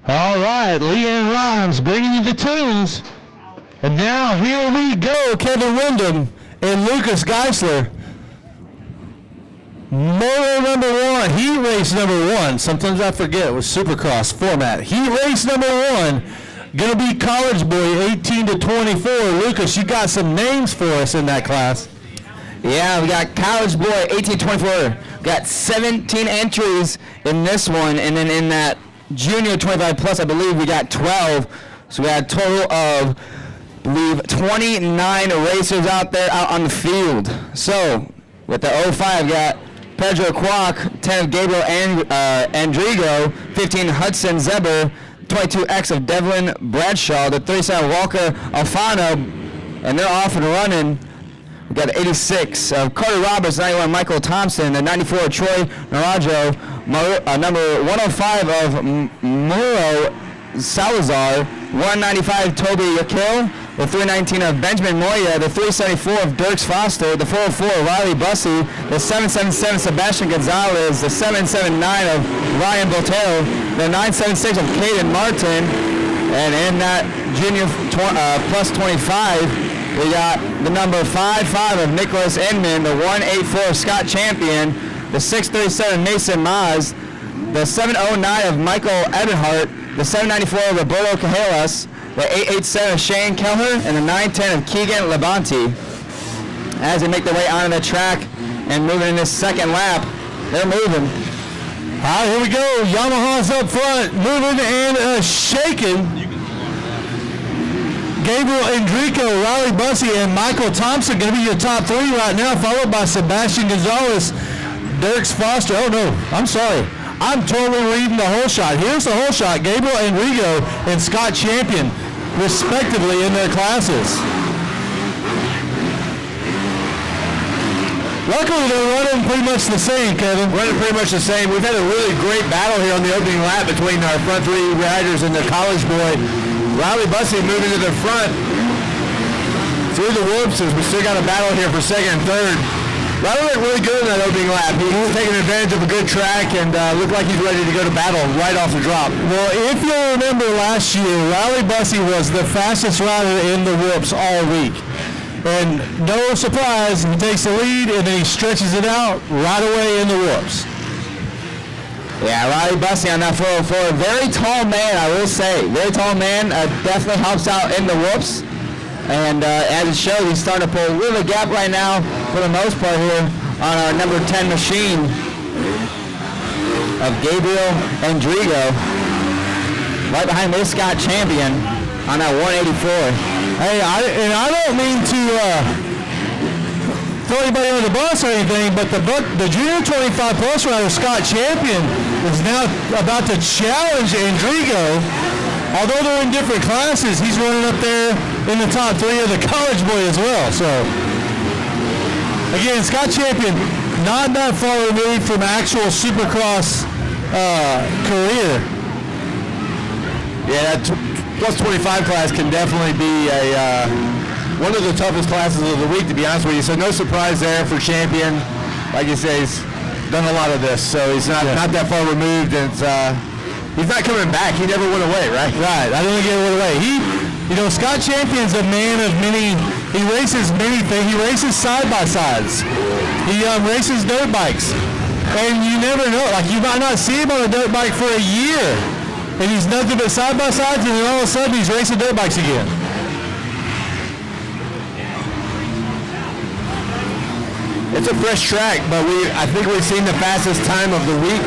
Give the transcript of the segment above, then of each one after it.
All right, Leanne Rhymes bringing you the tunes. And now here we go, Kevin Wyndham and Lucas Geisler. Moto number one, heat race number one. Sometimes I forget it was Supercross format. Heat race number one, gonna be College Boy 18 to 24. Lucas, you got some names for us in that class. Yeah, we got College Boy 18 to 24. We got 17 entries in this one, and then in that Junior 25 plus, I believe we got 12. So we had a total of, I believe, 29 racers out there out on the field. So with the 05, we got Pedro Kwok, 10 of Gabriel Andrigo, 15 Hudson Zeber, 22X of Devlin Bradshaw, the 37 Walker Alfano, and they're off and running. We got 86 of Carter Roberts, 91 Michael Thompson, the 94 Troy Narajo, number 105 of Muro Salazar, 195 Toby Yakil, the 319 of Benjamin Moya, the 374 of Dirks Foster, the 404 of Riley Bussey, the 777 Sebastian Gonzalez, the 779 of Ryan Botero, the 976 of Caden Martin, and in that junior plus 25, we got the number 55 of Nicholas Inman, the 184 of Scott Champion, the 637 Mason Maz, the 709 of Michael Ebenhart, the 794 of Roberto Cajelas, the 887 of Shane Kelher, and the 910 of Keegan Labonte. As they make their way onto the track and moving in this second lap, they're moving. All right, here we go. Yamaha's up front, moving and shaking. Gabriel Enrico, Riley Bussey, and Michael Thompson going to be your top three right now, followed by Sebastian Gonzalez, Dirks Foster. Oh, no, I'm sorry. I'm totally reading the whole shot. Here's the whole shot. Gabriel Enrico and Scott Champion, respectively, in their classes. Luckily, they're running pretty much the same, Kevin. Running pretty much the same. We've had a really great battle here on the opening lap between our front three riders and the College Boy. Riley Bussey moving to the front through the whoops as we still got a battle here for second and third. Riley looked really good in that opening lap. He's taking advantage of a good track and looked like he's ready to go to battle right off the drop. Well, if you remember last year, Riley Bussey was the fastest rider in the whoops all week. And no surprise, he takes the lead and then he stretches it out right away in the whoops. Yeah, Riley Bussey on that 404. Very tall man, I will say. Very tall man. Definitely helps out in the whoops. And as it shows, he's starting to pull a little bit of gap right now for the most part here on our number 10 machine of Gabriel Andrigo. Right behind this Scott Champion on that 184. Hey, I don't mean to throw anybody under the bus or anything, but the junior 25 plus rider, Scott Champion, is now about to challenge Andrigo. Although they're in different classes, he's running up there in the top three of the College Boy as well. So, again, Scott Champion, not that far removed from actual Supercross career. Yeah, that plus 25 class can definitely be one of the toughest classes of the week, to be honest with you. So no surprise there for Champion. Like you say, he's done a lot of this, so he's not that far removed, and he's not coming back. He never went away, right? Right. I don't think he went away. Scott Champion's a man of many. He races many things. He races side-by-sides. He races dirt bikes. And you never know. Like, you might not see him on a dirt bike for a year. And he's nothing but side-by-sides, and then all of a sudden he's racing dirt bikes again. It's a fresh track, but I think we've seen the fastest time of the week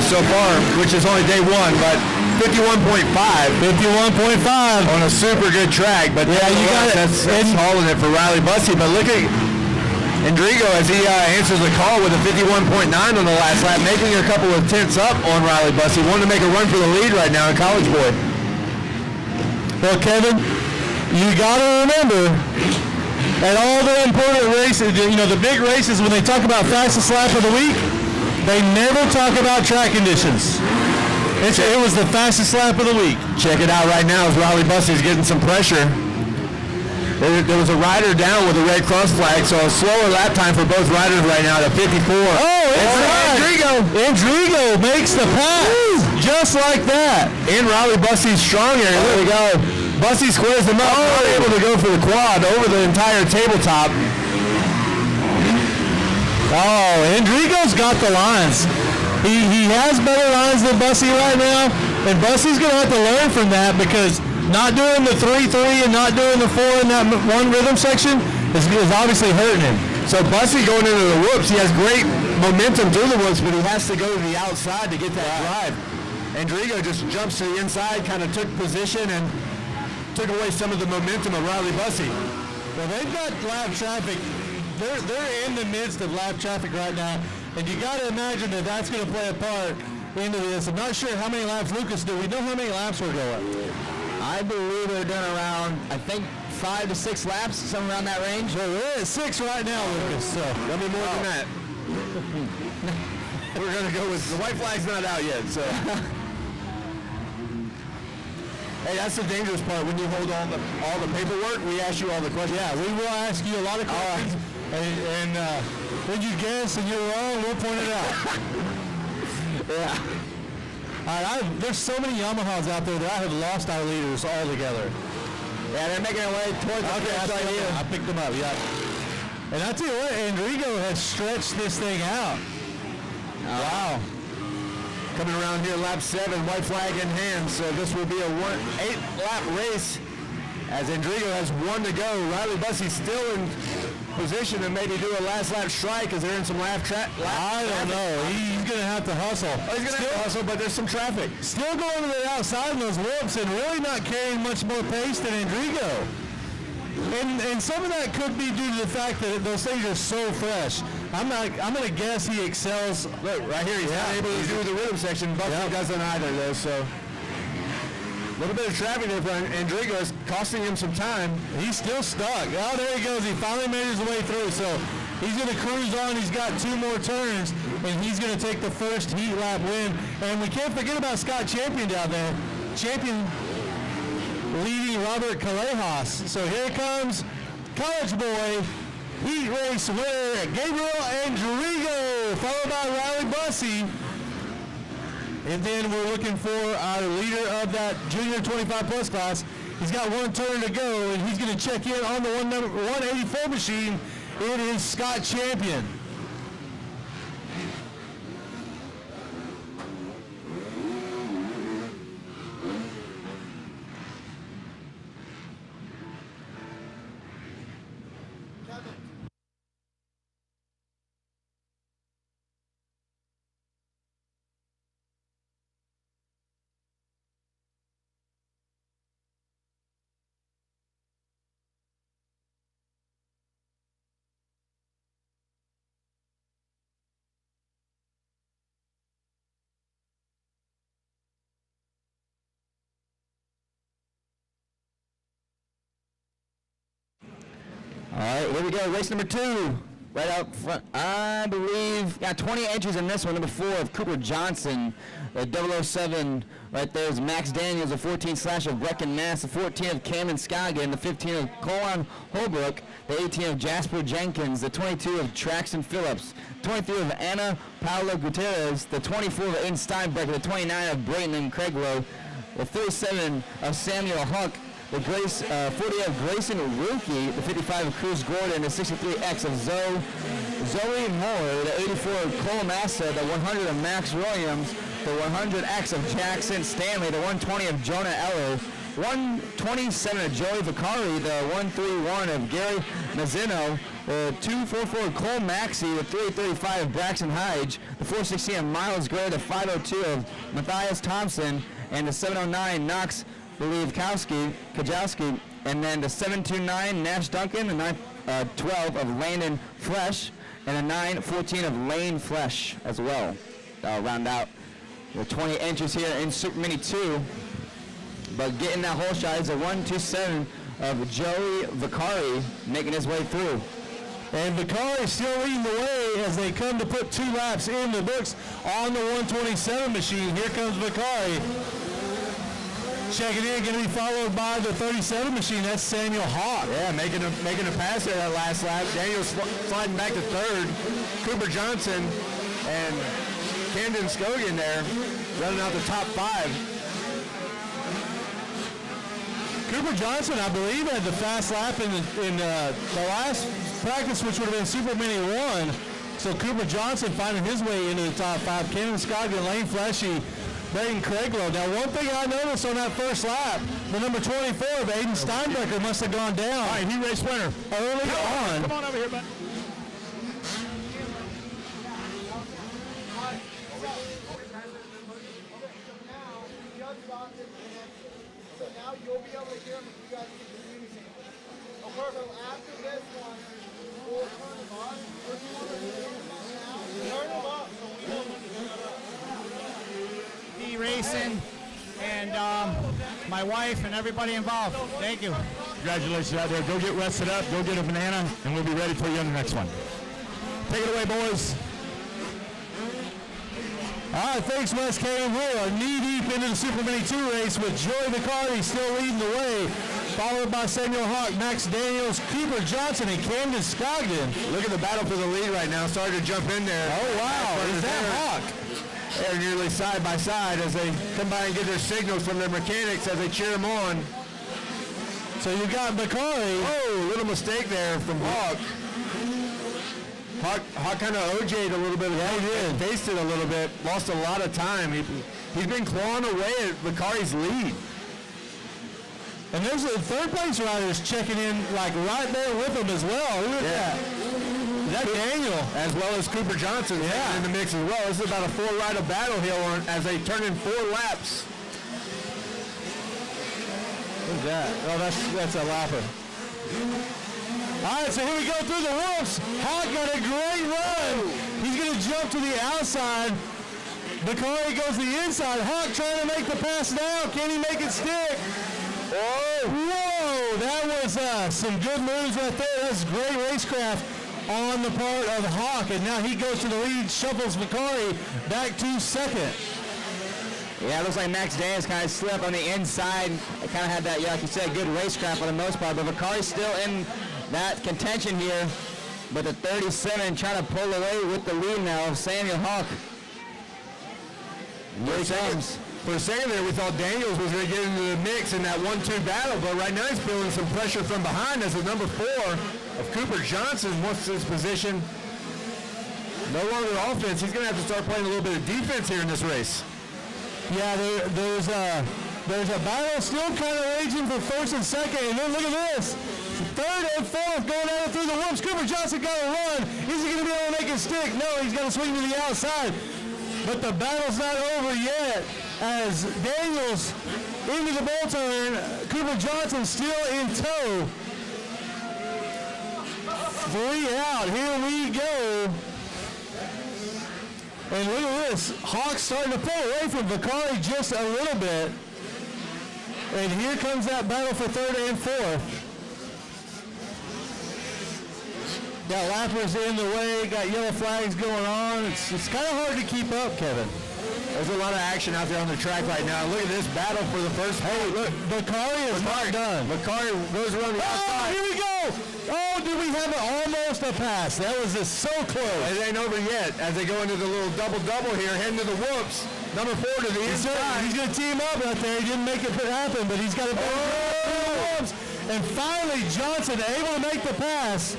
so far, which is only day one, but 51.5. 51.5 on a super good track. But yeah, you got that's hauling it for Riley Bussey. But look at Andrigo as he answers the call with a 51.9 on the last lap, making a couple of tenths up on Riley Bussey. Wanting to make a run for the lead right now in College Boy. Well, Kevin, you got to remember, at all the important races, the big races, when they talk about fastest lap of the week, they never talk about track conditions. It was the fastest lap of the week. Check it out right now as Riley Bussey's getting some pressure. There was a rider down with a red cross flag, so a slower lap time for both riders right now at 54. Oh, Endrigo makes the pass. Just like that. In Riley Bussey's strong area. There we go. Bussey squares him up. Not able to go for the quad over the entire tabletop. Oh, Endrigo's got the lines. He has better lines than Bussey right now, and Bussey's going to have to learn from that because not doing the 3-3 and not doing the 4 in that one rhythm section is obviously hurting him. So Bussey going into the whoops, he has great momentum through the whoops, but he has to go to the outside to get that drive. Endrigo just jumps to the inside, kind of took position and took away some of the momentum of Riley Bussey. Well, they've got lap traffic. They're in the midst of lap traffic right now, and you got to imagine that that's going to play a part into this. I'm not sure how many laps Lucas do. We know how many laps we're going. I believe they're done around, I think, 5 to 6 laps, somewhere around that range. Well, we're at 6 right now, Lucas. So there'll be more than that. We're going to go with the white flag's not out yet. So. Hey, that's the dangerous part. When you hold all the paperwork, we ask you all the questions. Yeah, we will ask you a lot of questions. And when you guess and you're wrong, we'll point it out. Yeah. All right, there's so many Yamahas out there that I have lost our leaders altogether. Yeah, they're making their way towards the finish right here. I picked them up, yeah. And I tell you what, Endrigo has stretched this thing out. Wow. Coming around here, lap 7, white flag in hand, so this will be a 8-lap race as Endrigo has 1 to go. Riley Bussey still in position to maybe do a last lap strike as they're in some lap I don't know. He's going to have to hustle. Oh, he's going to have to hustle, but there's some traffic. Still going to the outside in those whoops and really not carrying much more pace than Endrigo. And some of that could be due to the fact that those things are so fresh. I'm going to guess he excels. Look, right here, he's not able to do the rhythm section. Bussey doesn't either, though, so. A little bit of traffic there for Endrigo is costing him some time. He's still stuck. Oh, there he goes. He finally made his way through. So he's going to cruise on. He's got 2 more turns, and he's going to take the first heat lap win. And we can't forget about Scott Champion down there. Champion leading Robert Callejas. So here comes College Boy, heat race winner Gabriel Endrigo, followed by Riley Bussey. And then we're looking for our leader of that junior 25 plus class. He's got 1 turn to go, and he's going to check in on the 184 machine. It is Scott Champion. All right, here we go. Race number 2, right out front. I believe, 20 entries in this one. Number 4 of Cooper Johnson. The 007 right there is Max Daniels, the 14 slash of Brecken Mass, the 14 of Cameron Scoggin, the 15 of Colin Holbrook, the 18 of Jasper Jenkins, the 22 of Traxton Phillips, 23 of Anna Paula Gutierrez, the 24 of Aiden Steinbecker, the 29 of Brayton Craiglow, the 37 of Samuel Huck, the 40 of Grayson Rookie, the 55 of Cruz Gordon, the 63X of Zoe Moore, the 84 of Cole Massa, the 100 of Max Williams, the 100X of Jackson Stanley, the 120 of Jonah Eller, 127 of Joey Vicari, the 131 of Gary Mazzino, the 244 of Cole Maxey, the 335 of Braxton Hyde, the 416 of Miles Gray, the 502 of Matthias Thompson, and the 709 Knox Kajowski, and then the 729 Nash Duncan, the 912 of Landon Flesh, and the 914 of Lane Flesh as well. That'll round out the 20 entries here in Super Mini 2. But getting that whole shot is a 127 of Joey Vicari making his way through. And Vicari still leading the way as they come to put 2 laps in the books on the 127 machine. Here comes Vicari. Checking in, going to be followed by the 37 machine. That's Samuel Hawk. Yeah, making a pass there that last lap. Daniel sliding back to 3rd. Cooper Johnson and Camden Scogan there running out the top 5. Cooper Johnson, I believe, had the fast lap in the last practice, which would have been Super Mini 1. So Cooper Johnson finding his way into the top 5. Camden Scogan, Lane Fleshy, Braden Craiglow. Now, one thing I noticed on that first lap, the number 24 of Aiden Steinbecker must have gone down. All right, he raced winner. Early on. Come on over here, bud. So now you'll be able to hear them if you guys get the music. So after this one, we'll turn them up. If you want to turn them up now, turn them up so we know when to shut up. Racing and my wife and everybody involved. Thank you. Congratulations out there. Go get rested up. Go get a banana, and we'll be ready for you on the next one. Take it away, boys. All right, thanks, Wes Kane. We are knee-deep into the Super Mini 2 race with Joey Vicari still leading the way, followed by Samuel Hawk, Max Daniels, Cooper Johnson, and Camden Scoggin. Look at the battle for the lead right now. Starting to jump in there. Oh, wow. Is that Hawk? They're nearly side by side as they come by and get their signals from their mechanics as they cheer them on. So you got Vicari. Oh, little mistake there from Hawk. Hawk kind of OJ'd a little bit. Yeah, he did. Tasted a little bit. Lost a lot of time. He's been clawing away at Vicari's lead. And there's the third place riders checking in like right there with him as well. Who is that? Is that Daniel? As well as Cooper Johnson in the mix as well. This is about a 4-rider battle here as they turn in 4 laps. Who's that? Oh, that's a lapper. All right, so here we go through the whoops. Hawk got a great run. He's going to jump to the outside. Vicari goes to the inside. Hawk trying to make the pass now. Can he make it stick? Oh, whoa, that was some good moves right there. That's great racecraft on the part of Hawk. And now he goes to the lead, shuffles Vicari back to 2nd. Yeah, it looks like Max Daniels kind of slipped on the inside. It kind of had that, like you said, good racecraft for the most part. But Vicari's still in that contention here. But the 37 trying to pull away with the lead now of Samuel Hawk. Here he comes. For a second there, we thought Daniels was going to get into the mix in that 1-2 battle, but right now he's feeling some pressure from behind as the number 4 of Cooper Johnson wants his position. No longer offense. He's going to have to start playing a little bit of defense here in this race. Yeah, there's a battle still kind of raging for 1st and 2nd, and then look at this. 3rd and 4th going at it through the whoops. Cooper Johnson got a run. Is he going to be able to make it stick? No, he's got to swing to the outside. But the battle's not over yet as Daniels into the bull turn. Cooper Johnson still in tow. 3 out. Here we go. And look at this. Hawk's starting to pull away from Vicari just a little bit. And here comes that battle for 3rd and 4th. Got lappers in the way, got yellow flags going on. It's kind of hard to keep up, Kevin. There's a lot of action out there on the track right now. Look at this battle for the first. Hey, look, Vicari is not done. Vicari goes around the outside. Here we go. Oh, did we have almost a pass? That was just so close. It ain't over yet as they go into the little double-double here, heading to the whoops. Number 4 to the inside. He's going to team up right there. He didn't make it happen, but he's got to go through the whoops. And finally, Johnson able to make the pass.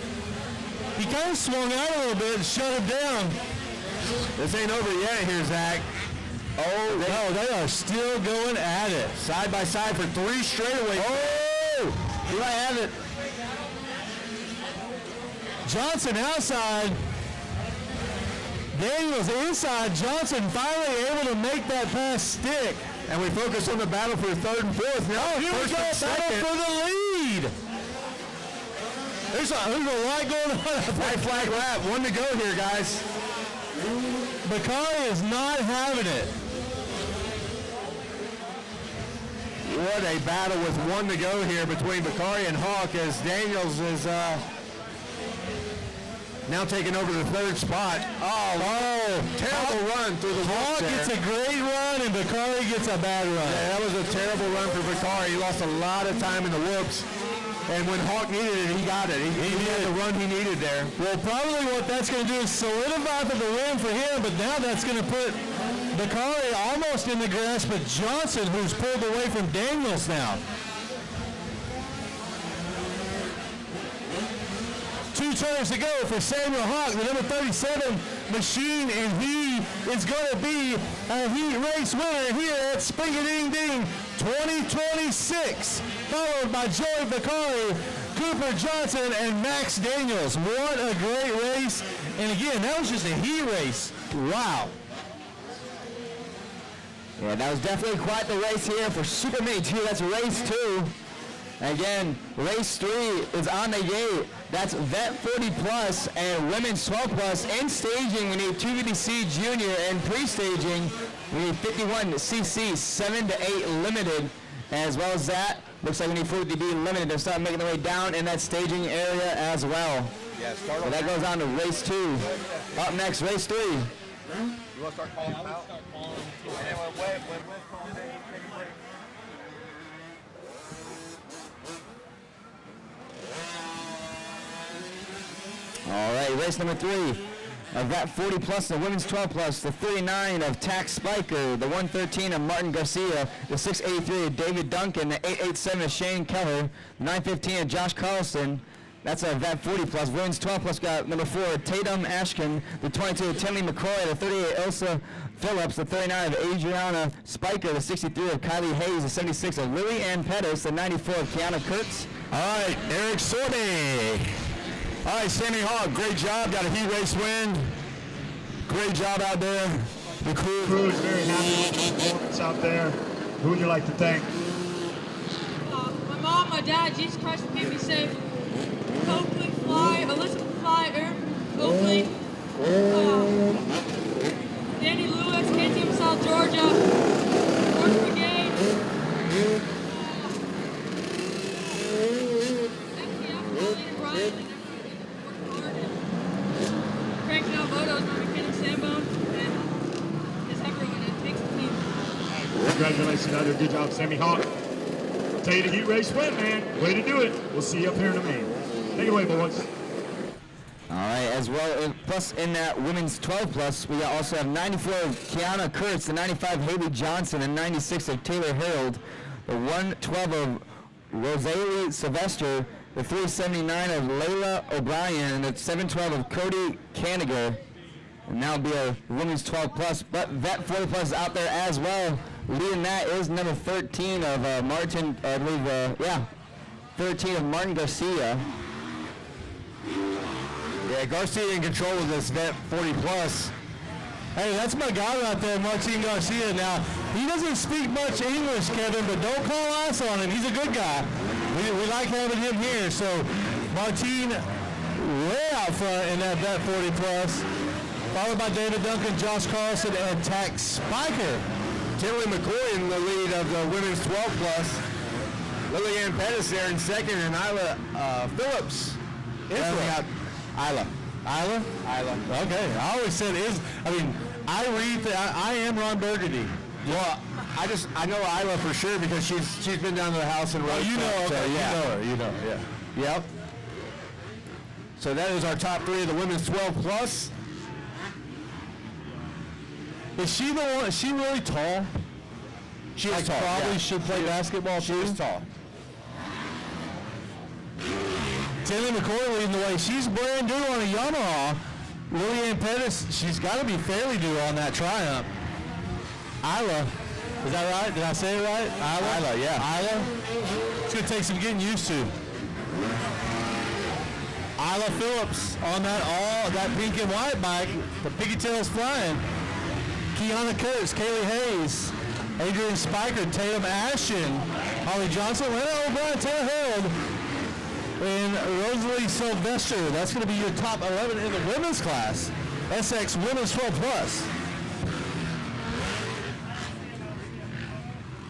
He kind of swung out a little bit and shut him down. This ain't over yet here, Zach. Oh, no, they are still going at it. Side by side for 3 straightaways. Oh! Here I have it. Johnson outside. Daniels inside. Johnson finally able to make that pass stick. And we focus on the battle for 3rd and 4th. Now, here we go. Battle for the lead. There's a lot going on. White flag lap. 1 to go here, guys. Vicari is not having it. What a battle with 1 to go here between Bakari and Hawk as Daniels is now taking over the 3rd spot. Oh, terrible run through the Hawk woods gets there. a great run and Bakari gets a bad run. Yeah, that was a terrible run for Bakari. He lost a lot of time in the whoops. And when Hawk needed it, he got it. He had the run he needed there. Well, probably what that's going to do is solidify for the win for him, but now that's going to put Bakari almost in the grasp of Johnson, who's pulled away from Daniels now. 2 turns to go for Samuel Hawk, the number 37 machine, and he is going to be a heat race winner here at Sping-a-Ding-Ding 2026, followed by Joey Bakari, Cooper Johnson, and Max Daniels. What a great race. And again, that was just a heat race. Wow. Yeah, that was definitely quite the race here for Super Mini 2. That's race 2. Again, race 3 is on the gate. That's Vet 40 Plus and Women's 12 Plus. In staging, we need 250C Junior, and pre-staging, we need 51cc 7 to 8 limited. As well as that, looks like we need 40B limited. They're starting making their way down in that staging area as well. Yeah, start So that goes on to race 2. Up next, race 3. You want to start calling them out? And then when Wes calls in, take a break. All right, race number 3 of that 40 plus, the women's 12 plus, the 39 of Tax Spiker, the 113 of Martin Garcia, the 683 of David Duncan, the 887 of Shane Keller, the 915 of Josh Carlson. That's a VAT 40 plus. Women's 12 plus got number 4 Tatum Ashkin, the 22 of Timmy McCoy, the 38 Ilsa Phillips, the 39 of Adriana Spiker, the 63 of Kylie Hayes, the 76 of Lily Ann Pettis, the 94 of Kiana Kurtz. All right, Eric Sorby. All right, Sammy Hawk, great job. Got a heat race win. Great job out there. The Crew is very happy with the performance out there. Who would you like to thank? My mom, my dad, Jesus Christ will keep me safe. Oakley Fly, Elizabeth Fly, Oakley, Danny Lewis, KTM South Georgia, North Brigade, FTF, Molly and Brian, and everyone worked hard and cranking out motos, my mechanic Sambone, and just everyone. It takes the team. Congratulations, another good job, Sammy Hawk. Tell you the heat race win, man. Way to do it. We'll see you up here in the main. Take it away, boys. All right, as well, plus in that women's 12 plus, we also have 94 of Kiana Kurtz, the 95 Haley Johnson, and 96 of Taylor Harold, the 112 of Rosalie Sylvester, the 379 of Layla O'Brien, and the 712 of Cody Kaniger. And that'll be a women's 12 plus, but Vet 40 plus is out there as well. Leading that is number 13 of Martin, I believe, 13 of Martin Garcia. Yeah, Garcia in control of this Vet 40 plus. Hey, that's my guy right there, Martin Garcia. Now, he doesn't speak much English, Kevin, but don't call ice on him. He's a good guy. We like having him here. So, Martin way out front in that Vet 40 plus, followed by David Duncan, Josh Carlson, and Tax Spiker. Timmy McCoy in the lead of the women's 12 plus. Lily Ann Pettis there in second, and Isla Phillips. Isla. Isla. Isla? Isla. Okay. I always said I am Ron Burgundy. Well, I know Isla for sure because she's been down to the house and Oh, you know, so, okay. yeah. You know her, yeah. Yep. So that is our top 3 of the women's 12 plus. Is she the one? Is she really tall? She is Like tall. probably yeah. should play basketball She too. is tall. Taylor McCoy leading the way. She's brand new on a Yamaha. Lillian Pettis, she's got to be fairly new on that Triumph. Isla, is that right? Did I say it right? Isla, yeah. Isla. It's going to take some getting used to. Isla Phillips on that pink and white bike. The piggy tail's flying. Kiana Kurtz, Kaylee Hayes, Adrian Spiker, Tatum Ashton, Holly Johnson, Lena O'Brien, Taylor Harold, and Rosalie Sylvester. That's going to be your top 11 in the women's class. SX Women's 12 Plus.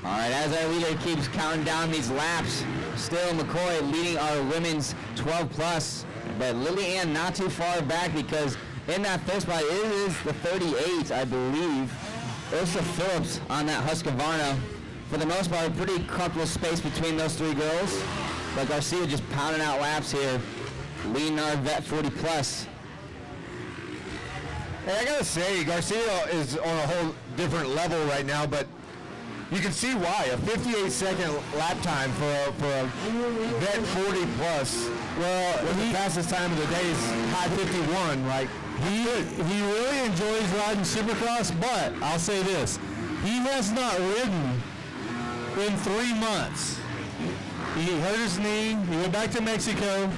All right, as our leader keeps counting down these laps, still McCoy leading our women's 12 plus, but Lillian not too far back because in that fifth spot it is the 38, I believe. Ursa Phillips on that Husqvarna. For the most part, a pretty comfortable space between those three girls. But Garcia just pounding out laps here, leading our vet 40 plus. Hey, I gotta say, Garcia is on a whole different level right now, but you can see why. A 58-second lap time for a vet 40 plus. Well, the fastest time of the day is high 51. Like he really enjoys riding Supercross, but I'll say this: he has not ridden in 3 months. He hurt his knee. He went back to Mexico.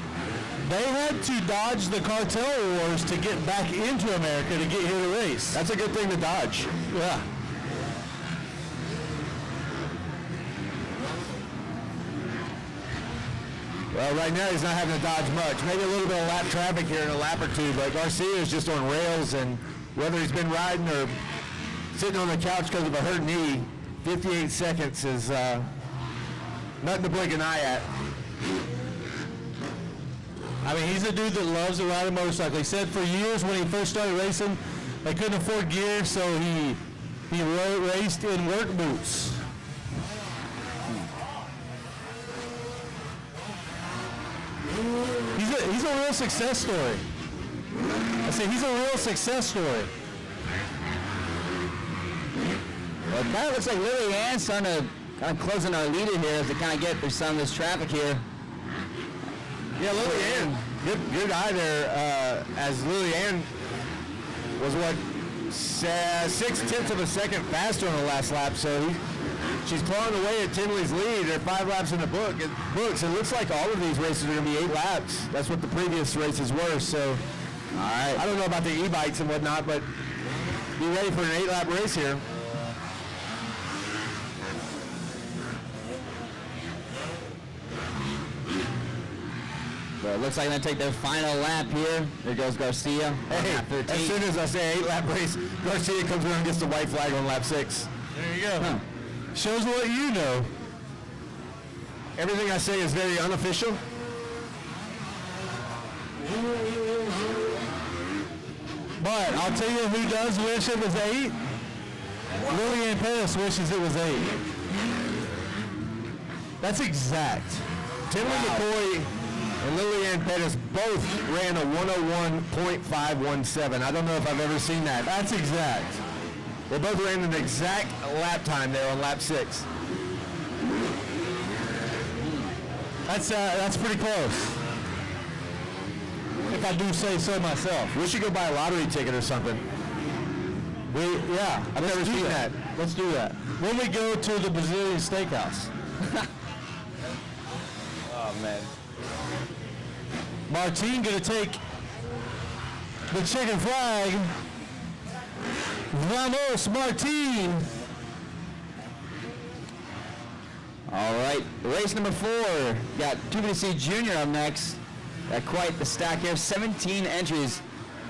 They had to dodge the cartel wars to get back into America to get here to race. That's a good thing to dodge. Yeah. Well, right now he's not having to dodge much. Maybe a little bit of lap traffic here in a lap or two, but Garcia is just on rails, and whether he's been riding or sitting on the couch because of a hurt knee, 58 seconds is nothing to blink an eye at. I mean, he's a dude that loves to ride a motorcycle. He said for years when he first started racing, they couldn't afford gear, so he raced in work boots. He's a real success story. I say he's a real success story. Well, it kind of looks like Lily Ann's starting to kind of closing our leader here as they kind of get through some of this traffic here. Yeah, Lily Ann, good eye there. As Lily Ann was 6/10 of a second faster on the last lap, so she's clawing away at Tinley's lead. They're 5 laps in the books. It looks like all of these races are going to be 8 laps. That's what the previous races were. So, all right. I don't know about the e-bikes and whatnot, but be ready for an 8-lap race here. But it looks like they're going to take their final lap here. There goes Garcia. Hey, as soon as I say 8-lap race, Garcia comes around and gets the white flag on lap 6. There you go. Huh. Shows what you know. Everything I say is very unofficial. But I'll tell you who does wish it was 8. Lillian Pettis wishes it was 8. That's exact. Tinley McCoy and Lillian Pettis both ran a 101.517. I don't know if I've ever seen that. That's exact. They both ran an exact lap time there on lap 6. That's pretty close. If I do say so myself. We should go buy a lottery ticket or something. I've never seen that. Let's do that. When we go to the Brazilian steakhouse. Oh, man. Martin gonna take the chicken flag. Vamos, Martin. All right, race number 4. Got 2BC Junior up next. Got quite the stack here, 17 entries.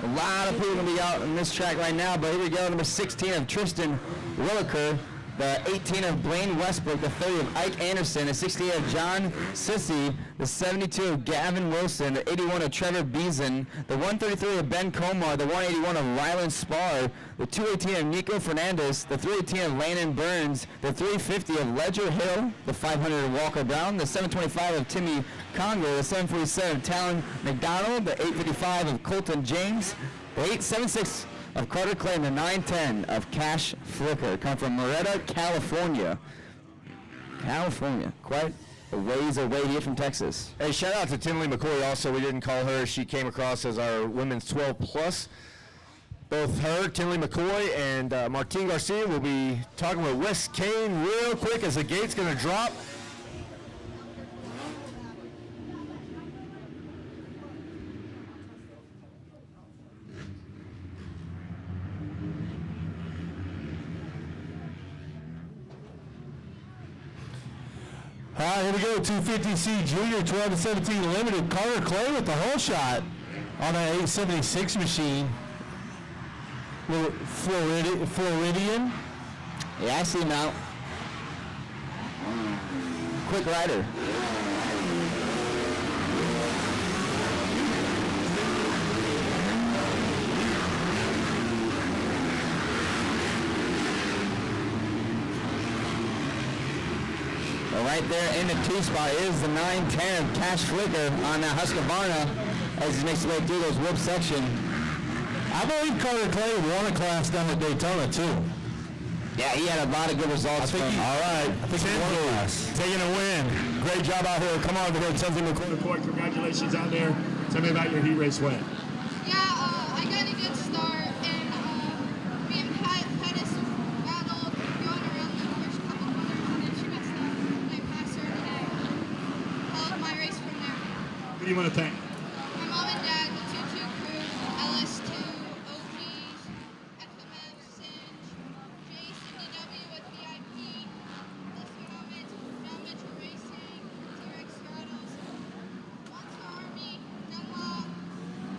A lot of people gonna be out on this track right now, but here we go, number 16 of Tristan Williker, the 18 of Blaine Westbrook, the 30 of Ike Anderson, the 68 of John Sissy, the 72 of Gavin Wilson, the 81 of Trevor Beeson, the 133 of Ben Comar, the 181 of Rylan Spar, the 218 of Nico Fernandez, the 318 of Landon Burns, the 350 of Ledger Hill, the 500 of Walker Brown, the 725 of Timmy Conger, the 747 of Talon McDonald, the 855 of Colton James, the 876 of Carter Clay, and the 910 of Cash Flicker. Come from Moretta, California. California. Quite a ways away here from Texas. Hey, shout out to Tinley McCoy also. We didn't call her. She came across as our women's 12 plus. Both her, Tinley McCoy, and Martin Garcia will be talking with Wes Kane real quick as the gate's going to drop. All right, here we go. 250C Junior 12 to 17 Limited. Carter Clay with the whole shot on an 876 machine. Floridian. Yeah, I see him out. quick rider. Well, right there in the 2 spot is the 910 Cash Flicker on that Husqvarna as he makes his way through those whoop section. I believe Carter Clay won a class down at Daytona too. Yeah, he had a lot of good results. All right. I think he won a class. Taking a win. Great job out here. Come on over here. Tinsley McCoy. McCoy, congratulations out there. Tell me about your heat race win. Yeah, I got a good start, and me and Pettis battled going around the first couple corners, and then she messed up, and I passed her, and I followed my race from there. Who do you want to thank? My mom and dad, the 2-2 crew, LS2, OGs, FMF, Singe, Jason DW with VIP, Lister Helmets, John Mitchell Racing, T-Rex Straddles, Monster Army, Dunlop,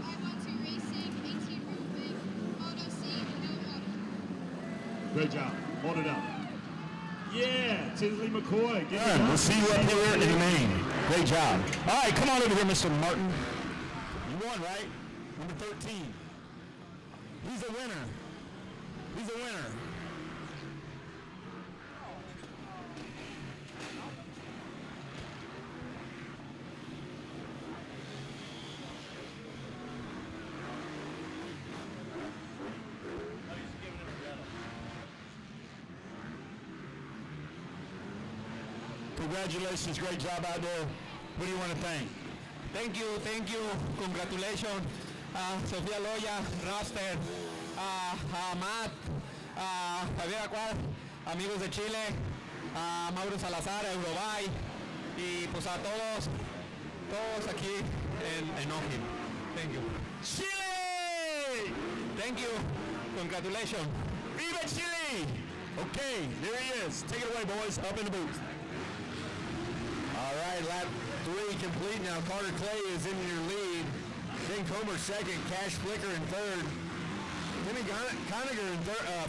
512 Racing, AT Roofing, Moto C, and New Moto. Great job. Hold it up. Yeah, Tinsley McCoy. Give it All right, up. we'll see you up here in Maine. Great job. All right, come on over here, Mr. Martin. You won, right? Number 13. He's a winner. He's a winner. Congratulations, great job out there. What do you want to thank? Thank you, congratulations, Sofía Loya, Raster, Matt, Javier Acuar, amigos de Chile, Mauro Salazar, Eurobay, y pues a todos aquí en Ojim. Thank you. Chile! Thank you, congratulations. Viva Chile! Okay, there he is. Take it away, boys. Up in the booth. All right, lap 3 complete now. Carter Clay is in your lead. Then Comer second, Cash Flicker in third. Timmy Conager in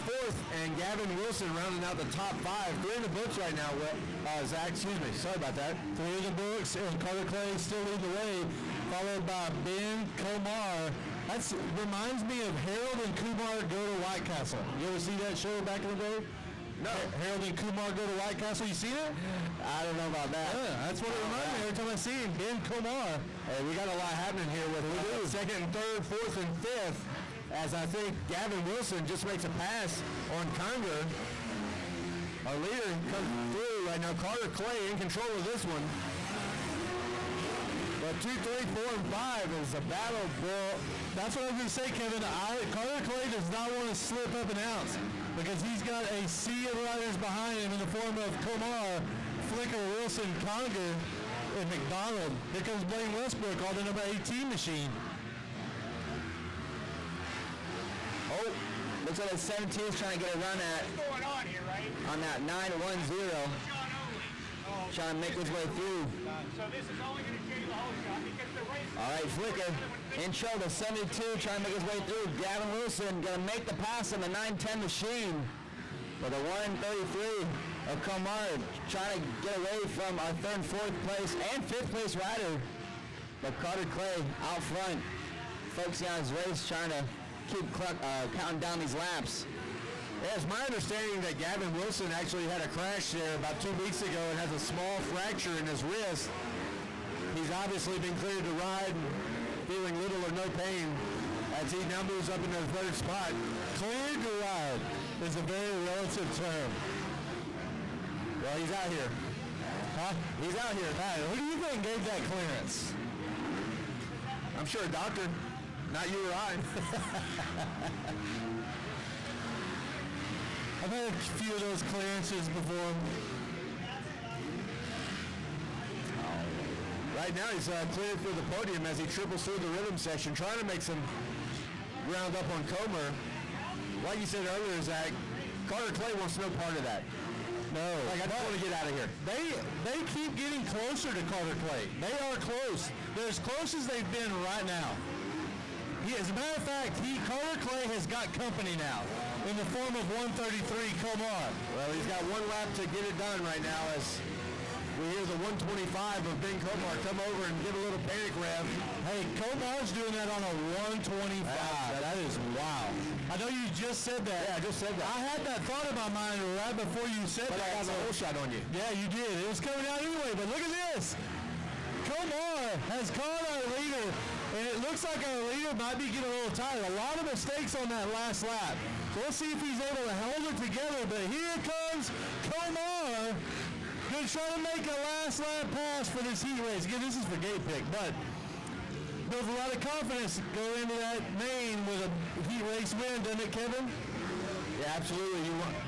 fourth, and Gavin Wilson rounding out the top 5. 3 in the books right now, Zach. Excuse me. Sorry about that. 3 in the books, and Carter Clay still leading the way, followed by Ben Komar. That reminds me of Harold and Kumar Go to White Castle. You ever see that show back in the day? No. Harold and Kumar Go to White Castle. You seen it? I don't know about that. Yeah, that's what it reminds me every time I see him. Ben Komar. Hey, we got a lot happening here with second and third, fourth and fifth, as I think Gavin Wilson just makes a pass on Conger. Our leader comes through right now. Carter Clay in control of this one. But 2, 3, 4, and 5 is a battle, bro. That's what I was going to say, Kevin. Carter Clay does not want to slip up an ounce because he's got a sea of riders behind him in the form of Komar, Flicker, Wilson, Conger, and McDonald. Here comes Blaine Westbrook on the number 18 machine. Oh, looks like the 17 is trying to get a run at What's going on here, right? on that 910. Shot only. Trying to make his way through. So this is only going to change the whole shot because the race. All right, Flicker in trouble. 72 trying to make his way through. Gavin Wilson going to make the pass on the 910 machine. But the 133 of Komar trying to get away from our 3rd and 4th place and 5th place rider. But Carter Clay out front, focusing on his race, trying to keep counting down these laps. Yeah, it's my understanding that Gavin Wilson actually had a crash there about 2 weeks ago and has a small fracture in his wrist. He's obviously been cleared to ride and feeling little or no pain as he now moves up into the 3rd spot. Cleared to ride is a very relative term. Well, he's out here. Huh? He's out here. All right, who do you think gave that clearance? I'm sure a doctor, not you or I. I've had a few of those clearances before. Right now he's cleared for the podium as he triples through the rhythm section, trying to make some ground up on Comer. Like you said earlier, Zach, Carter Clay wants no part of that. No. Like, I just want to get out of here. They keep getting closer to Carter Clay. They are close. They're as close as they've been right now. As a matter of fact, Carter Clay has got company now in the form of 133 Komar. Well, he's got 1 lap to get it done right now as We hear the 125 of Ben Komar come over and give a little panic rev. Hey, Komar's doing that on a 125. That is wow. I know you just said that. Yeah, I just said that. I had that thought in my mind right before you said But that. I got the whole shot on you. Yeah, you did. It was coming out anyway, but look at this. Komar has caught our leader, and it looks like our leader might be getting a little tired. A lot of mistakes on that last lap. So we'll see if he's able to hold it together, but here comes Komar. Going to try to make a last lap pass for this heat race. Again, this is for gate pick, but builds a lot of confidence going into that main with a heat race win, doesn't it, Kevin? Yeah, absolutely.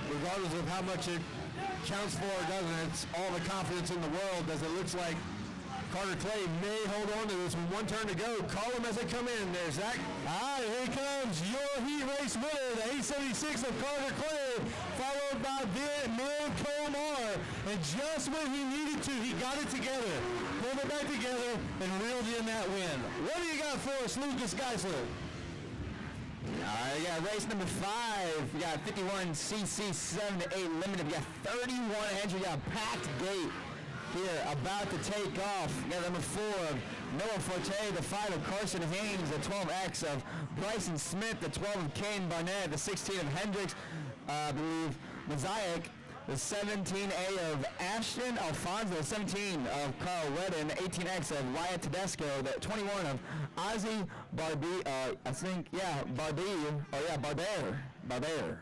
Regardless of how much it counts for or doesn't, it's all the confidence in the world as it looks like Carter Clay may hold on to this with one turn to go. Call them as they come in there, Zach. All right, here comes your heat race winner, the 876 of Carter Clay, followed by Ben Komar. And just when he needed to, he got it together, pulled it back together, and reeled in that win. What do you got for us, Lucas Geisler? All right, we got race number 5. We got 51 CC 7 to 8 limited. We got 31 entries. We got a packed gate here, about to take off. We got number 4 of Noah Forte, the 5 of Carson Haynes, the 12X of Bryson Smith, the 12 of Kane Barnett, the 16 of Hendricks, I believe, Mosaic, the 17A of Ashton Alfonso, the 17 of Carl Redden, the 18X of Wyatt Tedesco, the 21 of Ozzy Barber.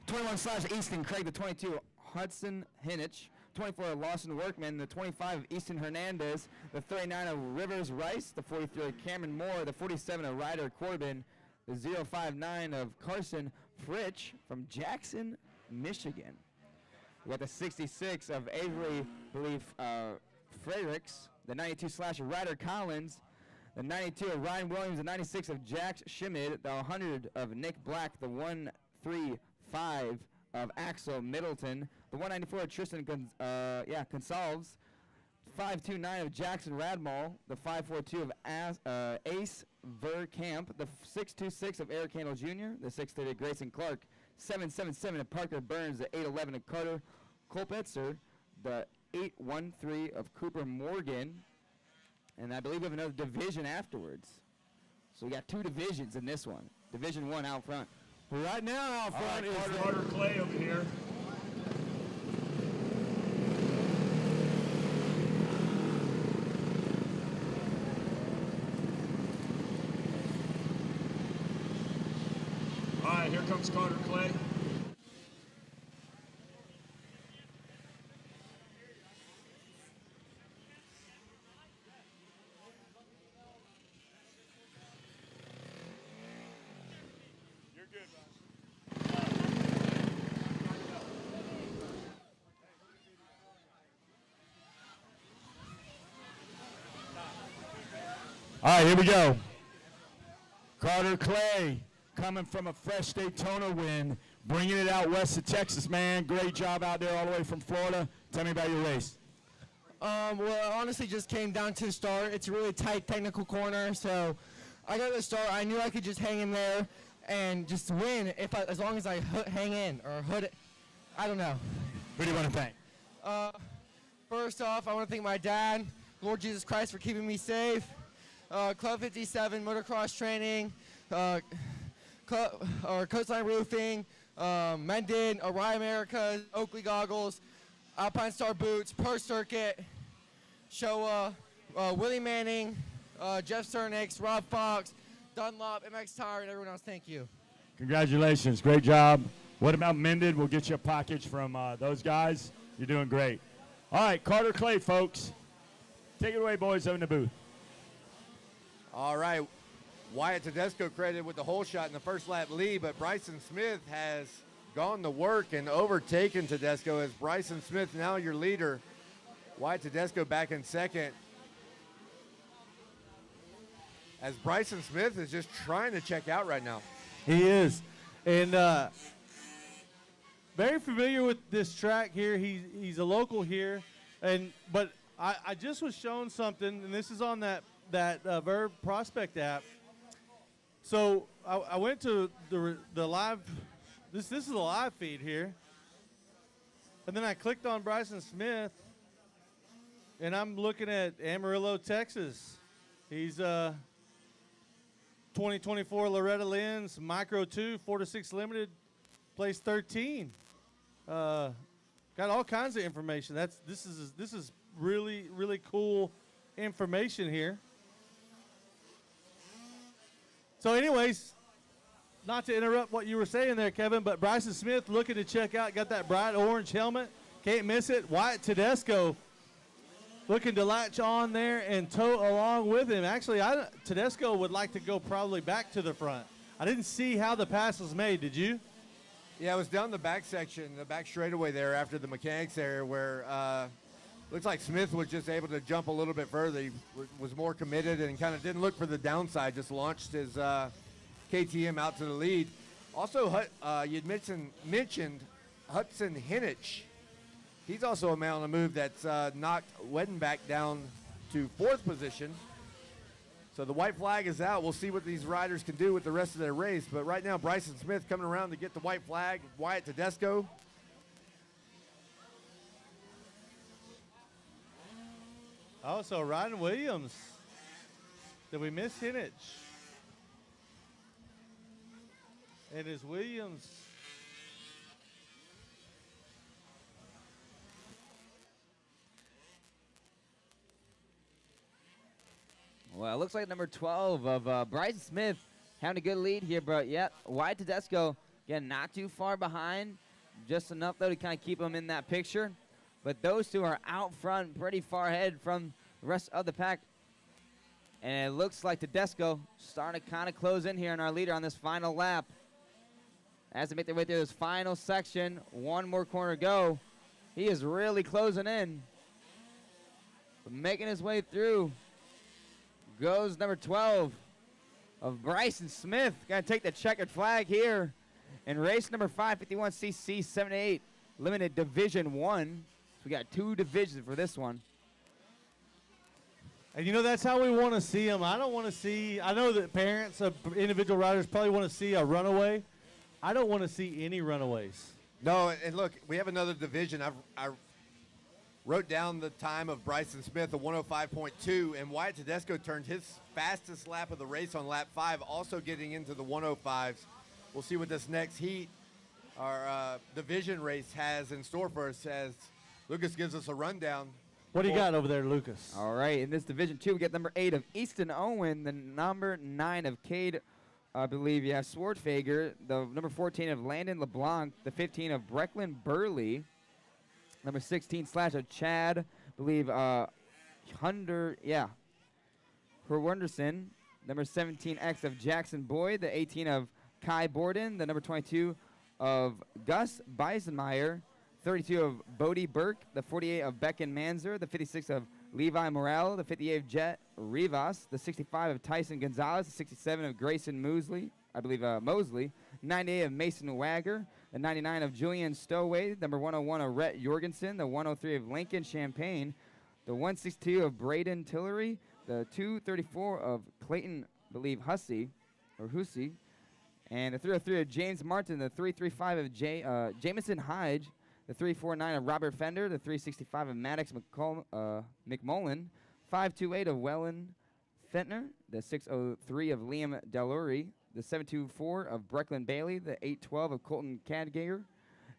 21 / Easton Craig, the 22 Hudson Hinich, 24 of Lawson Workman, the 25 of Easton Hernandez, the 39 of Rivers Rice, the 43 of Cameron Moore, the 47 of Ryder Corbin, the 059 of Carson Fritch from Jackson, Michigan. We got the 66 of Avery, Fredericks, the 92 / Ryder Collins, the 92 of Ryan Williams, the 96 of Jax Schmidt, the 100 of Nick Black, the 135 of Axel Middleton, the 194 of Tristan Gonsalves, 529 of Jackson Radmall, the 542 of Ace Verkamp, the 626 of Eric Handel Jr., the 630 of Grayson Clark, 777 of Parker Burns, the 811 of Carter Kolpetzer, the 813 of Cooper Morgan, and I believe we have another division afterwards. So we got 2 divisions in this one. Division 1 out front. Right now out front is Carter Clay over here. All right, here comes Carter Clay. You're good, All right, here we go. Carter Clay coming from a fresh Daytona win, bringing it out west of Texas, man. Great job out there all the way from Florida. Tell me about your race. Well, it honestly just came down to the start. It's a really tight technical corner, so I got to the start. I knew I could just hang in there and just win as long as I hang in or hood it. I don't know. Who do you want to thank? First off, I want to thank my dad, Lord Jesus Christ, for keeping me safe. Club 57, motocross training, Coastline Roofing, Mendon, Orion America, Oakley Goggles, Alpine Star Boots, Per Circuit, Showa, Willie Manning, Jeff Cernix, Rob Fox, Dunlop, MX Tire, and everyone else. Thank you. Congratulations. Great job. What about Mended? We'll get you a package from those guys. You're doing great. All right, Carter Clay, folks. Take it away, boys, up in the booth. All right. Wyatt Tedesco credited with the whole shot in the first lap lead, but Bryson Smith has gone to work and overtaken Tedesco as Bryson Smith now your leader. Wyatt Tedesco back in second. As Bryson Smith is just trying to check out right now. He is. And very familiar with this track here. He's a local here. But I just was shown something, and this is on that Verb Prospect app. So I went to the live, this is the live feed here. And then I clicked on Bryson Smith. And I'm looking at Amarillo, Texas. He's 2024 Loretta Lynn's Micro 2, 4-6 limited, placed 13. Got all kinds of information. This is really, really cool information here. So anyways, not to interrupt what you were saying there, Kevin, but Bryson Smith looking to check out, got that bright orange helmet. Can't miss it. Wyatt Tedesco looking to latch on there and tow along with him. Actually, Tedesco would like to go probably back to the front. I didn't see how the pass was made. Did you? Yeah, it was down the back section, the back straightaway there after the mechanics area where looks like Smith was just able to jump a little bit further. He was more committed and kind of didn't look for the downside, just launched his KTM out to the lead. Also, you'd mentioned Hudson Hinich. He's also a man on the move that's knocked Wedenbach down to 4th position. So the white flag is out. We'll see what these riders can do with the rest of their race. But right now, Bryson Smith coming around to get the white flag. Wyatt Tedesco. Also, Ryan Williams. Did we miss Hinich? And is Williams... Well, it looks like number 12 of Bryson Smith having a good lead here, but yet Wyatt Tedesco, again, not too far behind. Just enough, though, to kind of keep him in that picture. But those two are out front, pretty far ahead from the rest of the pack. And it looks like Tedesco starting to kind of close in here on our leader on this final lap. As they make their way through this final section, one more corner to go. He is really closing in. But making his way through goes number 12 of Bryson Smith. Going to take the checkered flag here in race number 551cc 78 limited division 1. So we got 2 divisions for this one. And you know, that's how we want to see them. I don't want to see, I know that parents of individual riders probably want to see a runaway. I don't want to see any runaways. No, and look, we have another division. I wrote down the time of Bryson Smith, a 105.2, and Wyatt Tedesco turned his fastest lap of the race on lap 5, also getting into the 105s. We'll see what this next heat, our division race, has in store for us as Lucas gives us a rundown. What do you got over there, Lucas? All right, in this division 2, we get number 8 of Easton Owen, the number 9 of Cade, I believe, Swartfager, the number 14 of Landon LeBlanc, the 15 of Brecklin Burley, number 16 / of Chad, I believe, Herwonderson, number 17X of Jackson Boyd, the 18 of Kai Borden, the number 22 of Gus Beisenmeyer, 32 of Bodie Burke, the 48 of Becken Manzer, the 56 of Levi Morel, the 58 of Jet Rivas, the 65 of Tyson Gonzalez, the 67 of Grayson Mosley, 98 of Mason Wagger, the 99 of Julian Stowaway, number 101 of Rhett Jorgensen, the 103 of Lincoln Champagne, the 162 of Braden Tillery, the 234 of Clayton, I believe, Hussey, and the 303 of James Martin, the 335 of Jamison Hyde, the 349 of Robert Fender, the 365 of Maddox McMullen, 528 of Wellen Fentner, the 603 of Liam Delury, the 724 of Brecklin Bailey, the 812 of Colton Cadgayer,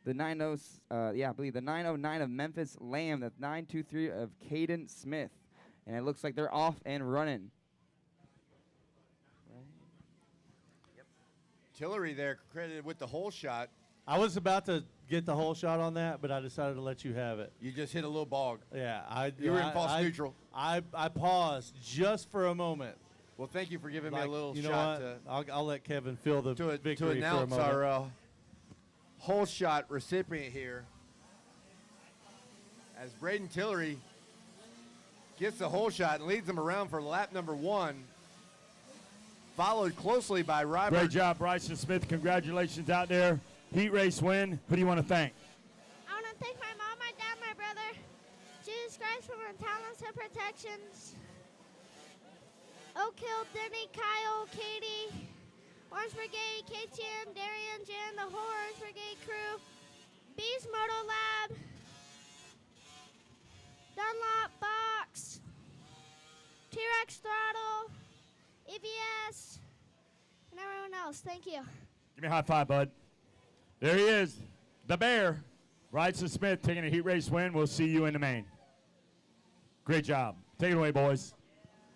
the 909 of Memphis Lamb, the 923 of Caden Smith. And it looks like they're off and running. Tillery there credited with the whole shot. I was about to get the whole shot on that, but I decided to let you have it. You just hit a little bog. Yeah, you were in false neutral. I paused just for a moment. Well, thank you for giving me a little you know shot what? I'll let Kevin feel the victory to announce for a moment. our whole shot recipient here. As Braden Tillery gets the whole shot and leads them around for lap number 1, followed closely by Robert. Great job, Bryson Smith. Congratulations out there. Heat race win. Who do you want to thank? I want to thank my mom, my dad, my brother, Jesus Christ for my talents and protections, Oak Hill, Denny, Kyle, Katie, Orange Brigade, KTM, Darian, Jen, the whole Orange Brigade crew, Beast Moto Lab, Dunlop, Bob, T-Rex Throttle, EBS, and everyone else. Thank you. Give me a high five, bud. There he is, the Bear. Bryson Smith taking a heat race win. We'll see you in the main. Great job. Take it away, boys.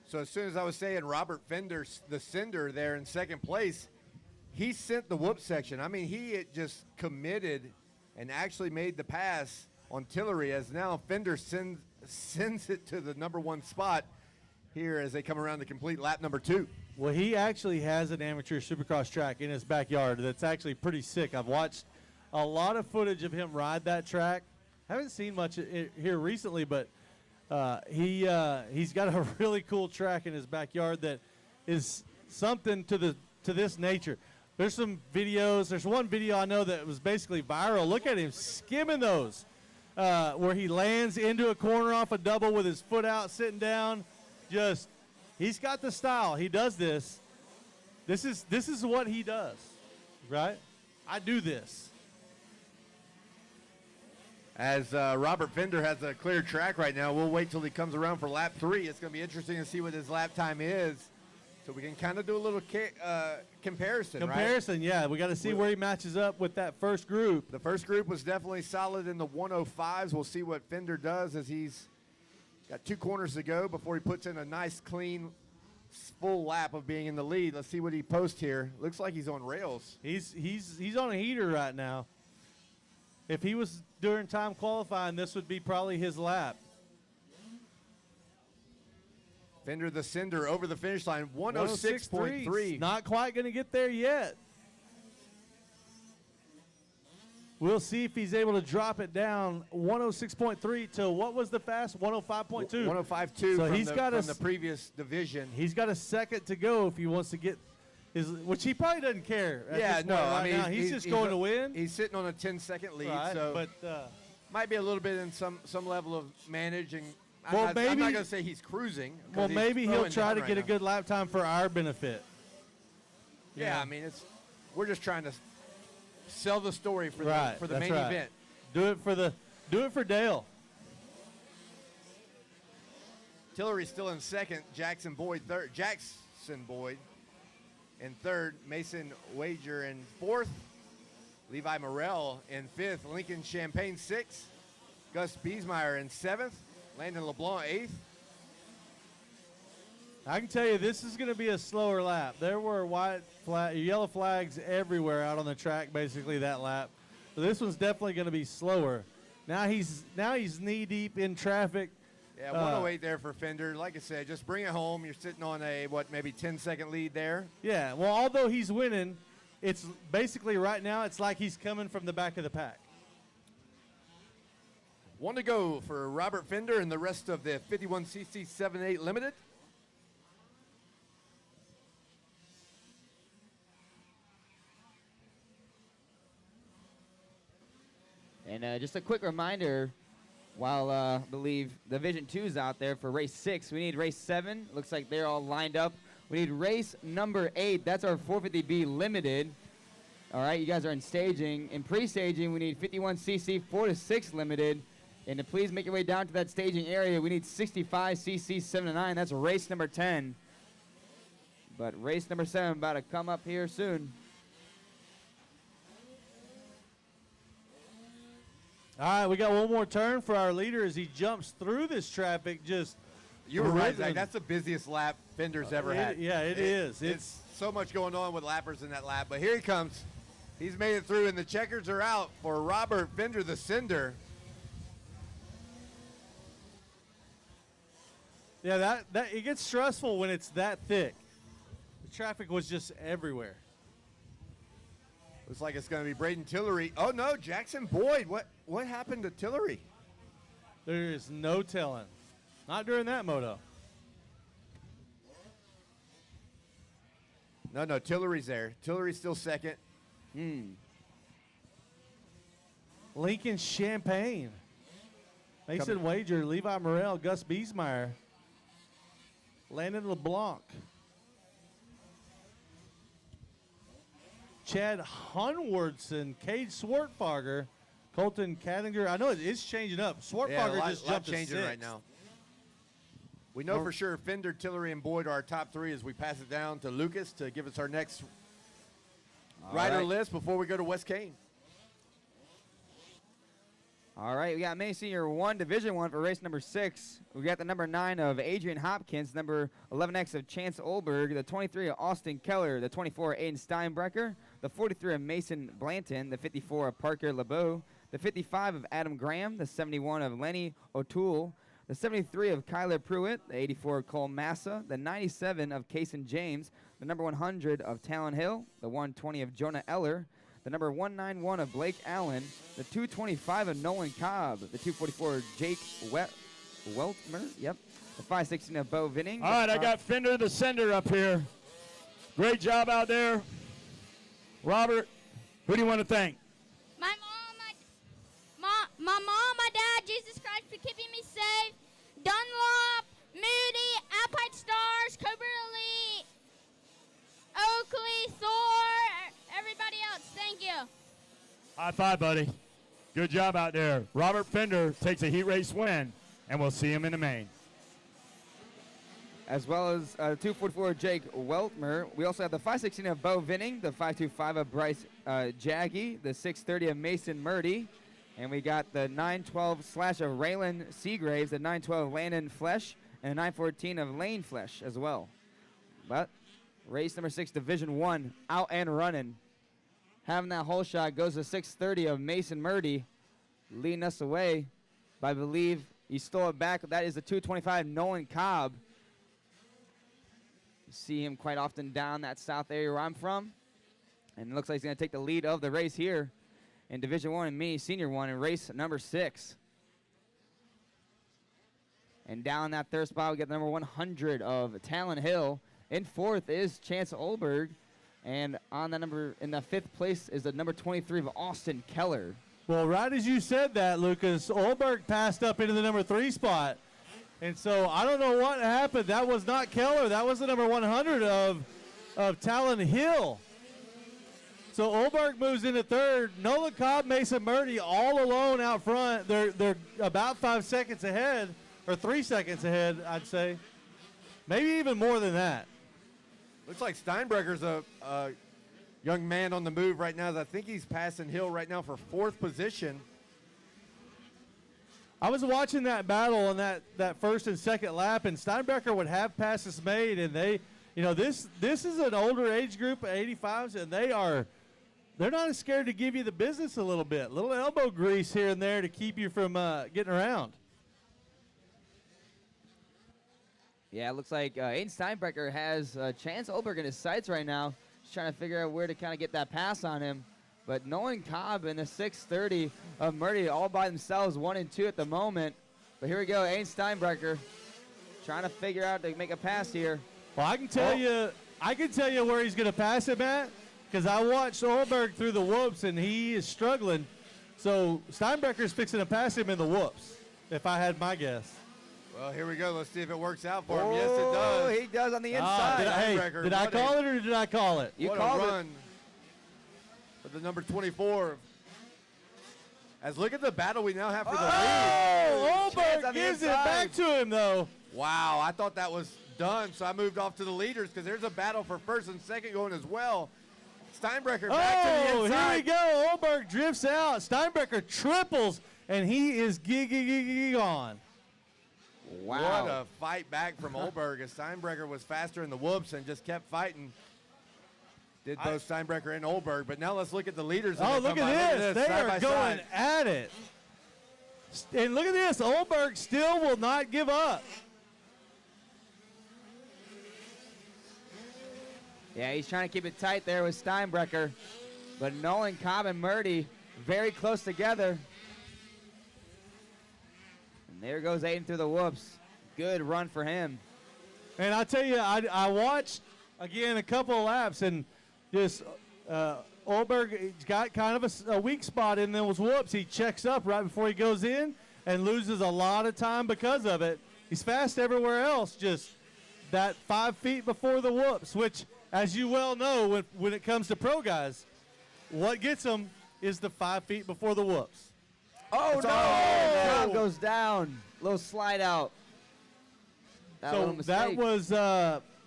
So as soon as I was saying Robert Fender, the Cinder there in second place, he sent the whoop section. I mean, he had just committed and actually made the pass on Tillery, as now Fender sends it to the number 1 spot here as they come around to complete lap number 2. Well, he actually has an amateur supercross track in his backyard that's actually pretty sick. I've watched a lot of footage of him ride that track. Haven't seen much here recently, but he's got a really cool track in his backyard that is something to this nature. There's some videos. There's one video I know that was basically viral. Look at him skimming those, where he lands into a corner off a double with his foot out, sitting down. Just, he's got the style. He does this. This is what he does, right? I do this. As Robert Fender has a clear track right now, we'll wait till he comes around for lap 3. It's going to be interesting to see what his lap time is, so we can kind of do a little comparison, Comparison, right? Yeah. We got to see where he matches up with that first group. The first group was definitely solid in the 105s. We'll see what Fender does as he's got 2 corners to go before he puts in a nice, clean, full lap of being in the lead. Let's see what he posts here. Looks like he's on rails. He's on a heater right now. If he was during time qualifying, this would be probably his lap. Fender the Cinder over the finish line, 106.3. Not quite going to get there yet. We'll see if he's able to drop it down 106.3 to what was the fast? 105.2. 105.2 so from the previous division. He's got a second to go if he wants to get his, which he probably doesn't care. Yeah, no, right I mean, now. He's just going to win. He's sitting on a 10-second lead, right, so but might be a little bit in some level of managing. Well, I'm maybe, not going to say he's cruising. Well, maybe he'll try to get a good lap time for our benefit. Yeah, I mean, we're just trying to sell the story for the main right. event. Do it for Dale. Tillery's still in second. Jackson Boyd third. Jackson Boyd in third. Mason Wager in fourth. Levi Morrell in fifth. Lincoln Champagne sixth. Gus Biesmeyer in seventh. Landon LeBlanc eighth. I can tell you this is going to be a slower lap. There were yellow flags everywhere out on the track basically that lap. So this one's definitely going to be slower. Now he's knee deep in traffic. Yeah, 108 there for Fender. Like I said, just bring it home. You're sitting on a, maybe 10-second lead there. Yeah, well, although he's winning, it's basically right now it's like he's coming from the back of the pack. One to go for Robert Fender and the rest of the 51cc 7.8 Limited. And just a quick reminder, while I believe Division 2 is out there for race 6, we need race 7. Looks like they're all lined up. We need race number 8. That's our 450B Limited. All right, you guys are in staging. In pre-staging, we need 51cc 4 to 6 Limited. And to please make your way down to that staging area, we need 65cc 7 to 9. That's race number 10. But race number 7 about to come up here soon. All right, we got one more turn for our leader as he jumps through this traffic. You were right, Zach. That's the busiest lap Fender's ever had. Yeah, it is. It's so much going on with lappers in that lap. But here he comes. He's made it through, and the checkers are out for Robert Fender, the Cinder. Yeah, that it gets stressful when it's that thick. The traffic was just everywhere. Looks like it's going to be Braden Tillery. Oh, no, Jackson Boyd. What happened to Tillery? There is no telling. Not during that moto. No, Tillery's there. Tillery's still second. Lincoln Champagne. Mason Wager, Levi Morrell, Gus Biesmeyer. Landon LeBlanc. Chad Hunwardson, Cade Swartfager, Colton Kattinger. I know it is changing up. Swartfager just jumped to 6th. right now. We know for sure Fender, Tillery, and Boyd are our top three as we pass it down to Lucas to give us our next rider list before we go to West Kane. All right, we got Maine Senior 1, Division 1 for race number 6. We got the number 9 of Adrian Hopkins, number 11X of Chance Olberg, the 23 of Austin Keller, the 24 Aiden Steinbrecker, the 43 of Mason Blanton, the 54 of Parker LeBeau, the 55 of Adam Graham, the 71 of Lenny O'Toole, the 73 of Kyler Pruitt, the 84 of Cole Massa, the 97 of Kason James, the number 100 of Talon Hill, the 120 of Jonah Eller, the number 191 of Blake Allen, the 225 of Nolan Cobb, the 244 of Jake Weltmer, the 516 of Bo Vinning. All right, I got Fender the sender up here. Great job out there. Robert, who do you want to thank? My mom, my dad, Jesus Christ for keeping me safe, Dunlop, Moody, Alpine Stars, Cobra Elite, Oakley, Thor, everybody else. Thank you. High five, buddy. Good job out there. Robert Fender takes a heat race win, and we'll see him in the main. As well as 244 Jake Weltmer. We also have the 516 of Bo Vinning, the 525 of Bryce Jaggy, the 630 of Mason Murdy, and we got the 912 slash of Raylan Seagraves, the 912 Landon Flesh, and the 914 of Lane Flesh as well. But race number 6, Division 1, out and running. Having that whole shot goes to 630 of Mason Murdy, leading us away. But I believe he stole it back. That is the 225 Nolan Cobb. You see him quite often down that south area where I'm from. And it looks like he's going to take the lead of the race here in Division 1 and Mini Senior 1 in race number 6. And down that third spot, we get the number 100 of Talon Hill. In fourth is Chance Olberg. And on the number in the 5th place is the number 23 of Austin Keller. Well, right as you said that, Lucas, Olberg passed up into the number 3 spot. And so I don't know what happened. That was not Keller. That was the number 100 of Talon Hill. So Olberg moves into 3rd. Nolan Cobb, Mason Murdy all alone out front. They're about 5 seconds ahead, or 3 seconds ahead, I'd say. Maybe even more than that. Looks like Steinbrecker's a young man on the move right now. I think he's passing Hill right now for 4th position. I was watching that battle on that first and second lap, and Steinbrecker would have passes made, and they, this is an older age group of 85s, and they're not as scared to give you the business a little bit. Little elbow grease here and there to keep you from getting around. Yeah, it looks like Aiden Steinbrecker has Chance Olberg in his sights right now. He's trying to figure out where to kind of get that pass on him. But Nolan Cobb and the 630 of Murdy all by themselves, 1 and 2 at the moment. But here we go, Aiden Steinbrecker trying to figure out to make a pass here. Well, I can tell you where he's going to pass him at, because I watched Olberg through the whoops, and he is struggling. So Steinbrecker's fixing to pass him in the whoops, if I had my guess. Well, here we go. Let's see if it works out for him. Yes, it does. He does on the inside. Did I call it or did I call it? You what called a run it. for the number 24. As look at the battle we now have for the lead. Oh, Olberg gives it back to him, though. Wow, I thought that was done, so I moved off to the leaders because there's a battle for first and second going as well. Steinbrecker back to the inside. Here we go. Olberg drifts out. Steinbrecker triples, and he is gone. Wow. What a fight back from Olberg as Steinbrecker was faster in the whoops and just kept fighting. Did both Steinbrecker and Olberg. But now let's look at the leaders. Oh, look at this. They are going at it. And look at this. Olberg still will not give up. Yeah, he's trying to keep it tight there with Steinbrecker. But Nolan Cobb and Murdy very close together. And there goes Aiden through the whoops. Good run for him. And I tell you, I watched, again, a couple of laps, and just Olberg got kind of a weak spot in those whoops. He checks up right before he goes in and loses a lot of time because of it. He's fast everywhere else, just that 5 feet before the whoops, which, as you well know, when it comes to pro guys, what gets them is the 5 feet before the whoops. Oh, no! Cobb goes down. Little slide out. little mistake.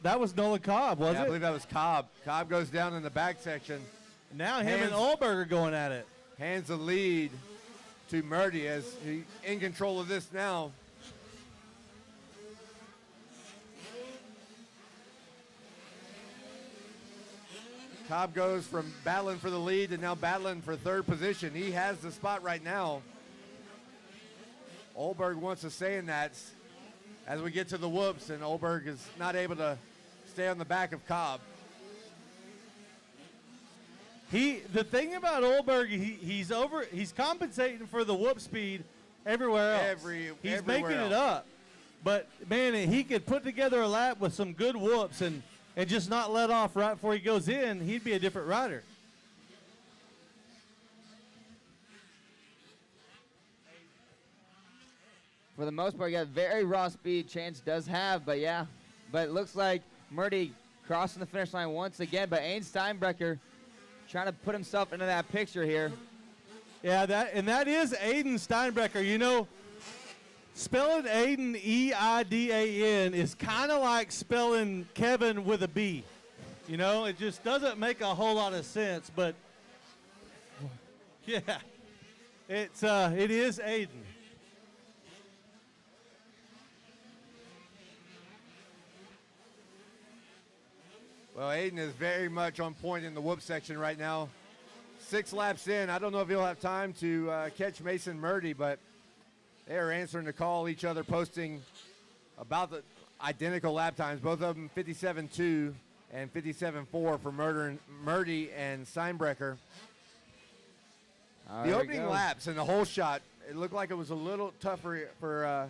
That was Nolan Cobb, was Yeah, I it? believe that was Cobb. Cobb goes down in the back section. Now him and Olberg are going at it. Hands the lead to Murdy as he's in control of this now. Cobb goes from battling for the lead to now battling for third position. He has the spot right now. Olberg wants to say in that as we get to the whoops, and Olberg is not able to stay on the back of Cobb. The thing about Olberg, he's compensating for the whoop speed everywhere else. He's everywhere making it else. up. But man, he could put together a lap with some good whoops and just not let off right before he goes in, he'd be a different rider. For the most part, you got very raw speed. Chance does have, but yeah. But it looks like Murdy crossing the finish line once again. But Aiden Steinbrecher trying to put himself into that picture here. Yeah, that is Aiden Steinbrecher. You know, spelling Aiden E-I-D-A-N is kind of like spelling Kevin with a B. You know, it just doesn't make a whole lot of sense. But yeah, it is Aiden. Well, Aiden is very much on point in the whoop section right now. 6 laps in. I don't know if he'll have time to catch Mason Murdy, but they are answering the call, each other posting about the identical lap times. Both of them 57.2 and 57.4 for Murdy and Steinbrecher. The opening laps and the whole shot, it looked like it was a little tougher for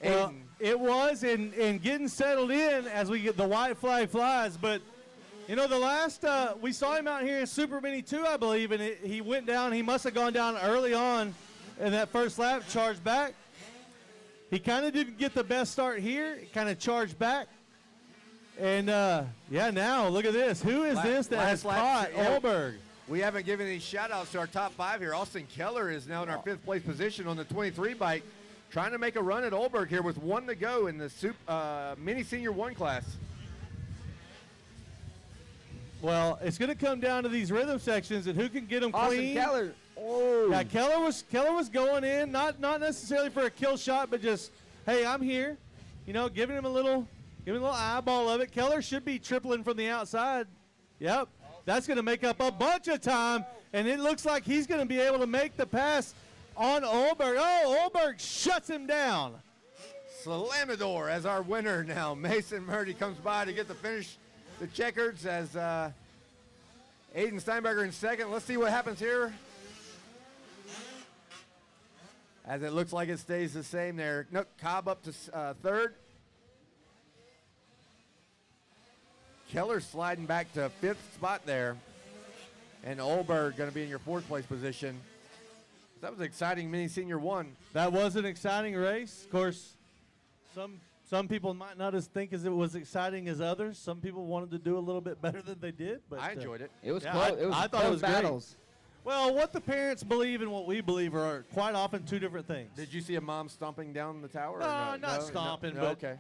Aiden. Well, it was in getting settled in as we get the white flag flies, but you know, the last, we saw him out here in Super Mini 2, I believe, and he went down. He must have gone down early on in that first lap, charged back. He kind of didn't get the best start here, kind of charged back. And, yeah, now, look at this. Who is this that has caught Olberg? We haven't given any shout-outs to our top 5 here. Austin Keller is now in our 5th place position on the 23 bike, trying to make a run at Olberg here with 1 to go in the Mini Senior 1 class. Well, it's going to come down to these rhythm sections and who can get them clean. Keller. Oh. Yeah, Keller was going in, not necessarily for a kill shot, but just, hey, I'm here. You know, giving him a little eyeball of it. Keller should be tripling from the outside. Yep. That's going to make up a bunch of time, and it looks like he's going to be able to make the pass on Olberg. Oh, Olberg shuts him down. Slamador as our winner now. Mason Murdy comes by to get the finish. The checkers as Aiden Steinberger in second. Let's see what happens here. As it looks like it stays the same there. No, Cobb up to third. Keller sliding back to 5th spot there. And Olberg going to be in your 4th place position. That was an exciting Mini Senior 1. That was an exciting race. Of course, some people might not think as it was exciting as others. Some people wanted to do a little bit better than they did. But I enjoyed it. It was yeah, close. I thought it was battles. Great. Well, what the parents believe and what we believe are quite often 2 different things. Did you see a mom stomping down the tower? No, not stomping, no, but okay.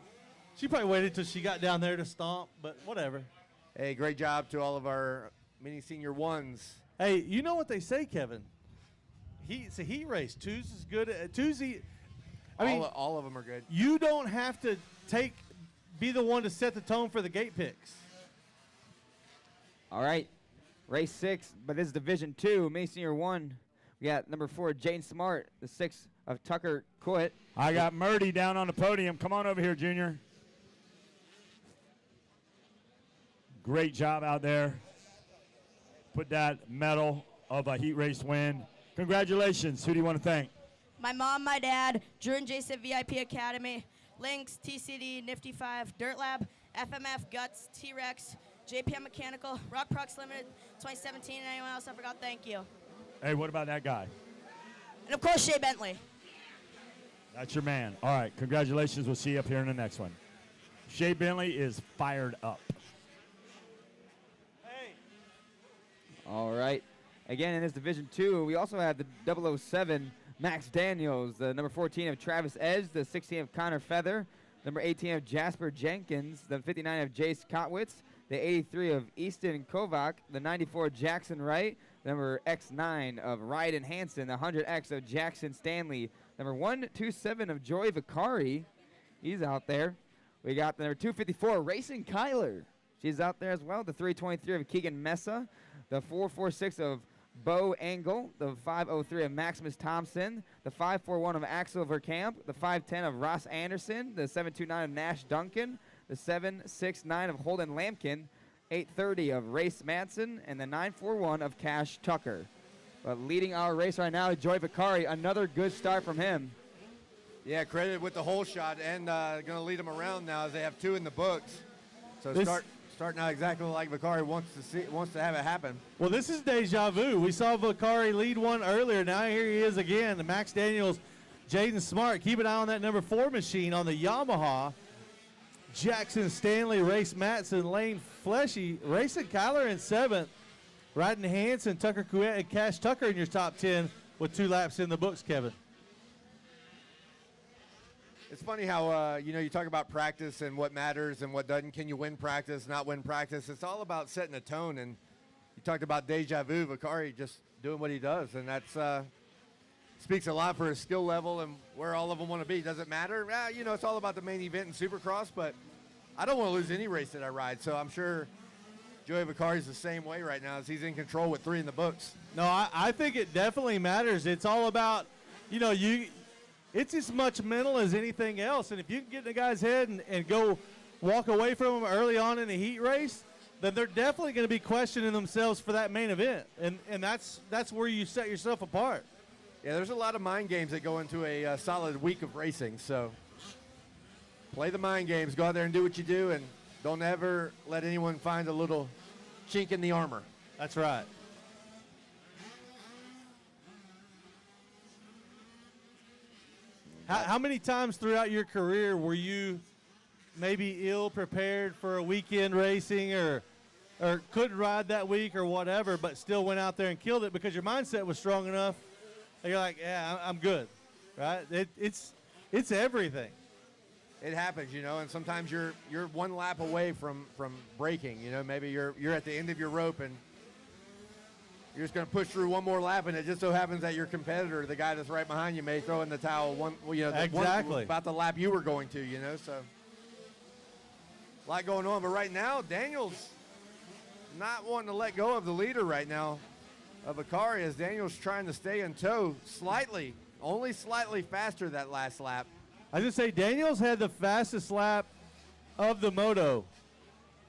She probably waited till she got down there to stomp, but whatever. Hey, great job to all of our Mini Senior 1s. Hey, you know what they say, Kevin? It's a heat race. Two's is good. All of them are good. You don't have to be the one to set the tone for the gate picks. All right. Race 6, but this is Division 2, Mini Senior 1. We got number 4, Jane Smart, the 6 of Tucker Coit. I got Murdy down on the podium. Come on over here, Junior. Great job out there. Put that medal of a heat race win. Congratulations. Who do you want to thank? My mom, my dad, Drew and Jason VIP Academy, Lynx, TCD, Nifty 5, Dirt Lab, FMF, Guts, T-Rex, JPM Mechanical, Rock Prox Limited, 2017, and anyone else I forgot, thank you. Hey, what about that guy? And of course, Shea Bentley. That's your man. All right, congratulations. We'll see you up here in the next one. Shea Bentley is fired up. All right. Again, in this Division 2, we also have the 007 Max Daniels, the number 14 of Travis Edge, the 16 of Connor Feather, number 18 of Jasper Jenkins, the 59 of Jace Kotwitz, the 83 of Easton Kovac, the 94 Jackson Wright, number X9 of Ryden Hansen, the 100X of Jackson Stanley, number 127 of Joy Vicari. He's out there. We got the number 254 Racing Kyler. She's out there as well. The 323 of Keegan Mesa, the 446 of Bo Engel, the 503 of Maximus Thompson, the 541 of Axel Verkamp, the 510 of Ross Anderson, the 729 of Nash Duncan, the 769 of Holden Lampkin, 830 of Race Madsen, and the 941 of Cash Tucker. But leading our race right now is Joy Vicari. Another good start from him. Yeah, credited with the hole shot and going to lead them around now as they have 2 in the books. So starting out exactly like Vicari wants to have it happen. Well, this is deja vu. We saw Vicari lead one earlier. Now here he is again. The Max Daniels, Jaden Smart. Keep an eye on that number 4 machine on the Yamaha. Jackson Stanley, Race Matson, Lane Fleshy, Racing Kyler in 7th. Ryden Hansen, Tucker Couette, and Cash Tucker in your top 10 with 2 laps in the books, Kevin. It's funny how, you talk about practice and what matters and what doesn't. Can you win practice, not win practice? It's all about setting a tone. And you talked about deja vu, Vicari just doing what he does. And that's speaks a lot for his skill level and where all of them want to be. Does it matter? It's all about the main event in Supercross. But I don't want to lose any race that I ride. So I'm sure Joey Vicari's the same way right now as he's in control with 3 in the books. No, I think it definitely matters. It's all about, it's as much mental as anything else. And if you can get in the guy's head and go walk away from him early on in the heat race, then they're definitely going to be questioning themselves for that main event. And that's where you set yourself apart. Yeah, there's a lot of mind games that go into a solid week of racing. So play the mind games. Go out there and do what you do. And don't ever let anyone find a little chink in the armor. That's right. How many times throughout your career were you maybe ill prepared for a weekend racing or couldn't ride that week or whatever, but still went out there and killed it because your mindset was strong enough and you're like, yeah, I'm good, right? It's everything. It happens, and sometimes you're 1 lap away from breaking. Maybe you're at the end of your rope and you're just going to push through 1 more lap, and it just so happens that your competitor, the guy that's right behind you, may throw in the towel Exactly. about the lap you were going to, so a lot going on. But right now, Daniel's not wanting to let go of the leader right now of Vicari as Daniel's trying to stay in tow only slightly faster that last lap. I was going to say, Daniels had the fastest lap of the moto,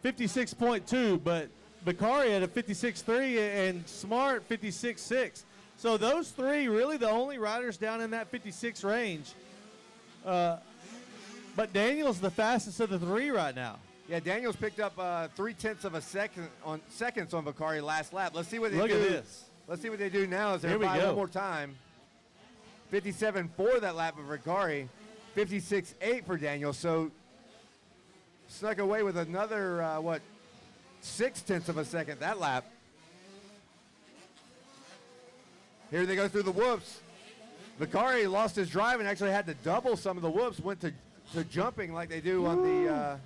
56.2, but Vicari had a 56.3 and Smart 56.6. So those 3 really the only riders down in that 56 range. But Daniel's the fastest of the 3 right now. Yeah, Daniels picked up 0.3 of a second on Vicari last lap. Let's see what they do. Look at this. Let's see what they do now as they're by 1 more time. 57.4 that lap of Vicari, 56.8 for Daniels. So snuck away with another 0.6 of a second that lap. Here they go through the whoops. Vicari lost his drive and actually had to double some of the whoops, went to jumping like they do on the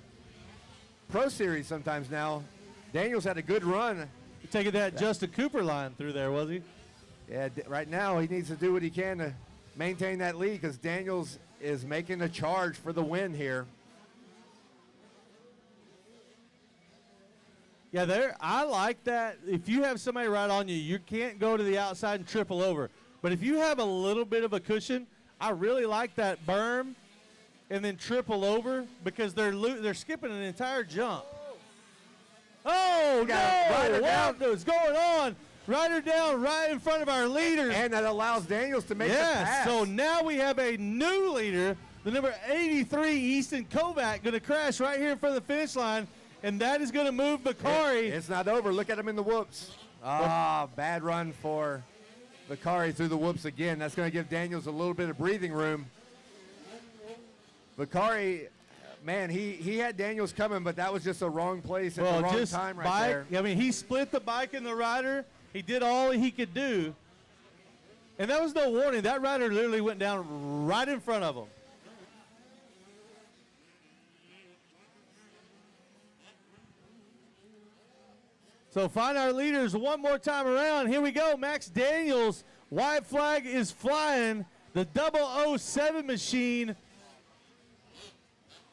Pro Series sometimes now. Daniels had a good run. You're taking that Justin Cooper line through there, was he? Yeah, right now he needs to do what he can to maintain that lead because Daniels is making a charge for the win here. Yeah, I like that. If you have somebody right on you, you can't go to the outside and triple over. But if you have a little bit of a cushion, I really like that berm and then triple over because they're skipping an entire jump. Oh, no! What is going on? Rider down right in front of our leaders. And that allows Daniels to make the pass. So now we have a new leader, the number 83, Easton Kovac, going to crash right here in front of the finish line. And that is going to move Vicari. It's not over. Look at him in the whoops. Bad run for Vicari through the whoops again. That's going to give Daniels a little bit of breathing room. Vicari, man, he had Daniels coming, but that was just the wrong place at the wrong time right there. I mean, he split the bike and the rider. He did all he could do. And that was no warning. That rider literally went down right in front of him. So find our leaders one more time around. Here we go. Max Daniels, white flag is flying. The 007 machine.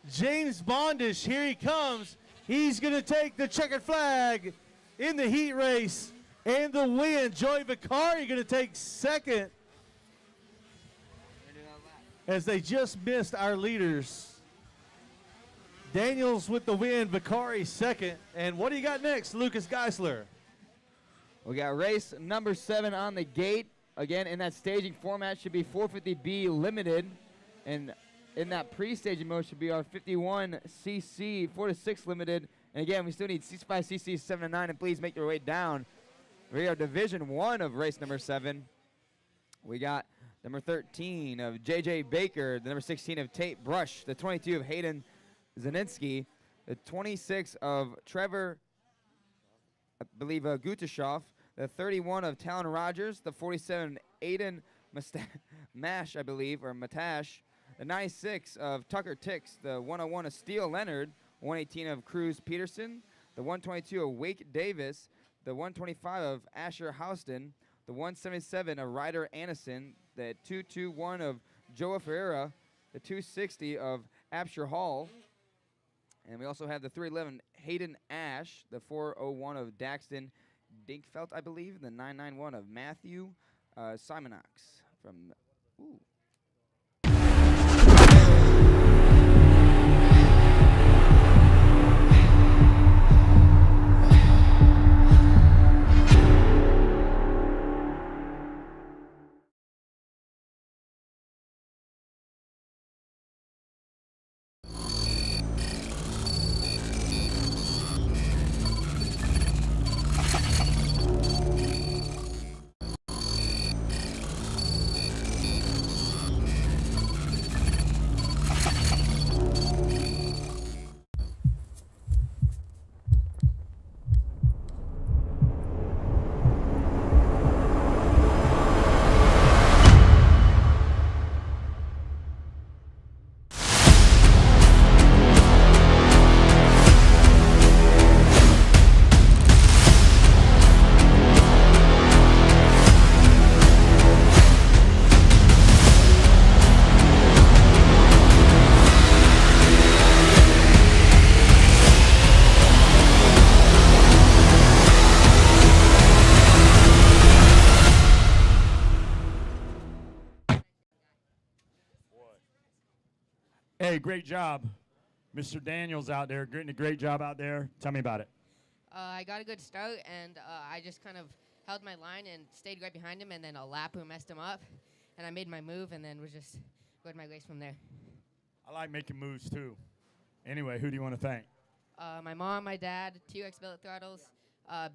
James Bondish, here he comes. He's going to take the checkered flag in the heat race and the win. Joey Vicari going to take second as they just missed our leaders. Daniels with the win, Vicari second. And what do you got next, Lucas Geisler? We got race number 7 on the gate. Again, in that staging format, should be 450B limited. And in that pre-staging mode should be our 51cc 4 to 6 limited. And again, we still need 65cc 7 to 9. And please make your way down. We are Division 1 of race number 7. We got number 13 of J.J. Baker, the number 16 of Tate Brush, the 22 of Hayden Zaninsky, the 26 of Trevor, I believe, Gutashoff, the 31 of Talon Rogers, the 47 Aiden Mash, I believe, or Matash, the 96 of Tucker Tix, the 101 of Steele Leonard, 118 of Cruz Peterson, the 122 of Wake Davis, the 125 of Asher Houston, the 177 of Ryder Anderson, the 221 of Joa Ferreira, the 260 of Absher Hall, and we also have the 311 Hayden Ash, the 401 of Daxton Dinkfelt, I believe, the 991 of Matthew Simonox from. Ooh. Hey, great job. Mr. Daniels out there, getting a great job out there. Tell me about it. I got a good start, and I just kind of held my line and stayed right behind him, and then a lap who messed him up, and I made my move, and then was just going my race from there. I like making moves, too. Anyway, who do you want to thank? My mom, my dad, T-Rex Billet Throttles,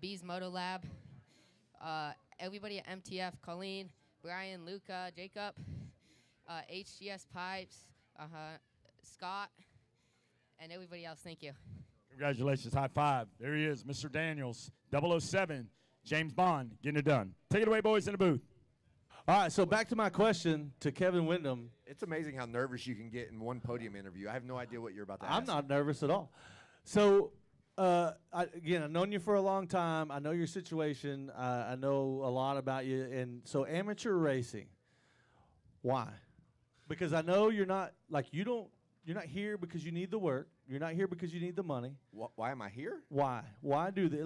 B's Moto Lab, everybody at MTF, Colleen, Brian, Luca, Jacob, HGS Pipes, Scott, and everybody else. Thank you. Congratulations. High five. There he is, Mr. Daniels, 007, James Bond, getting it done. Take it away, boys, in the booth. All right, so back to my question to Kevin Wyndham. It's amazing how nervous you can get in one podium interview. I have no idea what you're about to ask. I'm not nervous at all. So, again, I've known you for a long time. I know your situation. I know a lot about you. And so amateur racing, why? Because I know you're not, you're not here because you need the work. You're not here because you need the money. Why am I here? Why? Why do this?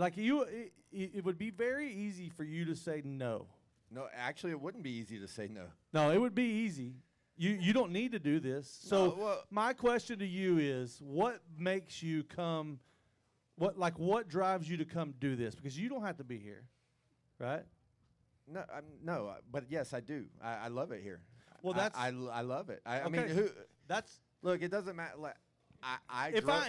It would be very easy for you to say no. No, actually, it wouldn't be easy to say no. No, it would be easy. You don't need to do this. So No, well, my question to you is, what makes you come? What drives you to come do this? Because you don't have to be here, right? No, but yes, I do. I love it here. Well, that's I love it. I okay. mean, That's look. It doesn't matter.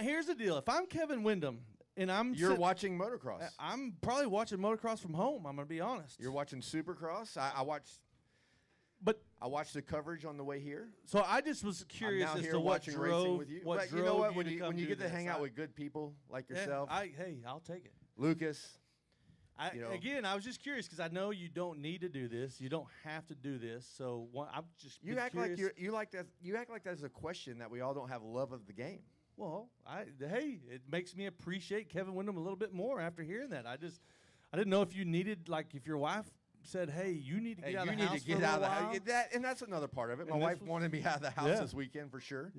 here's the deal. If I'm Kevin Wyndham and you're watching motocross. I'm probably watching motocross from home. I'm gonna be honest. You're watching Supercross. I watched the coverage on the way here. So I just was curious I'm now as here to what watching drove. racing with you. What But drove you know what? you When to you come when you do get to this? hang out with good people like yourself, I'll take it. Lucas. Again, I was just curious because I know you don't need to do this. You don't have to do this. So I'm just You act like you act like that's a question that we all don't have love of the game. Well, hey, it makes me appreciate Kevin Windham a little bit more after hearing that. I didn't know if you needed, like, if your wife said, "Hey, you need to get out of the house for a out of the while." house. And that's another part of it. My And wife wanted me out of the house Yeah. this weekend for sure.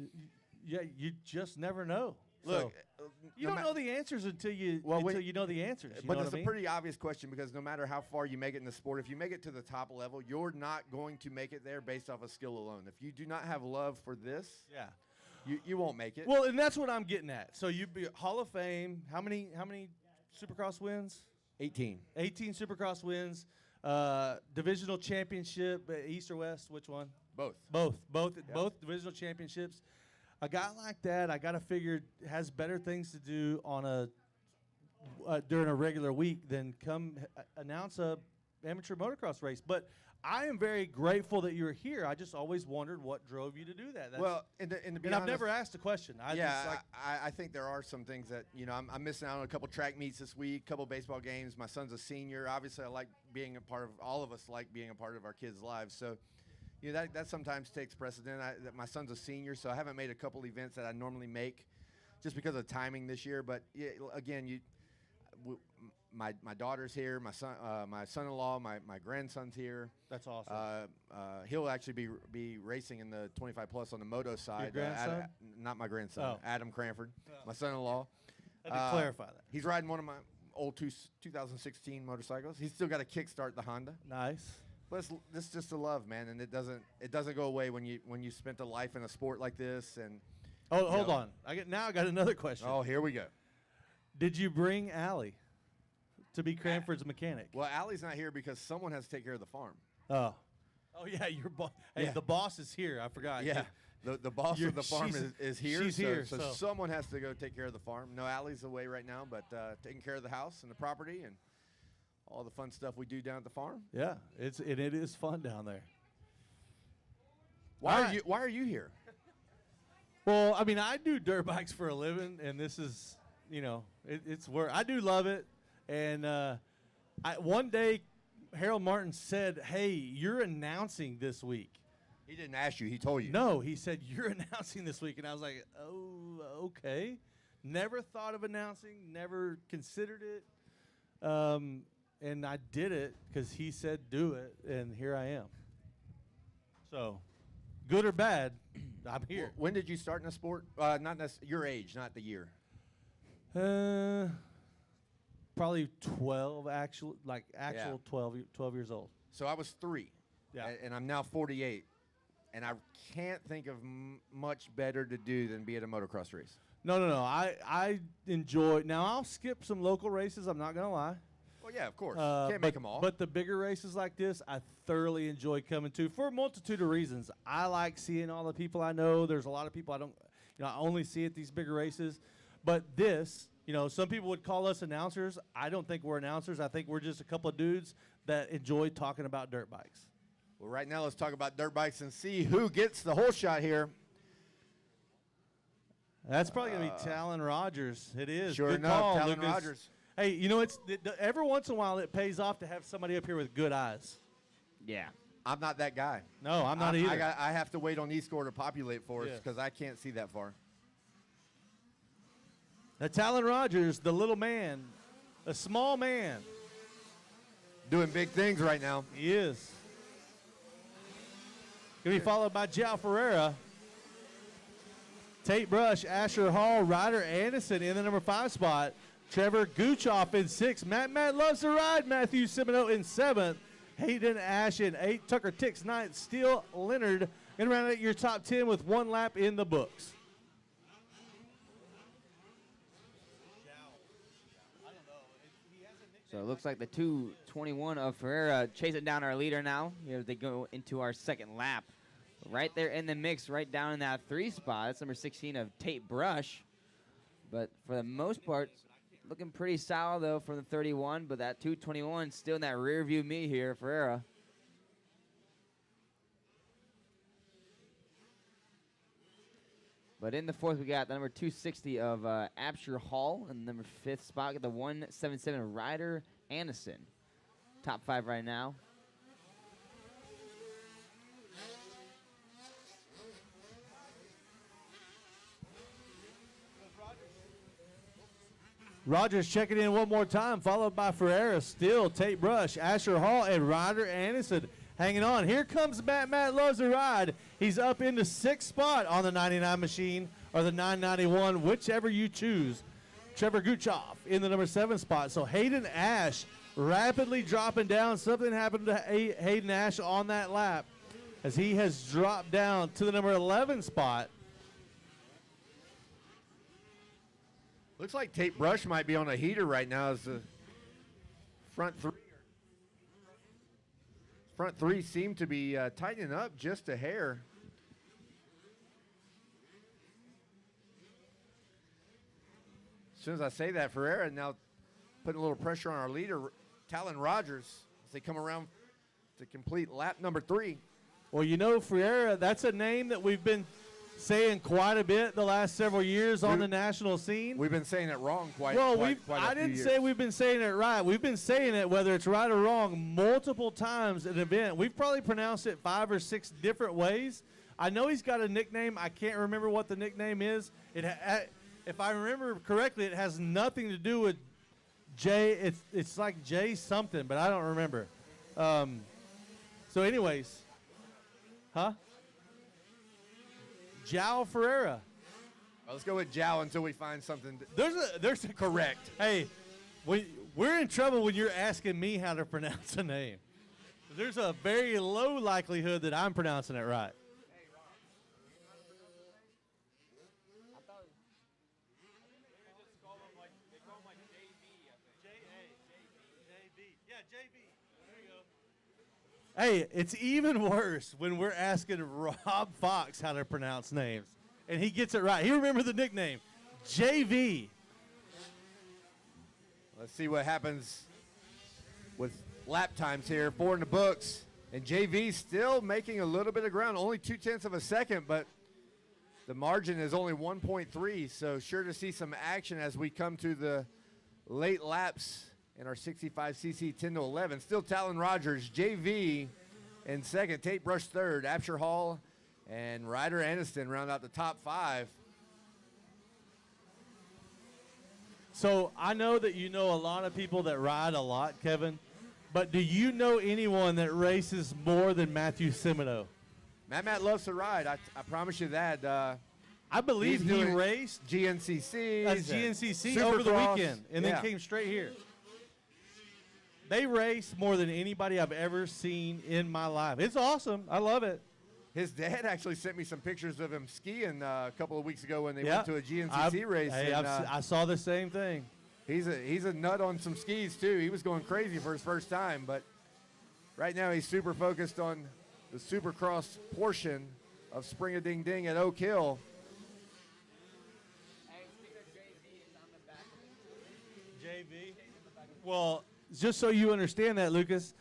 Yeah, you just never know. Look, So, you don't know the answers until you know the answers. You But know it's what I mean? a pretty obvious question because no matter how far you make it in the sport, if you make it to the top level, you're not going to make it there based off of skill alone. If you do not have love for this, yeah, you won't make it. Well, and that's what I'm getting at. So you be Hall of Fame. How many Supercross wins? 18. 18 Supercross wins. Divisional championship, East or West? Which one? Both. Both divisional championships. A guy like that, I gotta figure, has better things to do on during a regular week than come announce a amateur motocross race. But I am very grateful that you're here. I just always wondered what drove you to do that. Well, and to be and honest, I've never asked a question. I think there are some things that, I'm missing out on a couple track meets this week, couple baseball games. My son's a senior. Obviously, I like being a part of, all of us like being a part of our kids' lives. So, that sometimes takes precedent. My son's a senior, so I haven't made a couple events that I normally make just because of timing this year. But, again, my daughter's here, my son-in-law, my grandson's here. That's awesome. He'll actually be racing in the 25 plus on the moto side. Your grandson? Not my grandson, Adam Cranford, my son-in-law. I had to clarify that. He's riding one of my old 2016 motorcycles. He's still got to kickstart the Honda. Nice. But this is just a love, man, and it doesn't go away when you spent a life in a sport like this. And hold on, I got another question. Oh, here we go. Did you bring Allie to be Cranford's mechanic? Well, Allie's not here because someone has to take care of the farm. Oh yeah, your boss. Hey, Yeah. the boss is here. I forgot. Yeah, the boss of the farm is here. She's here, so someone has to go take care of the farm. No, Allie's away right now, but taking care of the house and the property and all the fun stuff we do down at the farm. Yeah, it is fun down there. Why are you here? Well, I mean, I do dirt bikes for a living, and this is, it's work. I do love it. And one day, Harold Martin said, "Hey, you're announcing this week." He didn't ask you. He told you. No, he said, "You're announcing this week." And I was like, "Oh, okay." Never thought of announcing, never considered it. And I did it because he said do it, and here I am. So, good or bad, I'm here. When did you start in the sport? Not necessarily your age, not the year. Probably 12, actual Yeah. 12 years old. So I was 3. Yeah. And I'm now 48. And I can't think of much better to do than be at a motocross race. No. I enjoy. Now, I'll skip some local races, I'm not going to lie. Well, yeah, of course. Can't make them all. But the bigger races like this, I thoroughly enjoy coming to for a multitude of reasons. I like seeing all the people I know. There's a lot of people I only see at these bigger races. But this, some people would call us announcers. I don't think we're announcers. I think we're just a couple of dudes that enjoy talking about dirt bikes. Well, right now, let's talk about dirt bikes and see who gets the whole shot here. That's probably going to be Talon Rogers. It is. Sure Good enough, call, Talon Lucas. Rogers. Hey, every once in a while it pays off to have somebody up here with good eyes. Yeah. I'm not that guy. No, I'm not either. I have to wait on E-Score to populate for us Yes. because I can't see that far. Now, Talon Rogers, the little man, a small man. Doing big things right now. He is. Going to be followed by João Ferreira. Tate Brush, Asher Hall, Ryder Anderson in the number 5 spot. Trevor Guchoff in 6th. Matt loves to ride. Matthew Semino in 7th. Hayden Ash in 8th. Tucker Tix 9th. Steele Leonard in round out your top 10 with 1 lap in the books. So it looks like the 2:21 of Ferreira chasing down our leader now. Here they go into our second lap. Right there in the mix, right down in that 3 spot. That's number 16 of Tate Brush. But for the most part, looking pretty solid, though, from the 31. But that 2:21 still in that rear view me here, Ferreira. But in the 4th, we got the number 260 of Absher Hall. And the number 5th spot, got the 177 Ryder Anderson. Top 5 right now. Rogers checking in one more time, followed by Ferreira, Still, Tate Brush, Asher Hall, and Ryder Anderson hanging on. Here comes Matt Loves to Ride. He's up in the 6th spot on the 99 machine, or the 991, whichever you choose. Trevor Guchoff in the number 7 spot. So Hayden Ash rapidly dropping down. Something happened to Hayden Ash on that lap as he has dropped down to the number 11 spot. Looks like Tate Brush might be on a heater right now as the front three seem to be tightening up just a hair. As soon as I say that, Ferreira now putting a little pressure on our leader, Talon Rogers, as they come around to complete lap number 3. Well, you know, Ferreira, that's a name that we've been saying quite a bit the last several years on the national scene. We've been saying it wrong quite I didn't say we've been saying it right. We've been saying it, whether it's right or wrong, multiple times at an event. We've probably pronounced it 5 or 6 different ways. I know he's got a nickname. I can't remember what the nickname is. If I remember correctly, it has nothing to do with Jay. It's like Jay something, but I don't remember. So anyways, João Ferreira. Well, let's go with João until we find something. There's a correct. Hey, we're in trouble when you're asking me how to pronounce a name. There's a very low likelihood that I'm pronouncing it right. Hey, it's even worse when we're asking Rob Fox how to pronounce names, and he gets it right. He remembers the nickname, JV. Let's see what happens with lap times here. 4 in the books, and JV still making a little bit of ground, only 0.2 of a second, but the margin is only 1.3, so sure to see some action as we come to the late laps in our 65cc 10 to 11. Still Talon Rogers, JV in second, Tate Brush third, Absher Hall and Ryder Aniston round out the top 5. So I know that you know a lot of people that ride a lot, Kevin, but do you know anyone that races more than Matthew Cimino? Matt loves to ride. I promise you that. I believe he raced GNCC over the weekend and then came straight here. They race more than anybody I've ever seen in my life. It's awesome. I love it. His dad actually sent me some pictures of him skiing a couple of weeks ago when they went to a GNCC race. Hey, I saw the same thing. He's a nut on some skis, too. He was going crazy for his first time, but right now he's super focused on the Supercross portion of Spring-a-Ding-Ding at Oak Hill. JV? Well, just so you understand that, Lucas,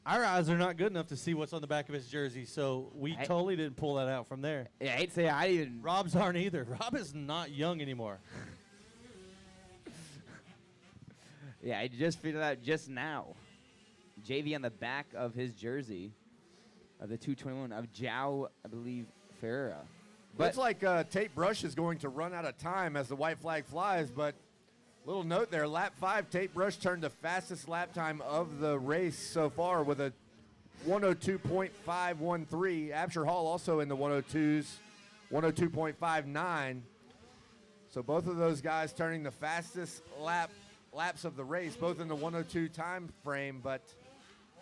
our eyes are not good enough to see what's on the back of his jersey, so we totally didn't pull that out from there. Yeah, I hate to say I didn't. Rob's aren't either. Rob is not young anymore. Yeah, I just figured out just now. JV on the back of his jersey of the 221 of João, I believe, Ferreira. But looks like Tate Brush is going to run out of time as the white flag flies, but little note there, lap 5, Tate Brush turned the fastest lap time of the race so far with a 102.513. Absher Hall also in the 102s, 102.59. So both of those guys turning the fastest laps of the race, both in the 102 time frame, but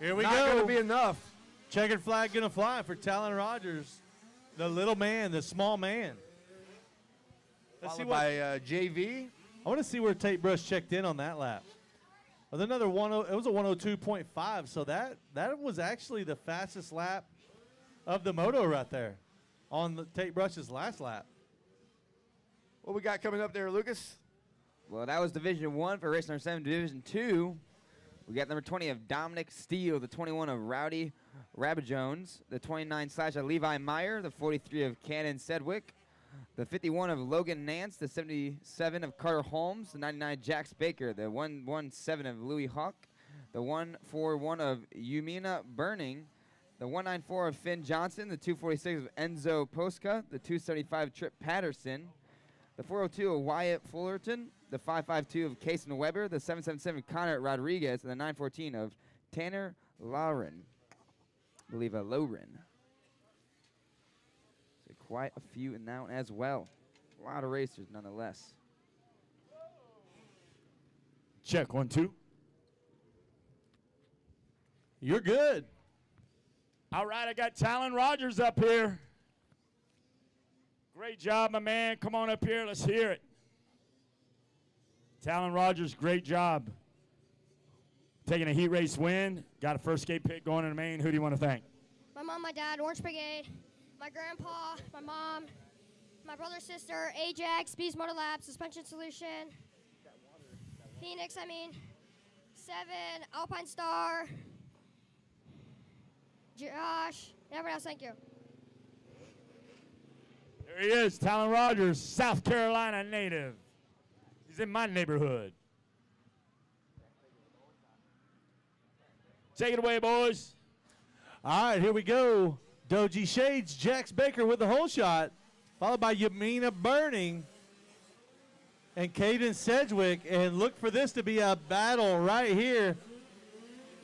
here we not go. going to be enough. Checkered flag going to fly for Talon Rogers, the little man, the small man. Let's see what JV. I want to see where Tate Brush checked in on that lap. Well, another it was a 102.5, so that was actually the fastest lap of the moto right there on the Tate Brush's last lap. What we got coming up there, Lucas? Well, that was Division 1 for race number 7. Division 2, we got number 20 of Dominic Steele, the 21 of Rowdy Rabbit Jones, the 29 / of Levi Meyer, the 43 of Cannon Sedgwick, the 51 of Logan Nance, the 77 of Carter Holmes, the 99 Jax Baker, the 117 of Louis Hawk, the 141 of Yumina Burning, the 194 of Finn Johnson, the 246 of Enzo Posca, the 275 Trip Patterson, The 402 of Wyatt Fullerton, the 552 of Kason Weber, the 777 Connor Rodriguez, and the 914 of Tanner Lauren. I believe a Lauren. So quite a few in that one as well. A lot of racers nonetheless. Check 1, 2. You're good. All right, I got Talon Rogers up here. Great job, my man. Come on up here. Let's hear it. Talon Rogers, great job. Taking a heat race win. Got a first skate pit going in the main. Who do you want to thank? My mom, my dad, Orange Brigade, my grandpa, my mom, my brother, sister, Ajax, Beast Motor Lab, Suspension Solution, Phoenix, 7, Alpine Star, Josh, and everyone else, thank you. There he is, Talon Rogers, South Carolina native. He's in my neighborhood. Take it away, boys. All right, here we go. Doji Shades, Jax Baker with the hole shot, followed by Yamina Burning and Caden Sedgwick. And look for this to be a battle right here.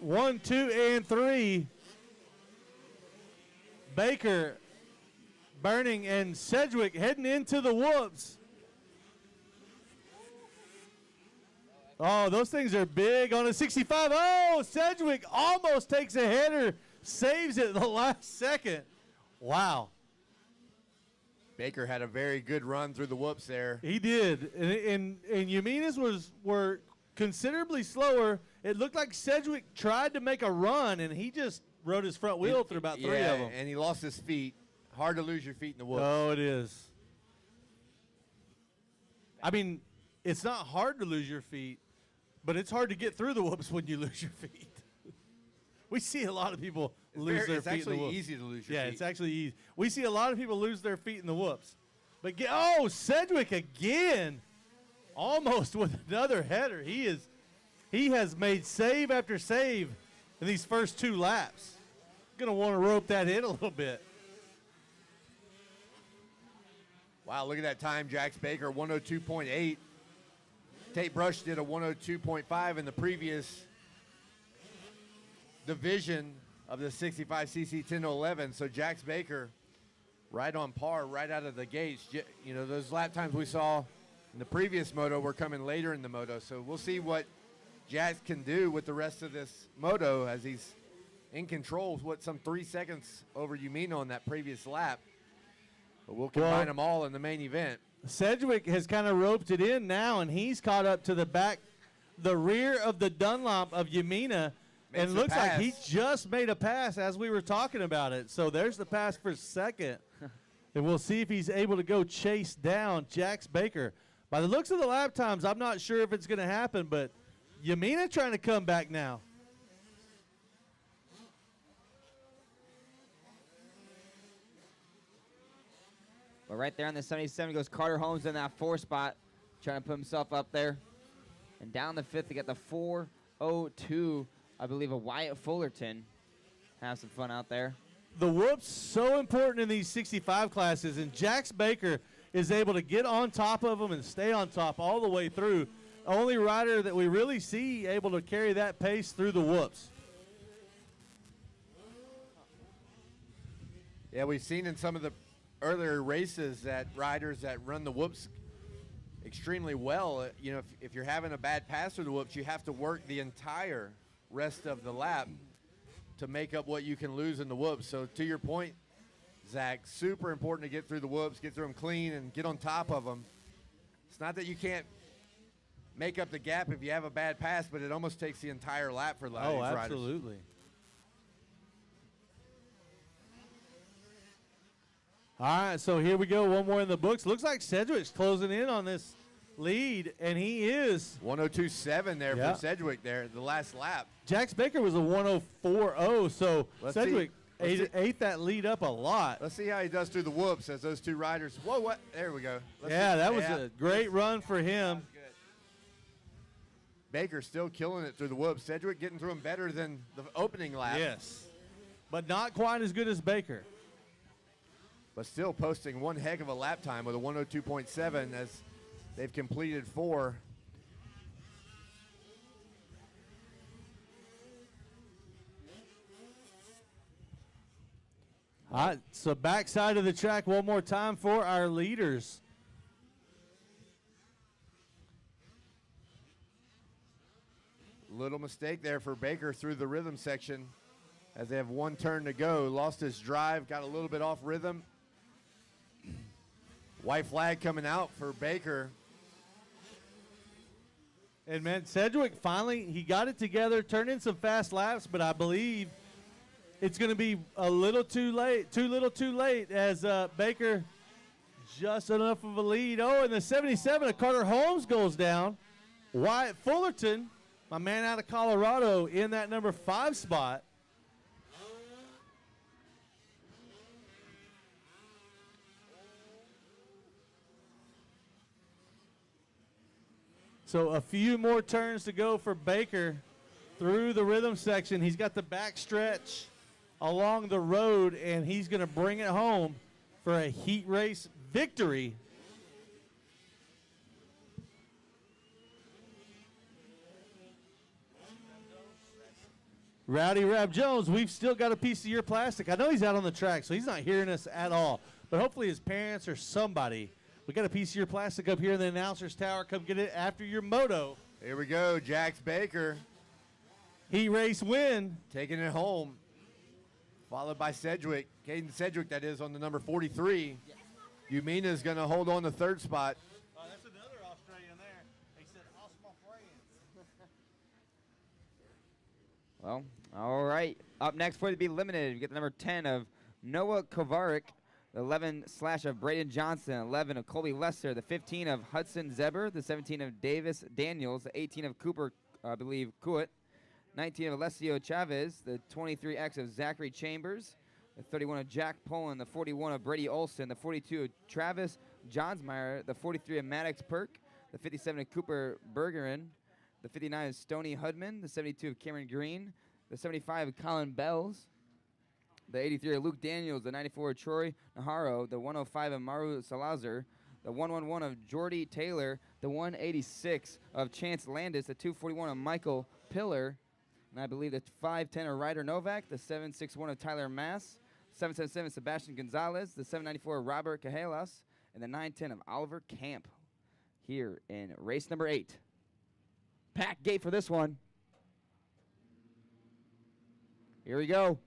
1, 2, and 3. Baker, Burning, and Sedgwick heading into the whoops. Oh, those things are big on a 65. Oh, Sedgwick almost takes a header, saves it at the last second. Wow. Baker had a very good run through the whoops there. He did. And Yamina's were considerably slower. It looked like Sedgwick tried to make a run, and he just rode his front wheel through about 3 of them. And he lost his feet. Hard to lose your feet in the whoops. Oh, it is. I mean, it's not hard to lose your feet, but it's hard to get through the whoops when you lose your feet. We see a lot of people lose their feet in the whoops. It's actually easy to lose your feet. Yeah, it's actually easy. We see a lot of people lose their feet in the whoops. But Sedgwick again, almost with another header. He has made save after save in these first 2 laps. Going to want to rope that in a little bit. Wow, look at that time, Jax Baker, 102.8. Tate Brush did a 102.5 in the previous division of the 65cc 10 to 11. So Jax Baker right on par right out of the gates. You know, those lap times we saw in the previous moto were coming later in the moto. So we'll see what Jax can do with the rest of this moto as he's in control with some 3 seconds over Yumino on that previous lap. But we'll combine them all in the main event. Sedgwick has kind of roped it in now, and he's caught up to the rear of the Dunlop of Yamina. And looks like he just made a pass as we were talking about it. So there's the pass for second. And we'll see if he's able to go chase down Jax Baker. By the looks of the lap times, I'm not sure if it's going to happen, but Yamina trying to come back now. But right there on the 77 goes Carter Holmes in that 4 spot, trying to put himself up there. And down the 5th, they got the 402, I believe, of Wyatt Fullerton. Have some fun out there. The whoops so important in these 65 classes, and Jax Baker is able to get on top of them and stay on top all the way through. Only rider that we really see able to carry that pace through the whoops. Yeah, we've seen in some of the earlier races that riders that run the whoops extremely well, you know, if you're having a bad pass through the whoops, you have to work the entire rest of the lap to make up what you can lose in the whoops. So to your point, Zach, super important to get through the whoops, get through them clean, and get on top of them. It's not that you can't make up the gap if you have a bad pass, but it almost takes the entire lap for a lot of these riders. Absolutely. All right, so here we go. One more in the books. Looks like Sedgwick's closing in on this lead, and he is. 102.7 there for Sedgwick there, the last lap. Jax Baker was a 104.0, so Sedgwick ate that lead up a lot. Let's see how he does through the whoops as those 2 riders. Whoa, what? There we go. That was a great run for him. Baker still killing it through the whoops. Sedgwick getting through him better than the opening lap. Yes, but not quite as good as Baker. but still posting one heck of a lap time with a 102.7 as they've completed 4. All right, so backside of the track one more time for our leaders. Little mistake there for Baker through the rhythm section as they have one turn to go. Lost his drive, got a little bit off rhythm. White flag coming out for Baker. And man, Sedgwick finally, he got it together, turned in some fast laps, but I believe it's going to be a little too late, too little too late as Baker just enough of a lead. Oh, and the 77 of Carter Holmes goes down. Wyatt Fullerton, my man out of Colorado, in that number 5 spot. So a few more turns to go for Baker through the rhythm section. He's got the back stretch along the road, and he's going to bring it home for a heat race victory. Rowdy Rab Jones, we've still got a piece of your plastic. I know he's out on the track, so he's not hearing us at all. But hopefully his parents or somebody, we got a piece of your plastic up here in the announcer's tower. Come get it after your moto. Here we go, Jax Baker. Heat race win. Taking it home. Followed by Sedgwick. Caden Sedgwick, that is, on the number 43. Umina is going to hold on the 3rd spot. That's another Australian there. He said, "Awesome friends." Well, all right. Up next for the be limited, we get the number 10 of Noah Kovarik, the 11 / of Braden Johnson, 11 of Colby Lester, the 15 of Hudson Zeber, the 17 of Davis Daniels, the 18 of Cooper, I believe, Kuit, 19 of Alessio Chavez, the 23X of Zachary Chambers, the 31 of Jack Pullen, the 41 of Brady Olson, the 42 of Travis Johnsmeyer, the 43 of Maddox Perk, the 57 of Cooper Bergeron, the 59 of Stoney Hudman, the 72 of Cameron Green, the 75 of Colin Bells, the 83 of Luke Daniels, the 94 of Troy Naharo, the 105 of Maru Salazar, the 111 of Jordy Taylor, the 186 of Chance Landis, the 241 of Michael Pillar, and I believe the 510 of Ryder Novak, the 761 of Tyler Mass, 777 Sebastian Gonzalez, the 794 of Robert Cajelas, and the 910 of Oliver Camp here in race number 8. Pack gate for this one. Here we go.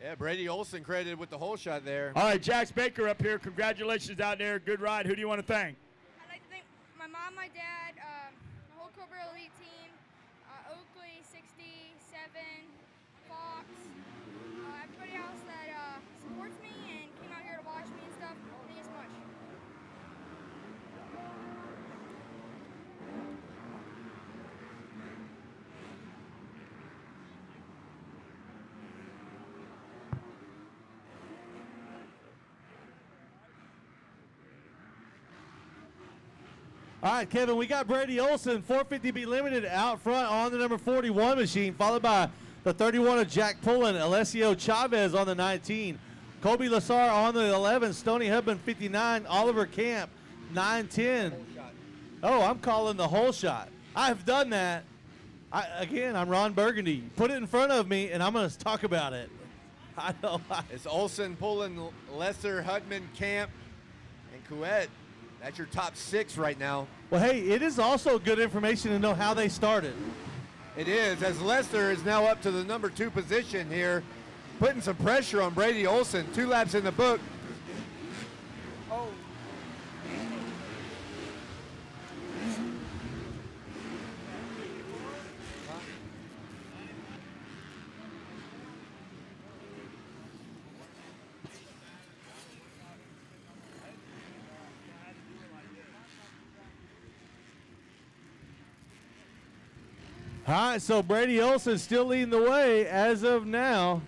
Yeah, Brady Olson credited with the whole shot there. All right, Jax Baker up here. Congratulations out there. Good ride. Who do you want to thank? I'd like to thank my mom, my dad, the whole Cobra Elite team, Oakley, 67, Fox, everybody else that supports me and came out here to watch me and stuff. Thank you so much. All right, Kevin, we got Brady Olson, 450B Limited, out front on the number 41 machine, followed by the 31 of Jack Pullen, Alessio Chavez on the 19, Kobe Lasar on the 11, Stoney Hubman 59, Oliver Camp 910. Oh, I'm calling the whole shot. I've done that. I'm Ron Burgundy. Put it in front of me, and I'm going to talk about it. I know. It's Olson, Pullen, Lesser, Hudman, Camp, and Couette. That's your top 6 right now. Well, hey, it is also good information to know how they started. It is, as Lester is now up to the number 2 position here, putting some pressure on Brady Olson. 2 laps in the book. Oh. All right, so Brady Olson still leading the way as of now.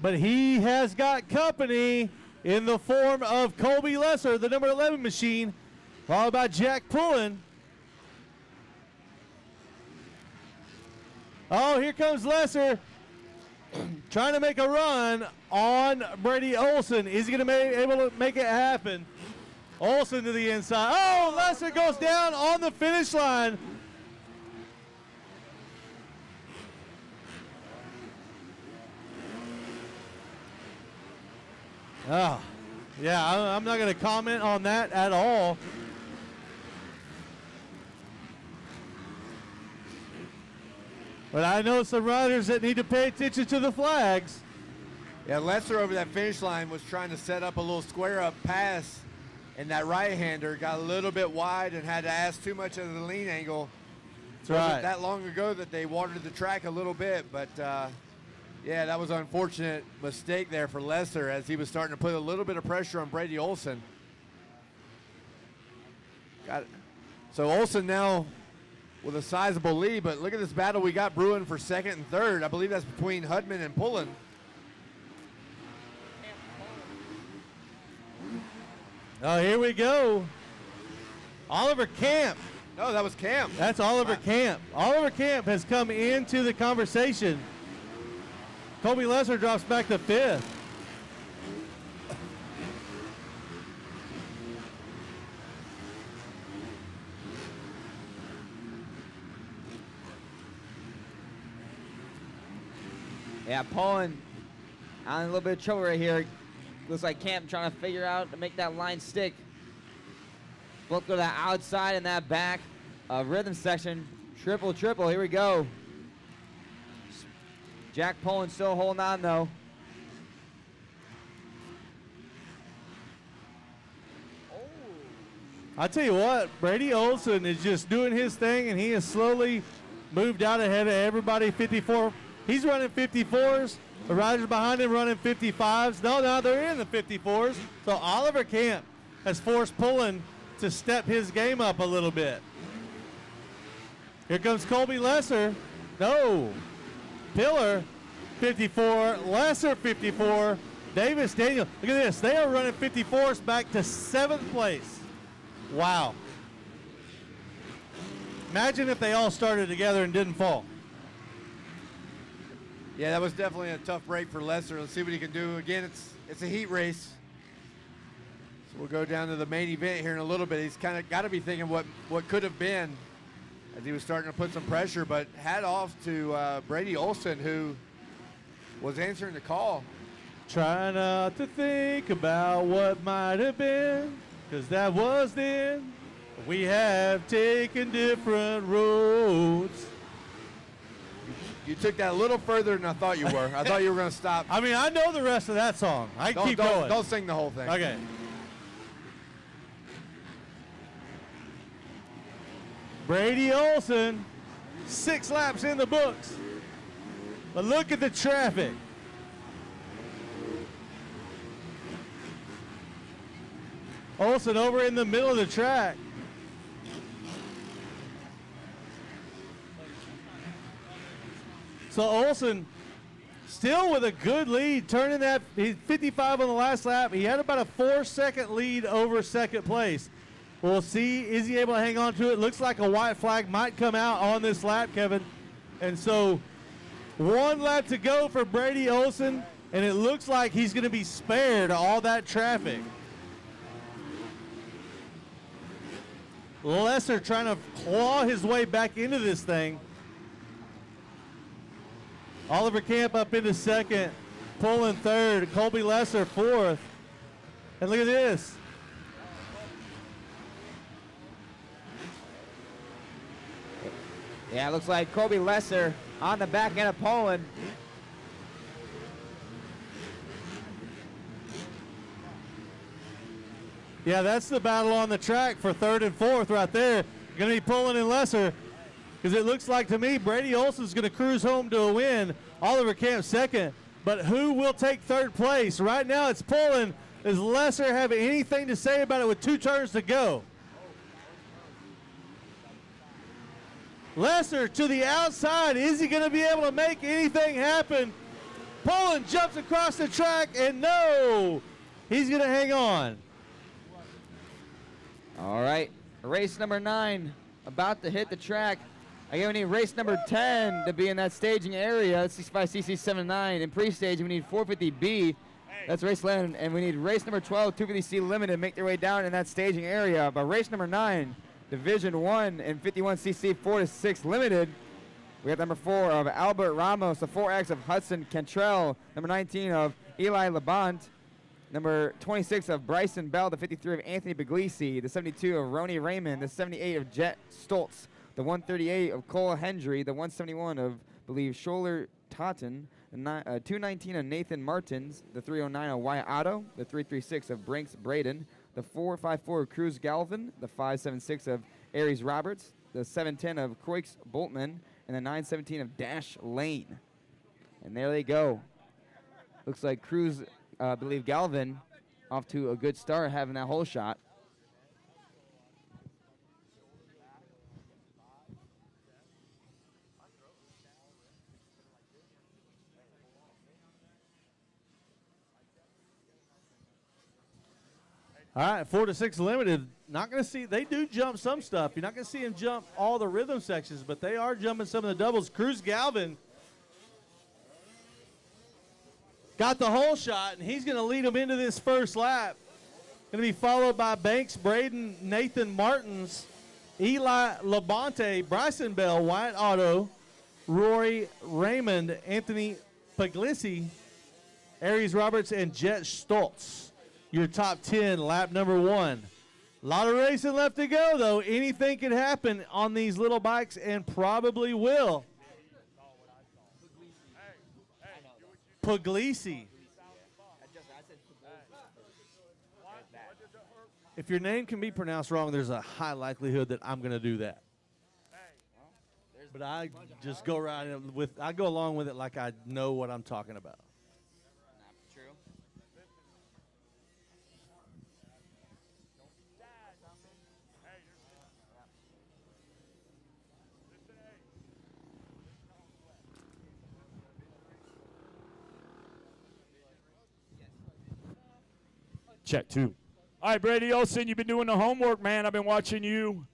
But he has got company. in the form of Colby Lesser, the number 11 machine, followed by Jack Pullen. Oh, here comes Lesser trying to make a run on Brady Olson. Is he going to be able to make it happen? Olson to the inside. Oh, Lesser goes down on the finish line. Oh, yeah, I'm not going to comment on that at all. But I know some riders that need to pay attention to the flags. Yeah, Lesser over that finish line was trying to set up a little square up pass, and that right-hander got a little bit wide and had to ask too much of the lean angle. That's right. Wasn't that long ago that they watered the track a little bit, but yeah, that was an unfortunate mistake there for Lesser as he was starting to put a little bit of pressure on Brady Olson. Got it. So Olson now with a sizable lead, but look at this battle we got brewing for second and third. I believe that's between Hudman and Pullen. Oh, here we go. Oliver Camp. No, that was Camp. That's Oliver Camp. Oliver Camp has come into the conversation. Colby Lesser drops back to fifth. Yeah, Pullen on a little bit of trouble right here. Looks like Camp trying to figure out to make that line stick. Both go to the outside and that back rhythm section. Triple, triple, here we go. Jack Pullen still holding on though. I tell you what, Brady Olson is just doing his thing, and he has slowly moved out ahead of everybody. 54. He's running 54s. The riders behind him running 55s. No, they're in the 54s. So Oliver Camp has forced Pullen to step his game up a little bit. Here comes Colby Lesser. No. Pillar, 54. Lesser, 54. Davis Daniel. Look at this. They are running 54s back to 7th place. Wow. Imagine if they all started together and didn't fall. Yeah, that was definitely a tough break for Lesser. Let's see what he can do. Again, it's a heat race. So we'll go down to the main event here in a little bit. He's kind of got to be thinking what could have been as he was starting to put some pressure, but hat off to Brady Olson, who was answering the call. Try not to think about what might have been, because that was then. We have taken different roads. You took that a little further than I thought you were. I thought you were going to stop. I mean, I know the rest of that song. I keep going. Don't sing the whole thing. Okay. Brady Olson, 6 laps in the books. But look at the traffic. Olson over in the middle of the track. So Olson still with a good lead, turning that, he's 55 on the last lap. He had about a 4-second lead over second place. We'll see, is he able to hang on to it? Looks like a white flag might come out on this lap, Kevin. And so 1 lap to go for Brady Olson, and it looks like he's going to be spared all that traffic. Lesser trying to claw his way back into this thing. Oliver Camp up into second, Pullen third, Colby Lesser fourth. And look at this. Yeah, it looks like Colby Lesser on the back end of Pullen. Yeah, that's the battle on the track for third and fourth right there. Going to be Pullen and Lesser. Because it looks like to me Brady Olson's going to cruise home to a win. Oliver Camp second. But who will take third place? Right now it's Pullen. Does Lesser have anything to say about it with 2 turns to go? Lesser to the outside. Is he going to be able to make anything happen? Pullen jumps across the track, and no. He's going to hang on. All right, race number 9 about to hit the track. Again, we need race number 10 to be in that staging area. That's 65cc 79. In pre-stage, we need 450B. That's race 11. And we need race number 12, 250C limited, make their way down in that staging area. But race number 9, Division 1 and 51cc 4 to 6 limited. We have number 4 of Albert Ramos, the 4X of Hudson Cantrell, number 19 of Eli Labont, number 26 of Bryson Bell, the 53 of Anthony Puglisi, the 72 of Roni Raymond, the 78 of Jet Stoltz, the 138 of Cole Hendry, the 171 of, I believe, Scholler Totten, the 219 of Nathan Martins, the 309 of Wyatt Otto, the 336 of Brinks Braden, the 454 of Cruz Galvin, the 576 of Aries Roberts, the 710 of Croix Boltman, and the 917 of Dash Lane. And there they go. Looks like Cruz, I believe Galvin, off to a good start, having that hole shot. All right, 4 to 6 limited. Not going to see, they do jump some stuff. You're not going to see him jump all the rhythm sections, but they are jumping some of the doubles. Cruz Galvin got the hole shot, and he's going to lead them into this first lap. Going to be followed by Banks Braden, Nathan Martins, Eli Labonte, Bryson Bell, Wyatt Otto, Rory Raymond, Anthony Puglisi, Aries Roberts, and Jet Stoltz. Your top 10, lap number 1. A lot of racing left to go, though. Anything can happen on these little bikes, and probably will. Puglisi. If your name can be pronounced wrong, there's a high likelihood that I'm going to do that. But I just go around with, I go along with it like I know what I'm talking about. Check 2. All right, Brady Olson, you've been doing the homework, man. I've been watching you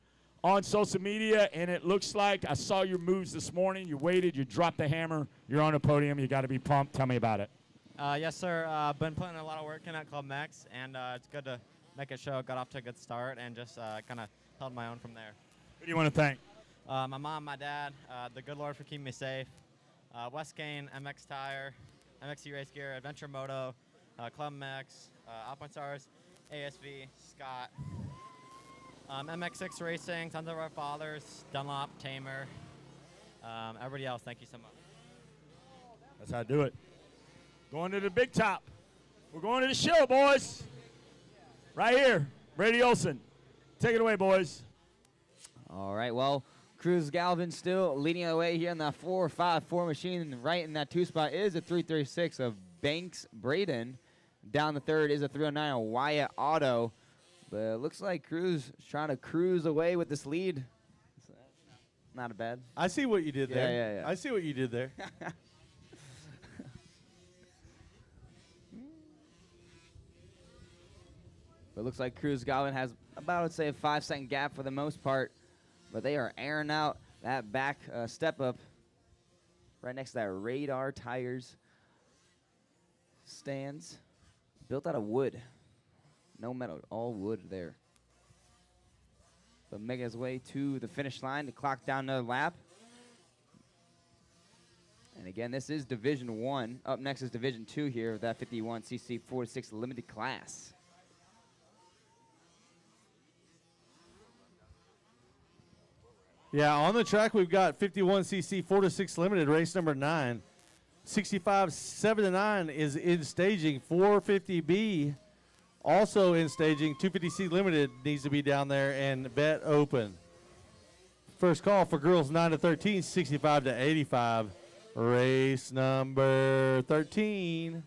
on social media, and it looks like I saw your moves this morning. You waited, you dropped the hammer, you're on the podium. You got to be pumped. Tell me about it. Yes, sir. I've been putting a lot of work in at Club Mex, and it's good to make it show. Got off to a good start and just kind of held my own from there. Who do you want to thank? My mom, my dad, the good Lord for keeping me safe, West Kane, MX Tire, MXC Race Gear, Adventure Moto, Club Mex, Alpine Stars, ASV, Scott, MX6 Racing, tons of our fathers, Dunlop, Tamer, everybody else. Thank you so much. That's how I do it. Going to the big top. We're going to the show, boys. Right here, Brady Olson. Take it away, boys. All right, well, Cruz Galvin still leading the way here in that 4.54 machine. And right in that 2 spot is a 336 of Banks Braden. Down the third is a 309 of Wyatt Otto. But it looks like Cruz is trying to cruise away with this lead. Not a bad. I see what you did there. Yeah. I see what you did there. But it looks like Cruz Galvin has about, let's say, a 5-second gap for the most part. But they are airing out that back step up right next to that Radar Tires stands. Built out of wood. No metal, all wood there. But making his way to the finish line to clock down another lap. And again, this is Division 1. Up next is Division 2 here with that 51cc 4-6 limited class. Yeah, on the track we've got 51cc 4-6 limited, race number 9. 65 7-9 is in staging. 450B also in staging. 250C limited needs to be down there and bet open. First call for girls 9 to 13, 65 to 85. Race number 13.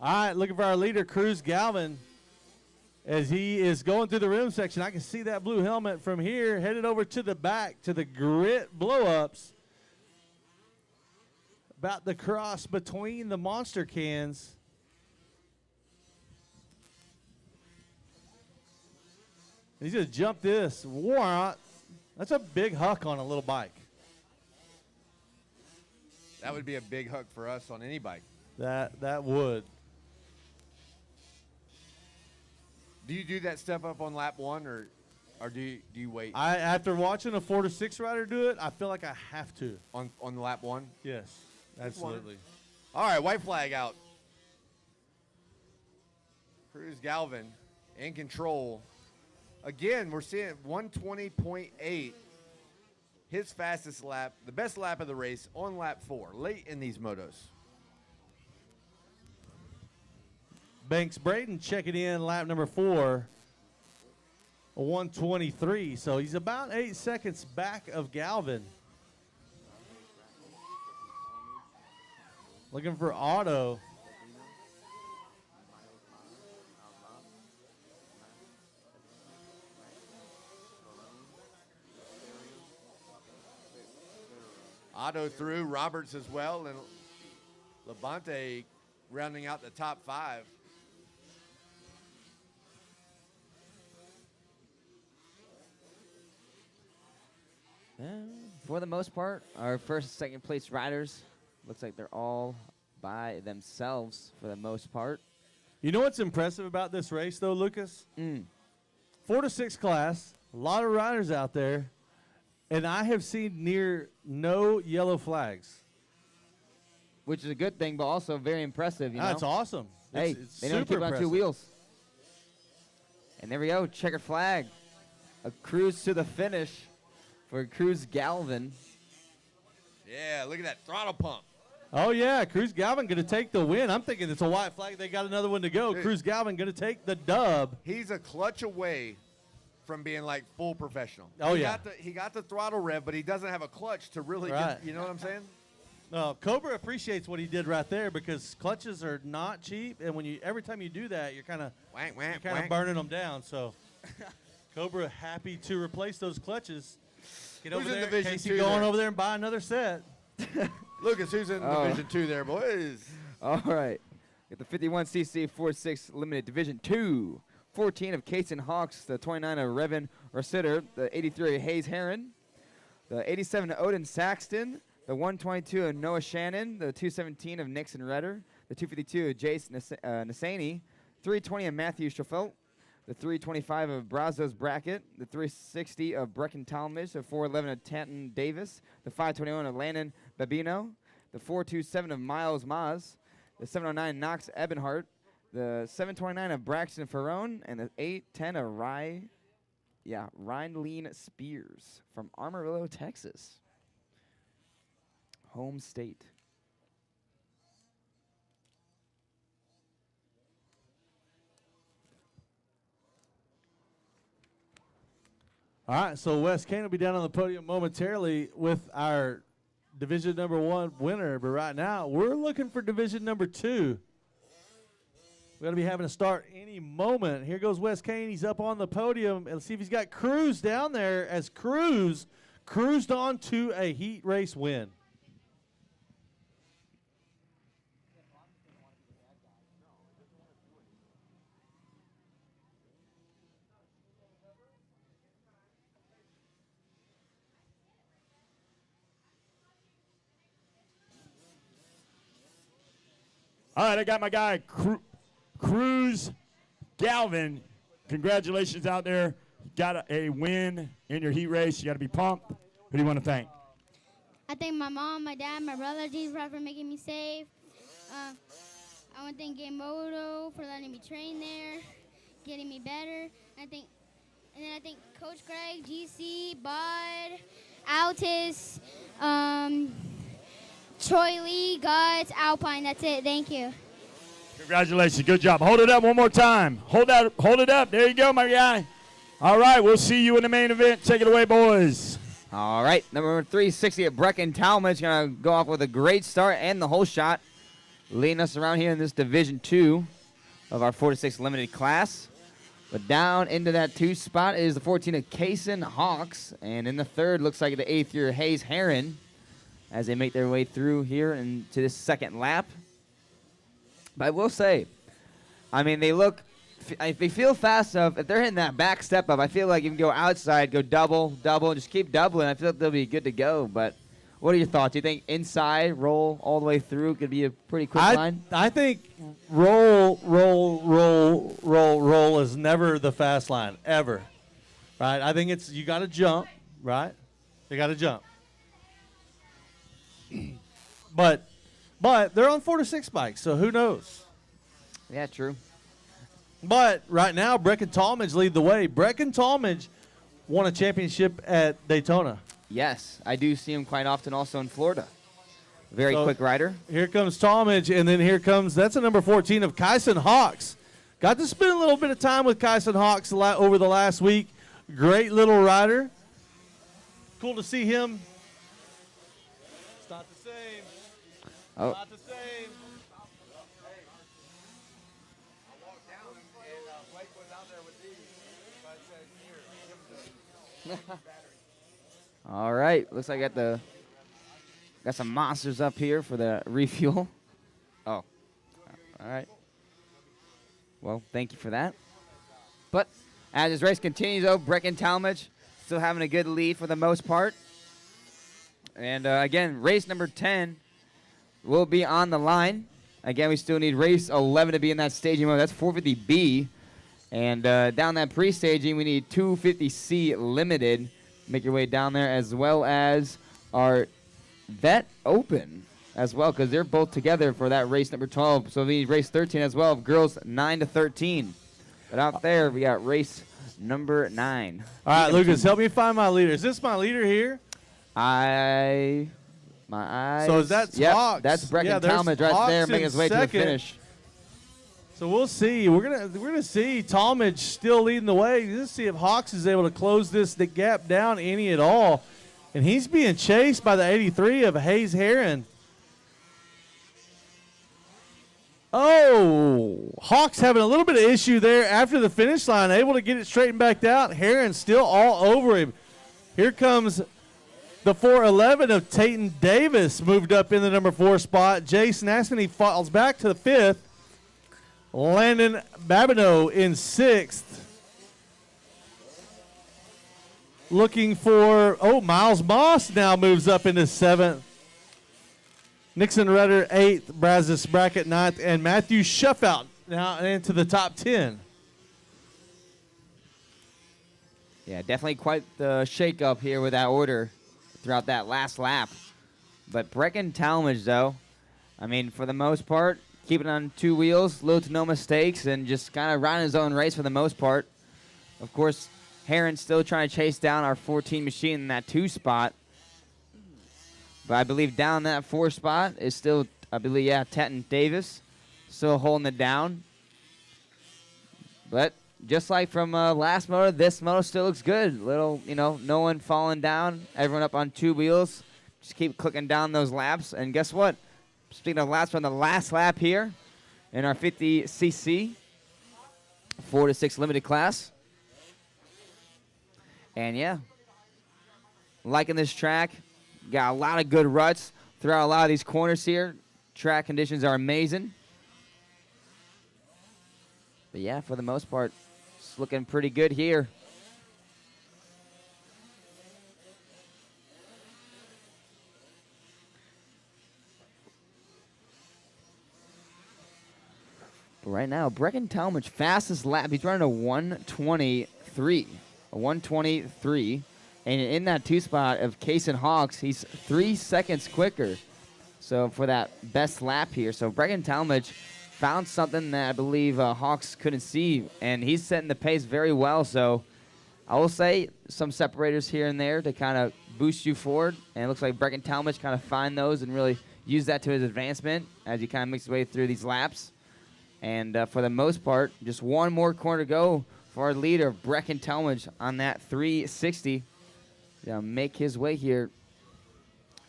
All right, looking for our leader, Cruz Galvin. As he is going through the rim section, I can see that blue helmet from here, headed over to the back to the grit blow-ups. About the cross between the monster cans. He's going to jump this. Wah. That's a big huck on a little bike. That would be a big huck for us on any bike. That would. Do you do that step up on lap 1 or do you wait? After watching a 4 to 6 rider do it, I feel like I have to. On lap 1? Yes, absolutely. All right, white flag out. Cruz Galvin in control. Again, we're seeing 120.8. His fastest lap, the best lap of the race on lap 4, late in these motos. Banks Braden checking in lap number 4, a 123. So he's about 8 seconds back of Galvin. Looking for Otto. Otto through, Roberts as well, and Labonte rounding out the top 5. For the most part, our first and second place riders, looks like they're all by themselves for the most part. You know what's impressive about this race, though, Lucas? 4 to 6 class, a lot of riders out there, and I have seen near no yellow flags. Which is a good thing, but also very impressive, you know? That's awesome. Hey, it's they don't super keep it on 2 impressive. wheels. And there we go, checkered flag. A cruise to the finish for Cruz Galvin. Yeah, look at that throttle pump. Oh, yeah, Cruz Galvin going to take the win. I'm thinking it's a white flag. They got another one to go. Dude. Cruz Galvin going to take the dub. He's a clutch away from being like full professional. Oh, he yeah. He got the throttle rev, but he doesn't have a clutch to really Right. get, you know what I'm saying? Cobra appreciates what he did right there because clutches are not cheap, and when every time you do that, you're kind of burning them down. So Cobra happy to replace those clutches. Get Who's over in there, Division Casey, 2 going there? over there and buy another set. Lucas, who's in Division 2 there, boys? All right. Got the 51cc 46 Limited Division 2. 14 of Kason Hawks, the 29 of Revan Rossiter, the 83 of Hayes Heron, the 87 of Odin Saxton, the 122 of Noah Shannon, the 217 of Nixon Redder, the 252 of Jace Nasani, 320 of Matthew Schafelt, the 325 of Brazos Brackett, the 360 of Brecken Talmadge, the 411 of Tanton Davis, the 521 of Landon Babino, the 427 of Miles Maz, the 709 Knox Ebenhart, the 729 of Braxton Ferrone, and the 810 of Rhinelene Spears from Amarillo, Texas. Home state. All right, so Wes Kane will be down on the podium momentarily with our Division number 1 winner, but right now we're looking for Division number 2. We're going to be having a start any moment. Here goes Wes Kane. He's up on the podium. And let's see if he's got Cruz down there as Cruz cruised on to a heat race win. All right, I got my guy, Cruz Galvin. Congratulations out there. Got a win in your heat race. You got to be pumped. Who do you want to thank? I thank my mom, my dad, my brother, Jesus Christ, for making me safe. I want to thank Game Moto for letting me train there, getting me better. And then I thank Coach Greg, GC, Bud, Altus, Troy Lee, Guts, Alpine. That's it. Thank you. Congratulations. Good job. Hold it up one more time. Hold it up. There you go, my guy. All right, we'll see you in the main event. Take it away, boys. All right, number 360 at Brecken Talmadge going to go off with a great start and the whole shot, leading us around here in this Division 2 of our 4 to 6 limited class. But down into that 2 spot is the 14 of Kason Hawks, and in the third looks like the 8th year Hayes Heron as they make their way through here into this second lap. But I will say, I mean, they look if they feel fast enough, if they're hitting that back step up, I feel like you can go outside, go double, and just keep doubling. I feel like they'll be good to go. But what are your thoughts? Do you think inside, roll all the way through could be a pretty quick line? I think roll is never the fast line, ever. Right? I think it's you got to jump, right? You got to jump. But they're on 4 to 6 bikes, so who knows? Yeah, true. But right now, Brecken Talmadge lead the way. Brecken Talmadge won a championship at Daytona. Yes, I do see him quite often also in Florida. Very quick rider. Here comes Talmadge, and then here comes, that's a number 14 of Kyson Hawks. Got to spend a little bit of time with Kyson Hawks over the last week. Great little rider. Cool to see him. It's not the same. Oh. Not the same. All right, looks like I got some monsters up here for the refuel. Oh, all right. Well, thank you for that. But as this race continues, though, Brecken Talmadge still having a good lead for the most part. And again, race number 10 will be on the line. Again, we still need race 11 to be in that staging mode. That's 450B. And down that pre-staging, we need 250C limited. Make your way down there, as well as our Vet Open as well, because they're both together for that race number 12. So we need race 13 as well, girls 9 to 13. But out there, we got race number 9. All right, Lucas, help me find my leader. Is this my leader here? My eyes. So is that Hawks? That's Brecken Talmadge right there, making his way to the finish. So we'll see. We're gonna see Talmadge still leading the way. Let's see if Hawks is able to close the gap down any at all. And he's being chased by the 83 of Hayes Heron. Oh, Hawks having a little bit of issue there after the finish line, able to get it straightened back out. Heron still all over him. Here comes the 411 of Tayton Davis, moved up in the number 4 spot. Jason Aston, he falls back to the 5th. Landon Babineau in 6th. Looking for, Miles Moss now moves up into 7th. Nixon Rudder 8th, Brazos Brackett 9th, and Matthew Shuffout now into the top 10. Yeah, definitely quite the shake-up here with that order throughout that last lap. But Brecken Talmadge, though, I mean, for the most part, keeping on 2 wheels, little to no mistakes, and just kind of running his own race for the most part. Of course, Heron's still trying to chase down our 14 machine in that 2 spot. But I believe down that 4 spot is still, Tayton Davis still holding it down. But just like from last moto, this moto still looks good. Little, no one falling down. Everyone up on 2 wheels. Just keep clicking down those laps. And guess what? Speaking of laps, on the last lap here in our 50cc 4 to 6 limited class. And yeah, liking this track. Got a lot of good ruts throughout a lot of these corners here. Track conditions are amazing. But yeah, for the most part, it's looking pretty good here. But right now, Brecken Talmadge, fastest lap. He's running a 1:23. A 1:23. And in that 2 spot of Kaysen Hawks, he's 3 seconds quicker. So for that best lap here. So Brecken Talmadge found something that I believe Hawks couldn't see. And he's setting the pace very well. So I will say some separators here and there to kind of boost you forward. And it looks like Brecken Talmadge kind of find those and really use that to his advancement as he kind of makes his way through these laps. And for the most part, just one more corner to go for our leader, Brecken Talmadge, on that 360. Make his way here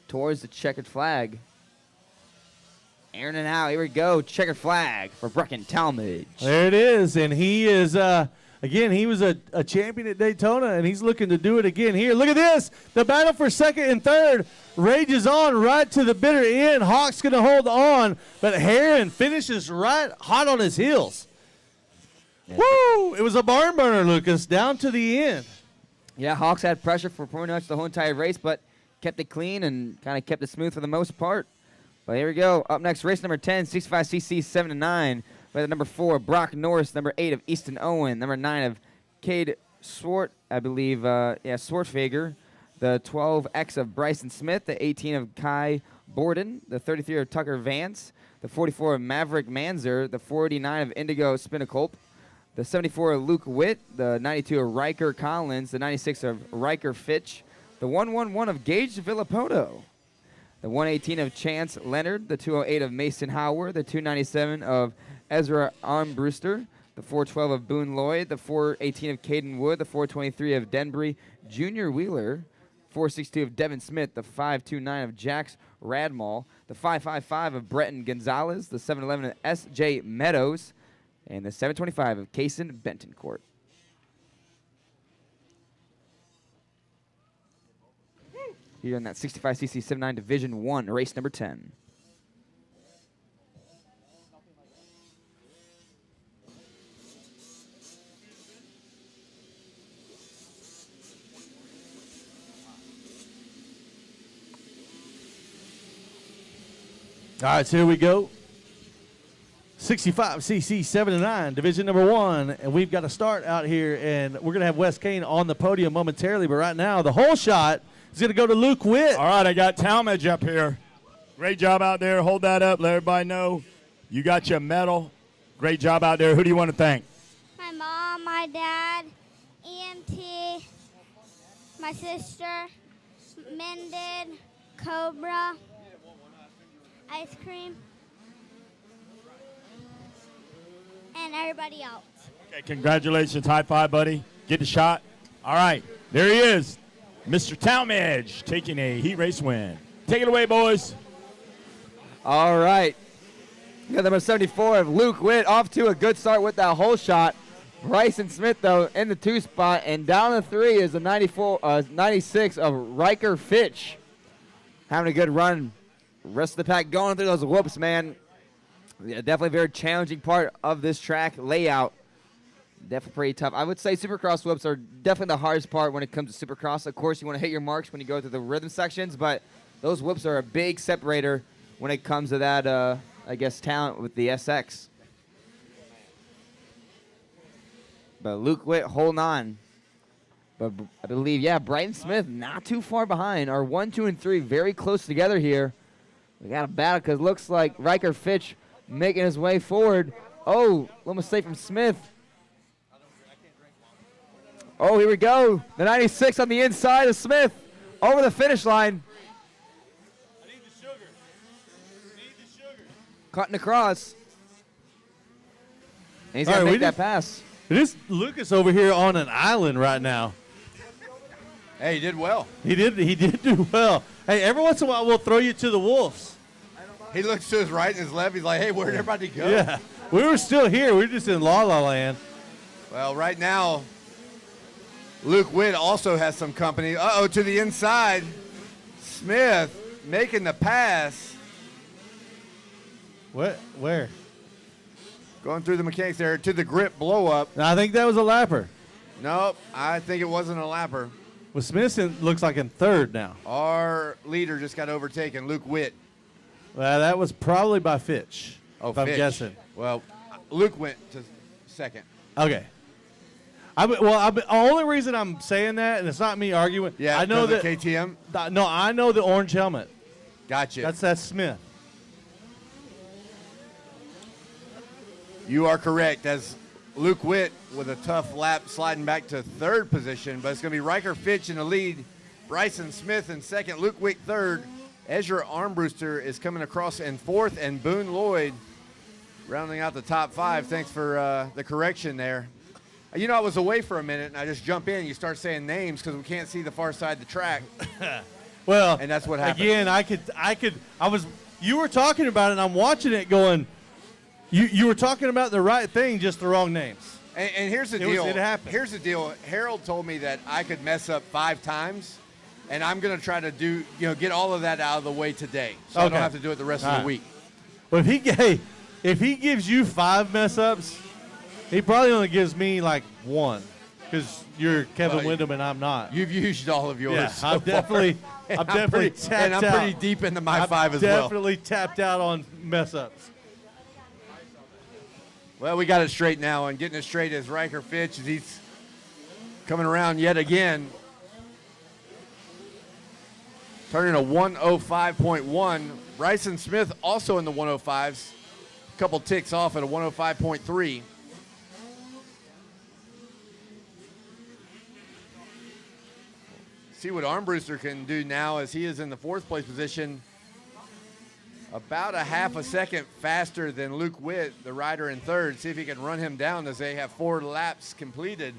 towards the checkered flag. Aaron and out. Here we go. Checkered flag for Brecken Talmadge. There it is. And he is, again, he was a champion at Daytona, and he's looking to do it again here. Look at this. The battle for 2nd and 3rd rages on right to the bitter end. Hawk's going to hold on, but Heron finishes right hot on his heels. Woo! It was a barn burner, Lucas, down to the end. Yeah, Hawks had pressure for pretty much the whole entire race, but kept it clean and kind of kept it smooth for the most part. But here we go. Up next, race number 10, 65cc 7-9. We have number 4, Brock Norris. Number 8 of Easton Owen. Number 9 of Cade Swart, I believe. Swartfager. The 12X of Bryson Smith. The 18 of Kai Borden. The 33 of Tucker Vance. The 44 of Maverick Manzer. The 49 of Indigo Spinacolp. The 74 of Luke Witt. The 92 of Riker Collins. The 96 of Riker Fitch. The 111 of Gage Villapoto. The 118 of Chance Leonard. The 208 of Mason Howard. The 297 of Ezra Armbruster. The 412 of Boone Lloyd. The 418 of Caden Wood. The 423 of Denbury Junior Wheeler. 462 of Devin Smith. The 529 of Jax Radmall. The 555 of Breton Gonzalez. The 711 of S.J. Meadows. And the 725 of Kaysen Bentoncourt. Here in that 65cc 79 Division 1, race number 10. All right, so here we go. 65cc 7-9, division number 1, and we've got to start out here, and we're going to have Wes Kane on the podium momentarily, but right now the whole shot is going to go to Luke Witt. All right, I got Talmadge up here. Great job out there. Hold that up. Let everybody know you got your medal. Great job out there. Who do you want to thank? My mom, my dad, EMT, my sister, Mended, Cobra, Ice Cream, and everybody else. Okay, congratulations. High five, buddy. Get the shot. All right, there he is. Mr. Talmadge taking a heat race win. Take it away, boys. All right. We got number 74 of Luke Witt off to a good start with that whole shot. Bryson Smith, though, in the 2 spot. And down the 3 is the 96 of Riker Fitch. Having a good run. Rest of the pack going through those whoops, man. Yeah, definitely a very challenging part of this track layout. Definitely pretty tough. I would say Supercross whoops are definitely the hardest part when it comes to Supercross. Of course, you want to hit your marks when you go through the rhythm sections, but those whoops are a big separator when it comes to that, I guess, talent with the SX. But Luke Witt holding on. But I believe, yeah, Brighton Smith not too far behind. Our 1, 2, and 3 very close together here. We got a battle because it looks like Riker Fitch making his way forward. Oh, little mistake from Smith. Oh, here we go. The 96 on the inside of Smith over the finish line. I need the sugar. Cutting across. And he's going to make that pass. It is Lucas over here on an island right now. Hey, he did well. He did do well. Hey, every once in a while we'll throw you to the wolves. He looks to his right and his left. He's like, hey, where'd everybody go? Yeah, we were still here. We were just in La La Land. Well, right now, Luke Witt also has some company. Uh-oh, to the inside. Smith making the pass. What? Where? Going through the mechanics there to the grip blow up. I think that was a lapper. Nope, I think it wasn't a lapper. Well, Smith looks like in 3rd now. Our leader just got overtaken, Luke Witt. Well, that was probably by Fitch. Oh, if I'm guessing. Well, Luke went to 2nd. Okay. The only reason I'm saying that, and it's not me arguing. Yeah, I know that KTM. No, I know the orange helmet. Gotcha. That's Smith. You are correct. As Luke Witt with a tough lap sliding back to 3rd position, but it's going to be Riker Fitch in the lead. Bryson Smith in 2nd. Luke Witt 3rd. Ezra Armbruster is coming across in 4th, and Boone Lloyd rounding out the top 5. Thanks for the correction there. You know, I was away for a minute, and I just jump in. You start saying names because we can't see the far side of the track. Well, and that's what happened. Again, you were talking about it, and I'm watching it going, you were talking about the right thing, just the wrong names. And here's the deal. It happened. Here's the deal. Harold told me that I could mess up 5 times, and I'm going to try to get all of that out of the way today, so I don't have to do it the rest of the week. Well, if he gives you 5 mess ups, He probably only gives me like one because you're Kevin Well, Windham and I'm not. You've used all of yours. Yeah, so I'm definitely, far. I'm definitely pretty, tapped and I'm out. pretty deep into my I'm 5 as well. definitely tapped out on mess ups. Well, we got it straight now, and getting it straight is Riker Fitch as he's coming around yet again. Turning a 105.1. Bryson Smith also in the 105s. A couple ticks off at a 105.3. See what Armbruster can do now as he is in the 4th place position. About a half a second faster than Luke Witt, the rider in 3rd. See if he can run him down as they have 4 laps completed.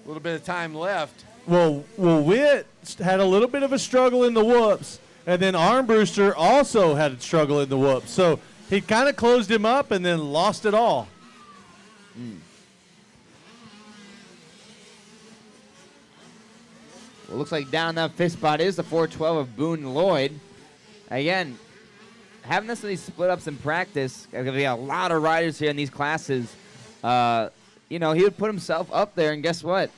A little bit of time left. Well, Witt had a little bit of a struggle in the whoops, and then Armbruster also had a struggle in the whoops. So he kind of closed him up and then lost it all. Well, looks like down that 5th spot is the 412 of Boone Lloyd. Again, having this in these split ups in practice, there's going to be a lot of riders here in these classes. You know, he would put himself up there, and guess what?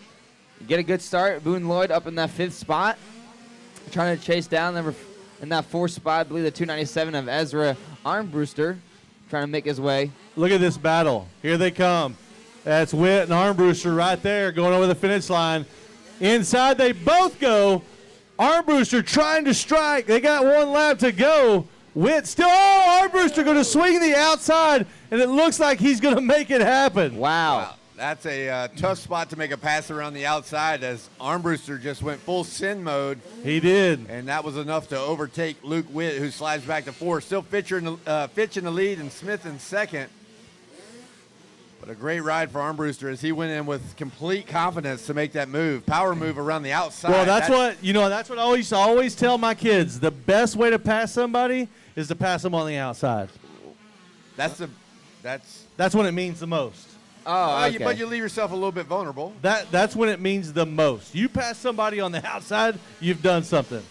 Get a good start. Boone Lloyd up in that 5th spot, trying to chase down in that 4th spot, I believe the 297 of Ezra Armbruster, trying to make his way. Look at this battle. Here they come. That's Witt and Armbruster right there going over the finish line. Inside they both go. Armbruster trying to strike. They got 1 lap to go. Witt still, Armbruster going to swing the outside, and it looks like he's going to make it happen. Wow. That's a tough spot to make a pass around the outside as Armbruster just went full sin mode. He did. And that was enough to overtake Luke Witt, who slides back to 4. Still Fitch in the lead and Smith in 2nd. But a great ride for Armbruster as he went in with complete confidence to make that move. Power move around the outside. Well, that's what I always tell my kids. The best way to pass somebody is to pass them on the outside. That's when it means the most. Oh, okay. But you leave yourself a little bit vulnerable. That's when it means the most. You pass somebody on the outside, you've done something.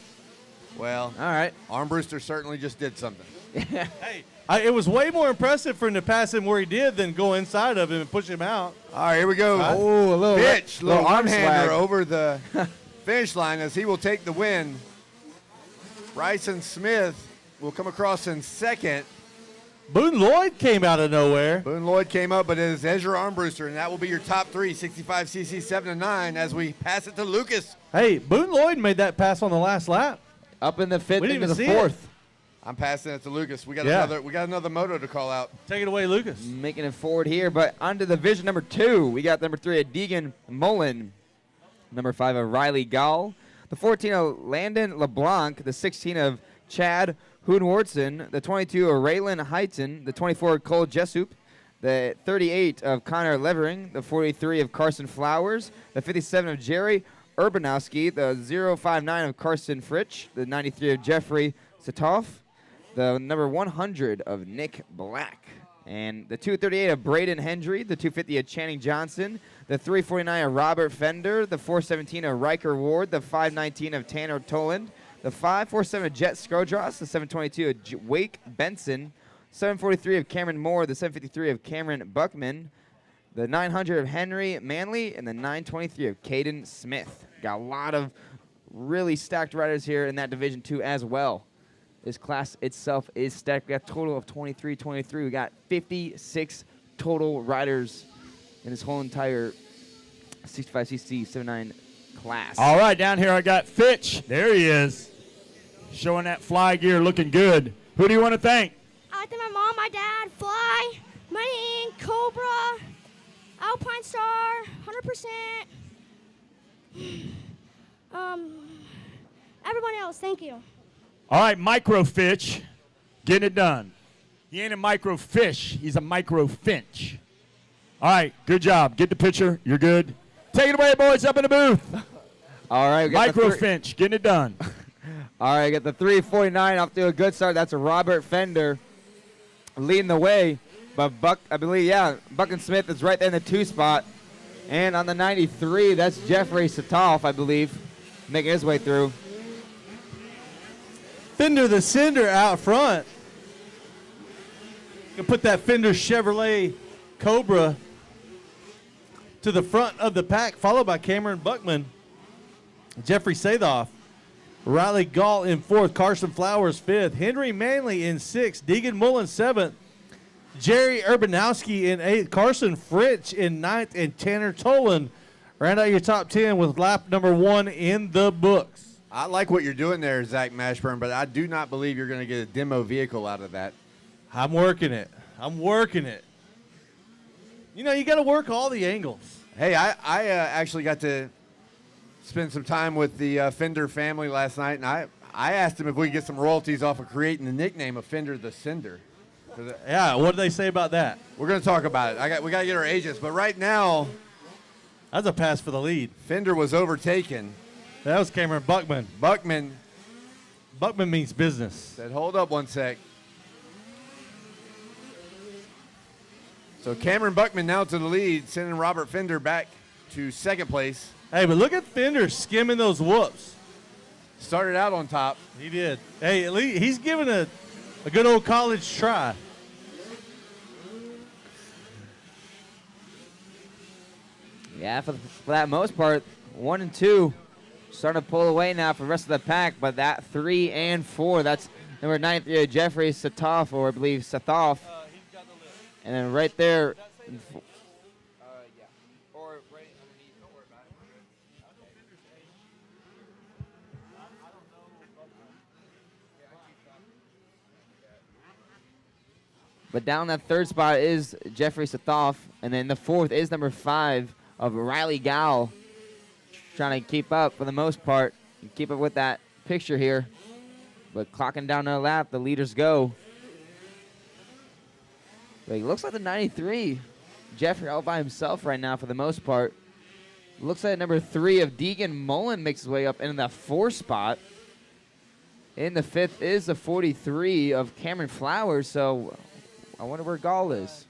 Well, all right. Armbruster certainly just did something. Hey, it was way more impressive for him to pass him where he did than go inside of him and push him out. All right, here we go. Oh, a little Fitch, little arm one-hander swag. over the finish line as he will take the win. Bryson Smith will come across in 2nd. Boone Lloyd came out of nowhere. Boone Lloyd came up, but it is Ezra Armbruster, and that will be your top 3, 65cc 7-9, as we pass it to Lucas. Hey, Boone Lloyd made that pass on the last lap. Up in the 5th, We didn't into the even see 4th. it. I'm passing it to Lucas. We got Yeah. another moto to call out. Take it away, Lucas. Making it forward here, but on to division number 2. We got number 3 of Deegan Mullen, number 5 of Riley Gall, the 14 of Landon LeBlanc, the 16 of Chad Hoonwartson, the 22 of Raylan Heighton, the 24 of Cole Jessup, the 38 of Connor Levering, the 43 of Carson Flowers, the 57 of Jerry Urbanowski, the 059 of Carson Fritsch, the 93 of Jeffrey Satoff, the number 100 of Nick Black, and the 238 of Braden Hendry, the 250 of Channing Johnson, the 349 of Robert Fender, the 417 of Riker Ward, the 519 of Tanner Toland, the 547 of Jet Scrodross, the 722 of Wake Benson, 743 of Cameron Moore, the 753 of Cameron Buckman, the 900 of Henry Manley, and the 923 of Caden Smith. Got a lot of really stacked riders here in that Division 2 as well. This class itself is stacked. We got a total of 23. We got 56 total riders in this whole entire 65cc 79 class. All right, down here I got Fitch. There he is. Showing that fly gear, looking good. Who do you want to thank? I thank my mom, my dad, Fly, Money Inc., Cobra, Alpine Star, 100%. Everyone else, thank you. All right, Micro Fitch, getting it done. He ain't a micro fish, he's a micro finch. All right, good job. Get the picture. You're good. Take it away, boys, up in the booth. All right, we got Micro Finch, getting it done. All right, got the 349 off to a good start. That's a Robert Fender leading the way. But Buck, I believe, yeah, Buck and Smith is right there in the 2 spot. And on the 93, that's Jeffrey Satoff, I believe, making his way through. Fender the Cinder out front. You can put that Fender Chevrolet Cobra to the front of the pack, followed by Cameron Buckman, Jeffrey Sathoff, Riley Gall in 4th, Carson Flowers 5th, Henry Manley in 6th, Deegan Mullen 7th, Jerry Urbanowski in 8th, Carson Fritch in 9th, and Tanner Tolan round out your top 10 with lap number 1 in the books. I like what you're doing there, Zach Mashburn, but I do not believe you're going to get a demo vehicle out of that. I'm working it. You know, you got to work all the angles. Hey, I actually got to spend some time with the Fender family last night, and I asked them if we could get some royalties off of creating the nickname of Fender the Cinder. Yeah, what did they say about that? We're going to talk about it. We got to get our agents, but right now, that's a pass for the lead. Fender was overtaken. That was Cameron Buckman. Buckman means business. Said, hold up one sec. So Cameron Buckman now to the lead, sending Robert Fender back to 2nd place. Hey, but look at Fender skimming those whoops. Started out on top. He did. Hey, at least he's giving a good old college try. Yeah, for that most part, 1 and 2 starting to pull away now for the rest of the pack, but that 3 and 4, that's number 93, Jeffrey Sathoff, or I believe Sathoff. And then right there. But down that 3rd spot is Jeffrey Sathoff, and then the 4th is number 5 of Riley Gall, trying to keep up for the most part, keep up with that picture here. But clocking down their lap, the leaders go. But it looks like the 93, Jeffrey all by himself right now for the most part. Looks like number 3 of Deegan Mullen makes his way up into the 4th spot. In the 5th is the 43 of Cameron Flowers, so I wonder where Gall is.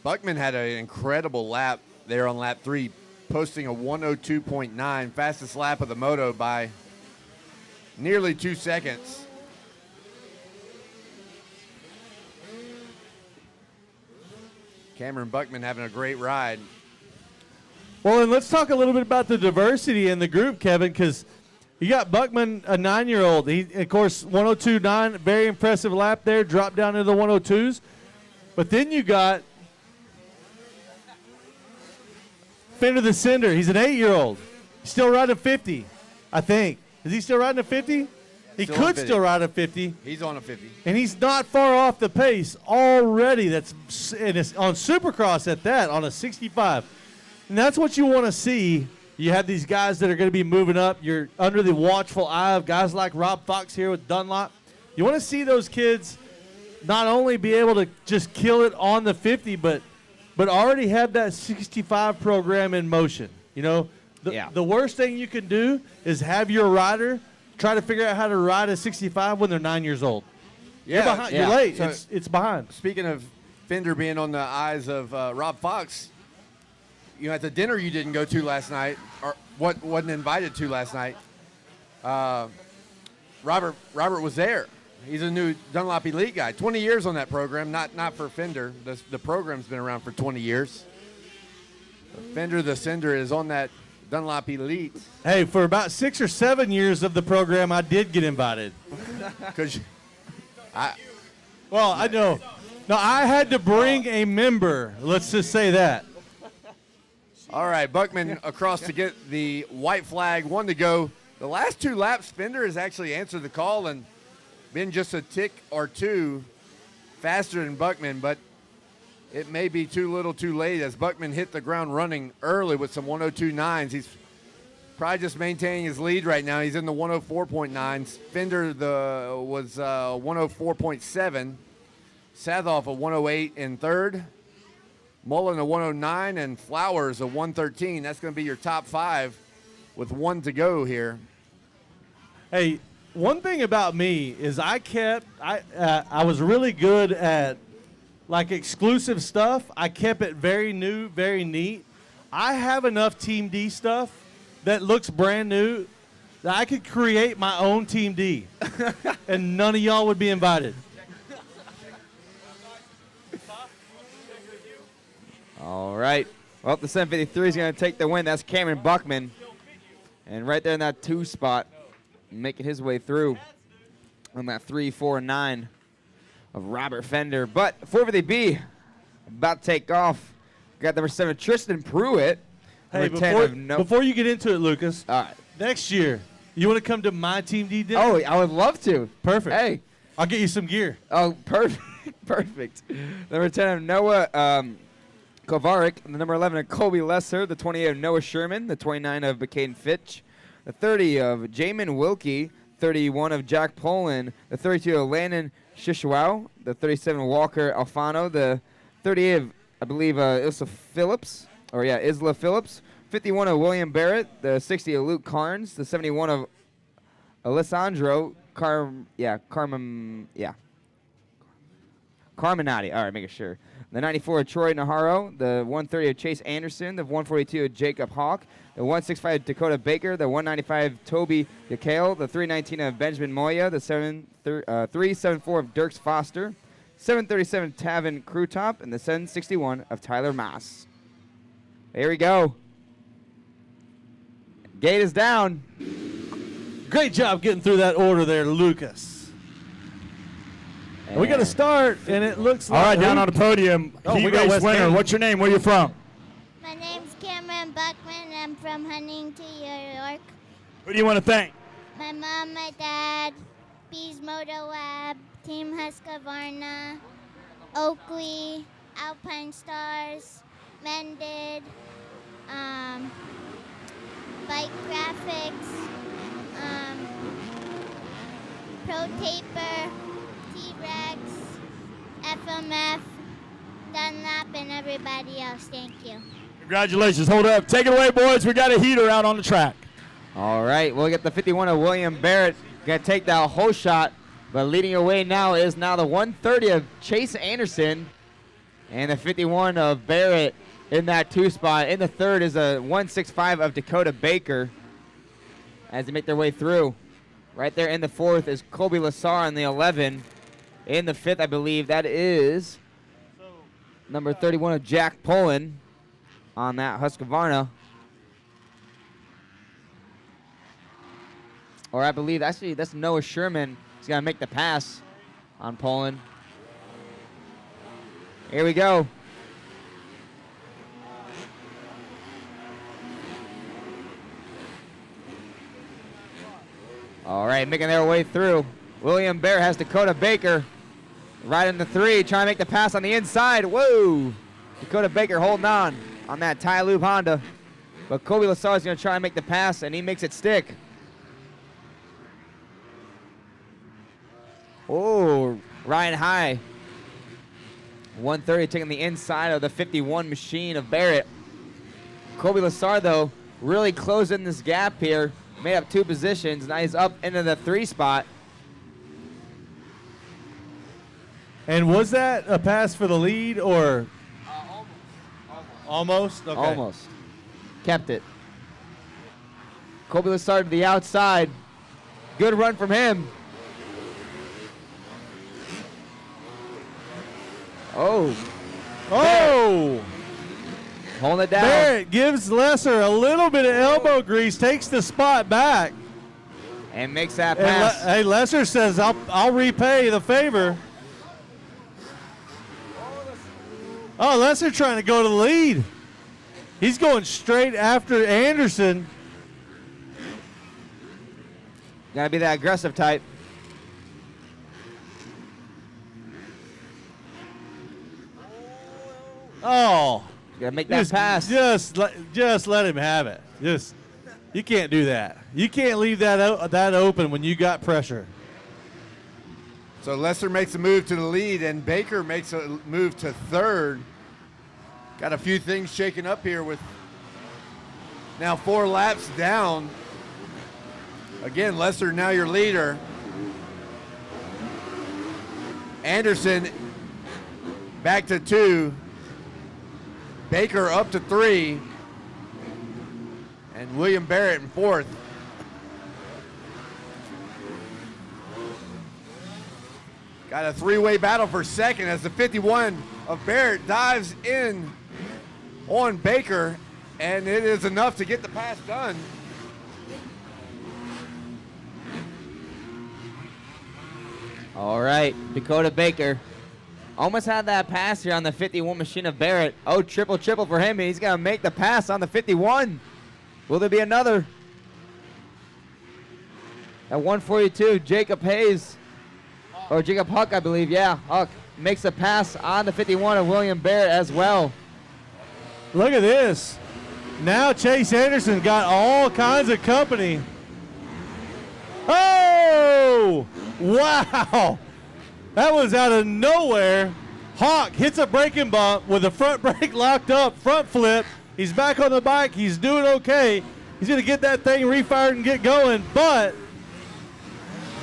Buckman had an incredible lap there on lap 3, posting a 102.9, fastest lap of the moto by nearly 2 seconds. Cameron Buckman having a great ride. Well, and let's talk a little bit about the diversity in the group, Kevin, because you got Buckman, a 9-year-old. He, of course, 102.9, very impressive lap there, dropped down into the 102s. But then you got Fender the Cinder. He's an 8-year-old. Still riding 50, I think. Is he still riding a 50? He could still ride a 50. He's on a 50. And he's not far off the pace already. And it's on Supercross at that, on a 65. And that's what you want to see. You have these guys that are going to be moving up. You're under the watchful eye of guys like Rob Fox here with Dunlop. You want to see those kids not only be able to just kill it on the 50, but already have that 65 program in motion. You know, the worst thing you can do is have your rider try to figure out how to ride a 65 when they're 9 years old. Yeah, You're late. So it's behind. Speaking of Fender being on the eyes of Rob Fox, you know, at the dinner you didn't go to last night, or what wasn't invited to last night, Robert was there. He's a new Dunlop Elite guy. 20 years on that program, not for Fender. The program's been around for 20 years. Fender the Cinder is on that Dunlop Elite. Hey, for about 6 or 7 years of the program, I did get invited. I know. No, I had to bring a member. Let's just say that. All right, Buckman across to get the white flag, 1 to go. The last 2 laps, Fender has actually answered the call and been just a tick or 2 faster than Buckman, but it may be too little too late as Buckman hit the ground running early with some 102.9s. He's probably just maintaining his lead right now. He's in the 104.9s. Fender was 104.7. Sathoff a 108 in 3rd. Mullen a 109 and Flowers a 113. That's going to be your top 5 with 1 to go here. Hey, one thing about me is I was really good at like exclusive stuff. I kept it very new, very neat. I have enough Team D stuff that looks brand new that I could create my own Team D, and none of y'all would be invited. All right. Well, the 753 is going to take the win. That's Cameron Buckman. And right there in that 2 spot, making his way through on that 3, 4, 9 of Robert Fender. But 450B about to take off. Got number 7, Tristan Pruitt. Hey, before you get into it, Lucas, next year, you want to come to my Team D dinner? Oh, I would love to. Perfect. Hey. I'll get you some gear. Oh, perfect. Perfect. Number 10 of Noah Kovarik. The number 11 of Colby Lesser. The 28 of Noah Sherman. The 29 of Bacane Fitch. The 30 of Jamin Wilkie. 31 of Jack Poland. The 32 of Landon Shishwau. The 37 of Walker Alfano. The 38 of, I believe, Isla Phillips. 51 of William Barrett. The 60 of Luke Carnes. The 71 of Alessandro Carminati. All right, making sure. The 94 of Troy Naharo. The 130 of Chase Anderson. The 142 of Jacob Hawk. The 165 of Dakota Baker. The 195 of Toby Yakale. The 319 of Benjamin Moya. The 374 of Dirks Foster. 737 of Tavin Crewtop. And the 761 of Tyler Moss. Here we go. Gate is down. Great job getting through that order there, Lucas. And we got to start, and it looks like... All right, down on the podium, heat race winner. What's your name? Where you from? My name's Cameron Buckman. I'm from Huntington, New York. Who do you want to thank? My mom, my dad, Bees Moto Lab, Team Husqvarna, Oakley, Alpine Stars, Mended, Bike Graphics, Pro Taper, T-Rex, FMF, Dunlap, and everybody else. Thank you. Congratulations. Hold up. Take it away, boys. We got a heater out on the track. All right. We'll get the 51 of William Barrett. Going to take that whole shot. But leading away now is now the 130 of Chase Anderson. And the 51 of Barrett in that 2 spot. In the 3rd is a 165 of Dakota Baker as they make their way through. Right there in the 4th is Colby Lassar in the 11. In the 5th, I believe, that is number 31 of Jack Poland on that Husqvarna. Or I believe, actually, that's Noah Sherman. He's going to make the pass on Poland. Here we go. All right, making their way through. William Bear has Dakota Baker right in the 3, trying to make the pass on the inside. Whoa! Dakota Baker holding on that Ty Lube Honda. But Kobe Lassar is going to try and make the pass, and he makes it stick. Oh, Ryan High. 130 taking the inside of the 51 machine of Barrett. Kobe Lassar, though, really closing this gap here. Made up 2 positions. Now he's up into the 3 spot. And was that a pass for the lead or? Almost? Okay. Almost. Kept it. Kobe Lassar to the outside. Good run from him. Oh. Oh! Holding it down. Barrett gives Lesser a little bit of elbow grease, takes the spot back. And makes that pass. Hey, Lesser says, I'll repay the favor. Oh, Lesser trying to go to the lead. He's going straight after Anderson. Gotta be that aggressive type. Oh. You gotta make that pass. Just let him have it. You can't do that. You can't leave that open when you got pressure. So Lesser makes a move to the lead, and Baker makes a move to 3rd. Got a few things shaken up here with now 4 laps down. Again, Lesser now your leader. Anderson back to 2. Baker up to 3. And William Barrett in 4th. Got a 3-way battle for 2nd as the 51 of Barrett dives in on Baker, and it is enough to get the pass done. All right, Dakota Baker almost had that pass here on the 51 machine of Barrett. Oh, triple for him. He's going to make the pass on the 51. Will there be another? At 142, Jacob Hayes, or Jacob Huck, I believe. Yeah, Huck makes a pass on the 51 of William Barrett as well. Look at this. Now Chase Anderson got all kinds of company. Oh, wow. That was out of nowhere. Hawk hits a braking bump with the front brake locked up, front flip. He's back on the bike. He's doing okay. He's going to get that thing refired and get going, but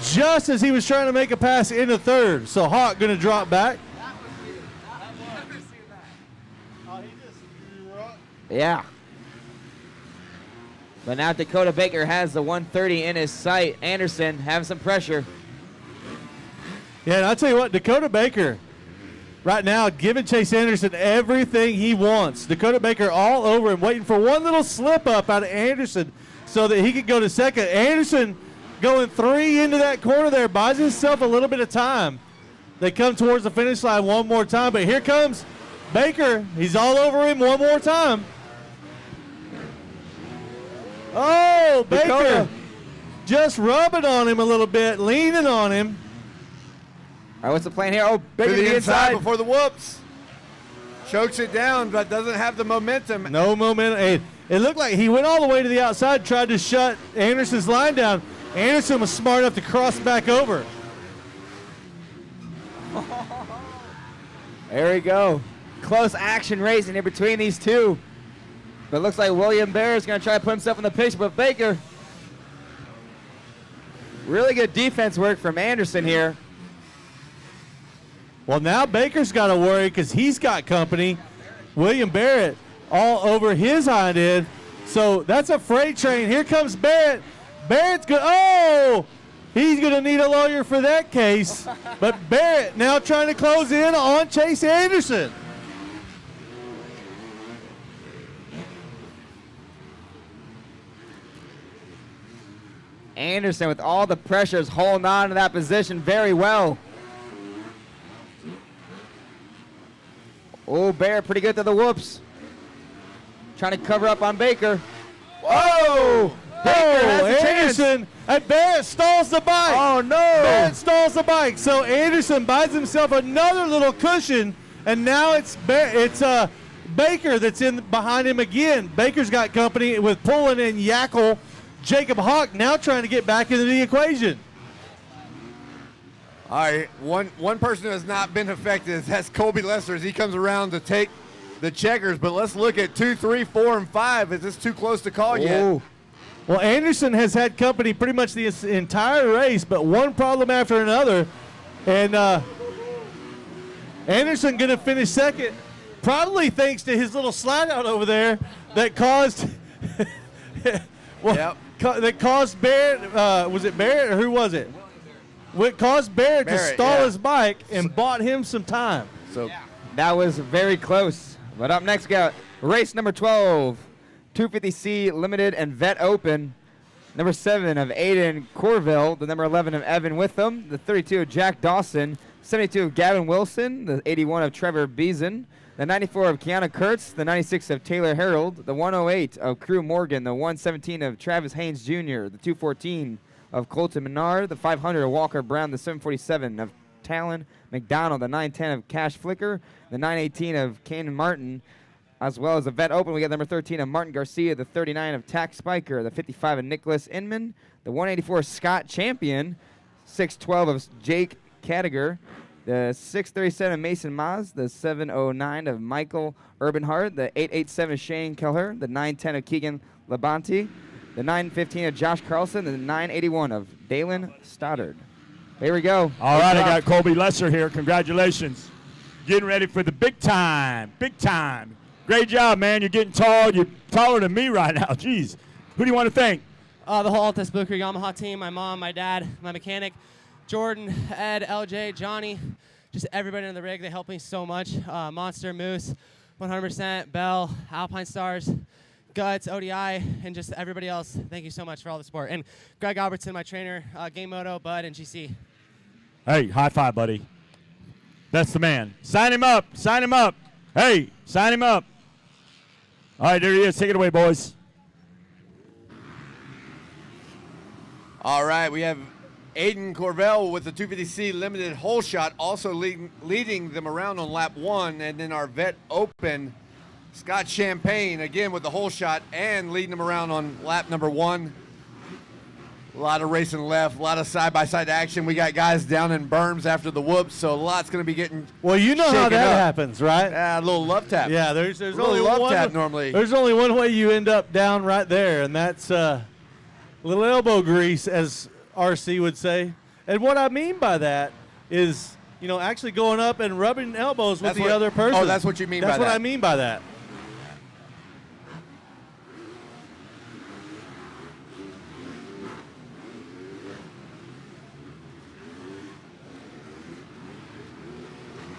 just as he was trying to make a pass into third. So Hawk going to drop back. Yeah. But now Dakota Baker has the 130 in his sight. Anderson having some pressure. Yeah, and I'll tell you what, Dakota Baker right now giving Chase Anderson everything he wants. Dakota Baker all over him, waiting for one little slip up out of Anderson so that he could go to second. Anderson going 3 into that corner there, buys himself a little bit of time. They come towards the finish line one more time, but here comes Baker. He's all over him one more time. Oh, Baker Dakota just rubbing on him a little bit, leaning on him. All right, what's the plan here? Oh, Baker To the inside inside. before the whoops. Chokes it down, but doesn't have the momentum. No momentum. Hey, it looked like he went all the way to the outside, tried to shut Anderson's line down. Anderson was smart enough to cross back over. There we go. Close action racing in between these two. But it looks like William Bear is going to try to put himself in the picture, but Baker. Really good defense work from Anderson here. Well, now Baker's got to worry because he's got company. William Barrett all over his hind end. So that's a freight train. Here comes Barrett. Barrett's good. Oh, he's going to need a lawyer for that case. But Barrett now trying to close in on Chase Anderson. Anderson with all the pressures holding on to that position very well. Oh, Barrett pretty good to the whoops. Trying to cover up on Baker. Whoa! Baker has a chance. Anderson, and Barrett stalls the bike. Oh, no. Barrett stalls the bike. So Anderson buys himself another little cushion, and now it's Baker that's in behind him again. Baker's got company with pulling in Yackle. Jacob Hawk now trying to get back into the equation. All right, one person who has not been affected, that's Colby Lester as he comes around to take the checkers. But let's look at 2, 3, 4, and 5. Is this too close to call yet? Well, Anderson has had company pretty much the entire race, but one problem after another. And Anderson going to finish second, probably thanks to his little slide out over there that caused that caused Barrett, was it Barrett or who was it? What caused Barrett to stall his bike and bought him some time. So that was very close. But up next, we got race number 12, 250C Limited and Vet Open. Number 7 of Aiden Corville, the number 11 of Evan Witham, the 32 of Jack Dawson, 72 of Gavin Wilson, the 81 of Trevor Beeson, the 94 of Kiana Kurtz, the 96 of Taylor Harold, the 108 of Crew Morgan, the 117 of Travis Haynes Jr., the 214 of Colton Menard, the 500 of Walker Brown, the 747 of Talon McDonald, the 910 of Cash Flicker, the 918 of Kanan Martin, as well as the Vet Open. We got number 13 of Martin Garcia, the 39 of Tack Spiker, the 55 of Nicholas Inman, the 184 Scott Champion, 612 of Jake Kadiger, the 637 of Mason Maz, the 709 of Michael Urbanhart, the 887 of Shane Keller, the 910 of Keegan Labonte, the 915 of Josh Carlson, and the 981 of Dalen Stoddard. Here we go. All right, I got Colby Lesser here. Congratulations. Getting ready for the big time. Big time. Great job, man. You're getting tall. You're taller than me right now. Jeez. Who do you want to thank? The whole Altus Booker Yamaha team, my mom, my dad, my mechanic, Jordan, Ed, LJ, Johnny, just everybody in the rig. They helped me so much. Monster, Moose, 100%, Bell, Alpine Stars, Guts, ODI, and just everybody else. Thank you so much for all the support. And Greg Albertson, my trainer, Game Moto, Bud, and GC. Hey, high five, buddy. That's the man. Sign him up. Sign him up. Hey, sign him up. All right, there he is. Take it away, boys. All right, we have Aiden Corvell with the 250C limited hole shot, also leading them around on lap 1. And then our vet open, Scott Champagne, again with the hole shot and leading them around on lap number 1. A lot of racing left, a lot of side-by-side action. We got guys down in berms after the whoops, so a lot's going to be getting Well, you know how that happens, right? Yeah, a little love tap. Yeah, there's a little only love one tap normally. There's only one way you end up down right there, and that's a little elbow grease, as RC would say. And what I mean by that is, you know, actually going up and rubbing elbows with the other person. Oh, that's what you mean by that. That's what I mean by that.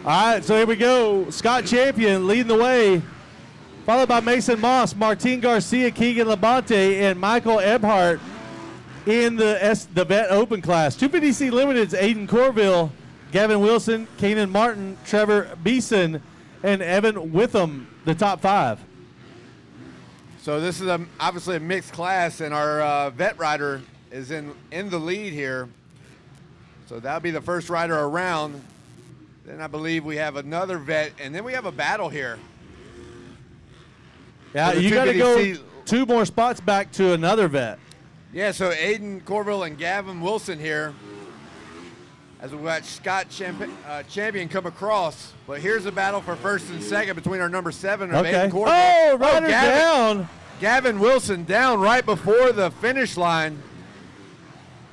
All right, so here we go. Scott Champion leading the way, followed by Mason Moss, Martin Garcia, Keegan Labonte, and Michael Ebhart in the Vet Open class. 250C Limited's Aiden Corville, Gavin Wilson, Kanan Martin, Trevor Beeson, and Evan Witham, the top 5. So this is obviously a mixed class, and our vet rider is in the lead here. So that'll be the first rider around. Then I believe we have another vet, and then we have a battle here. Yeah, you got to go 2 more spots back to another vet. Yeah, so Aiden Corville and Gavin Wilson here as we watch Scott Champion come across. But here's a battle for first and second between our number 7 of Aiden Corville. Oh, rider down. Gavin Wilson down right before the finish line.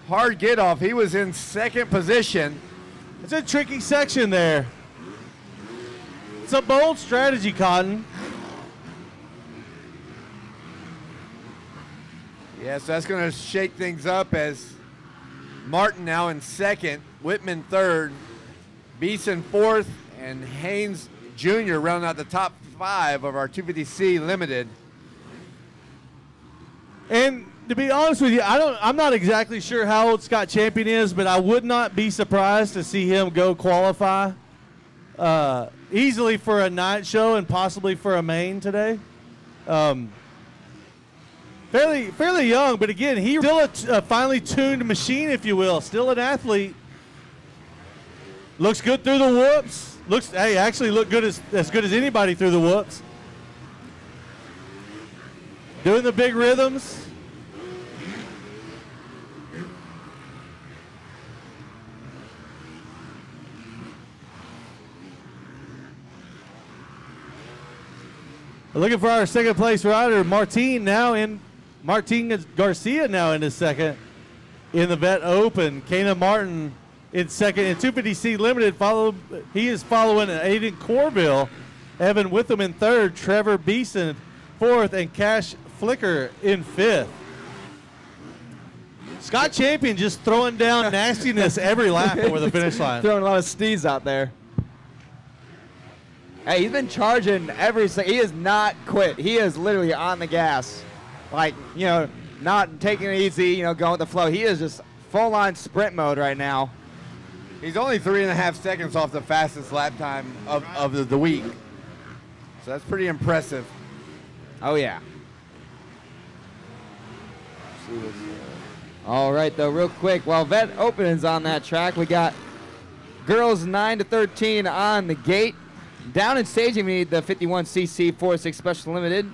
Hard get off. He was in second position. It's a tricky section there. It's a bold strategy, Cotton. Yeah, so that's going to shake things up as Martin now in second, Whitman third, Beeson fourth, and Haynes Jr. rounding out the top 5 of our 250C Limited. And to be honest with you, I'm not exactly sure how old Scott Champion is, but I would not be surprised to see him go qualify easily for a night show and possibly for a main today. Fairly young, but again, he's still a finely tuned machine, if you will. Still an athlete. Looks good through the whoops. Actually looked good as good as anybody through the whoops. Doing the big rhythms. Looking for our second place rider, Martin Garcia now in his second in the Vet Open. Kana Martin in second in 250C Limited. He is following Aiden Corville, Evan Witham in third, Trevor Beeson fourth, and Cash Flicker in fifth. Scott Champion just throwing down nastiness every lap over the finish line. Throwing a lot of steez out there. Hey, he's been charging he has not quit. He is literally on the gas. Like, you know, not taking it easy, you know, going with the flow. He is just full-on sprint mode right now. He's only 3.5 seconds off the fastest lap time of the week. So that's pretty impressive. Oh, yeah. All right, though, real quick, while Vet Open is on that track, we got girls 9 to 13 on the gate. Down in staging, we need the 51cc 4-6 Special Limited.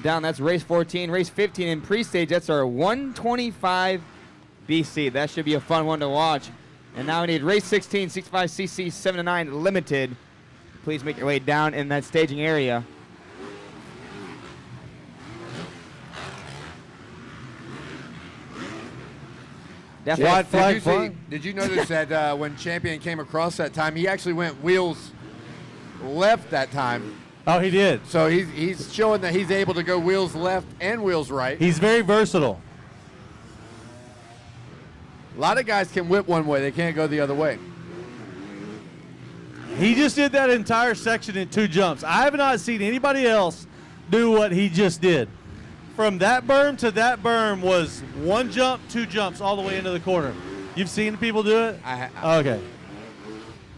Down, that's race 14. Race 15 in pre-stage, that's our 125 BC. That should be a fun one to watch. And now we need race 16, 65cc 7 to 9 Limited. Please make your way down in that staging area. Did you notice that when Champion came across that time, he actually went wheels left that time? Oh, he did. So he's showing that he's able to go wheels left and wheels right. He's very versatile. A lot of guys can whip one way. They can't go the other way. He just did that entire section in 2 jumps. I have not seen anybody else do what he just did. From that berm to that berm was 1 jump, 2 jumps, all the way into the corner. You've seen people do it? Okay.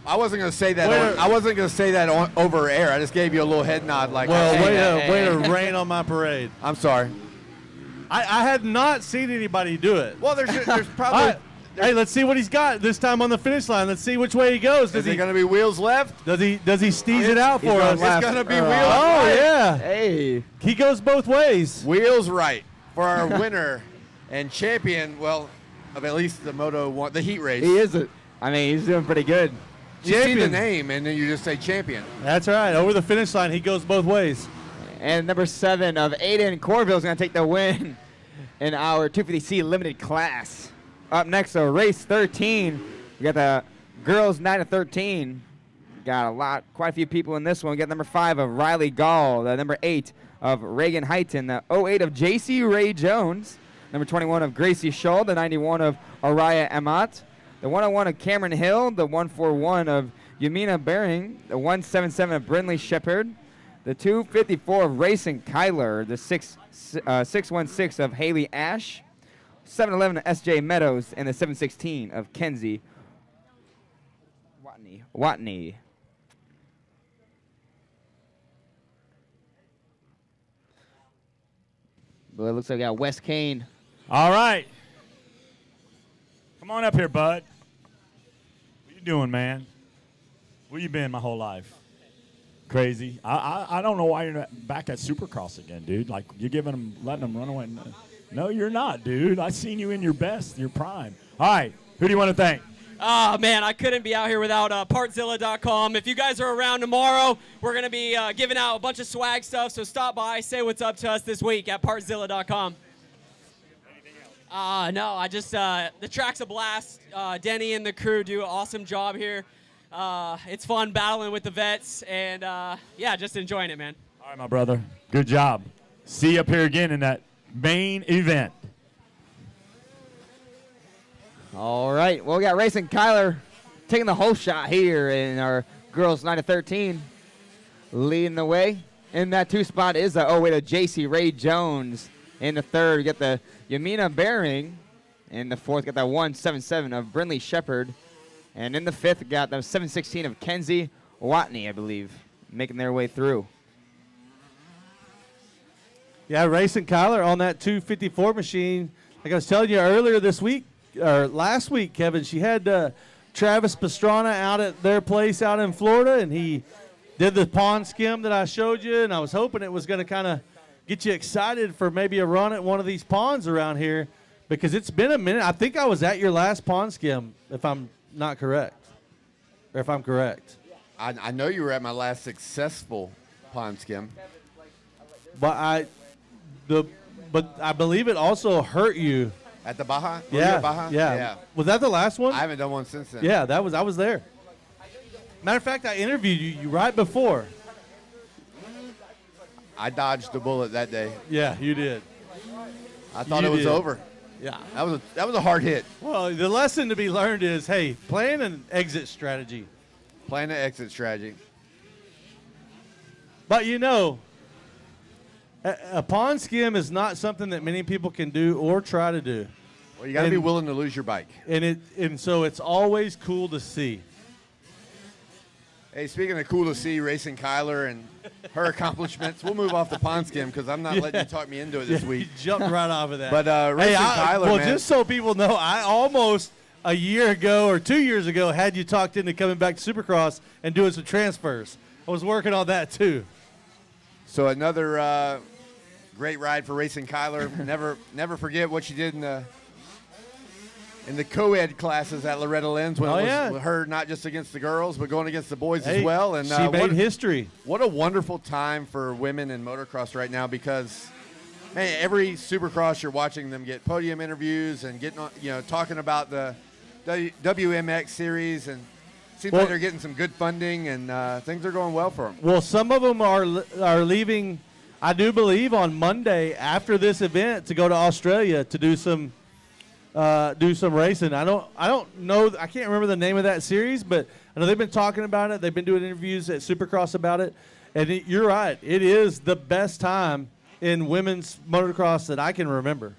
I wasn't going to say that. I wasn't going to say that over air. I just gave you a little head nod, like. Well, way to rain on my parade. I'm sorry. I had not seen anybody do it. Well, there's probably. Hey, let's see what he's got this time on the finish line. Let's see which way he goes. Is it going to be wheels left? Does he steez it out for us? It's going to be wheels right. Oh, yeah. Hey. He goes both ways. Wheels right for our winner and champion, well, of at least the Moto 1, the heat race. He is he's doing pretty good. You see the name, and then you just say champion. That's right. Over the finish line, he goes both ways. And number 7 of Aiden Corville is going to take the win in our 250C limited class. Up next, so race 13. We got the girls 9 to 13. Got quite a few people in this one. We got number 5 of Riley Gall, the number 8 of Reagan Heighton, the 08 of J.C. Ray Jones, number 21 of Gracie Shull, the 91 of Araya Amat, the 101 of Cameron Hill, the 141 of Yamina Bering, the 177 of Brindley Shepard, the 254 of Rayson Kyler, the 616 of Haley Ash, 711 of S.J. Meadows, and the 716 of Kenzie Watney. Well, it looks like we got Wes Kane. All right. Come on up here, bud. What you doing, man? Where you been my whole life? Crazy. I don't know why you're not back at Supercross again, dude. Like, you're letting them run away. No, you're not, dude. I seen you in your best, your prime. All right. Who do you want to thank? Oh, man, I couldn't be out here without Partzilla.com. If you guys are around tomorrow, we're going to be giving out a bunch of swag stuff, so stop by, say what's up to us this week at Partzilla.com. No, I just, the track's a blast. Denny and the crew do an awesome job here. It's fun battling with the vets, and yeah, just enjoying it, man. All right, my brother. Good job. See you up here again in that main event. All right. Well, we got Rayson Kyler taking the whole shot here in our girls 9 to 13, leading the way. In that 2 spot is the 08 of J.C. Ray Jones. In the 3rd, we got the Yamina Bering. In the 4th, got the 177 of Brindley Shepard. And in the 5th, got the 716 of Kenzie Watney, I believe, making their way through. Yeah, Rayson Kyler on that 254 machine. Like I was telling you earlier this week, or last week, Kevin, she had Travis Pastrana out at their place out in Florida, and he did the pond skim that I showed you, and I was hoping it was going to kind of get you excited for maybe a run at one of these ponds around here, because it's been a minute. I think I was at your last pond skim, if I'm not correct, or if I'm correct. I know you were at my last successful pond skim. But I believe it also hurt you. At the Baja? Yeah, Baja? yeah. Was that the last one? I haven't done one since then. Yeah, I was there. Matter of fact, I interviewed you right before. I dodged the bullet that day. Yeah, you did. I thought it was over. Yeah. That was a hard hit. Well, the lesson to be learned is, hey, plan an exit strategy. Plan an exit strategy. But you know, a pond skim is not something that many people can do or try to do. Well, you got to be willing to lose your bike. And so it's always cool to see. Hey, speaking of cool to see, Rayson Kyler and her accomplishments, we'll move off the pond skim because I'm not letting you talk me into it this week. You jumped right off of that. But Rayson Kyler, well, man. just so people know, I almost a year ago or 2 years ago had you talked into coming back to Supercross and doing some transfers. I was working on that too. So another great ride for Rayson Kyler. Never forget what she did in the co-ed classes at Loretta Lynn's when it was with her not just against the girls but going against the boys as well. And she made history. What a wonderful time for women in motocross right now because, man, every Supercross you're watching them get podium interviews and getting on, talking about the WMX series, and it seems like they're getting some good funding and things are going well for them. Well, some of them are leaving, I do believe, on Monday after this event to go to Australia to do some racing. I don't know. I can't remember the name of that series, but I know they've been talking about it. They've been doing interviews at Supercross about it. And you're right. It is the best time in women's motocross that I can remember.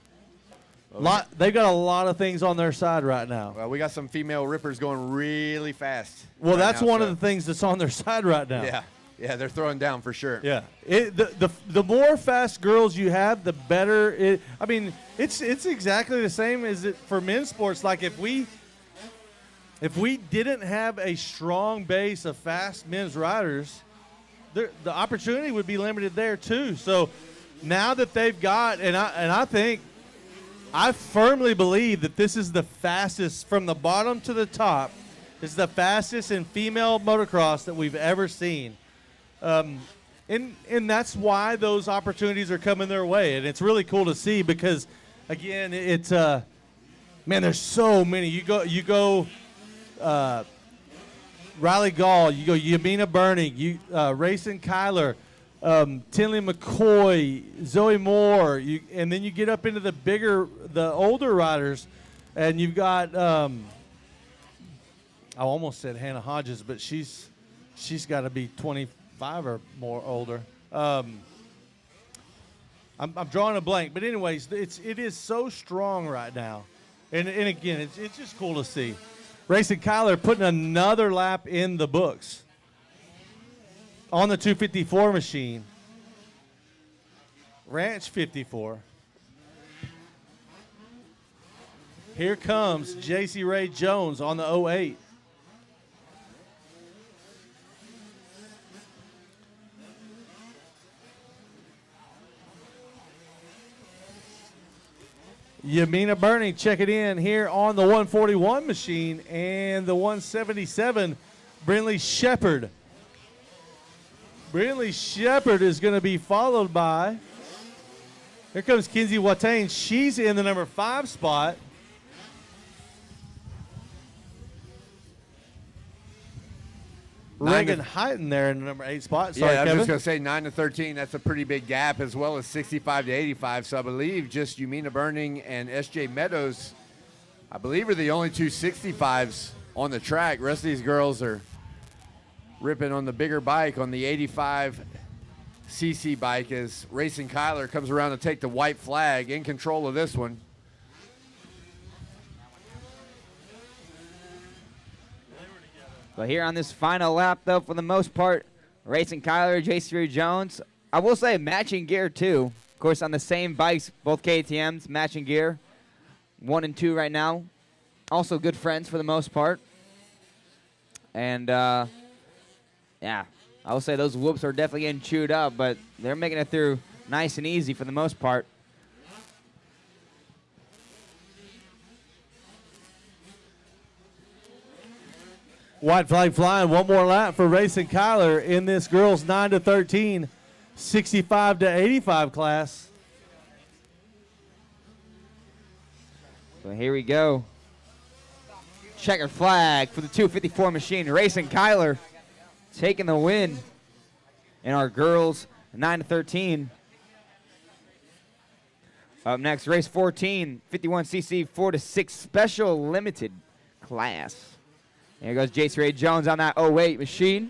They've got a lot of things on their side right now. Well, we got some female rippers going really fast. Well, that's one of the things that's on their side right now. Yeah, they're throwing down for sure. Yeah, the more fast girls you have, the better it. I mean, it's exactly the same as it for men's sports. Like if we didn't have a strong base of fast men's riders, the opportunity would be limited there too. So now that they've got, and I firmly believe that this is the fastest from the bottom to the top. This is the fastest in female motocross that we've ever seen. And that's why those opportunities are coming their way. And it's really cool to see because, again, it's man, there's so many. You go Riley Gall, you go Yamina Burning, Racing Kyler, Tinley McCoy, Zoe Moore, and then you get up into the older riders, and you've got I almost said Hannah Hodges, but she's got to be 25 or more older. I'm drawing a blank, but anyways, it is so strong right now, and again, it's just cool to see. Racing Kyler putting another lap in the books on the 254 machine. Ranch 54. Here comes J.C. Ray Jones on the 08. Yamina Burning check it in here on the 141 machine and the 177, Brinley Shepard. Brinley Shepard is going to be followed by, here comes Kinsey Watain. She's in the number 5 spot. Reagan Heighton there in the number 8 spot. Sorry, I was Kevin. just going to say 9 to 13. That's a pretty big gap, as well as 65 to 85. So I believe just Yumina Burning and S.J. Meadows, I believe, are the only 2 65s on the track. The rest of these girls are ripping on the bigger bike, on the 85 cc bike, as Racing Kyler comes around to take the white flag, in control of this one. But here on this final lap, though, for the most part, Racing Kyler, J.C. Jones, I will say matching gear, too. Of course, on the same bikes, both KTMs, matching gear. 1 and 2 right now. Also good friends for the most part. And, yeah, I will say those whoops are definitely getting chewed up, but they're making it through nice and easy for the most part. White flag flying. One more lap for Racing Kyler in this girls 9 to 13, 65 to 85 class. So here we go. Checkered flag for the 254 machine. Racing Kyler taking the win in our girls 9 to 13. Up next, race 14, 51cc 4 to 6 special limited class. Here goes J.C. Ray Jones on that 08 machine.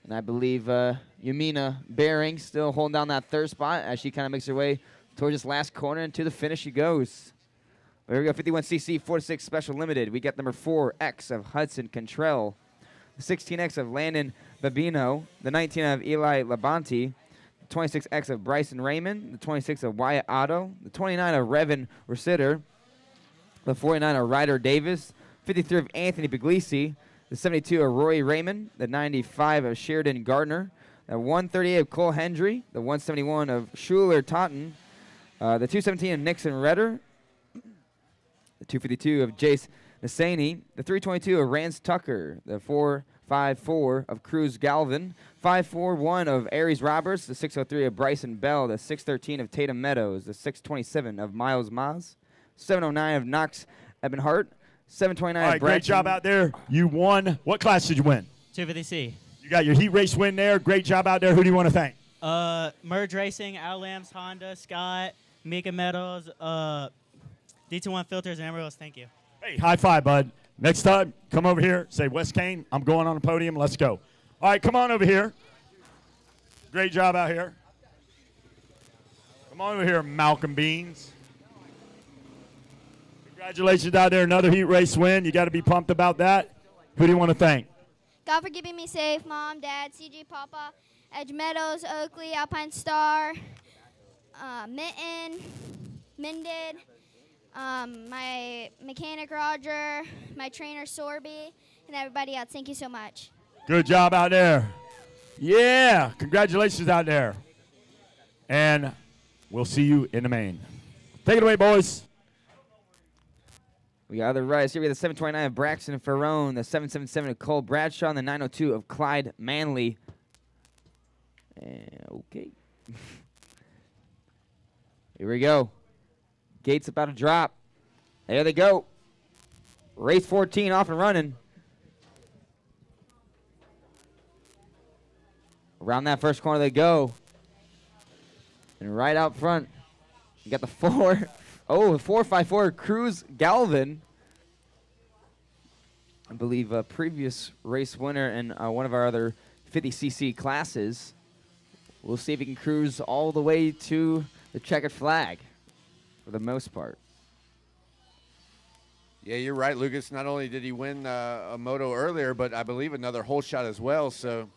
And I believe Yumina Bearing still holding down that 3rd spot as she kind of makes her way towards this last corner, and to the finish she goes. Here we go, 51cc 4 to 6 special limited. We got number 4X of Hudson Cantrell, the 16X of Landon Babino, the 19 of Eli Labonte, the 26X of Bryson Raymond, the 26 of Wyatt Otto, the 29 of Revan Rositter, the 49 of Ryder Davis, 53 of Anthony Puglisi, the 72 of Roy Raymond, the 95 of Sheridan Gardner, the 138 of Cole Hendry, the 171 of Schuler Totten, the 217 of Nixon Redder, the 252 of Jace Nassani, the 322 of Rance Tucker, the 454 of Cruz Galvin, 541 of Aries Roberts, the 603 of Bryson Bell, the 613 of Tatum Meadows, the 627 of Miles Maz, 709 of Knox Ebenhart, 729 All of right, Brad. great job out there. You won. What class did you win? 250C. You got your heat race win there. Great job out there. Who do you want to thank? Merge Racing, Al Lambs, Honda, Scott, Mika Meadows, D21 Filters, and everyone else. Thank you. Hey, high five, bud. Next time, come over here. Say, Wes Kane, I'm going on the podium. Let's go. All right, come on over here. Great job out here. Come on over here, Malcolm Beans. Congratulations out there. Another heat race win. You got to be pumped about that. Who do you want to thank? God for keeping me safe, Mom, Dad, CJ, Papa, Edge Meadows, Oakley, Alpine Star, Mitten, Minded, my mechanic Roger, my trainer Sorby, and everybody else. Thank you so much. Good job out there. Yeah, congratulations out there. And we'll see you in the main. Take it away, boys. We got other riders here. We have the 729 of Braxton Ferrone, the 777 of Cole Bradshaw, and the 902 of Clyde Manley. And okay. Here we go. Gates about to drop. There they go. Race 14 off and running. Around that first corner they go. And right out front, you got the 454 Cruz Galvin. I believe a previous race winner in one of our other 50cc classes. We'll see if he can cruise all the way to the checkered flag for the most part. Yeah, you're right, Lucas. Not only did he win a moto earlier, but I believe another hole shot as well. So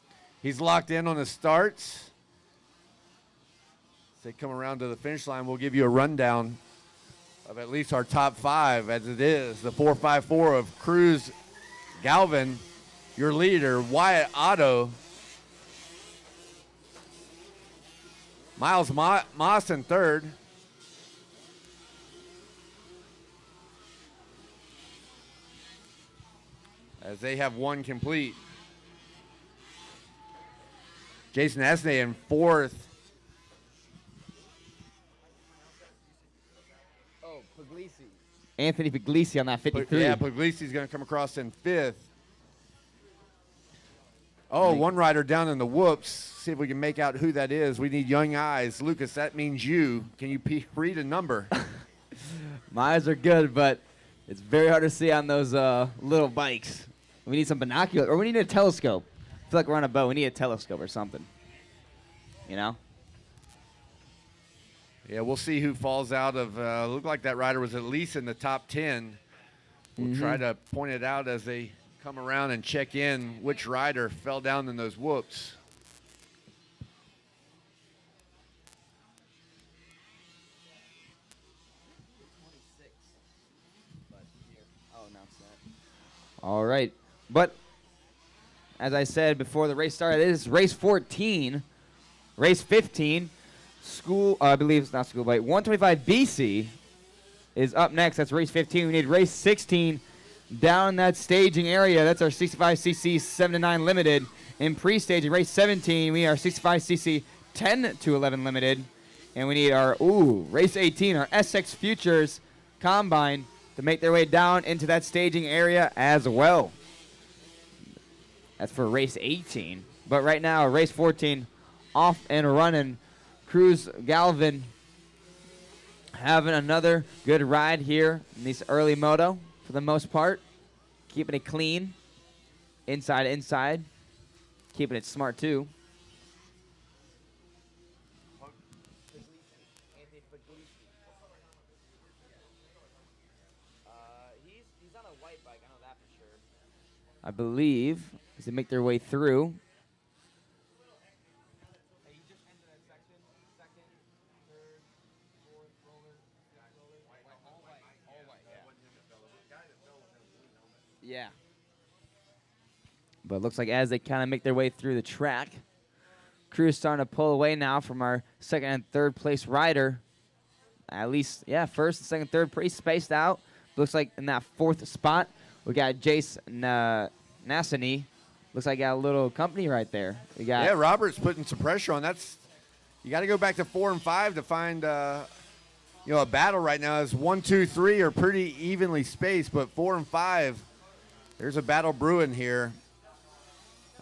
he's locked in on the starts. As they come around to the finish line, we'll give you a rundown of at least our top 5 as it is. The 454 of Cruz Galvin, your leader, Wyatt Otto, Miles Moss in third. As they have one complete. Jason Esnay in fourth. Oh, Puglisi. Anthony Puglisi on that 53. Yeah, Puglisi's going to come across in fifth. Oh, one rider down in the whoops. See if we can make out who that is. We need young eyes. Lucas, that means you. Can you read a number? My eyes are good, but it's very hard to see on those little bikes. We need some binoculars, or we need a telescope. I feel like we're on a boat. We need a telescope or something. You know? Yeah, we'll see who falls out of. Looked like that rider was at least in the top 10. We'll try to point it out as they come around and check in which rider fell down in those whoops. All right. But as I said before the race started, it is race 14. Race 15, I believe it's not school bike. 125 BC is up next. That's race 15. We need race 16 down in that staging area. That's our 65cc 7-9 limited. In pre-staging, race 17, we are 65cc 10-11 limited. And we need our, race 18, our SX Futures Combine to make their way down into that staging area as well. That's for race 18. But right now, race 14, off and running. Cruz Galvin having another good ride here in this early moto for the most part. Keeping it clean, inside. Keeping it smart too. He's on a white bike, I know that for sure. I believe, as they make their way through. Yeah. But it looks like as they kind of make their way through the track, crew is starting to pull away now from our second and third place rider. At least, yeah, first and second, third pretty spaced out. Looks like in that fourth spot, we got Jace Nassany. Looks like got a little company right there. We got Robert's putting some pressure on. You got to go back to 4 and 5 to find a battle right now. As 1, 2, 3 are pretty evenly spaced, but 4 and 5, there's a battle brewing here.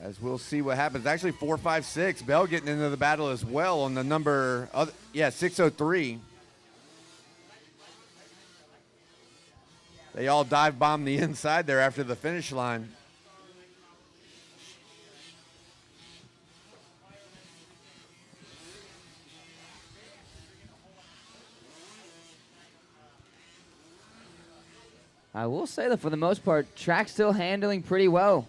As we'll see what happens. Actually, 4, 5, 6. Bell getting into the battle as well on the number, 603. They all dive bombed the inside there after the finish line. I will say that for the most part, track's still handling pretty well.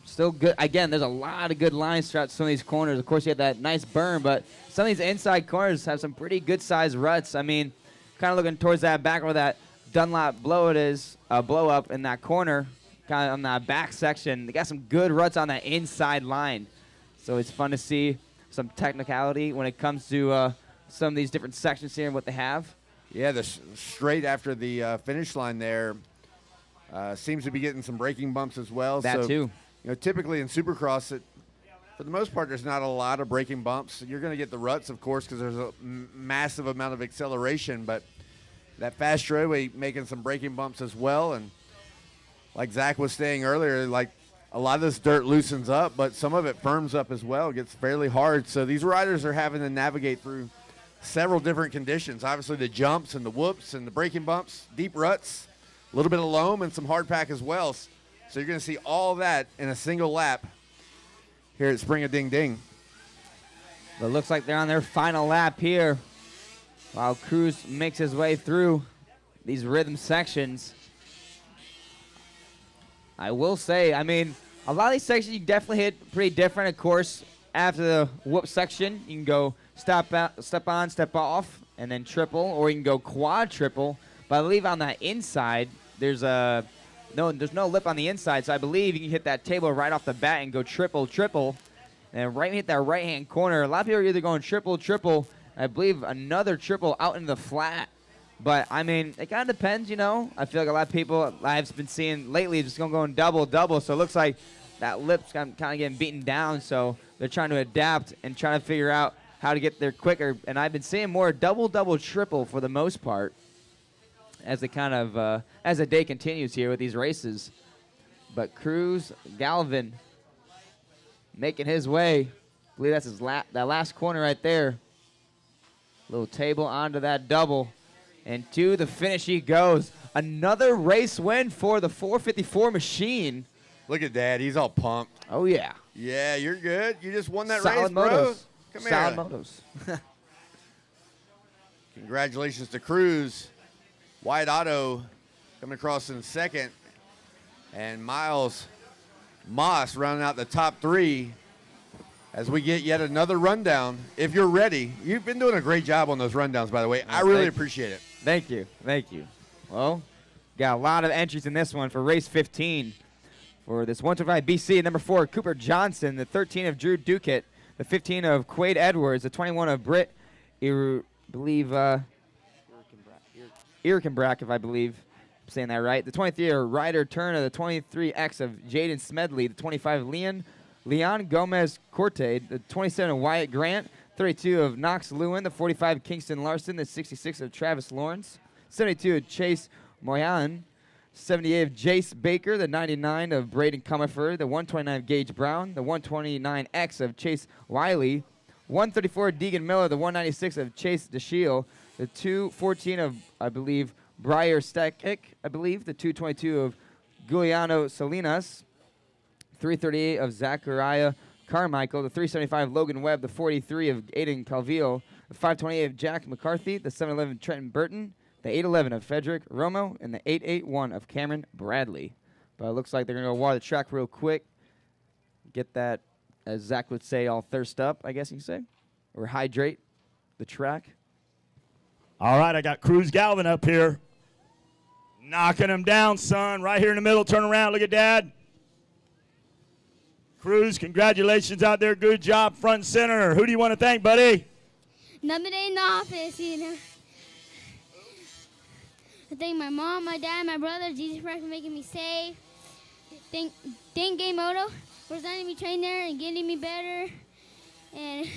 Still good. Again, there's a lot of good lines throughout some of these corners. Of course, you have that nice berm, but some of these inside corners have some pretty good-sized ruts. I mean, kind of looking towards that back where that Dunlop blow up in that corner, kind of on that back section. They got some good ruts on that inside line. So it's fun to see some technicality when it comes to some of these different sections here and what they have. Yeah, the straight after the finish line there seems to be getting some braking bumps as well. That so, too. You know, typically in Supercross, for the most part, there's not a lot of braking bumps. You're going to get the ruts, of course, because there's a massive amount of acceleration. But that fast straightaway making some braking bumps as well. And like Zach was saying earlier, like a lot of this dirt loosens up, but some of it firms up as well. It gets fairly hard. So these riders are having to navigate through several different conditions. Obviously the jumps and the whoops and the braking bumps, deep ruts, a little bit of loam and some hard pack as well. So you're going to see all that in a single lap here at Spring-A-Ding-Ding. But it looks like they're on their final lap here while Cruz makes his way through these rhythm sections. I will say, I mean, a lot of these sections you definitely hit pretty different. Of course, after the whoop section, you can go step on, step off, and then triple, or you can go quad triple. But I believe on that inside, there's no lip on the inside, so I believe you can hit that table right off the bat and go triple, and hit that right-hand corner. A lot of people are either going triple, I believe another triple out into the flat. But, I mean, it kind of depends, you know. I feel like a lot of people I've been seeing lately just going double, so it looks like that lip's kind of getting beaten down, so they're trying to adapt and trying to figure out how to get there quicker. And I've been seeing more double, triple for the most part as they kind of as the day continues here with these races. But Cruz Galvin making his way. I believe that's his that last corner right there. Little table onto that double. And to the finish he goes. Another race win for the 454 machine. Look at Dad. He's all pumped. Oh, yeah. Yeah, you're good. You just won that Solid race, bro. motos. Come Solid here. motos. Congratulations to Cruz. White Auto coming across in second. And Miles Moss rounding out the top three as we get yet another rundown. If you're ready, you've been doing a great job on those rundowns, by the way. I really appreciate it. Thank you. Well, got a lot of entries in this one for race 15. For this 125 BC, number 4, Cooper Johnson, the 13 of Drew Duquette, the 15 of Quade Edwards, the 21 of Britt, Irkenbrack, if I believe I'm saying that right. The 23 of Ryder Turner, the 23X of Jaden Smedley, the 25 of Leon Gomez Corte, the 27 of Wyatt Grant, 32 of Knox Lewin, the 45 of Kingston Larson, the 66 of Travis Lawrence, 72 of Chase Moyan, 78 of Jace Baker, the 99 of Braden Comerford, the 129 of Gage Brown, the 129X of Chase Wiley, 134 of Deegan Miller, the 196 of Chase DeShiel, the 214 of, I believe, Briar Stekik, the 222 of Giuliano Salinas, 338 of Zachariah Carmichael, the 375 of Logan Webb, the 43 of Aiden Calvillo, the 528 of Jack McCarthy, the 711 of Trenton Burton, the 811 of Frederick Romo, and the 881 of Cameron Bradley. But it looks like they're going to go water the track real quick. Get that, as Zach would say, all thirst up, I guess you can say, or hydrate the track. All right, I got Cruz Galvin up here. Knocking him down, son. Right here in the middle. Turn around. Look at Dad. Cruz, congratulations out there. Good job, front and center. Who do you want to thank, buddy? Number 8 in the office, you know. I thank my mom, my dad, my brother, Jesus Christ for making me safe. Thank Game Moto for letting me train there and getting me better. And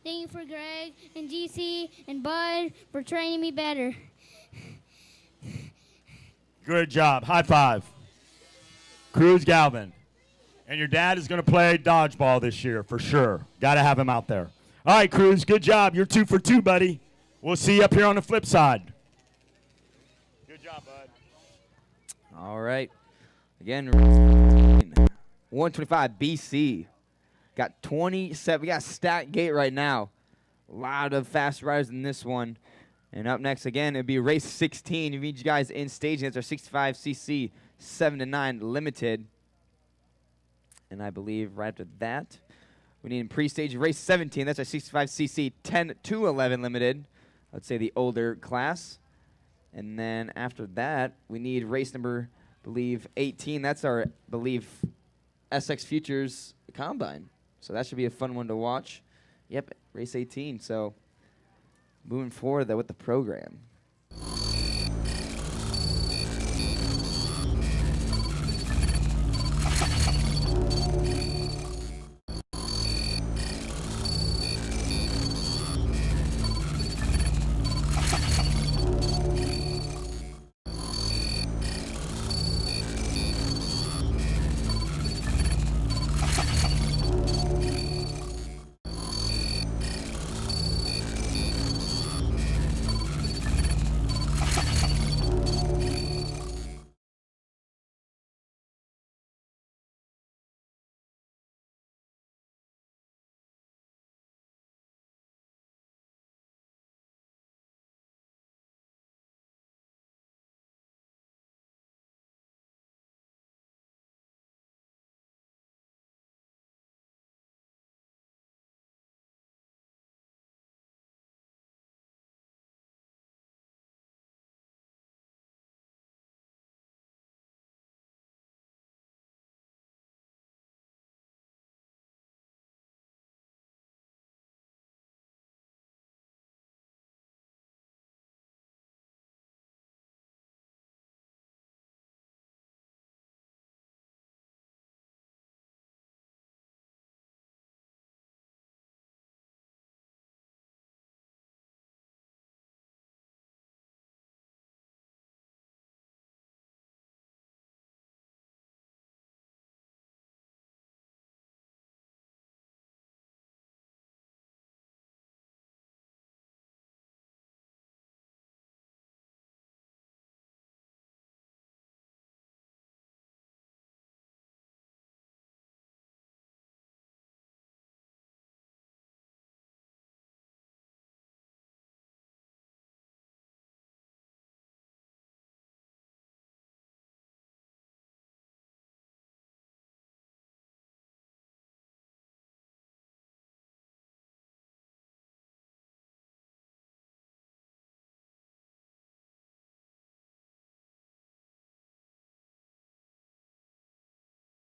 thank you for Greg and GC and Bud for training me better. Good job. High five. Cruz Galvin. And your dad is going to play dodgeball this year for sure. Got to have him out there. All right, Cruz, good job. You're 2 for 2, buddy. We'll see you up here on the flip side. Good job, bud. All right. Again, 125 BC. Got 27. We got stat gate right now. A lot of fast riders in this one. And up next, again, it'd be race 16. You need you guys in staging. It's our 65cc 7-9 limited. And I believe right after that, we need in pre-stage race 17. That's our 65cc 10-11 limited. I'd say the older class. And then after that, we need race number, I believe, 18. That's our, I believe, SX Futures Combine. So that should be a fun one to watch. Yep, race 18. So moving forward though with the program.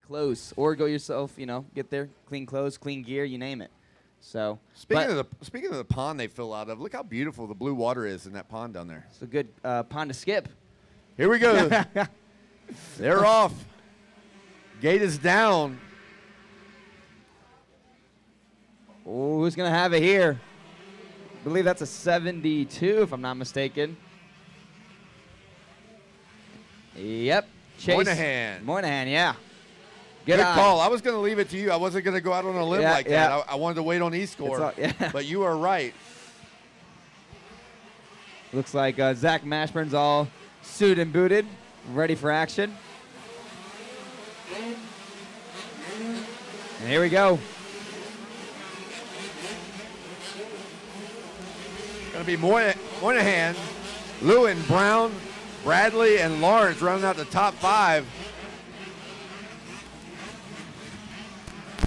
Close, or go yourself, you know, get there, clean clothes, clean gear, you name it. So Speaking of the pond they fill out of, look how beautiful the blue water is in that pond down there. It's a good pond to skip. Here we go. They're off. Gate is down. Oh, who's gonna have it here? I believe that's a 72, if I'm not mistaken. Yep. Chase. Moynihan, yeah. Good call. I was going to leave it to you. I wasn't going to go out on a limb like that. I wanted to wait on E-score. But you are right. Looks like Zach Mashburn's all suited and booted, ready for action. And here we go. Going to be Moynihan, Lewin, Brown, Bradley, and Lawrence rounding out the top 5.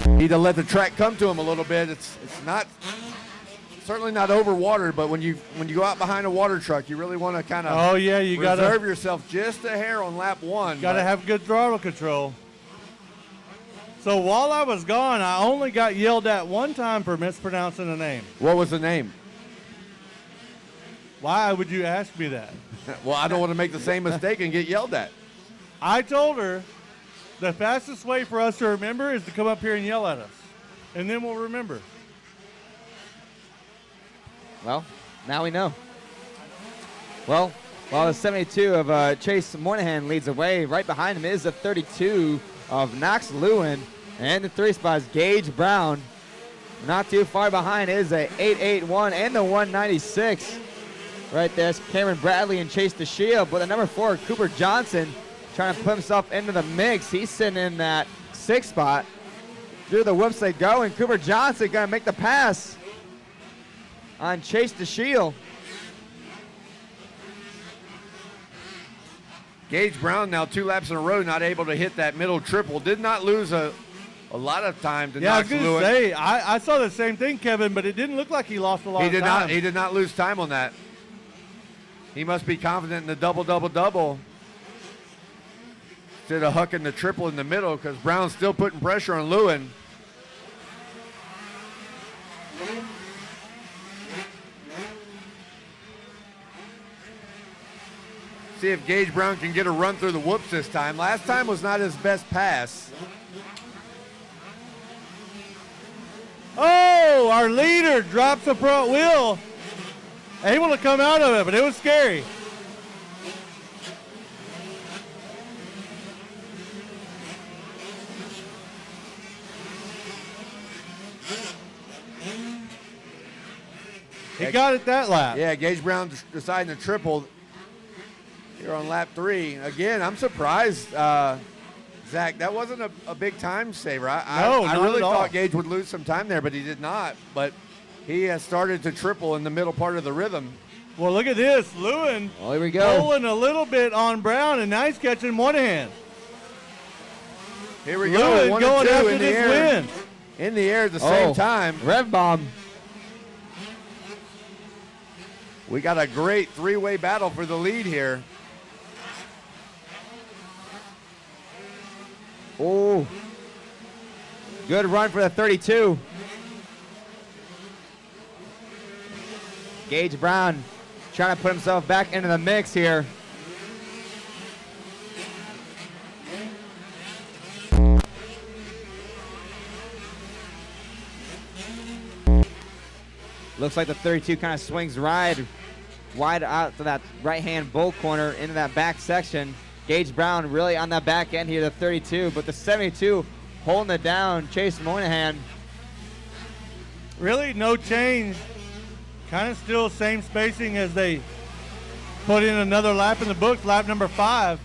Need to let the track come to him a little bit. It's not certainly not overwatered, but when you go out behind a water truck, you really want to kind of you gotta reserve yourself just a hair on lap 1. Got to have good throttle control. So while I was gone, I only got yelled at one time for mispronouncing a name. What was the name? Why would you ask me that? Well, I don't want to make the same mistake and get yelled at. I told her the fastest way for us to remember is to come up here and yell at us, and then we'll remember. Well, now we know. Well, while the 72 of Chase Moynihan leads away, right behind him is the 32 of Knox Lewin, and the 3 spots, Gage Brown. Not too far behind is a 881 and the 196. Right there's Cameron Bradley and Chase DeShield, but the number 4, Cooper Johnson, trying to put himself into the mix. He's sitting in that 6th spot. Through the whoops they go, and Cooper Johnson gonna make the pass on Chase DeShiel. Gage Brown now 2 laps in a row not able to hit that middle triple. Did not lose a lot of time to Yeah, I was Knox going to Lewin. say, I saw the same thing, Kevin, but it didn't look like he lost a lot of time. He did not lose time on that. He must be confident in the double. Instead of hucking the triple in the middle, because Brown's still putting pressure on Lewin. See if Gage Brown can get a run through the whoops this time. Last time was not his best pass. Oh, our leader drops a front wheel. Able to come out of it, but it was scary. He got it that lap. Yeah, Gage Brown deciding to triple here on lap 3. Again, I'm surprised, Zach, that wasn't a big time saver. I really thought Gage would lose some time there, but he did not. But he has started to triple in the middle part of the rhythm. Well, look at this. Lewin here we go. Pulling a little bit on Brown, and now he's catching one hand. Here we Lewin go. 1 going and 2 after in the this air. win. In the air at the same time. Rev bomb. We got a great 3-way battle for the lead here. Oh, good run for the 32. Gage Brown trying to put himself back into the mix here. Looks like the 32 kind of swings wide out to that right-hand bull corner into that back section. Gage Brown really on that back end here, the 32, but the 72 holding it down. Chase Moynihan. Really no change. Kind of still same spacing as they put in another lap in the books, lap number 5.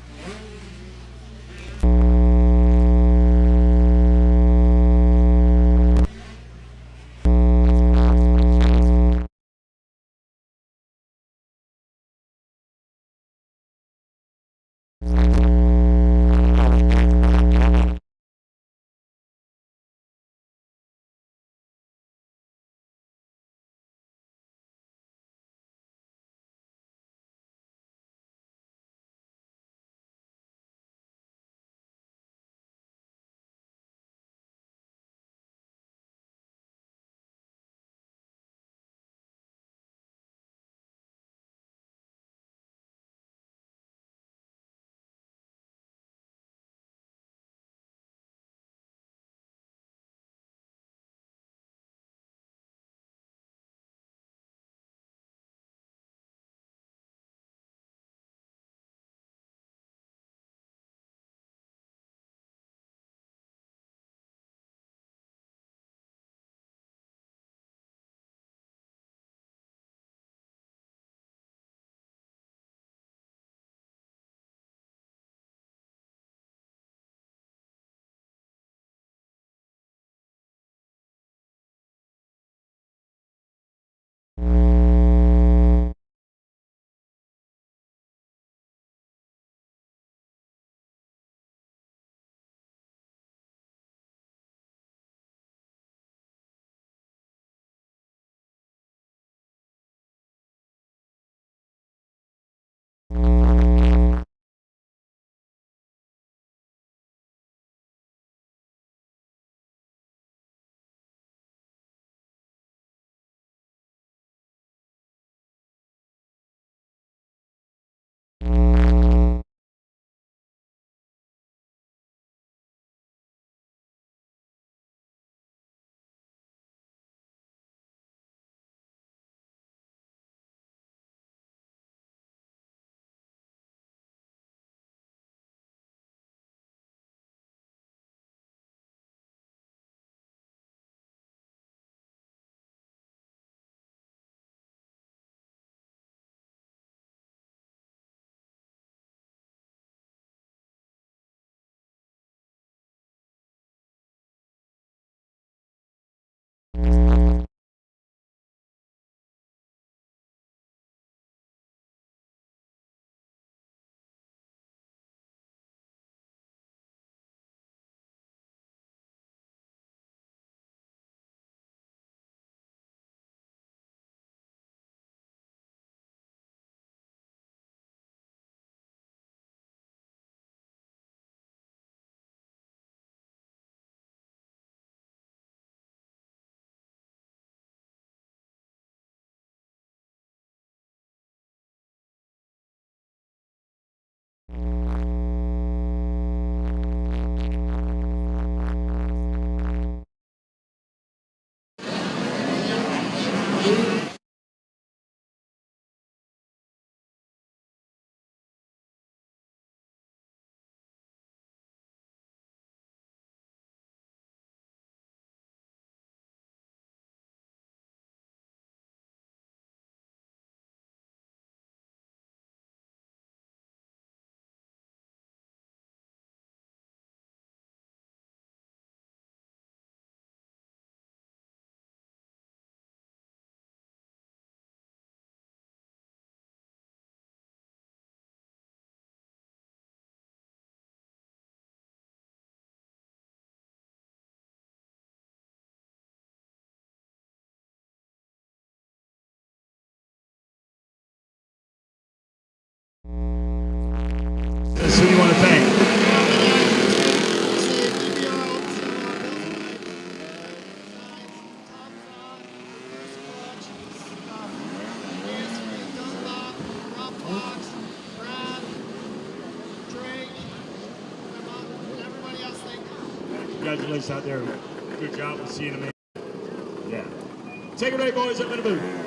us, who do you want to thank? Congratulations out there. Good job. We'll see you in a minute. Yeah. Take it away, boys. Up in the booth.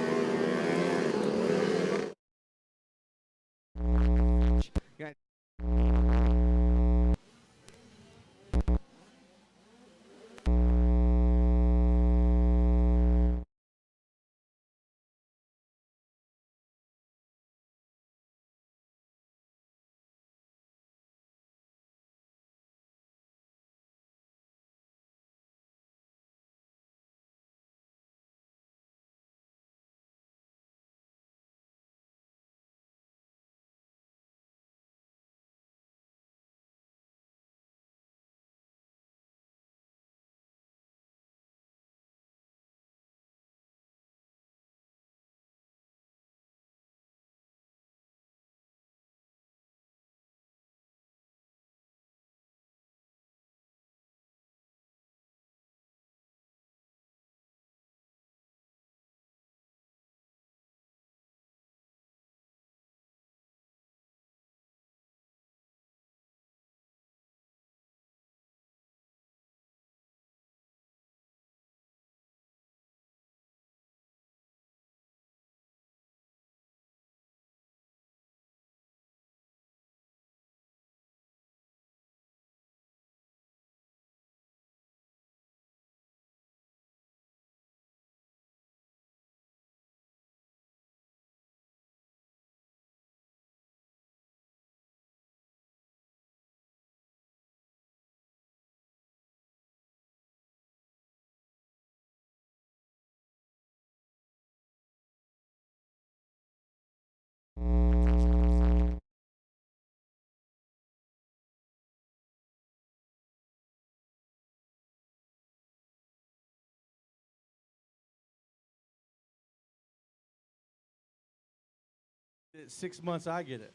In 6 months, I get it.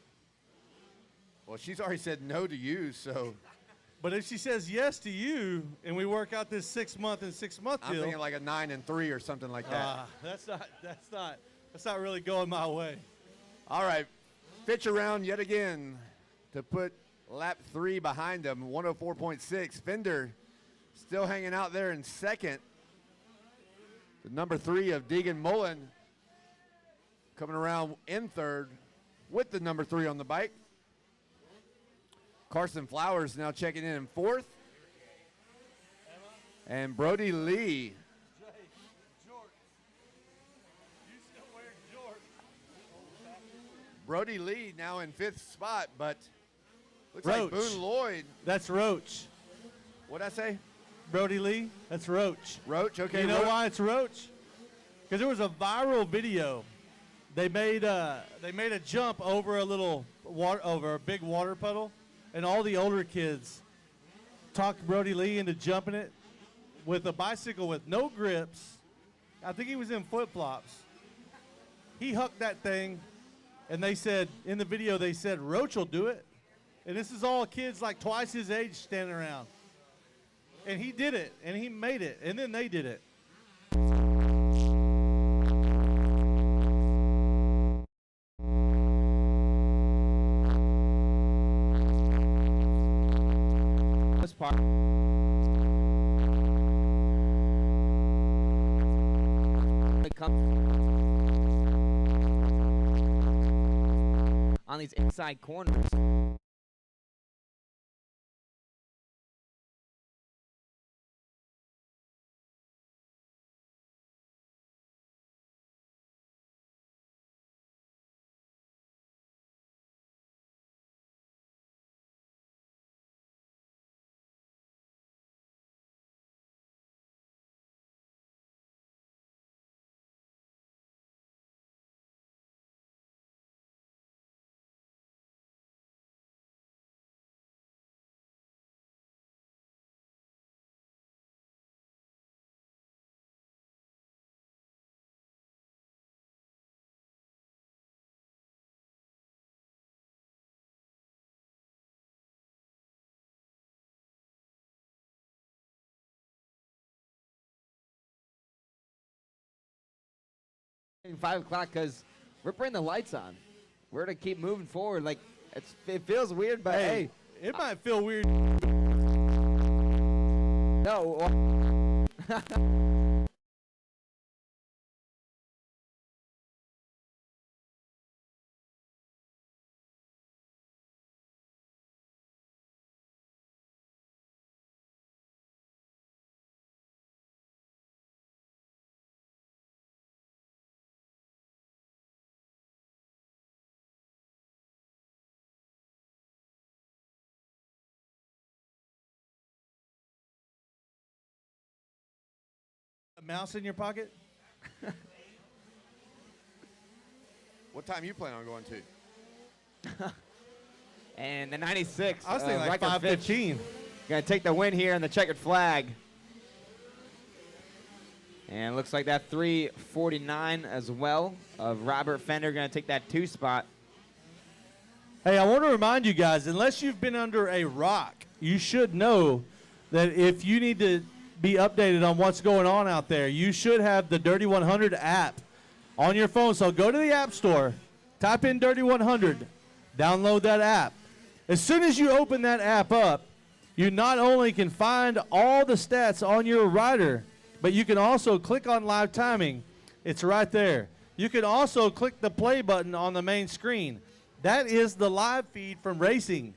Well, she's already said no to you, so. But if she says yes to you, and we work out this 6 month and 6 month I'm deal, thinking like a 9 and 3 or something like that. That's not really going my way. All right, Fitch around yet again to put lap 3 behind him, 104.6. Fender still hanging out there in second. The number 3 of Deegan Mullen coming around in third with the number 3 on the bike. Carson Flowers now checking in fourth. And Brody Lee. Brody Lee now in fifth spot, but looks Roach. like Boone Lloyd. That's Roach. What'd I say? Brody Lee, that's Roach. Roach, okay. You know why it's Roach? Because there was a viral video. They made a jump over a little water, over a big water puddle, and all the older kids talked Brody Lee into jumping it with a bicycle with no grips. I think he was in flip-flops. He hucked that thing, and they said, in the video, they said, Roach will do it. And this is all kids like twice his age standing around. And he did it, and he made it, and then they did it. This part. On these inside corners. 5 o'clock because we're bringing the lights on. We're going to keep moving forward. Like, it feels weird, but hey. It might feel weird. No. A mouse in your pocket? What time you plan on going to? And the 96. I was thinking like Riker Fitch 5:15. Gonna take the win here in the checkered flag. And looks like that 349 as well of Robert Fender gonna take that 2 spot. Hey, I want to remind you guys, unless you've been under a rock, you should know that if you need to be updated on what's going on out there, you should have the Dirty 100 app on your phone. So go to the App Store, type in Dirty 100, download that app. As soon as you open that app up, you not only can find all the stats on your rider, but you can also click on live timing. It's right there. You can also click the play button on the main screen. That is the live feed from racing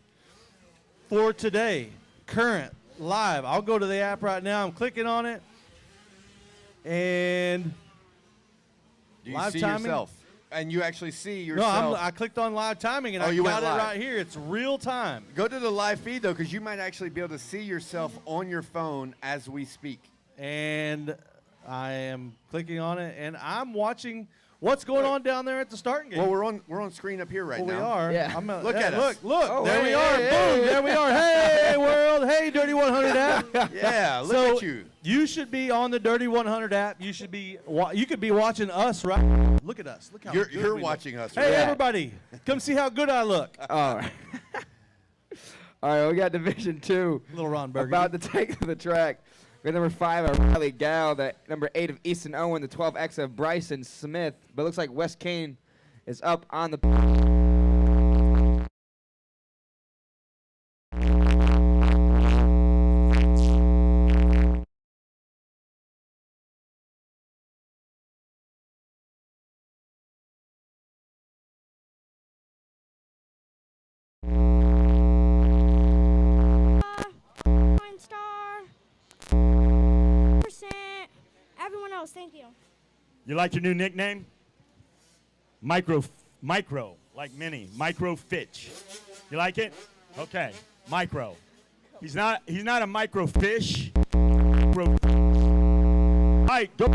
for today, current, live. I'll go to the app right now. I'm clicking on it. And Do you live see timing? yourself? And you actually see yourself? No, I clicked on live timing, and I you got went it live. right here. It's real time. Go to the live feed, though, because you might actually be able to see yourself on your phone as we speak. And I am clicking on it, and I'm watching what's going on down there at the starting gate. Well, we're on screen up here right now. We are. Yeah. Look at us. Look. Oh, there we hey, are. hey, Boom. hey. There we are. Hey, world. Hey, Dirty 100 app. Yeah, look So at you. You should be on the Dirty 100 app. You should be. You could be watching us right. Look at us. Look how You're good we watching look. us. Hey, right? everybody, come see how good I look. All right. All right, we got Division 2. Little Ron Burgundy. About to take to the track. We got number 5 of Riley Gal, the number 8 of Easton Owen, the 12X of Bryson Smith. But it looks like Wes Kane is up on the. Everyone else, thank you. You like your new nickname? Micro, like mini. Micro Fitch. You like it? Okay, Micro. He's not a micro fish. Micro. All right, go.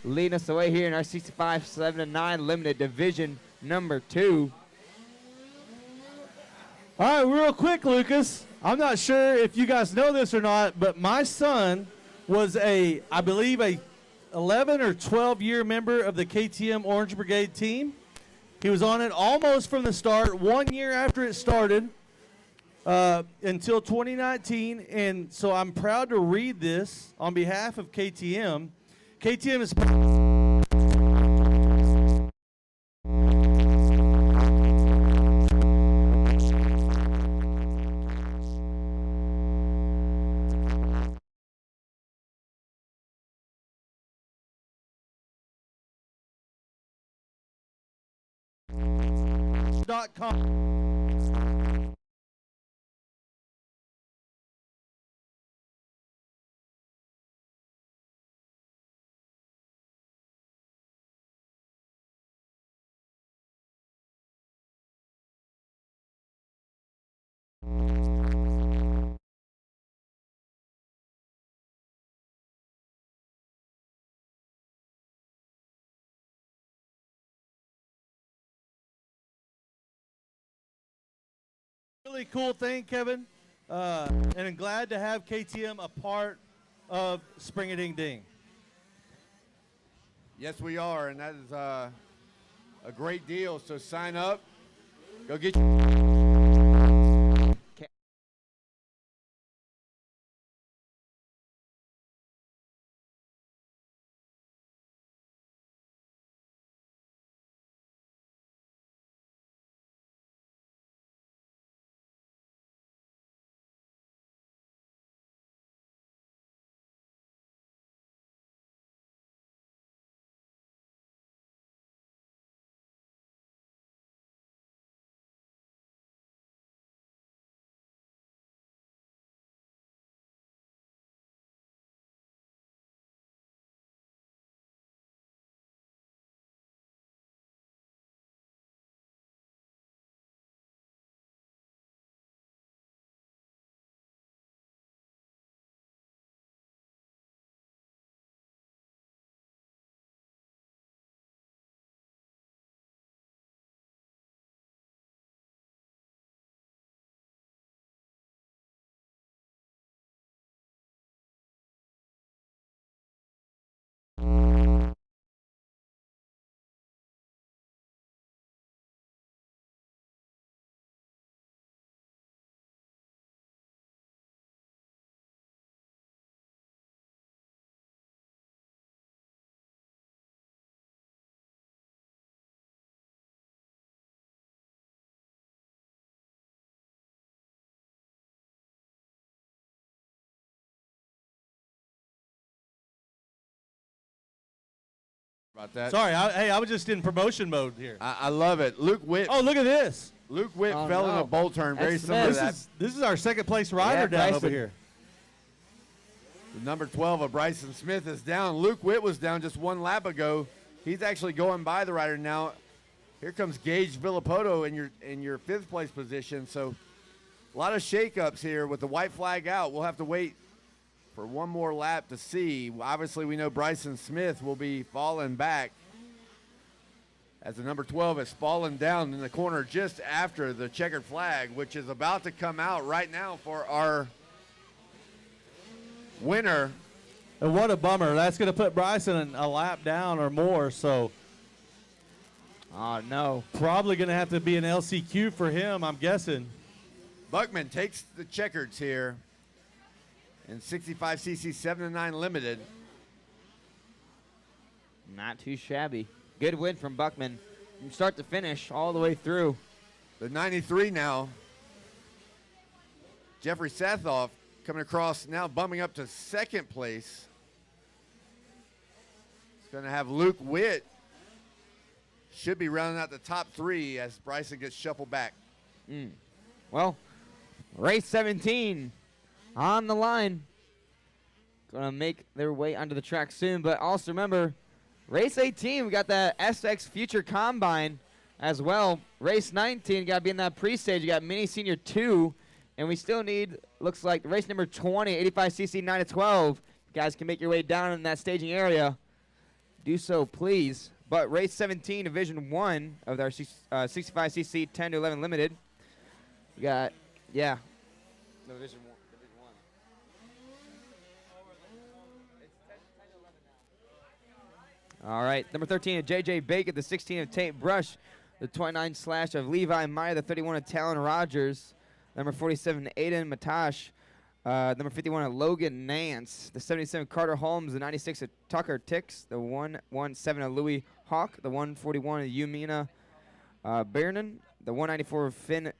Leading us away here in our 65, 7-9 limited division number 2. All right, real quick, Lucas. I'm not sure if you guys know this or not, but my son was I believe, a 11 or 12-year member of the KTM Orange Brigade team. He was on it almost from the start, 1 year after it started. until 2019. And so I'm proud to read this on behalf of KTM. KTM is .com. Really cool thing, Kevin, and I'm glad to have KTM a part of Spring a Ding Ding. Yes, we are, and that is a great deal. So sign up. Go get your about that. Sorry, I was just in promotion mode here. I love it. Luke Witt. Oh, look at this. Luke Witt fell in a bowl turn. Very similar to that. This is our second place rider down over here. The number 12 of Bryson Smith is down. Luke Witt was down just one lap ago. He's actually going by the rider now. Here comes Gage Villapoto in your fifth place position. So a lot of shakeups here with the white flag out. We'll have to wait for one more lap to see. Obviously, we know Bryson Smith will be falling back as the number 12 has fallen down in the corner just after the checkered flag, which is about to come out right now for our winner. And what a bummer. That's going to put Bryson a lap down or more, so. Oh, no. Probably going to have to be an LCQ for him, I'm guessing. Buckman takes the checkers here in 65cc 7-9 limited. Not too shabby. Good win from Buckman from start to finish all the way through. The 93 now. Jeffrey Sathoff coming across now, bumping up to second place. It's going to have Luke Witt. Should be rounding out the top three as Bryson gets shuffled back. Well, race 17 on the line. Going to make their way onto the track soon, but also remember, race 18, we got that SX Future Combine as well. Race 19, got to be in that pre-stage. You got Mini Senior 2, and we still need, looks like, race number 20, 85cc 9 to 12. You guys can make your way down in that staging area. Do so, please. But race 17, Division 1 of our 65cc 10 to 11 limited. We got, yeah. No, Division 1. All right, number 13 of J.J. Bacon, the 16 of Tate Brush, the 29 slash of Levi Meyer, the 31 of Talon Rogers. Number 47, Aiden Matash. Number 51, Logan Nance. The 77, Carter Holmes. The 96, Tucker Tix. The 117, Louis Hawk. The 141, Yumina Bernan. The 194, Finn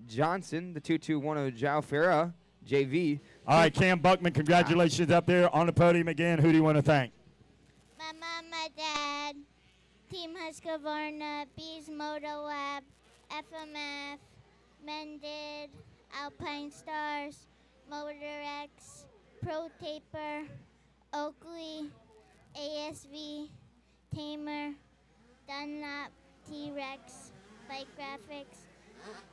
Johnson. The 221, Jao Farah, JV. All right, Cam Buckman, congratulations up there on the podium again. Who do you want to thank? My mom, my dad, Team Husqvarna, Bees Moto Lab, FMF, Mended, Alpine Stars, Motor X, Pro Taper, Oakley, ASV, Tamer, Dunlop, T-Rex, Bike Graphics,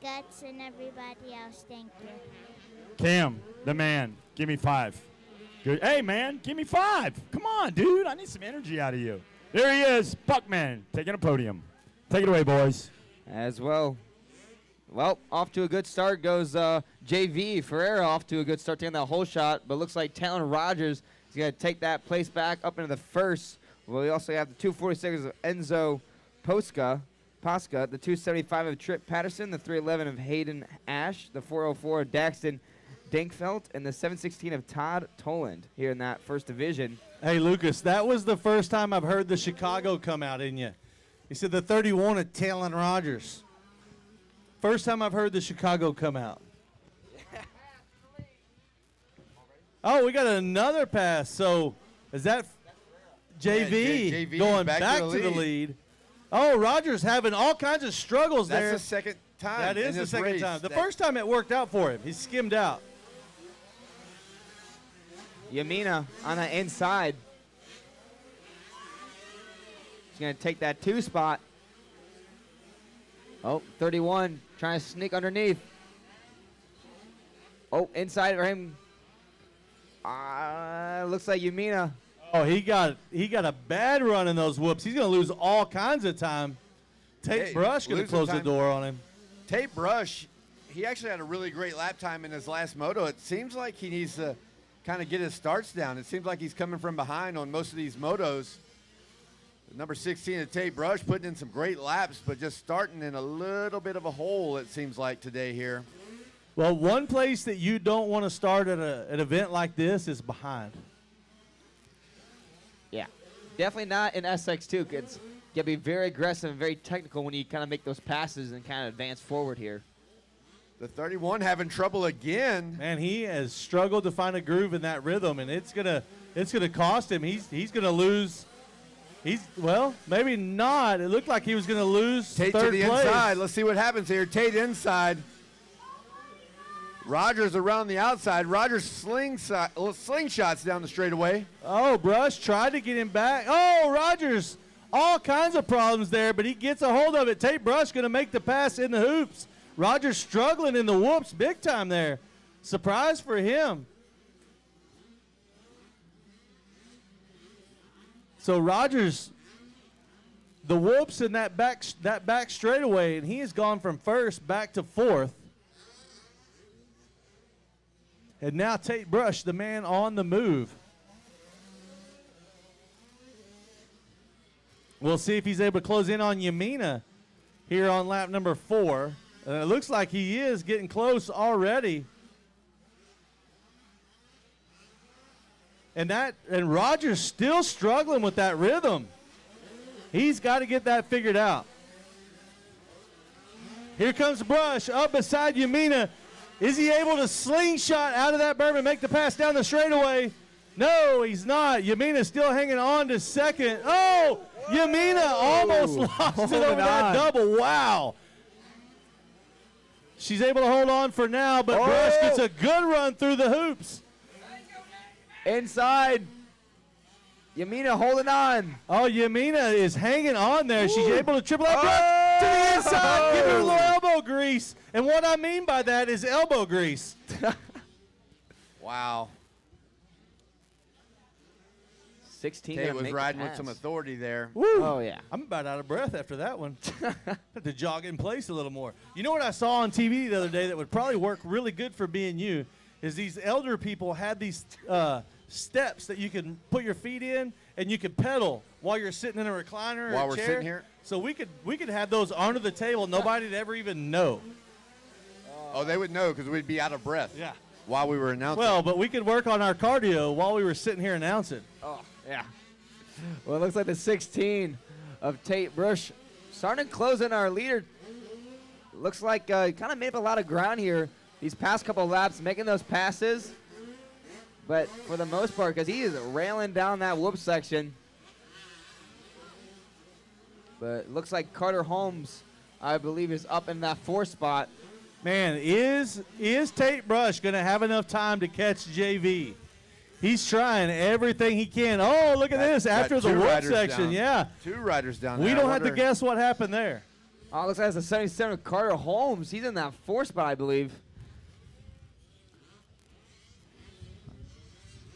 Guts, and everybody else. Thank you. Cam, the man, give me 5. Good. Hey, man, give me 5. Come on, dude. I need some energy out of you. There he is, Buckman, taking a podium. Take it away, boys. As well. Well, off to a good start goes JV. Ferreira off to a good start, taking that whole shot, but looks like Talon Rogers is going to take that place back up into the first. Well, we also have the 246 of Enzo Posca, the 275 of Trip Patterson, the 311 of Hayden Ash, the 404 of Daxton Dankfelt, and the 716 of Todd Toland here in that first division. Hey, Lucas, that was the first time I've heard the Chicago come out, didn't you? He said the 31 of Talon Rogers. First time I've heard the Chicago come out. Oh, we got another pass. So is that JV, JV going back to the lead? Oh, Rogers having all kinds of struggles there. That's the second time. That is the second time. The first time it worked out for him. He skimmed out. Yamina on the inside. She's going to take that 2 spot. Oh, 31 trying to sneak underneath. Oh, inside for him. Looks like Yamina. Oh, he got a bad run in those whoops. He's going to lose all kinds of time. Tate Brush going to close the door on him. Tate Brush, he actually had a really great lap time in his last moto. It seems like he needs to kind of get his starts down. It seems like he's coming from behind on most of these motos. Number 16 of Tate Brush putting in some great laps, but just starting in a little bit of a hole, it seems like, today here. Well, one place that you don't want to start at an event like this is behind. Yeah, definitely not in SX2, kids. You gotta be very aggressive and very technical when you kind of make those passes and kind of advance forward here. The 31 having trouble again. Man, he has struggled to find a groove in that rhythm, and it's gonna cost him. He's gonna lose. Well, maybe not. It looked like he was gonna lose Tate third to the place. inside. Let's see what happens here. Tate inside. Rogers around the outside. Rogers slingshots down the straightaway. Oh, Brush tried to get him back. Oh, Rogers, all kinds of problems there, but he gets a hold of it. Tate Brush going to make the pass in the hoops. Rogers struggling in the whoops big time there. Surprise for him. So Rogers, the whoops in that back straightaway, and he has gone from first back to fourth. And now Tate Brush, the man on the move. We'll see if he's able to close in on Yamina here on lap number 4. It looks like he is getting close already. And Rogers still struggling with that rhythm. He's got to get that figured out. Here comes Brush up beside Yamina. Is he able to slingshot out of that berm and make the pass down the straightaway? No, he's not. Yamina's still hanging on to second. Oh, Yamina almost lost it over that double. Wow. She's able to hold on for now, but Brush gets a good run through the hoops. Inside. Yamina holding on. Oh, Yamina is hanging on there. She's able to triple up. Brush to the inside. Give her a little elbow grease. And what I mean by that is elbow grease. Wow. 16 Tate was riding with some authority there. Woo. Oh, yeah. I'm about out of breath after that one. Had to jog in place a little more. You know what I saw on TV the other day that would probably work really good for B&U is these elder people had these steps that you can put your feet in and you can pedal while you're sitting in a recliner or While a we're chair. sitting here? So we could have those under the table. Nobody'd ever even know. Oh, they would know because we'd be out of breath. Yeah. While we were announcing. Well, but we could work on our cardio while we were sitting here announcing. Oh, yeah. Well, it looks like the 16 of Tate Brush starting to close in our leader. Looks like kind of made up a lot of ground here these past couple laps, making those passes. But for the most part, because he is railing down that whoop section. But it looks like Carter Holmes, I believe, is up in that 4th spot. Man, is Tate Brush going to have enough time to catch JV? He's trying everything he can. Oh, look at this. After the whoop section, yeah. 2 riders down there. We don't have to guess what happened there. Oh, looks like it's a 77 of Carter Holmes. He's in that 4th spot, I believe.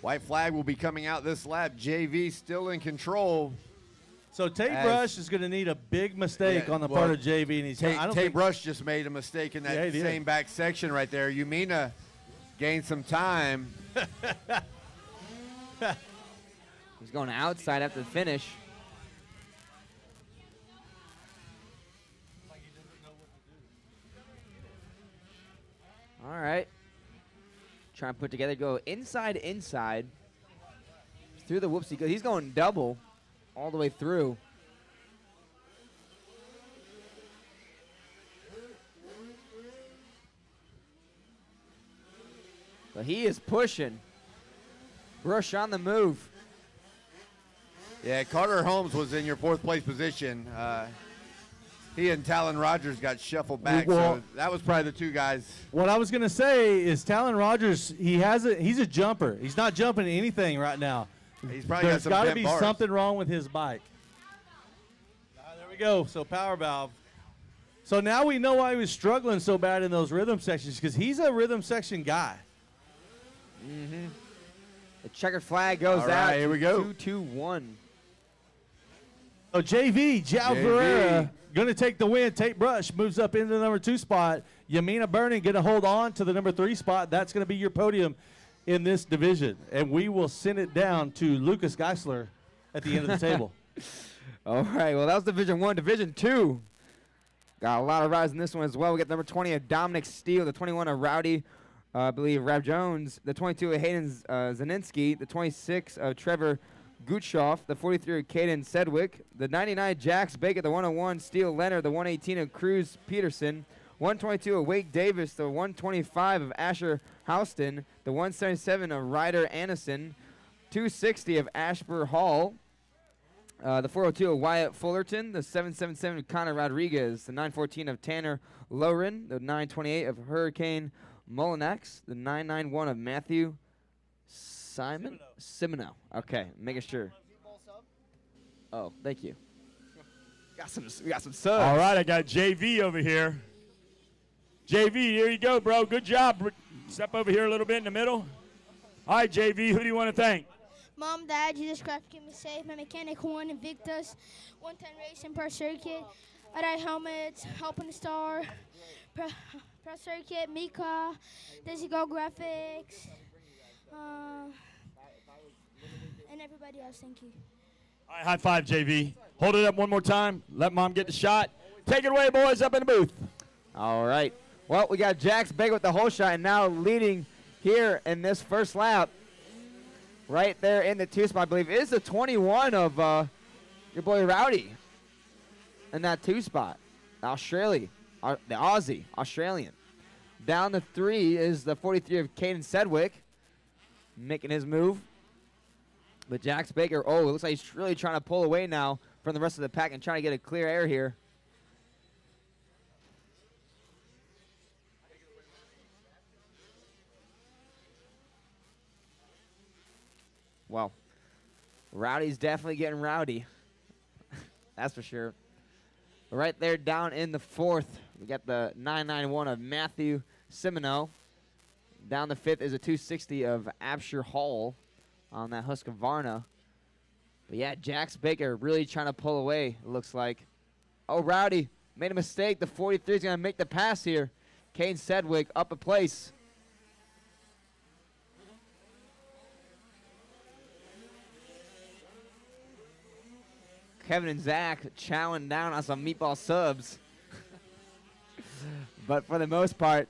White flag will be coming out this lap. JV still in control. So Tate Brush is going to need a big mistake on the part of JV. And he's Tate Brush just made a mistake in that same back section right there. Yumina gained some time. He's going outside after the finish. All right. Trying to put together, go inside. Through the whoopsie. He's going double all the way through. But he is pushing. Brush on the move. Yeah, Carter Holmes was in your 4th place position. He and Talon Rogers got shuffled back, so that was probably the 2 guys. What I was going to say is Talon Rogers, he's a jumper. He's not jumping anything right now. He's probably There's got to some be bars. something wrong with his bike. There we go. So power valve. So now we know why he was struggling so bad in those rhythm sections, because he's a rhythm section guy. Mm-hmm. The checkered flag goes All out. right, here we go. 2-2-1. Oh, JV, Jao Guerrera, going to take the win. Tate Brush moves up into the number 2 spot. Yamina Burning going to hold on to the number 3 spot. That's going to be your podium in this division. And we will send it down to Lucas Geisler at the end of the table. All right, well, that was Division 1. Division 2. Got a lot of rides in this one as well. We got number 20 of Dominic Steele, the 21 of Rowdy, I believe, Rab Jones, the 22 of Hayden Zaninski, the 26 of Trevor Gutschoff, the 43 of Caden Sedgwick, the 99 Jax Baker, the 101 Steele Leonard, the 118 of Cruz Peterson, 122 of Wake Davis, the 125 of Asher Houston, the 177 of Ryder Anderson, 260 of Ashburn Hall, the 402 of Wyatt Fullerton, the 777 of Connor Rodriguez, the 914 of Tanner Loren, the 928 of Hurricane Molinax, the 991 of Matthew Simino. Okay, making sure. Oh, thank you. We got some subs. All right, I got JV over here. JV, here you go, bro. Good job. Step over here a little bit in the middle. All right, JV, who do you want to thank? Mom, Dad, Jesus Christ, keep me safe. My mechanic, Juan Invictus, 110 Racing per circuit. Red helmets, Helping the Star, Press Circuit, Mika, Dizzy Go Graphics, and everybody else. Thank you. All right, high five, JV. Hold it up one more time. Let Mom get the shot. Take it away, boys, up in the booth. All right. Well, we got Jax Baker with the whole shot and now leading here in this first lap. Right there in the 2 spot, I believe, is the 21 of your boy Rowdy in that 2 spot. The Aussie, Australian. Down to 3 is the 43 of Caden Sedgwick making his move. But Jax Baker, it looks like he's really trying to pull away now from the rest of the pack and trying to get a clear air here. Well, Rowdy's definitely getting rowdy. That's for sure. Right there down in the 4th, we got the 991 of Matthew Simino. Down the 5th is a 260 of Absher Hall on that Husqvarna. But yeah, Jax Baker really trying to pull away, it looks like. Oh, Rowdy made a mistake. The 43 is going to make the pass here. Kane Sedgwick up a place. Kevin and Zach chowing down on some meatball subs. But for the most part,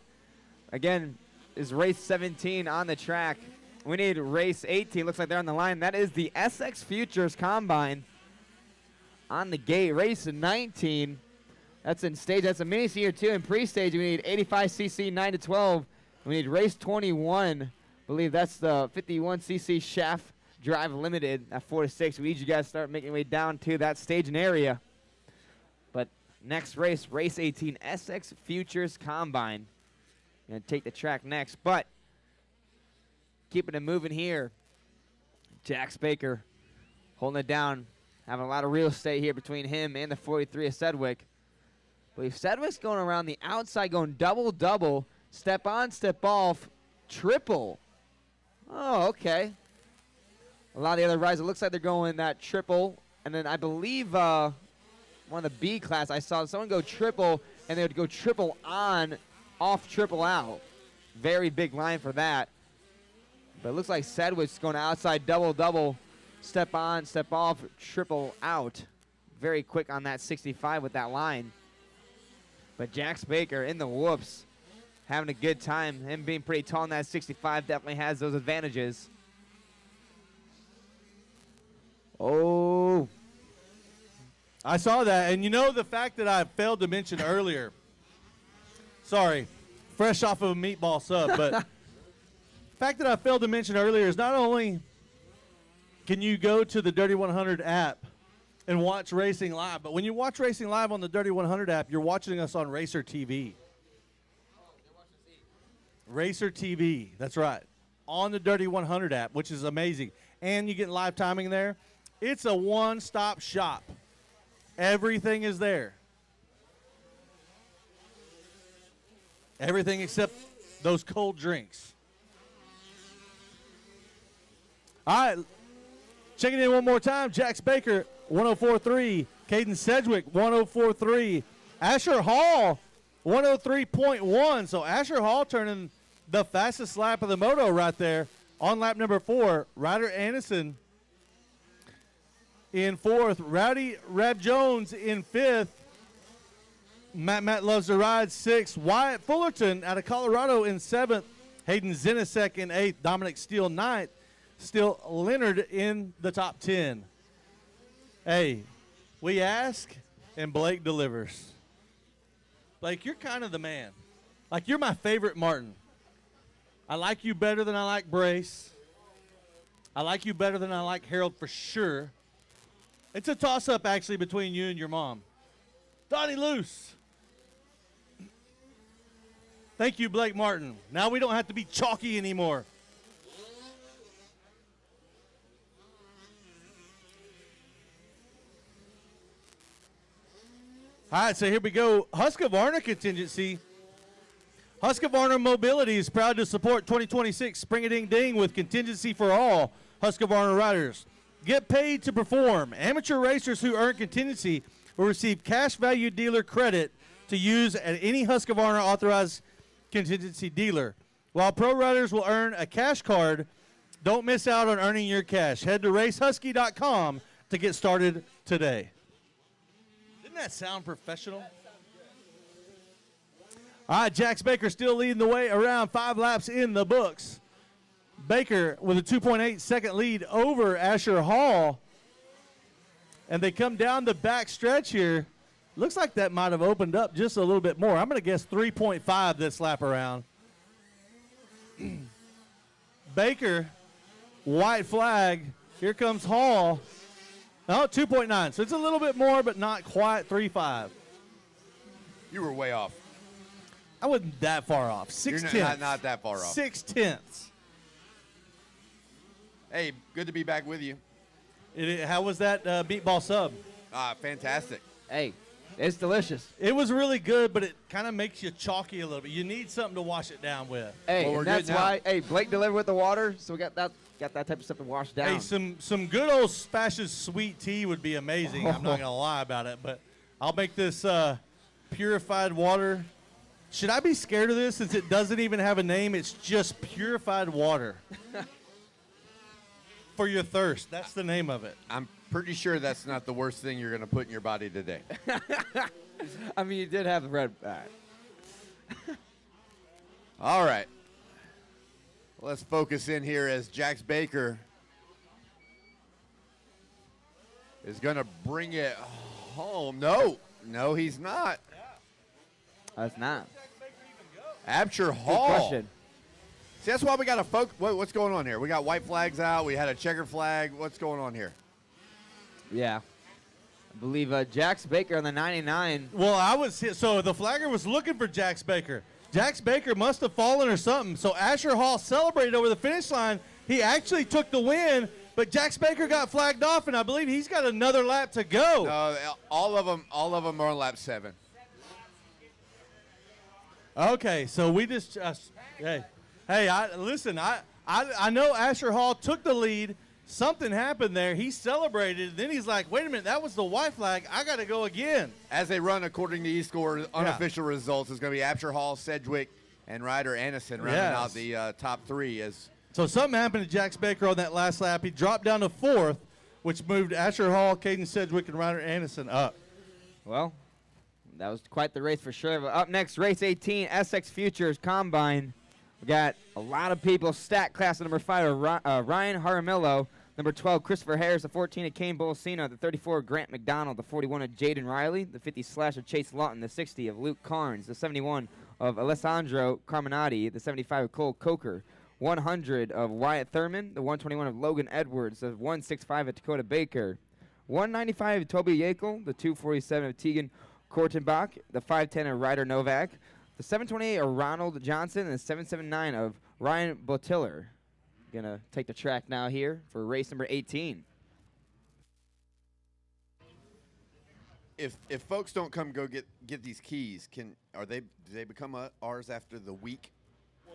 again, is race 17 on the track. We need race 18. Looks like they're on the line. That is the SX Futures Combine on the gate. Race 19. That's in stage. That's a mini here too. In pre-stage, we need 85cc 9 to 12. We need race 21. I believe that's the 51cc shaft drive limited at 4 to 6. We need you guys to start making your way down to that stage and area. But next race, race 18, SX Futures Combine. Gonna take the track next, but keeping it moving here. Jax Baker holding it down, having a lot of real estate here between him and the 43 of Sedgwick. I believe Sedgwick's going around the outside, going double-double, step on, step off, triple. Oh, okay. A lot of the other riders, it looks like they're going that triple, and then I believe one of the B class, I saw someone go triple, and they would go triple on, off, triple out. Very big line for that. But it looks like Sedgwick's going outside double-double, step on, step off, triple out. Very quick on that 65 with that line. But Jax Baker in the whoops, having a good time. Him being pretty tall in that 65 definitely has those advantages. Oh. I saw that, and you know the fact that I failed to mention earlier. Sorry, fresh off of a meatball sub, but the fact that I failed to mention earlier is not only can you go to the Dirty 100 app and watch racing live, but when you watch racing live on the Dirty 100 app, you're watching us on Racer TV. Racer TV, that's right, on the Dirty 100 app, which is amazing. And you get live timing there. It's a one-stop shop. Everything is there. Everything except those cold drinks. All right, checking in one more time. Jax Baker, 104.3. Caden Sedgwick, 104.3. Asher Hall, 103.1. So Asher Hall turning the fastest lap of the moto right there on lap number 4. Ryder Anderson in 4th. Rowdy Rab Jones in 5th. Matt Loves to Ride 6th. Wyatt Fullerton out of Colorado in 7th. Hayden Zinasek in 8th. Dominic Steele 9th. Still Leonard in the top 10. Hey, we ask and Blake delivers. Blake, you're kind of the man. Like, you're my favorite Martin. I like you better than I like Brace. I like you better than I like Harold for sure. It's a toss-up, actually, between you and your mom. Donnie Luce. Thank you, Blake Martin. Now we don't have to be chalky anymore. All right, so here we go. Husqvarna contingency. Husqvarna Mobility is proud to support 2026 Spring-a-Ding-Ding with contingency for all Husqvarna riders. Get paid to perform. Amateur racers who earn contingency will receive cash value dealer credit to use at any Husqvarna authorized contingency dealer. While pro riders will earn a cash card, don't miss out on earning your cash. Head to racehusky.com to get started today. Didn't that sound professional? All right, Jax Baker still leading the way around 5 laps in the books. Baker with a 2.8 second lead over Asher Hall. And they come down the back stretch here. Looks like that might have opened up just a little bit more. I'm going to guess 3.5 this lap around. Baker, white flag. Here comes Hall. Oh, 2.9. So it's a little bit more, but not quite 3.5. You were way off. I wasn't that far off. 6 You're not that far off. 0.6. Hey, good to be back with you. How was that meatball sub? Fantastic. Hey, it's delicious. It was really good, but it kind of makes you chalky a little bit. You need something to wash it down with. Hey, and that's why. Hey, Blake delivered with the water, so we got that type of stuff to wash down. Hey, some good old Spash's sweet tea would be amazing. I'm not gonna lie about it, but I'll make this purified water. Should I be scared of this since it doesn't even have a name? It's just purified water. For your thirst. That's the name of it. I'm pretty sure that's not the worst thing you're going to put in your body today. I mean, you did have the red. All right. Let's focus in here as Jax Baker is going to bring it home. No, he's not. That's not. Absher Good Hall. question. See, that's why we got to focus. What's going on here? We got white flags out. We had a checker flag. What's going on here? Yeah. I believe Jax Baker on the 99. Well, so the flagger was looking for Jax Baker. Jax Baker must have fallen or something. So Asher Hall celebrated over the finish line. He actually took the win, but Jax Baker got flagged off, and I believe he's got another lap to go. No, all of them are on lap 7. Okay, so we just hey, listen. I know Asher Hall took the lead. Something happened there. He celebrated. Then he's like, wait a minute, that was the white flag. I got to go again. As they run, according to eScore, unofficial results is going to be Absher Hall, Sedgwick, and Ryder Anderson rounding out the top 3. So something happened to Jax Baker on that last lap. He dropped down to 4th, which moved Asher Hall, Caden Sedgwick, and Ryder Anderson up. Well, that was quite the race for sure. But up next, race 18, SX Futures Combine. We got a lot of people. Stat class number 5, Ryan Jaramillo. Number 12, Christopher Harris. The 14 of Kane Bolsino. The 34, Grant McDonald. The 41 of Jaden Riley. The 50 slash of Chase Lawton. The 60 of Luke Carnes. The 71 of Alessandro Carminati. The 75 of Cole Coker. 100 of Wyatt Thurman. The 121 of Logan Edwards. The 165 of Dakota Baker. 195 of Toby Yakel. The 247 of Tegan Kortenbach. The 510 of Ryder Novak. The 728 of Ronald Johnson. And the 779 of Ryan Botiller. Gonna take the track now here for race number 18. If folks don't come go get these keys, do they become ours after the week?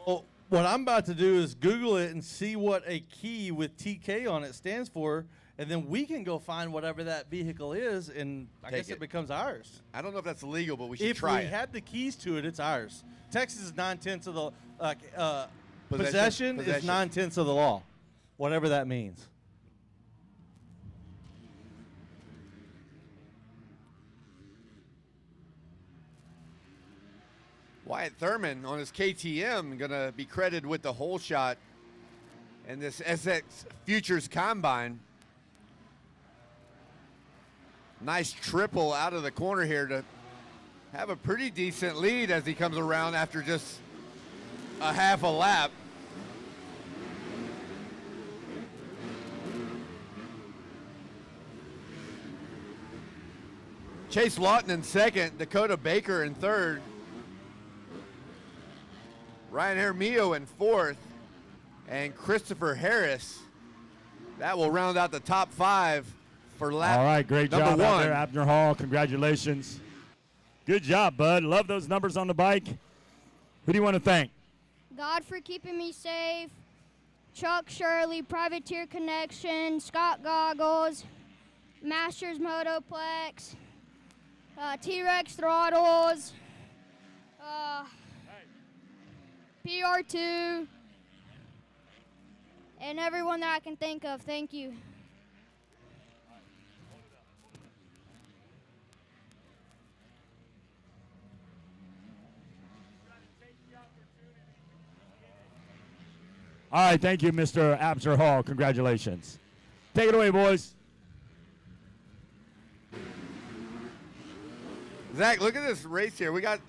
Well, what I'm about to do is Google it and see what a key with TK on it stands for, and then we can go find whatever that vehicle is, and I guess it becomes ours. I don't know if that's legal, but we should if try we it. had the keys to it, it's ours. Texas is 9/10 of the possession is 9/10 of the law, whatever that means. Wyatt Thurman on his KTM going to be credited with the whole shot in this SX Futures Combine. Nice triple out of the corner here to have a pretty decent lead as he comes around after just a half a lap. Chase Lawton in second, Dakota Baker in third, Ryan Jaramillo in fourth, and Christopher Harris. That will round out the top 5 for lap All right, great number job 1. out there, Abner Hall. Congratulations. Good job, bud. Love those numbers on the bike. Who do you want to thank? God for keeping me safe. Chuck Shirley, Privateer Connection, Scott Goggles, Masters Motoplex, T-Rex Throttles, PR2, and everyone that I can think of. Thank you. All right, thank you, Mr. Abner Hall. Congratulations. Take it away, boys. Zach, look at this race here. We got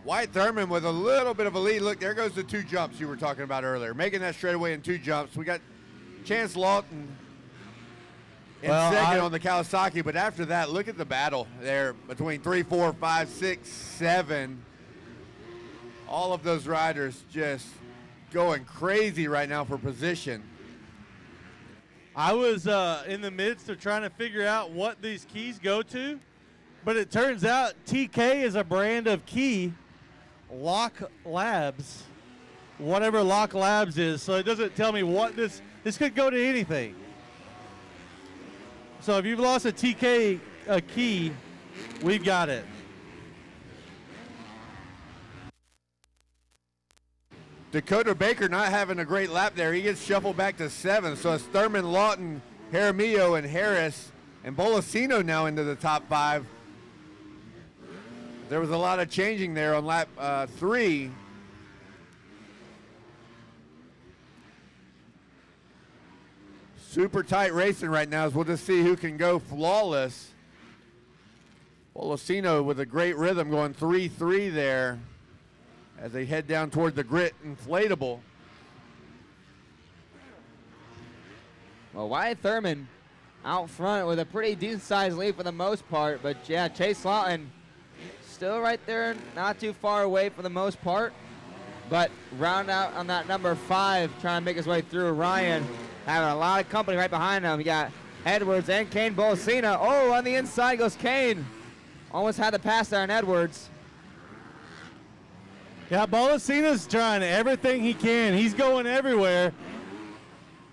Wyatt Thurman with a little bit of a lead. Look, there goes the 2 jumps you were talking about earlier. Making that straightaway in 2 jumps. We got Chance Lawton in second on the Kawasaki, but after that, look at the battle there between 3, 4, 5, 6, 7. All of those riders just going crazy right now for position. I was in the midst of trying to figure out what these keys go to, but it turns out TK is a brand of key, Lock Labs, whatever Lock Labs is. So it doesn't tell me what this could go to anything. So if you've lost a TK key, we've got it. Dakota Baker not having a great lap there. He gets shuffled back to 7th. So it's Thurman, Lawton, Jaramillo, and Harris, and Bolsino now into the top 5. There was a lot of changing there on lap 3. Super tight racing right now, as we'll just see who can go flawless. Bolosino with a great rhythm going 3-3 there as they head down toward the grit inflatable. Well, Wyatt Thurman out front with a pretty decent-sized lead for the most part, but yeah, Chase Lawton still right there, not too far away for the most part, but round out on that number 5, trying to make his way through. Ryan having a lot of company right behind him. You got Edwards and Kane Bolosina. Oh, on the inside goes Kane. Almost had the pass there on Edwards. Yeah, Bolosina's trying everything he can. He's going everywhere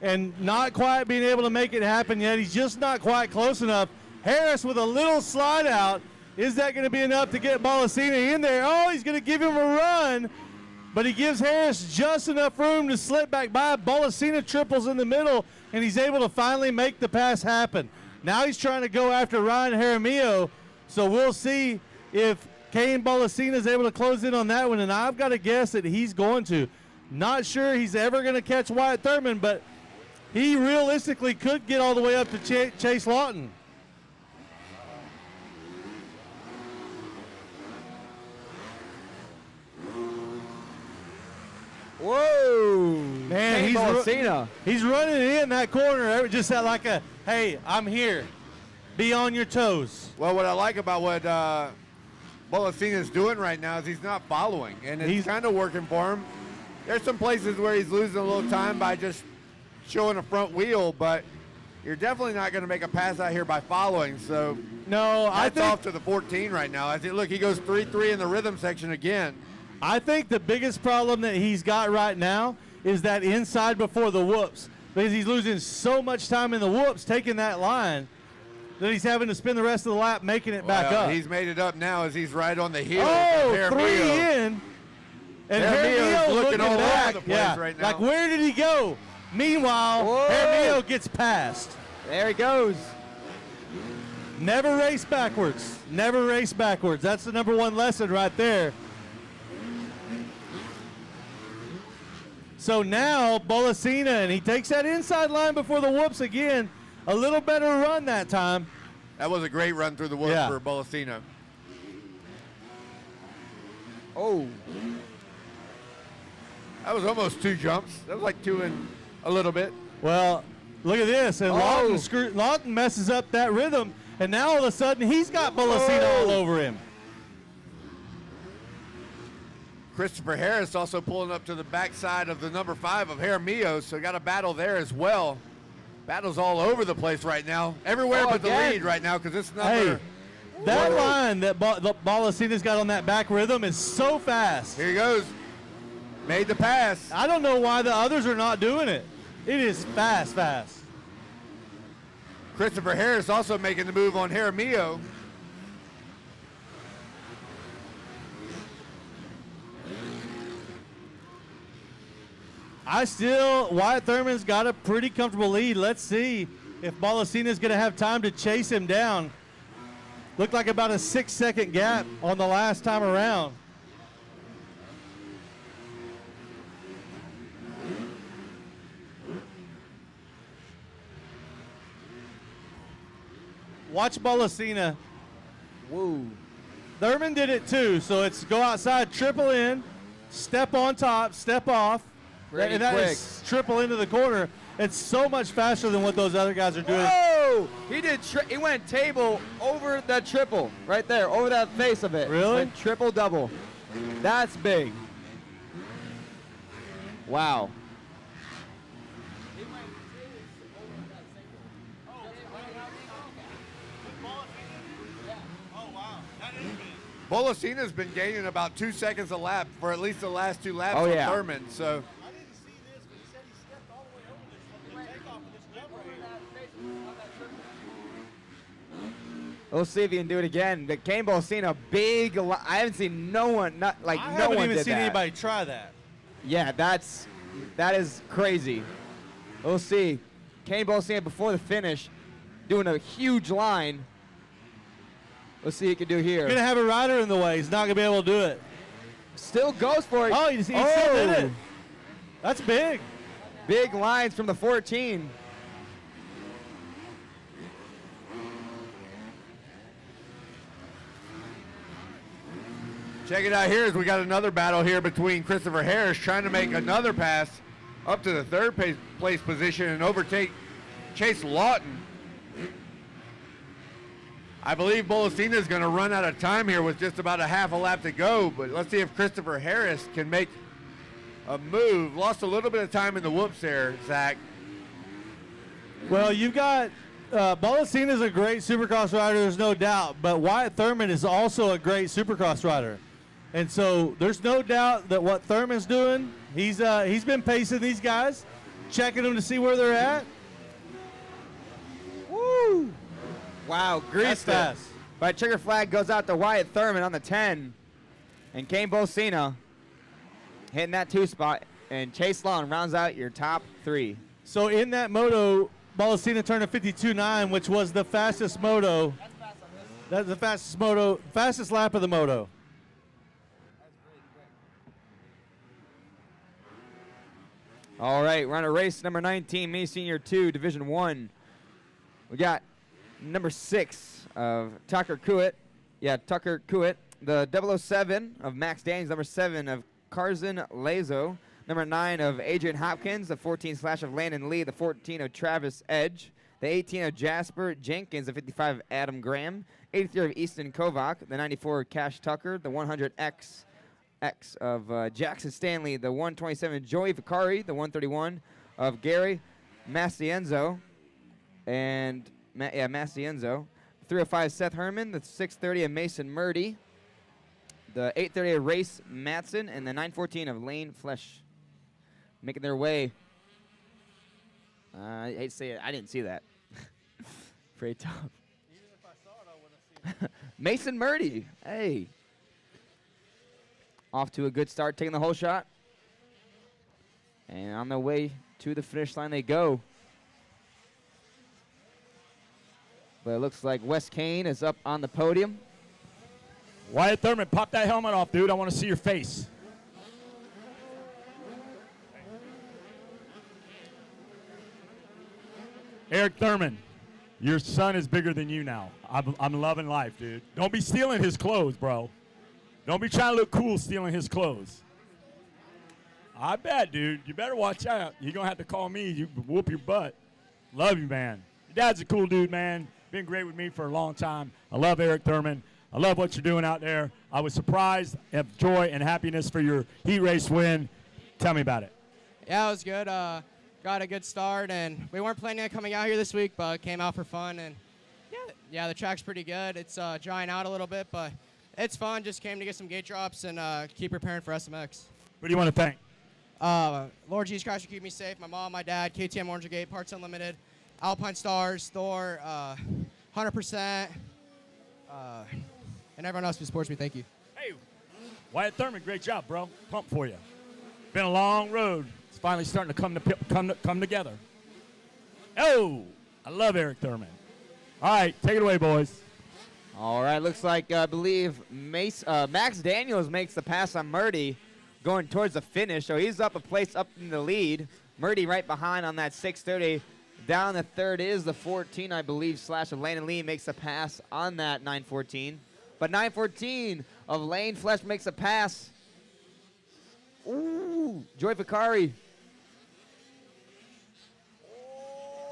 and not quite being able to make it happen yet. He's just not quite close enough. Harris with a little slide out. Is that going to be enough to get Bolosina in there? Oh, he's going to give him a run, but he gives Harris just enough room to slip back by. Bolosina triples in the middle, and he's able to finally make the pass happen. Now he's trying to go after Ryan Jaramillo, so we'll see if Kane Bolosina is able to close in on that one, and I've got to guess that he's going to. Not sure he's ever going to catch Wyatt Thurman, but he realistically could get all the way up to Chase Lawton. Whoa! Man, he's running in that corner, just that like a, hey, I'm here. Be on your toes. Well, what I like about what Bolosina's doing right now is he's not following, and it's kind of working for him. There's some places where he's losing a little time by just showing a front wheel, but you're definitely not going to make a pass out here by following. So no, I think off to the 14 right now. I think, look, he goes 3-3 in the rhythm section again. I think the biggest problem that he's got right now is that inside before the whoops, because he's losing so much time in the whoops taking that line that he's having to spend the rest of the lap making it back up. He's made it up now as he's right on the heel. Oh, 3 in. And Jaramillo looking all back. over the place right now. Like, where did he go? Meanwhile, Jaramillo gets past. There he goes. Never race backwards. Never race backwards. That's the number one lesson right there. So now Bolosina, and he takes that inside line before the whoops again. A little better run that time. That was a great run through the whoops for Bolosina. Oh. That was almost 2 jumps. That was like 2 and a little bit. Well, look at this. And Lawton messes up that rhythm, and now all of a sudden he's got Bolosina all over him. Christopher Harris also pulling up to the backside of the number 5 of Jaramillo, so got a battle there as well. Battles all over the place right now. Everywhere but the lead right now, because this number. Hey, that line that Bolosina's got on that back rhythm is so fast. Here he goes. Made the pass. I don't know why the others are not doing it. It is fast. Christopher Harris also making the move on Jaramillo. Wyatt Thurman's got a pretty comfortable lead. Let's see if Bolosina's going to have time to chase him down. Looked like about a 6-second gap on the last time around. Watch Bolosina. Whoa. Thurman did it too, so it's go outside, triple in, step on top, step off. Pretty and that quick. is triple into the corner. It's so much faster than what those other guys are doing. Whoa! He went table over that triple right there, over that face of it. Really? Went triple double. That's big. Wow. Bolosina's been gaining about 2 seconds a lap for at least the last 2 laps Oh, on yeah. Thurman. So We'll see if he can do it again. The Kane Bolosina, big. I haven't seen no one. I haven't even seen anybody try that. Yeah, that is crazy. We'll see. Kane Bolosina before the finish, doing a huge line. Let's see what he can do here. He's going to have a rider in the way. He's not going to be able to do it. Still goes for it. Oh, he still did it. That's big. Big lines from the 14. Check it out here as we got another battle here between Christopher Harris trying to make another pass up to the third place position and overtake Chase Lawton. I believe Bolasina is going to run out of time here with just about a half a lap to go, but let's see if Christopher Harris can make a move. Lost a little bit of time in the whoops there, Zach. Well, you've got Bolasina is a great Supercross rider, there's no doubt, but Wyatt Thurman is also a great Supercross rider. And so there's no doubt that what Thurman's doing, he's been pacing these guys, checking them to see where they're at. Woo! Wow, greased it. That's fast. But trigger flag goes out to Wyatt Thurman on the 10. And Kane Bolsina hitting that 2 spot. And Chase Long rounds out your top 3. So in that moto, Bolasina turned a 52.9, which was the fastest moto. That's the fastest moto, fastest lap of the moto. All right, we're on a race number 19, Mini Senior 2, Division 1. We got number 6 of Tucker Kuit. Yeah, Tucker Kuit. The 007 of Max Daniels. Number 7 of Carson Lazo. Number 9 of Adrian Hopkins. The 14 / of Landon Lee. The 14 of Travis Edge. The 18 of Jasper Jenkins. The 55 of Adam Graham. 83 of Easton Kovac. The 94 of Cash Tucker. The 100 X of Jackson Stanley. The 127 Joey Vicari. The 131 of Gary Mastienzo. And Mastienzo. 305 Seth Herman. The 630 of Mason Murdy. The 830 of Race Matson. And the 914 of Lane Flesh. Making their way. I hate to say it. I didn't see that. Pretty tough. Even if I saw it, I wouldn't have seen it. Mason Murdy. Hey. Off to a good start, taking the whole shot. And on their way to the finish line they go. But it looks like Wes Kane is up on the podium. Wyatt Thurman, pop that helmet off, dude. I want to see your face. Eric Thurman, your son is bigger than you now. I'm loving life, dude. Don't be stealing his clothes, bro. Don't be trying to look cool stealing his clothes. I bet, dude. You better watch out. You're going to have to call me. You whoop your butt. Love you, man. Your dad's a cool dude, man. Been great with me for a long time. I love Eric Thurman. I love what you're doing out there. I was surprised, have joy and happiness for your heat race win. Tell me about it. Yeah, it was good. Got a good start, and we weren't planning on coming out here this week, but came out for fun. And yeah, the track's pretty good. It's drying out a little bit, but it's fun. Just came to get some gate drops and keep preparing for SMX. Who do you want to thank? Lord Jesus Christ, keep me safe. My mom, my dad, KTM Orange Gate, Parts Unlimited, Alpine Stars, Thor, 100%, and everyone else who supports me. Thank you. Hey, Wyatt Thurman, great job, bro. Pumped for you. Been a long road. It's finally starting to come together. Oh, I love Eric Thurman. All right, take it away, boys. All right, looks like I believe Max Daniels makes the pass on Murdy going towards the finish. So he's up a place up in the lead. Murdy right behind on that 630. Down the third is the 14, I believe, / of Landon Lee makes a pass on that 914. But 914 of Lane Flesh makes a pass. Ooh, Joy Vicari.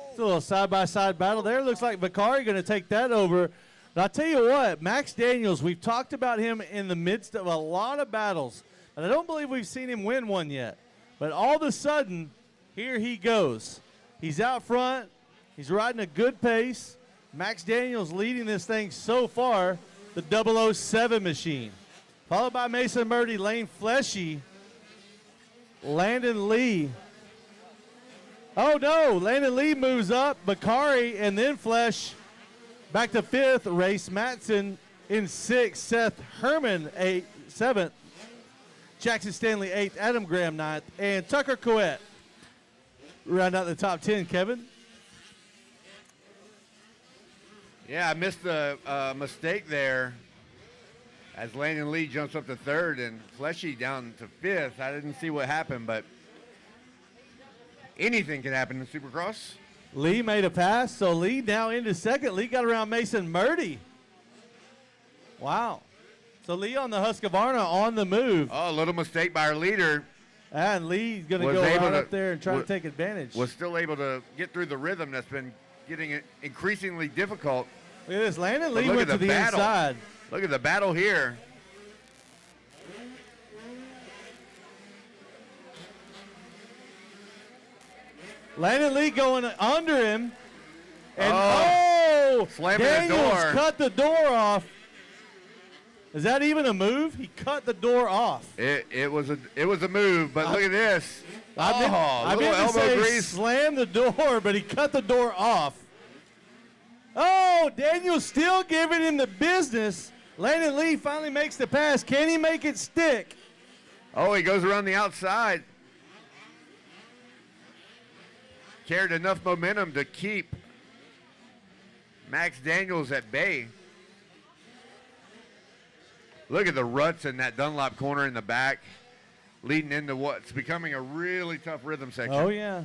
It's a little side-by-side battle there. Looks like Vicari going to take that over. But I'll tell you what, Max Daniels, we've talked about him in the midst of a lot of battles, and I don't believe we've seen him win one yet. But all of a sudden, here he goes. He's out front. He's riding a good pace. Max Daniels leading this thing so far, the 007 machine. Followed by Mason Murdy, Lane Fleshy, Landon Lee. Oh, no. Landon Lee moves up. Vicari and then Flesh back to 5th. Race Matson in 6th. Seth Herman 7th. Jackson Stanley 8th. Adam Graham 9th. And Tucker Coet round out the top 10, Kevin. Yeah, I missed the mistake there as Landon Lee jumps up to 3rd and Fleshy down to 5th. I didn't see what happened, but anything can happen in Supercross. Lee made a pass, so Lee now into 2nd. Lee got around Mason Murdy. Wow. So Lee on the Husqvarna on the move. Oh, a little mistake by our leader. And Lee's going to Was go able right to- up there and try to was- take advantage. Was still able to get through the rhythm that's been getting it increasingly difficult. Look at this. Landon But Lee look went at to the battle. inside. Look at the battle here. Landon Lee going under him. And slamming the Daniels door. cut the door off. Is that even a move? He cut the door off. It was a move, but look at this. I Little meant to elbow say grease. slam the door, but he cut the door off. Oh, Daniel's still giving him the business. Landon Lee finally makes the pass. Can he make it stick? Oh, he goes around the outside. Carried enough momentum to keep Max Daniels at bay. Look at the ruts in that Dunlop corner in the back, leading into what's becoming a really tough rhythm section. Oh, yeah.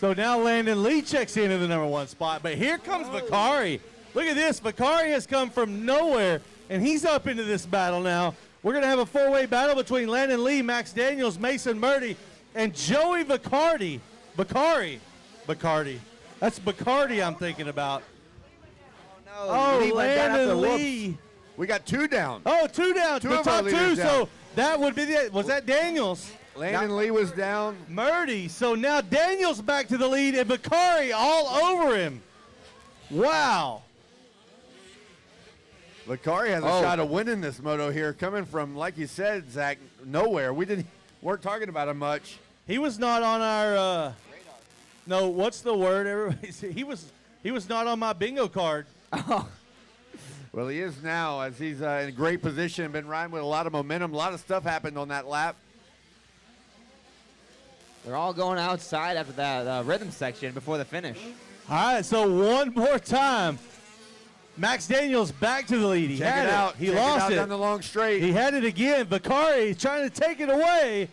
So now Landon Lee checks into the number 1 spot, but here comes Vakari. Look at this. Vakari has come from nowhere, and he's up into this battle now. We're going to have a 4-way battle between Landon Lee, Max Daniels, Mason Murdy, and Joey Vakari. Bacardi. That's Bacardi I'm thinking about. Oh, Lee went down after Landon the Lee. whoops. We got 2 down. Oh, 2 down. Two The of our top 2. leaders down. So that would be was that Daniels? Landon Lee was down. Murdy. So now Daniels back to the lead, and Bakari all over him. Wow. Vakari has a shot of winning this moto here, coming from, like you said, Zach, nowhere. Weren't talking about him much. He was not on our. No, what's the word? Everybody, he was not on my bingo card. Well, he is now, as he's in a great position, been riding with a lot of momentum. A lot of stuff happened on that lap. They're all going outside after that rhythm section before the finish. All right, so one more time. Max Daniels back to the lead. He Check had it out. He Check it lost out it. down the long straight. He had it again. Bakari trying to take it away.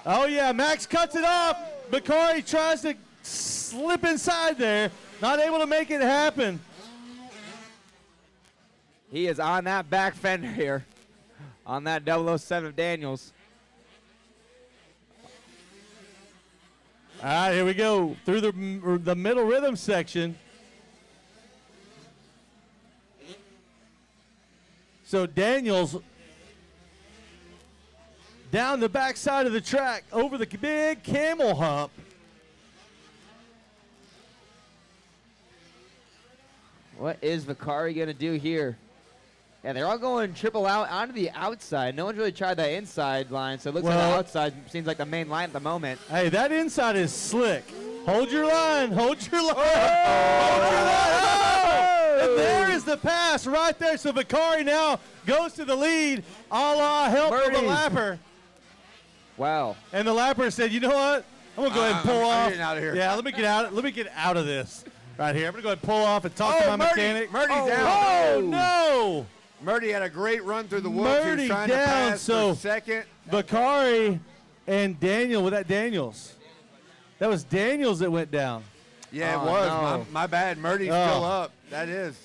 Oh, yeah. Max cuts it off. Bakari tries to slip inside there. Not able to make it happen. He is on that back fender here, on that 007 of Daniels. All right, here we go. Through the middle rhythm section. So Daniels down the backside of the track over the big camel hump. What is Vakari going to do here? Yeah, they're all going triple out onto the outside. No one's really tried that inside line, so it looks like the outside seems like the main line at the moment. Hey, that inside is slick. Hold your line. Hold your line. Hold your line. Oh! And there is the pass right there. So Vakari now goes to the lead, a la help of the lapper. Wow. And the lapper said, you know what? I'm going to go ahead and pull off. I'm getting out of here. Yeah, let me get out. Let me get out of this right here. I'm going to go ahead and pull off and talk to my mechanic. Murdy's down. Oh, no. Murdy had a great run through the woods. He was Murdy trying to down, pass so for second. Vakari and Daniel with that Daniels. That was Daniels that went down. Yeah, Oh, it was. no. My bad. Murdy's Oh. still up. That is.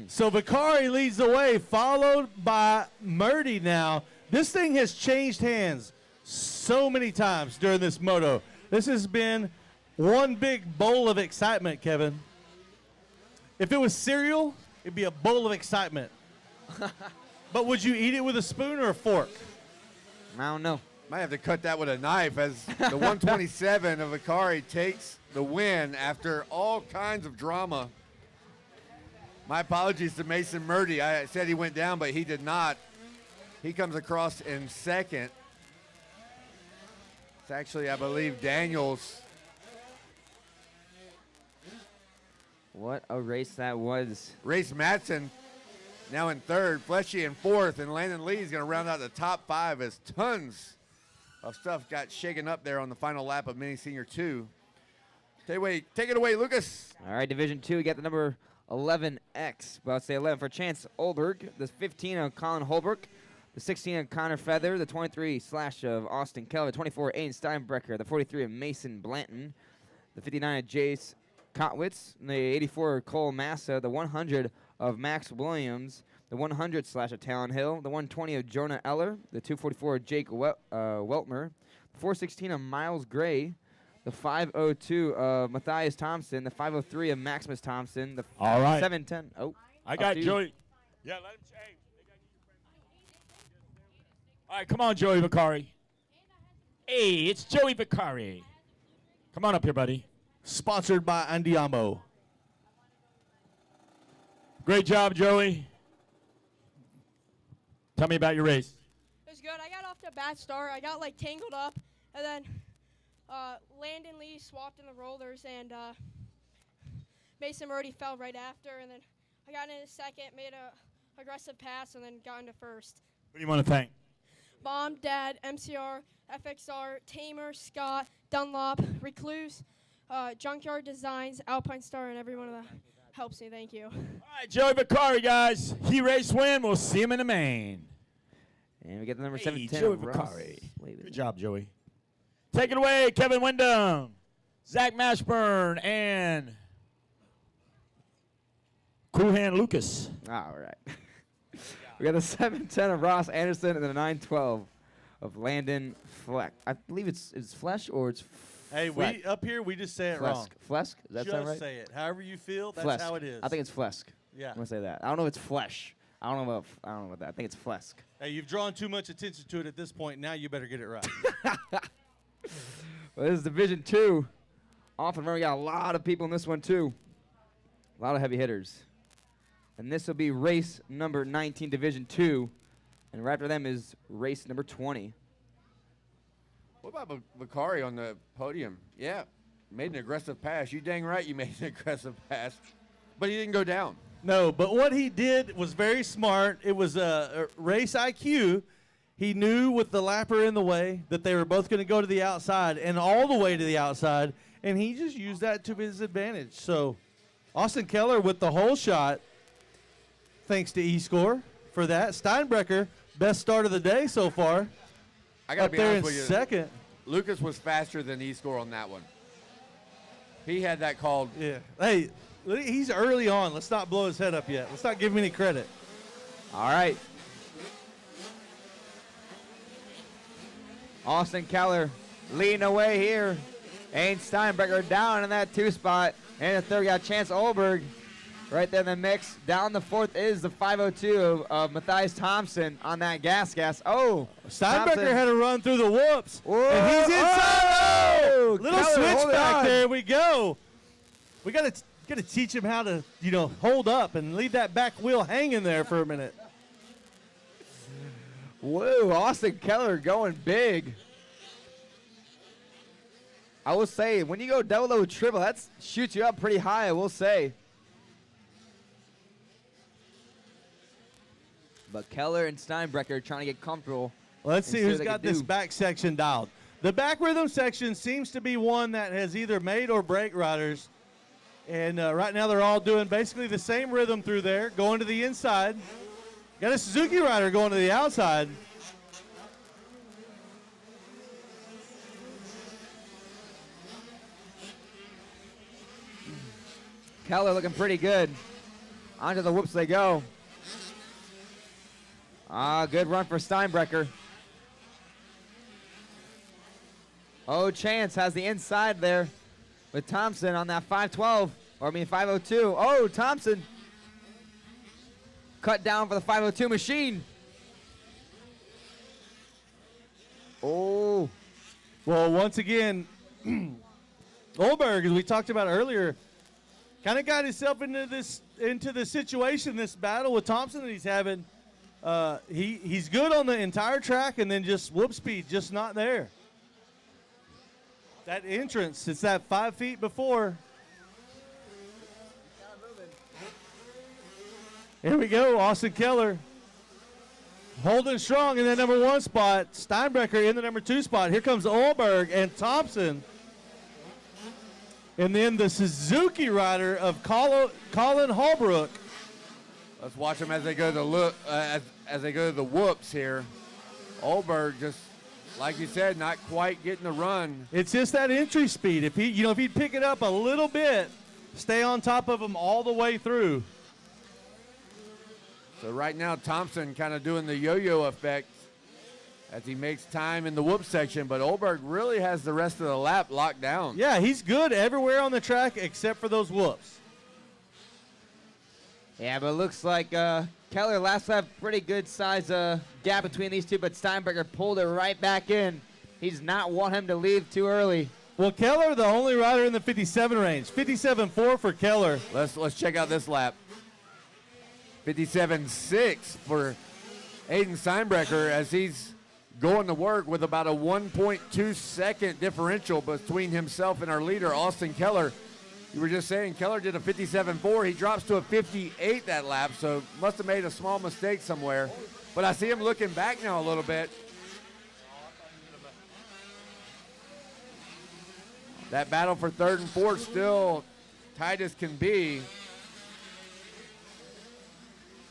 So Vakari leads the way, followed by Murdy now. This thing has changed hands so many times during this moto. This has been one big bowl of excitement, Kevin. If it was cereal, it'd be a bowl of excitement. But would you eat it with a spoon or a fork? I don't know. Might have to cut that with a knife as the 127 of Vakari takes the win after all kinds of drama. My apologies to Mason Murdy. I said he went down, but he did not. He comes across in second. It's actually, I believe, Daniels. What a race that was. Race Madsen now in third, Fleshy in fourth, and Landon Lee is going to round out the top 5 as tons of stuff got shaken up there on the final lap of Mini Senior 2. Take it away, Lucas. All right, Division 2, we got the number 11X. Well, I'd say 11 for Chance Olberg, the 15 of Colin Holbrook, the 16 of Connor Feather, the 23 / of Austin Kelly, the 24 Aiden Steinbrecker, the 43 of Mason Blanton, the 59 of Jace Kotwitz, the 84 of Cole Massa, the 100 of Max Williams, the 100 / of Talon Hill, the 120 of Jonah Eller, the 244 of Jake Weltmer, the 416 of Miles Gray, the 502 of Matthias Thompson, the 503 of Maximus Thompson, the All right. 710. Oh, I got Joey. Yeah, let him change. All right, come on, Joey Vicari. Hey, it's Joey Vicari. Come on up here, buddy. Sponsored by Andiamo. Great job, Joey. Tell me about your race. It was good. I got off to a bad start. I got like tangled up, and then Landon Lee swapped in the rollers, and Mason Murray fell right after, and then I got in second, made a aggressive pass, and then got into first. Who do you want to thank? Mom, Dad, MCR, FXR, Tamer, Scott, Dunlop, Recluse, Junkyard Designs, Alpine Star, and everyone that helps me. Thank you. All right, Joey Vicari, guys. He race win. We'll see him in the main. And we get the number Hey, 710. Joey Ross Vicari. Slavin. Good job, Joey. Take it away, Kevin Wyndham, Zach Mashburn, and Cool Hand Lucas. All right. We got the 710 of Ross Anderson and the 912 of Landon Fleck. I believe it's Flesh or it's Hey, Fleck. we up here we just say it wrong. Flesk? Does that just sound right? say it. However you feel, that's Flesk. how it is. I think it's Flesk. Yeah. I'm gonna say that. I don't know if it's Flesh. I don't know about that. I think it's Flesk. Hey, you've drawn too much attention to it at this point. Now you better get it right. Well, this is Division 2. Often, remember, we got a lot of people in this one, too. A lot of heavy hitters. And this will be race number 19, Division 2. And right after them is race number 20. What about Vicari on the podium? Yeah, made an aggressive pass. You dang right you made an aggressive pass. But he didn't go down. No, but what he did was very smart. It was a race IQ. He knew with the lapper in the way that they were both going to go to the outside and all the way to the outside, and he just used that to his advantage. So Austin Keller with the whole shot, thanks to E-Score for that. Steinbrecher, best start of the day so far. I got to up be there honest in with you. second. Lucas was faster than E-Score on that one. He had that called. Yeah. Hey, he's early on. Let's not blow his head up yet. Let's not give him any credit. All right. Austin Keller leading away here. Ain Steinbrecher down in that 2 spot. And the third, we got Chance Olberg right there in the mix. Down the fourth is the 502 of Matthias Thompson on that gas. Oh, Steinbrecher had a run through the whoops. Whoa. And he's inside. Oh, Little Keller, switch hold back on. there. We go. We got to teach him how to, hold up and leave that back wheel hanging there for a minute. Whoa, Austin Keller going big. I will say, when you go double O triple, that shoots you up pretty high, I will say. But Keller and Steinbrecher trying to get comfortable. Let's see what who's they got can this do. back section dialed. The back rhythm section seems to be one that has either made or break riders. And right now they're all doing basically the same rhythm through there, going to the inside. Got a Suzuki rider going to the outside. Keller looking pretty good. Onto the whoops they go. Good run for Steinbrecher. Oh, Chance has the inside there with Thompson on that 502. Oh, Thompson cut down for the 502 machine. Oh. Well, once again, Olberg, as we talked about earlier, kind of got himself into the situation, this battle with Thompson that he's having. He's good on the entire track, and then just whoop speed, just not there. That entrance, it's that 5 feet before. Here we go, Austin Keller holding strong in the number 1 spot. Steinbrecher in the number 2 spot. Here comes Olberg and Thompson. And then the Suzuki rider of Colin Holbrook. Let's watch them as they go to the as they go to the whoops here. Olberg just like you said, not quite getting the run. It's just that entry speed. If he'd pick it up a little bit, stay on top of him all the way through. So right now, Thompson kind of doing the yo-yo effect as he makes time in the whoop section, but Olberg really has the rest of the lap locked down. Yeah, he's good everywhere on the track except for those whoops. Yeah, but it looks like Keller last lap, pretty good size gap between these two, but Steinbrecher pulled it right back in. He does not want him to leave too early. Well, Keller, the only rider in the 57 range. 57.4 for Keller. Let's check out this lap. 57.6 for Aiden Steinbrecher as he's going to work with about a 1.2 second differential between himself and our leader, Austin Keller. You were just saying Keller did a 57.4. He drops to a 58 that lap, so must have made a small mistake somewhere. But I see him looking back now a little bit. That battle for third and fourth still tight as can be.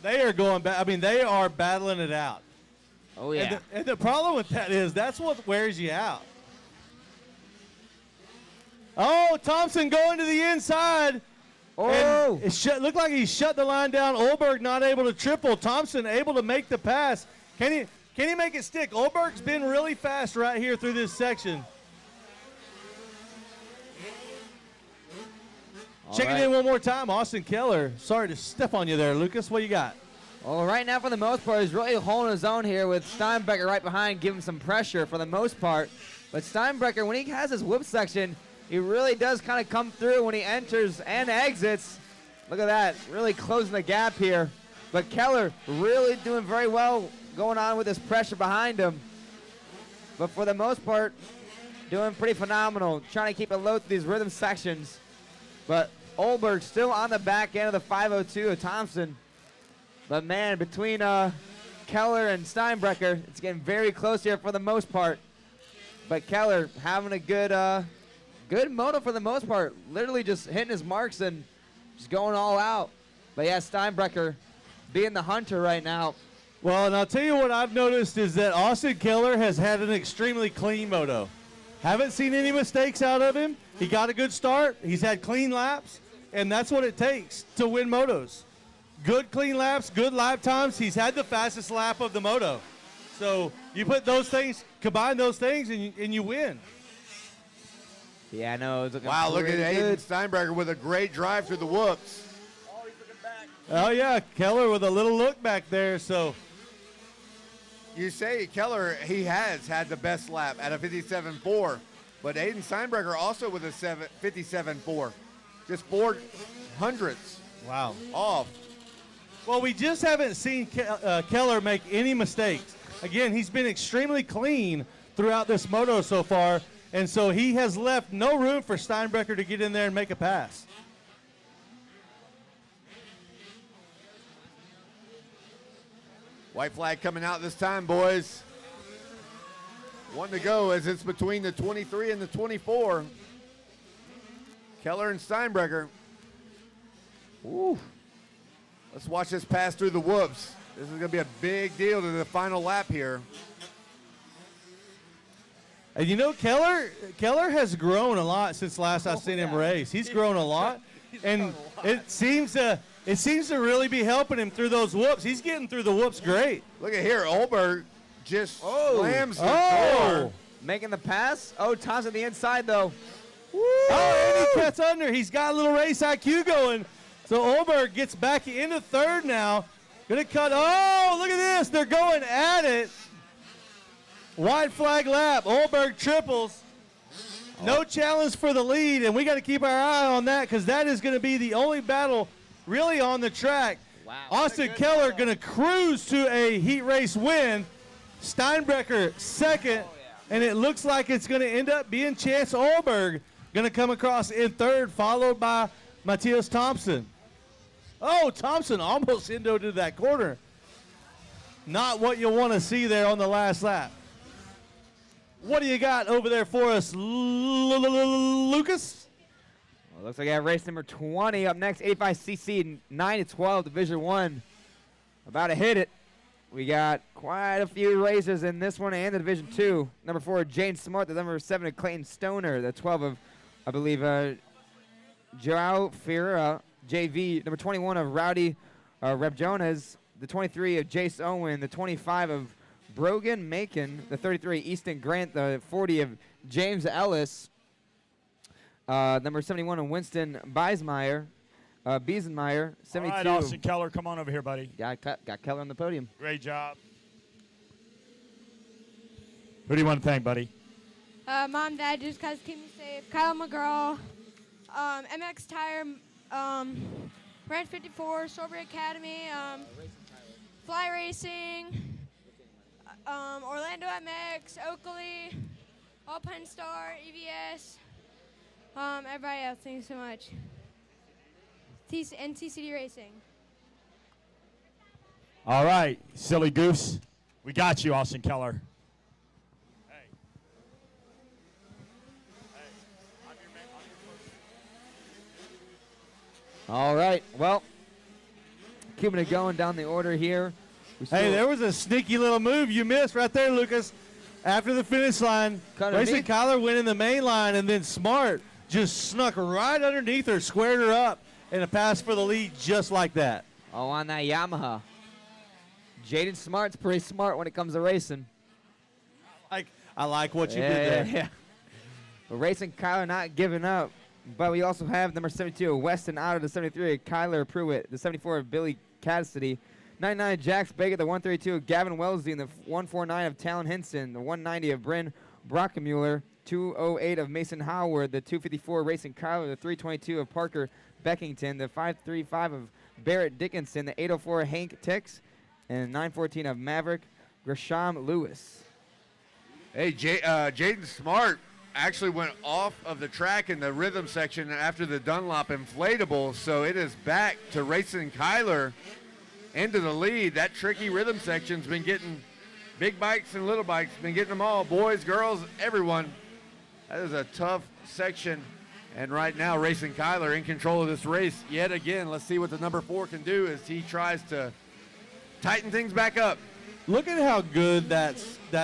They are going back. I mean, they are battling it out. Oh, yeah. And the problem with that is that's what wears you out. Oh, Thompson going to the inside. Oh. And it looked like he shut the line down. Olberg not able to triple. Thompson able to make the pass. Can he make it stick? Olberg's been really fast right here through this section. Check it in one more time. Austin Keller. Sorry to step on you there, Lucas. What you got? Well, right now, for the most part, he's really holding his own here with Steinbrecher right behind, giving some pressure for the most part. But Steinbrecher, when he has his whip section, he really does kind of come through when he enters and exits. Look at that, really closing the gap here. But Keller really doing very well going on with his pressure behind him. But for the most part, doing pretty phenomenal, trying to keep it low through these rhythm sections. But Olberg still on the back end of the 502 of Thompson. But man, between Keller and Steinbrecher, it's getting very close here for the most part. But Keller having a good moto for the most part, literally just hitting his marks and just going all out. But yeah, Steinbrecher being the hunter right now. Well, and I'll tell you what I've noticed is that Austin Keller has had an extremely clean moto. Haven't seen any mistakes out of him. He got a good start. He's had clean laps, and that's what it takes to win motos. Good clean laps, good lap times. He's had the fastest lap of the moto. So you put those things, combine those things, and you win. Yeah, no. Wow, look at Aiden Steinbrecher with a great drive through the whoops. Oh, yeah, Keller with a little look back there. So you say Keller, he has had the best lap at a 57.4, but Aiden Steinbrecher also with a 57.4. Just 4 hundredths. Wow. Off. Well, we just haven't seen Keller make any mistakes. Again, he's been extremely clean throughout this moto so far, and so he has left no room for Steinbrecher to get in there and make a pass. White flag coming out this time, boys. 1 to go as it's between the 23 and the 24. Keller and Steinbrecher. Ooh. Let's watch this pass through the whoops. This is going to be a big deal to the final lap here. And you know, Keller has grown a lot since last I've seen him race. He's grown a lot, and it seems to really be helping him through those whoops. He's getting through the whoops great. Look at here, Olberg just slams the door. Making the pass. Oh, Tom's on the inside, though. Oh, and he cuts under. He's got a little race IQ going. So Olberg gets back into third now. Gonna cut. Oh, look at this. They're going at it. White flag lap. Olberg triples. No challenge for the lead, and we got to keep our eye on that because that is going to be the only battle really on the track. Wow. Austin Keller going to cruise to a heat race win. Steinbrecher second, and it looks like it's going to end up being Chance Olberg going to come across in third, followed by Matthias Thompson. Oh, Thompson almost into that corner. Not what you want to see there on the last lap. What do you got over there for us, Lucas? Well, looks like I have race number 20 up next, 85cc 9 to 12 Division 1. About to hit it. we got quite a few racers in this one and the Division 2. Number 4, Jane Smart. The number 7 of Clayton Stoner. The 12 of, I believe, Joao Ferreira, JV. Number 21 of Rowdy Reb Jonas. The 23 of Jace Owen. The 25 of Brogan Macon. The 33, Easton Grant. The 40 of James Ellis. Number 71 of Winston Beismeyer. Biesenmeyer, 72. All right, Austin Keller, come on over here, buddy. Got Keller on the podium. Great job. Who do you want to thank, buddy? Mom, Dad, just because keep me safe. Kyle McGraw, MX Tire, Ranch 54, Strawberry Academy, Fly Racing, Orlando MX, Oakley, Alpine Star, EVS, everybody else. Thank you so much. And TCD Racing. All right, silly goose. We got you, Austin Keller. All right, well, keeping it going down the order here. Hey, there was a sneaky little move you missed right there, Lucas. After the finish line, Racing Kyler went in the main line, and then Smart just snuck right underneath her, squared her up, and a pass for the lead just like that. Oh, on that Yamaha. Jaden Smart's pretty smart when it comes to racing. I like what you did there. Yeah. But Racing Kyler not giving up. But we also have number 72, Weston out of the 73, Kyler Pruitt, the 74 of Billy Cassidy, 99 Jax Baker, the 132 of Gavin Wellesley, and the 149 of Talon Henson, the 190 of Bryn Brockemuller, 208 of Mason Howard, the 254 Racing Kyler, the 322 of Parker Beckington, the 535 of Barrett Dickinson, the 804 Hank Tix, and 914 of Maverick Gresham Lewis. Hey, Jaden Smart actually went off of the track in the rhythm section after the Dunlop inflatable, so it is back to Racing Kyler into the lead. That tricky rhythm section's been getting big bikes and little bikes, been getting them all, boys, girls, everyone. That is a tough section. And right now, Racing Kyler in control of this race yet again. Let's see what the number 4 can do as he tries to tighten things back up. Look at how good that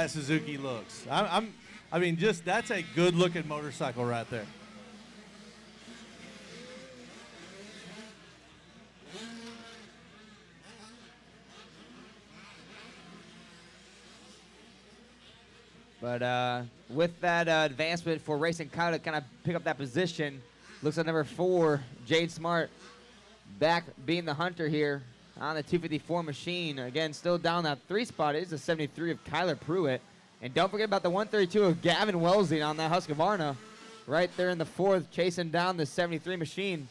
Suzuki looks. I mean, just that's a good-looking motorcycle right there. But with that advancement for Racing Kyler to kind of pick up that position, looks like number 4, Jade Smart, back being the hunter here on the 254 machine. Again, still down that 3 spot is the 73 of Kyler Pruitt. And don't forget about the 132 of Gavin Wellesley on that Husqvarna. Right there in the 4th, chasing down the 73 machine.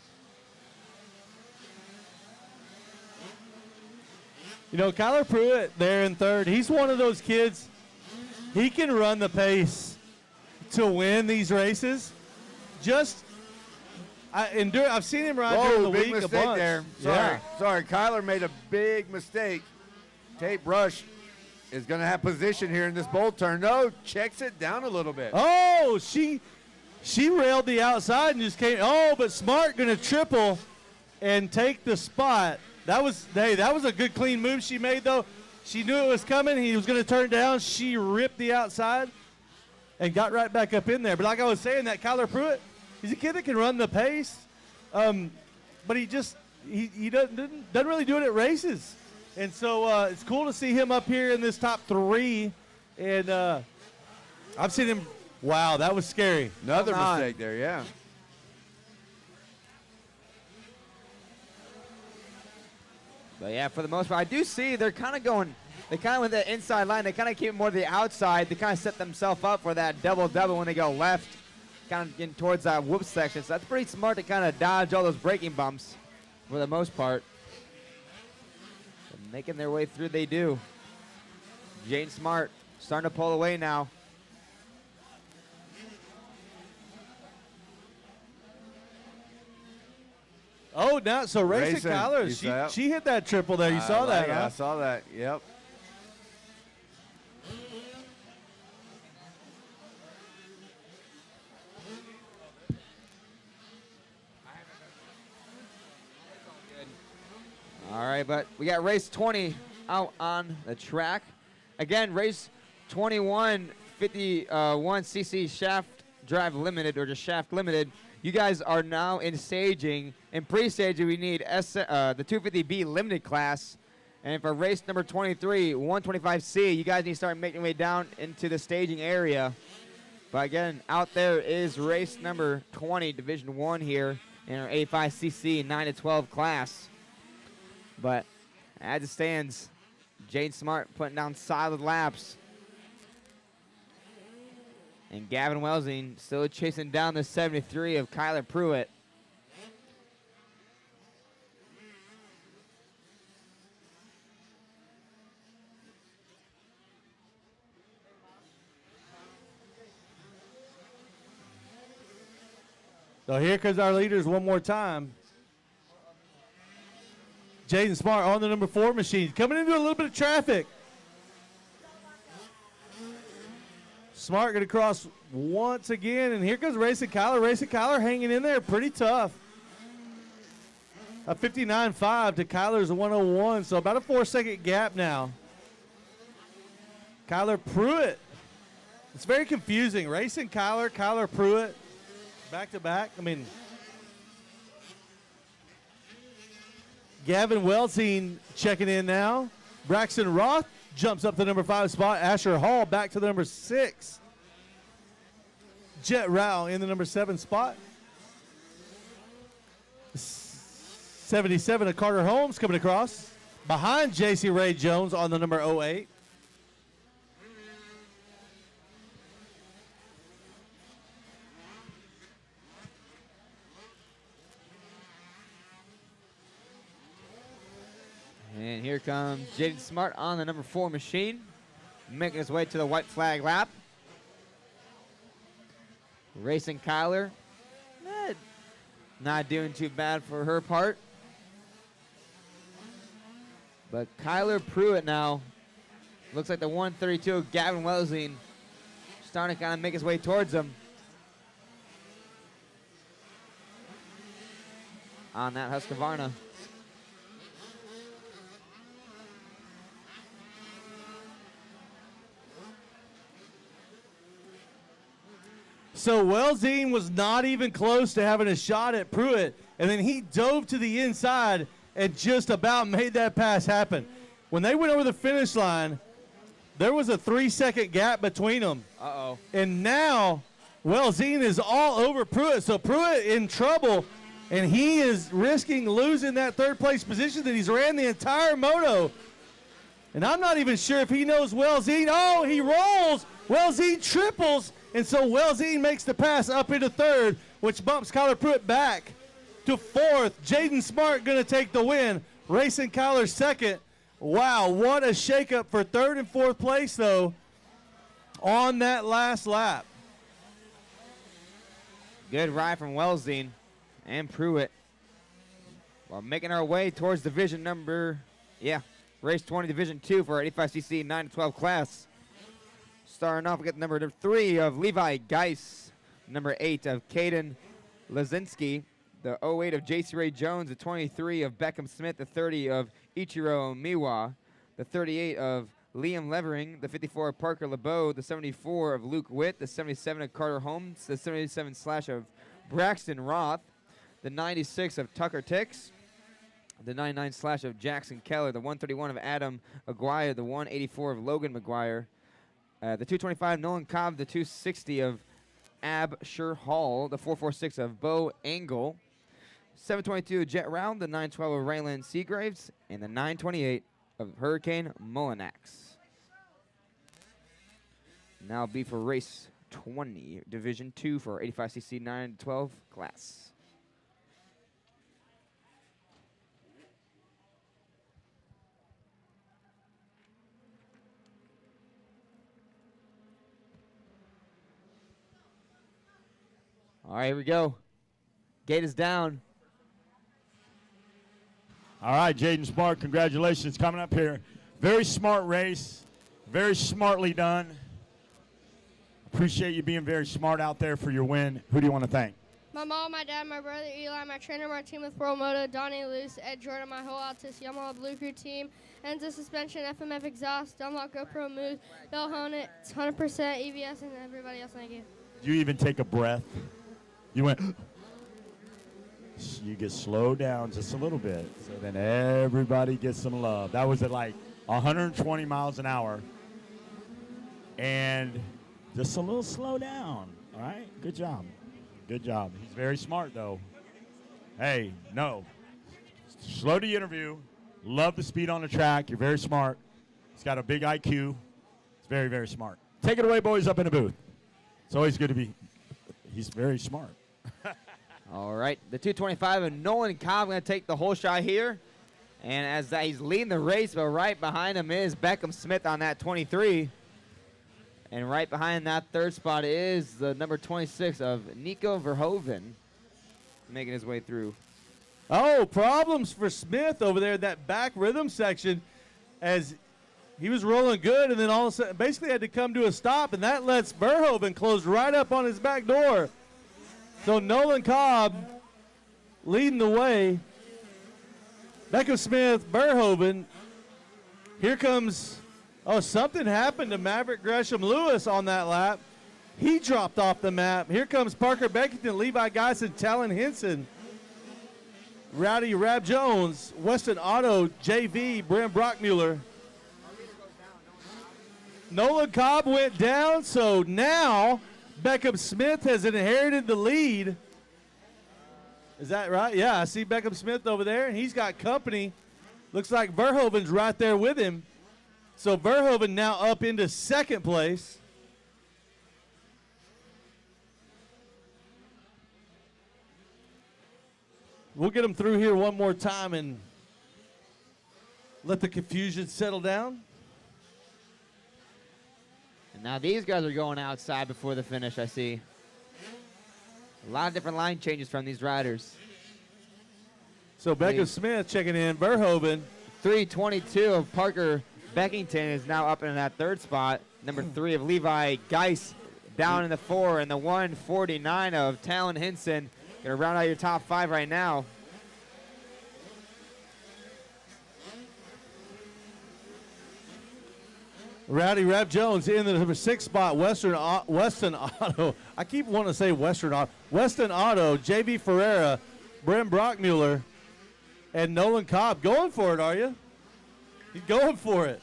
You know, Kyler Pruitt there in 3rd, he's one of those kids, he can run the pace to win these races. I've seen him ride during the big week mistake a bunch. there. Sorry, Kyler made a big mistake. Tate Brush is going to have position here in this bolt turn. No, checks it down a little bit. Oh, she railed the outside and just came. Oh, but Smart going to triple and take the spot. That was a good clean move she made, though. She knew it was coming. He was going to turn down. She ripped the outside and got right back up in there. But like I was saying, that Kyler Pruitt, he's a kid that can run the pace, but he doesn't really do it at races. And so it's cool to see him up here in this top 3. And I've seen him. Wow, that was scary. Another mistake there, yeah. But yeah, for the most part, I do see they're kind of going, with the inside line, they kind of keep it more to the outside. They kind of set themselves up for that double-double when they go left, kind of getting towards that whoop section. So that's pretty smart to kind of dodge all those braking bumps for the most part. And making their way through, they do. Jane Smart starting to pull away now. Oh, now so Racing Kyler, she hit that triple there. You saw that, huh? I saw that. Yep. All right, but we got race 20 out on the track. Again, race 21, 51cc shaft drive limited, or just shaft limited. You guys are now in staging. In pre-staging, we need the 250B limited class. And for race number 23, 125C, you guys need to start making your way down into the staging area. But again, out there is race number 20, Division 1 here in our 85cc 9 to 12 class. But as it stands, Jaden Smart putting down solid laps. And Gavin Welsing still chasing down the 73 of Kyler Pruitt. So here comes our leaders one more time. Jaden Smart on the number 4 machine, coming into a little bit of traffic. Smart going to cross once again, and here comes Racing Kyler. Racing Kyler hanging in there pretty tough. A 59.5 to Kyler's 101, so about a 4-second gap now. Kyler Pruitt. It's very confusing. Racing Kyler, Kyler Pruitt. Back to back. I mean, Gavin Welsing checking in now. Braxton Roth jumps up to the number 5 spot. Asher Hall back to the number 6. Jet Rao in the number 7 spot. 77 of Carter Holmes coming across. Behind JC Ray Jones on the number 08. And here comes Jaden Smart on the number 4 machine, making his way to the white flag lap. Racing Kyler, not doing too bad for her part. But Kyler Pruitt now, looks like the 132 of Gavin Welsing, starting to kind of make his way towards him. On that Husqvarna. So Welsing was not even close to having a shot at Pruitt, and then he dove to the inside and just about made that pass happen. When they went over the finish line, there was a 3-second gap between them. Uh-oh. And now Welsing is all over Pruitt. So Pruitt in trouble, and he is risking losing that 3rd place position that he's ran the entire moto. And I'm not even sure if he knows Welsing. Oh, he rolls. Welsing triples. And so Welsing makes the pass up into 3rd, which bumps Kyler Pruitt back to 4th. Jaden Smart going to take the win. Racing Kyler 2nd. Wow, what a shakeup for 3rd and 4th place, though, on that last lap. Good ride from Welsing and Pruitt. While making our way towards division number, race 20, division 2 for our 85cc 9 to 12 class. Starting off, we get number 3 of Levi Geis, number 8 of Caden Lazinski, the 08 of JC Ray Jones, the 23 of Beckham Smith, the 30 of Ichiro Miwa, the 38 of Liam Levering, the 54 of Parker LeBeau, the 74 of Luke Witt, the 77 of Carter Holmes, the 77/ of Braxton Roth, the 96 of Tucker Tix, the 99/ of Jackson Keller, the 131 of Adam Aguirre, the 184 of Logan McGuire, the 225 Nolan Cobb, the 260 of Absher Hall, the 446 of Bo Engel, 722 of Jet Round, the 912 of Raylan Seagraves, and the 928 of Hurricane Molinax. Now be for race 20, Division 2 for 85cc 9 to 12 class. All right, here we go. Gate is down. All right, Jaden Smart, congratulations coming up here. Very smart race, very smartly done. Appreciate you being very smart out there for your win. Who do you want to thank? My mom, my dad, my brother Eli, my trainer Martin with Pro Moto, Donnie Luce, Ed Jordan, my whole Altus Yamaha Blue Crew team, Enza suspension, FMF exhaust, Dunlop GoPro Move, Bell Honnet, 100% EVS, and everybody else. Thank you. You even take a breath. You went. You get slowed down just a little bit, so then everybody gets some love. That was at like 120 miles an hour, and just a little slow down. All right, good job. Good job. He's very smart, though. Hey, no. Slow the interview. Love the speed on the track. You're very smart. He's got a big IQ. He's very, very smart. Take it away, boys, up in the booth. It's always good to be. He's very smart. All right, the 225 and Nolan Cobb going to take the whole shot here. And as he's leading the race, but right behind him is Beckham Smith on that 23. And right behind that third spot is the number 26 of Nico Verhoeven making his way through. Oh, problems for Smith over there in that back rhythm section as he was rolling good and then all of a sudden basically had to come to a stop, and that lets Verhoeven close right up on his back door. So Nolan Cobb leading the way. Beckham Smith, Verhoeven. Here comes, oh, something happened to Maverick Gresham Lewis on that lap. He dropped off the map. Here comes Parker Beckington, Levi Geisen, Talon Henson, Rowdy Rab Jones, Weston Otto, JV, Bram Brockmuller. Nolan Cobb went down, so now Beckham Smith has inherited the lead. Is that right? Yeah, I see Beckham Smith over there, and he's got company. Looks like Verhoeven's right there with him. So Verhoeven now up into second place. We'll get him through here one more time and let the confusion settle down. And now these guys are going outside before the finish, I see. A lot of different line changes from these riders. So Beckham Smith checking in. Verhoeven. 322 of Parker Beckington is now up in that third spot. Number 3 of Levi Geis down in the 4. And the 149 of Talon Henson. Going to round out your top 5 right now. Rowdy Rab Jones in the number 6 spot. Weston Otto. I keep wanting to say Weston Otto. Weston Otto, JV Ferreira, Brim Brockmuller, and Nolan Cobb. Going for it, are you? He's going for it.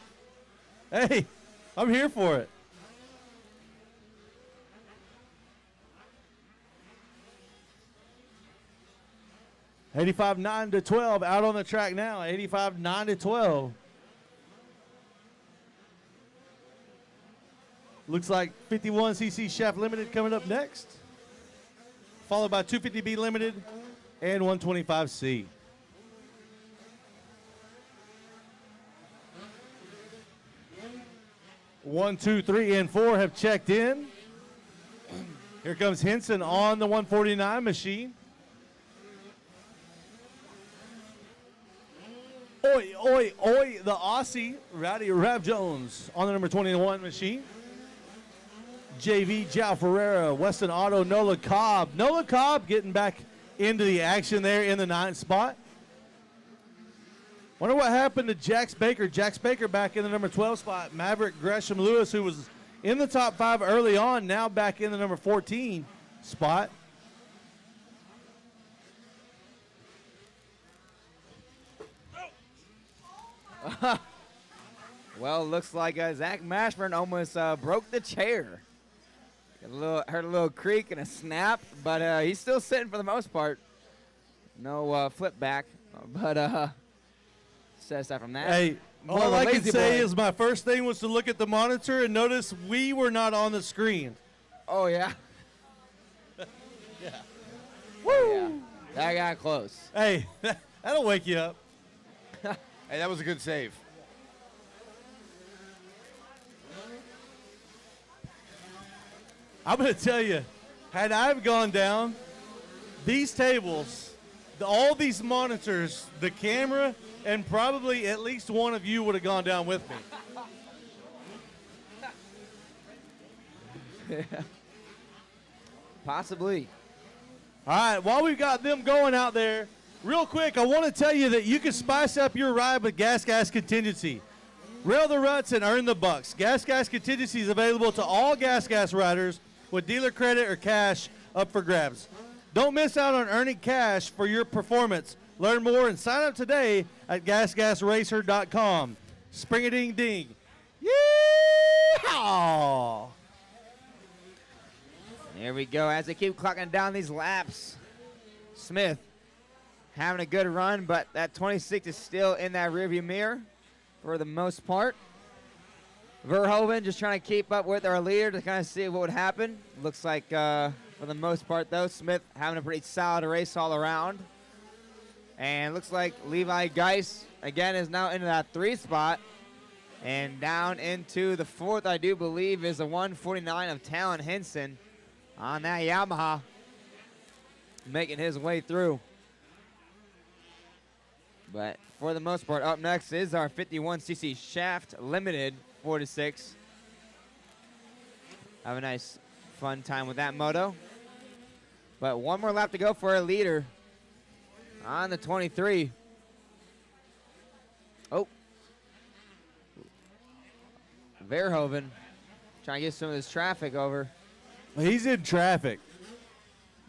Hey, I'm here for it. $85.9 to 12 out on the track now. $85.9 to 12. Looks like 51cc Shaft Limited coming up next, followed by 250B Limited and 125C. One, two, three, and 4 have checked in. Here comes Henson on the 149 machine. Oi, oi, oi, the Aussie, Rowdy Rab Jones on the number 21 machine. JV, Jao Ferreira, Weston Otto, Nola Cobb. Nola Cobb getting back into the action there in the 9th spot. Wonder what happened to Jax Baker. Jax Baker back in the number 12 spot. Maverick Gresham Lewis, who was in the top 5 early on, now back in the number 14 spot. Well, looks like Zach Mashburn almost broke the chair. Heard a little creak and a snap, but he's still sitting for the most part. No flip back, but set aside from that. Hey, all I can say is my first thing was to look at the monitor and notice we were not on the screen. Oh, yeah? Yeah. Woo! Yeah. That got close. Hey, that'll wake you up. Hey, that was a good save. I'm going to tell you, had I gone down, these tables, all these monitors, the camera, and probably at least one of you would have gone down with me. Possibly. All right, while we've got them going out there, real quick, I want to tell you that you can spice up your ride with Gas Contingency. Rail the ruts and earn the bucks. Gas Contingency is available to all Gas riders with dealer credit or cash up for grabs. Don't miss out on earning cash for your performance. Learn more and sign up today at gasgasracer.com. Spring-a-ding-ding. Yeehaw! There we go. As they keep clocking down these laps, Smith having a good run, but that 26 is still in that rearview mirror for the most part. Verhoeven just trying to keep up with our leader to kind of see what would happen. Looks like, for the most part, though, Smith having a pretty solid race all around. And looks like Levi Geis, again, is now into that 3 spot. And down into the 4th, I do believe, is the 149 of Talon Henson on that Yamaha, making his way through. But for the most part, up next is our 51cc Shaft Limited 4-6. Have a nice, fun time with that moto. But one more lap to go for our leader on the 23. Oh. Verhoeven trying to get some of this traffic over. He's in traffic.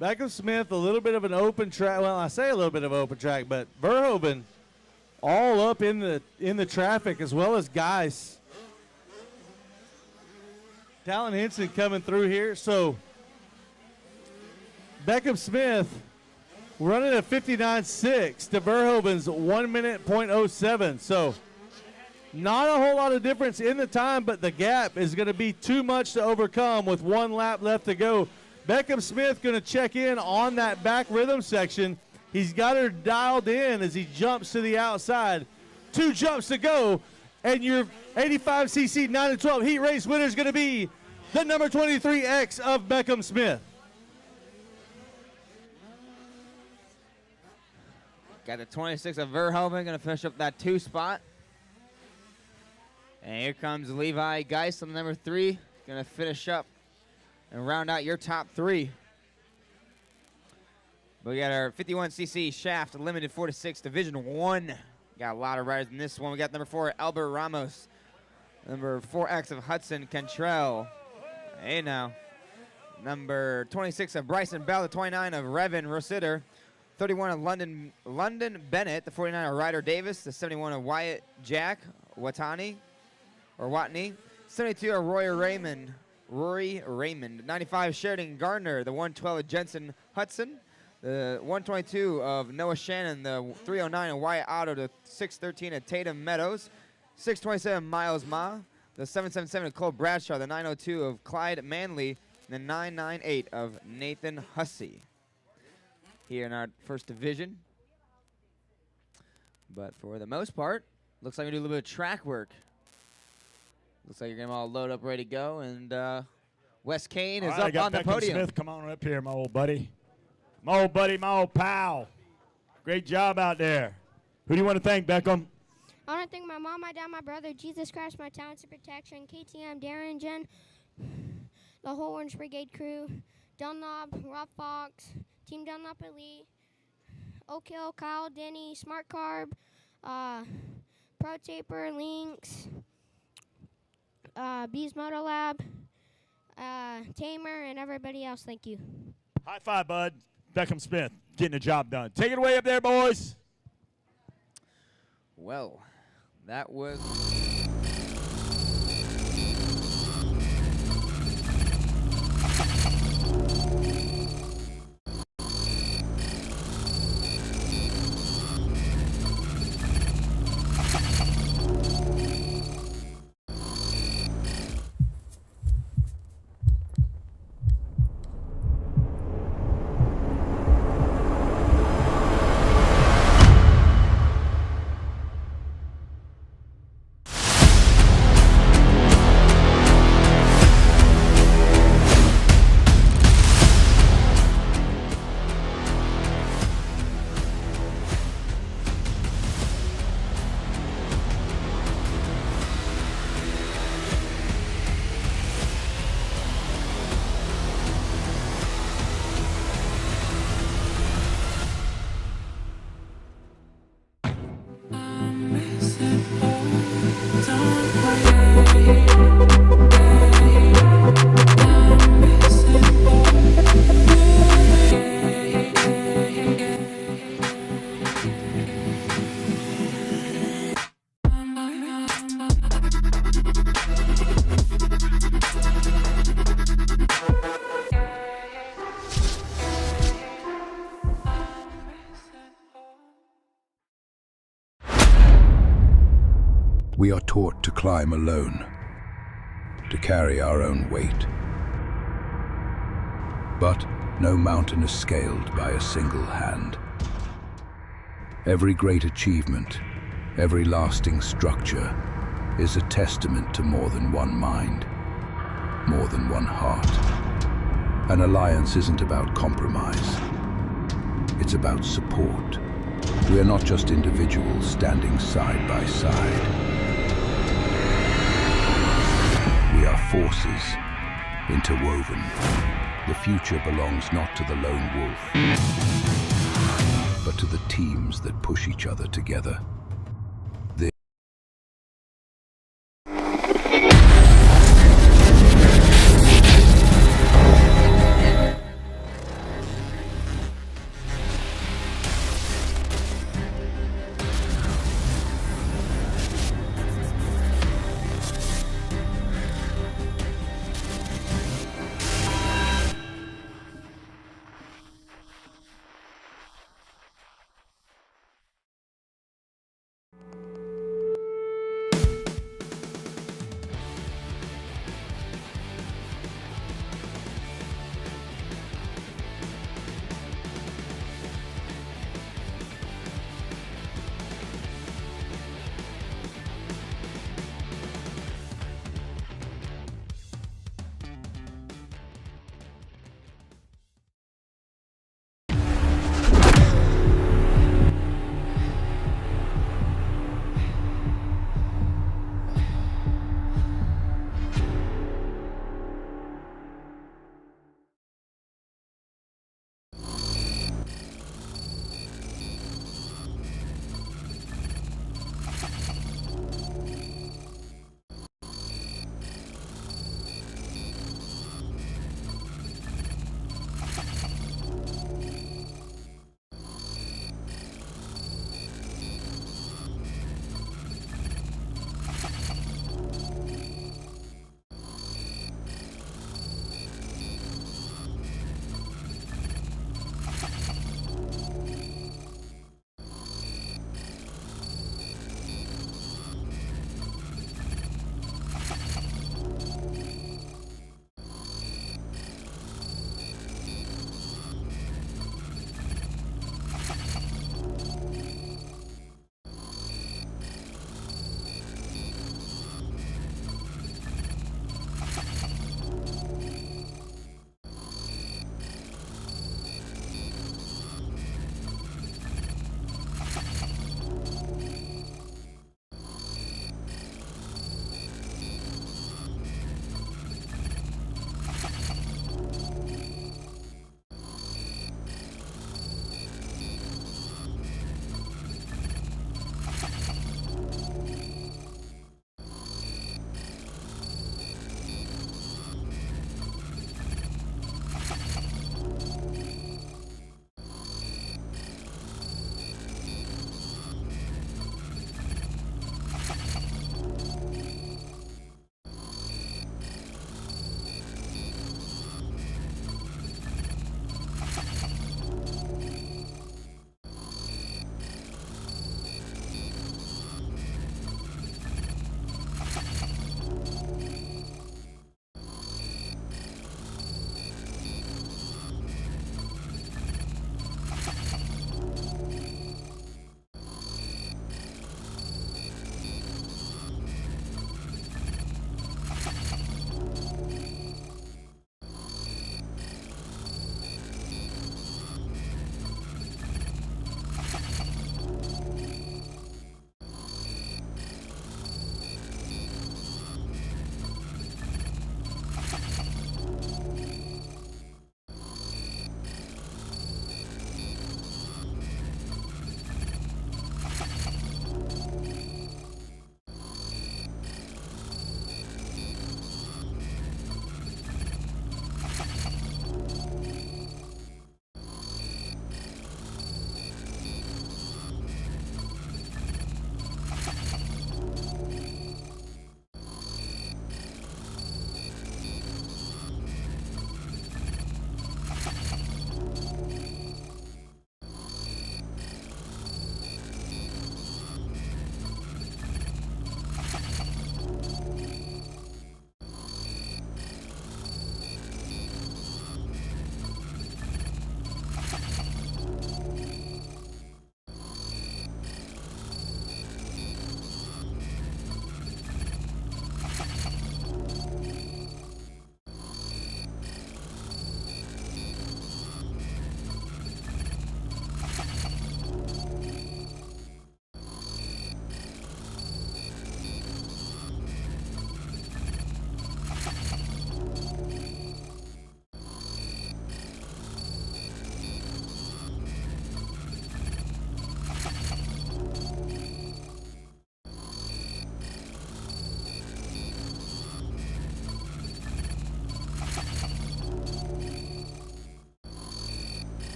Beckham Smith, a little bit of an open track. Well, I say a little bit of open track, but Verhoeven all up in the traffic, as well as Geis. Talon Henson coming through here. So Beckham Smith running a 59.6 to Verhoeven's 1 minute .07. So not a whole lot of difference in the time, but the gap is going to be too much to overcome with 1 lap left to go. Beckham Smith going to check in on that back rhythm section. He's got her dialed in as he jumps to the outside. 2 jumps to go, and your 85cc 9-12 heat race winner is going to be the number 23X of Beckham Smith. Got the 26 of Verhoeven, going to finish up that 2 spot. And here comes Levi Geis on number 3, going to finish up and round out your top 3. We got our 51cc Shaft Limited 4-6 Division 1. Got a lot of riders in this one. We got number 4, Albert Ramos. Number 4X of Hudson Cantrell. Hey now. Number 26 of Bryson Bell. The 29 of Revan Rossiter. 31 of London Bennett. The 49 of Ryder Davis. The 71 of Wyatt Jack Watney. 72 of Rory Raymond. 95 Sheridan Gardner. The 112 of Jensen Hudson. The 122 of Noah Shannon. The 309 of Wyatt Otto. The 613 of Tatum Meadows. 627 Miles Ma. The 777 of Cole Bradshaw. The 902 of Clyde Manley. And the 998 of Nathan Hussey. Here in our first division. But for the most part, looks like we do a little bit of track work. Looks like you're going to all load up, ready to go. And Wes Kane is up on the podium. Smith, come on up here, my old buddy. My old buddy, my old pal. Great job out there. Who do you want to thank, Beckham? I want to thank my mom, my dad, my brother, Jesus Christ, my talents and protection, KTM, Darren, Jen, the whole Orange Brigade crew, Dunlop, Rob Fox, Team Dunlop Elite, Oak Hill, Kyle, Denny, Smart Carb, Pro Taper, Lynx, Bees Moto Lab, Tamer, and everybody else. Thank you. High five, bud. Beckham Smith getting the job done. Take it away up there, boys. Well, that was... We are taught to climb alone, to carry our own weight. But no mountain is scaled by a single hand. Every great achievement, every lasting structure is a testament to more than one mind, more than one heart. An alliance isn't about compromise. It's about support. We are not just individuals standing side by side. We are forces interwoven. The future belongs not to the lone wolf, but to the teams that push each other together.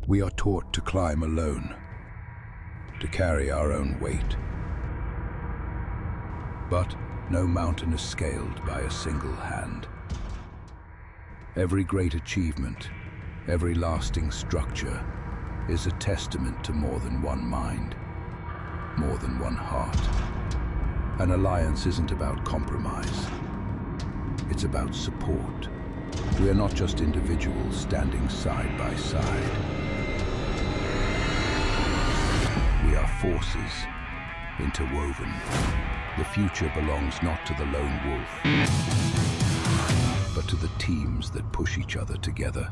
We are taught to climb alone, to carry our own weight. But no mountain is scaled by a single hand. Every great achievement, every lasting structure is a testament to more than one mind, more than one heart. An alliance isn't about compromise. It's about support. We are not just individuals standing side by side. We are forces interwoven. The future belongs not to the lone wolf, but to the teams that push each other together.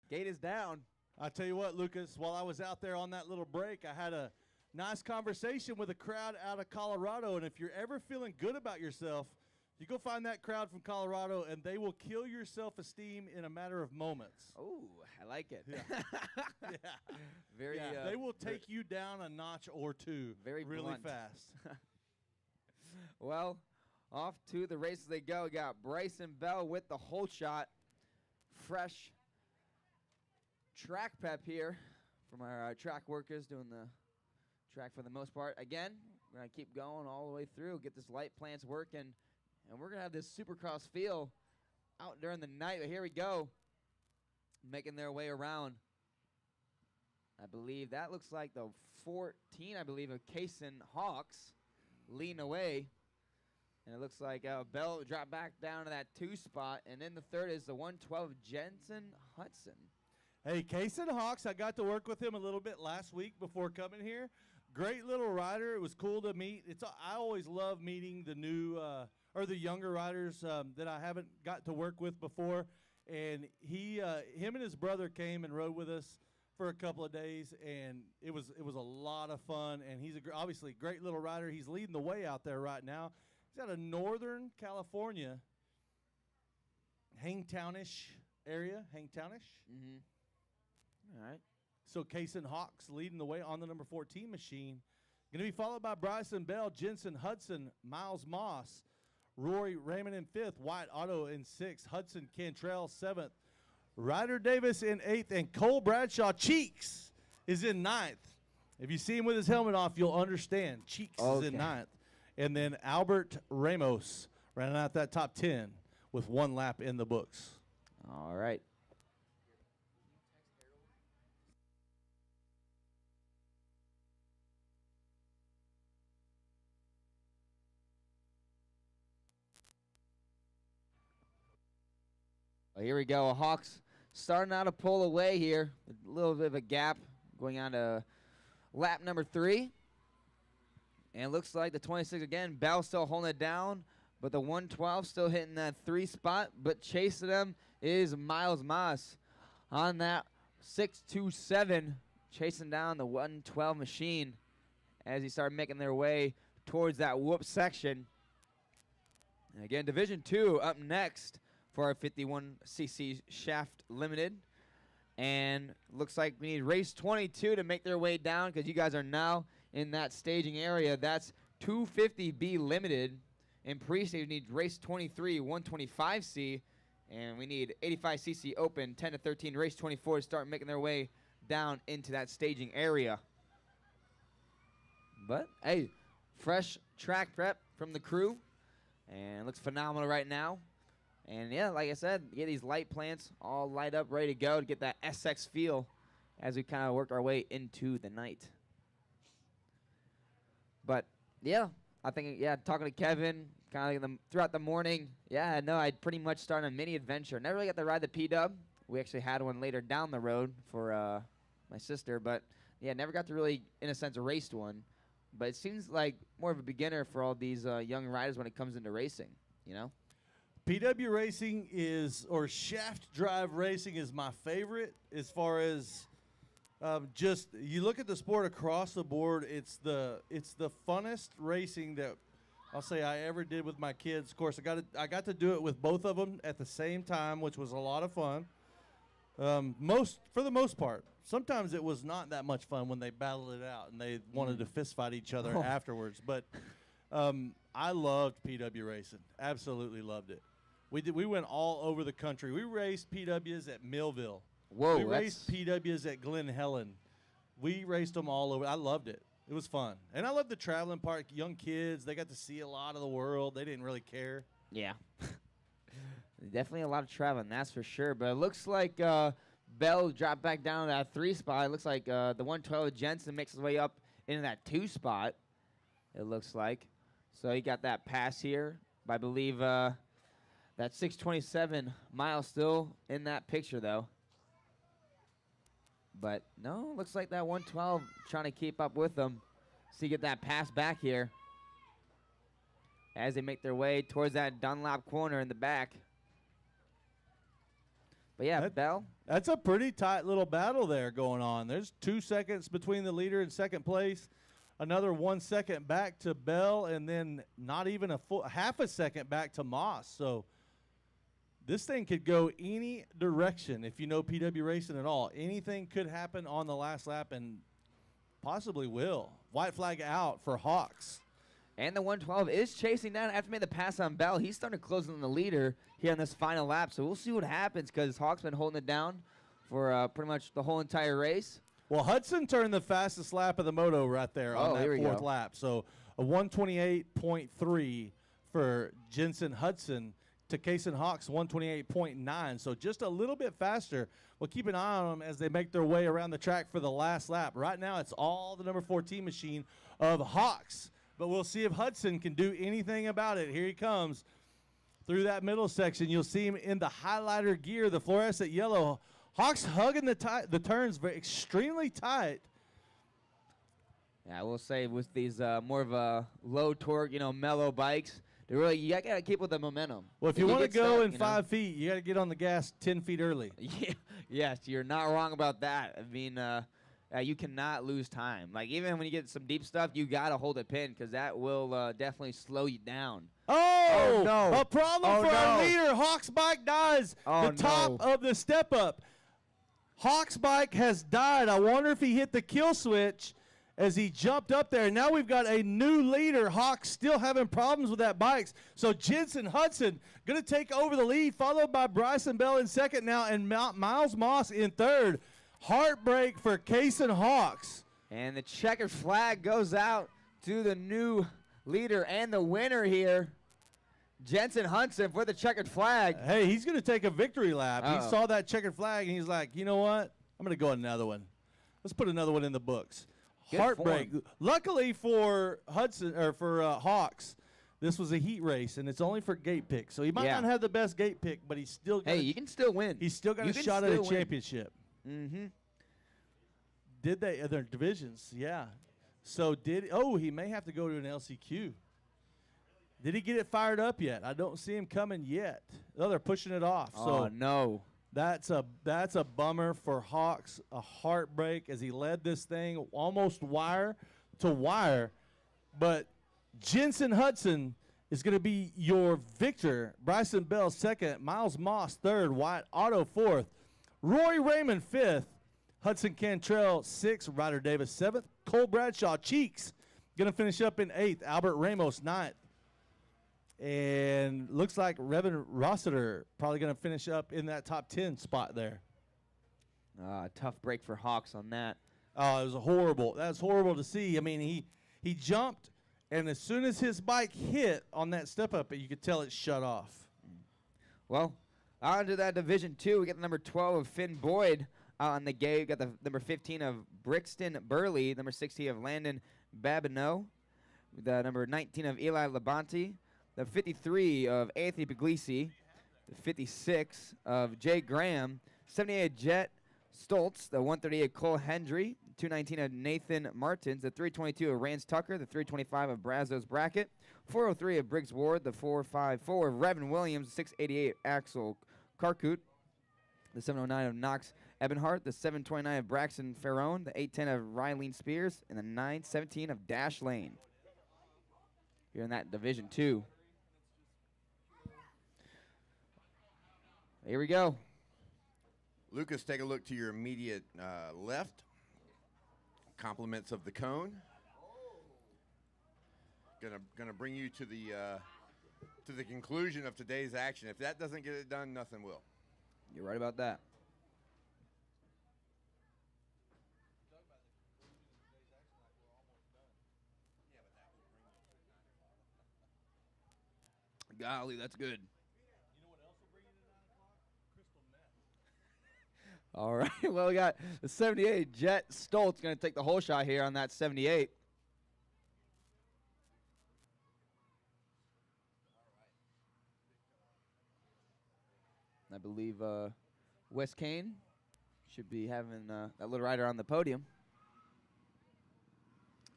Gate is down. I tell you what, Lucas, while I was out there on that little break, I had a nice conversation with a crowd out of Colorado. And if you're ever feeling good about yourself, you go find that crowd from Colorado, and they will kill your self-esteem in a matter of moments. Oh, I like it. Yeah. Very. Yeah, they will take you down a notch or two very really blunt. fast. Well, off to the races they go. We got Bryson Bell with the whole shot. Fresh track pep here from our track workers doing the track for the most part. Again, we're going to keep going all the way through, get this light plants working, and we're going to have this supercross feel out during the night. But here we go, making their way around. I believe that looks like the 14, I believe, of Kaysen Hawks leading away. And it looks like Bell dropped back down to that 2 spot. And then the third is the 112 Jensen Hudson. Hey, Kaysen Hawks, I got to work with him a little bit last week before coming here. Great little rider. It was cool to meet. I always love meeting the new or the younger riders that I haven't got to work with before. And him and his brother came and rode with us for a couple of days, and it was a lot of fun. And he's obviously a great little rider. He's leading the way out there right now. He's out of Northern California, Hangtownish area. Hangtownish. Mm-hmm. All right. So Kaysen Hawks leading the way on the number 14 machine. Going to be followed by Bryson Bell, Jensen Hudson, Miles Moss, Rory Raymond in 5th, White Otto in 6th, Hudson Cantrell 7th, Ryder Davis in 8th, and Cole Bradshaw Cheeks is in 9th. If you see him with his helmet off, you'll understand. Cheeks is in 9th. And then Albert Ramos running out that top 10 with 1 lap in the books. All right. Well, here we go. Hawks starting out to pull away here. A little bit of a gap going on to lap number 3. And it looks like the 26 again, Bell still holding it down, but the 112 still hitting that 3 spot. But chasing them is Miles Moss on that 627, chasing down the 112 machine as he started making their way towards that whoop section. And again, Division 2 up next for our 51cc Shaft Limited. And looks like we need race 22 to make their way down, because you guys are now in that staging area. That's 250B Limited. In pre-stage, we need race 23, 125C. And we need 85cc Open, 10 to 13, race 24 to start making their way down into that staging area. But, hey, fresh track prep from the crew. And it looks phenomenal right now. And, yeah, like I said, get these light plants all light up, ready to go to get that SX feel as we kind of work our way into the night. But, yeah, I think, talking to Kevin kind of throughout the morning, I'd pretty much started a mini adventure. Never really got to ride the P-Dub. We actually had one later down the road for my sister. But, never got to really, in a sense, race one. But it seems like more of a beginner for all these young riders when it comes into racing, you know? PW racing or shaft drive racing is my favorite as far as just you look at the sport across the board. It's the funnest racing that I'll say I ever did with my kids. Of course, I got to do it with both of them at the same time, which was a lot of fun. For the most part. Sometimes it was not that much fun when they battled it out and they wanted to fist fight each other afterwards. But I loved PW racing. Absolutely loved it. We went all over the country. We raced PWs at Millville. Whoa, we raced PWs at Glen Helen. We raced them all over. I loved it. It was fun. And I loved the traveling part. Young kids, they got to see a lot of the world. They didn't really care. Yeah. Definitely a lot of traveling, that's for sure. But it looks like Bell dropped back down to that 3 spot. It looks like the 112 Jensen makes his way up into that 2 spot, it looks like. So he got that pass here. I believe that 627 Miles still in that picture, though. But, no, looks like that 112 trying to keep up with them. So you get that pass back here as they make their way towards that Dunlop corner in the back. But yeah, Bell. That's a pretty tight little battle there going on. There's 2 seconds between the leader and second place. Another 1 second back to Bell, and then not even half a second back to Moss. So this thing could go any direction if you know PW racing at all. Anything could happen on the last lap and possibly will. White flag out for Hawks. And the 112 is chasing down after making the pass on Bell. He's starting to close in the leader here on this final lap. So we'll see what happens because Hawk's been holding it down for pretty much the whole entire race. Well, Hudson turned the fastest lap of the moto right there on that fourth lap. So a 128.3 for Jensen Hudson to Kaysen Hawks 128.9. So just a little bit faster. We'll keep an eye on them as they make their way around the track for the last lap. Right now it's all the number 14 machine of Hawks. But we'll see if Hudson can do anything about it. Here he comes through that middle section. You'll see him in the highlighter gear, the fluorescent yellow. Hawks hugging the turns extremely tight. Yeah, I will say with these more of a low torque, mellow bikes, they really you gotta keep with the momentum. Well, if you want to go in 5 feet, you got to get on the gas 10 feet early. Yeah, yes, you're not wrong about that. I mean, you cannot lose time. Like even when you get some deep stuff, you gotta hold a pin because that will definitely slow you down. Oh, no! A problem for our leader. Hawks bike dies. The top of the step up. Hawks bike has died. I wonder if he hit the kill switch as he jumped up there. Now we've got a new leader. Hawks still having problems with that bikes. So Jensen Hudson going to take over the lead, followed by Bryson Bell in second now, and Miles Moss in third. Heartbreak for Kaysen Hawks. And the checkered flag goes out to the new leader and the winner here, Jensen Hudson, for the checkered flag. Hey, he's going to take a victory lap. He saw that checkered flag, and he's like, you know what? I'm going to go another one. Let's put another one in the books. Good Heartbreak. form. Luckily for Hudson or for Hawks, this was a heat race, and it's only for gate pick. So he might not have the best gate pick, but he's still got you can still win. He's still got a shot at a championship. Mm-hmm. Did they other divisions? Yeah. So he may have to go to an LCQ. Did he get it fired up yet? I don't see him coming yet. Oh, they're pushing it off. Oh, no. That's a bummer for Hawks, a heartbreak as he led this thing almost wire to wire. But Jensen Hudson is going to be your victor. Bryson Bell second, Miles Moss third, White Auto fourth, Roy Raymond fifth, Hudson Cantrell sixth, Ryder Davis seventh, Cole Bradshaw Cheeks going to finish up in eighth, Albert Ramos ninth. And looks like Revan Rossiter probably going to finish up in that top 10 spot there. Tough break for Hawks on that. Oh, it was horrible. That was horrible to see. I mean, he jumped, and as soon as his bike hit on that step up, you could tell it shut off. Well, on to that Division 2. We got the number 12 of Finn Boyd on the gate. We got the number 15 of Brixton Burley, number 16 of Landon Babineau, the number 19 of Eli Labonte, the 53 of Anthony Puglisi, the 56 of Jay Graham, 78 Jet Stoltz, the 138 Cole Hendry, 219 of Nathan Martins, the 322 of Rance Tucker, the 325 of Brazos Brackett, 403 of Briggs Ward, the 454 of Revan Williams, 688 Axel Karkut, the 709 of Knox Ebenhart, the 729 of Braxton Ferrone, the 810 of Rylene Spears, and the 917 of Dash Lane. Here in that Division 2. Here we go. Lucas, take a look to your immediate left. Compliments of the cone. Gonna bring you to the conclusion of today's action. If that doesn't get it done, nothing will. You're right about that. Golly, that's good. All right, well, we got the 78 Jet Stoltz going to take the whole shot here on that 78. I believe Wes Kane should be having that little rider on the podium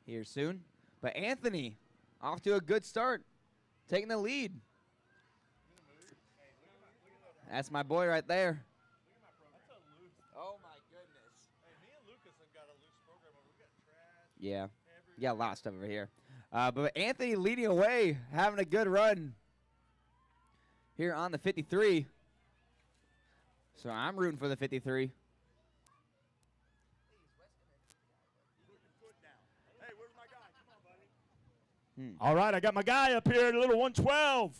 here soon. But Anthony, off to a good start, taking the lead. That's my boy right there. Yeah. You got a lot of stuff over here. But Anthony leading away, having a good run here on the 53. So I'm rooting for the 53. All right, I got my guy up here, the little 112.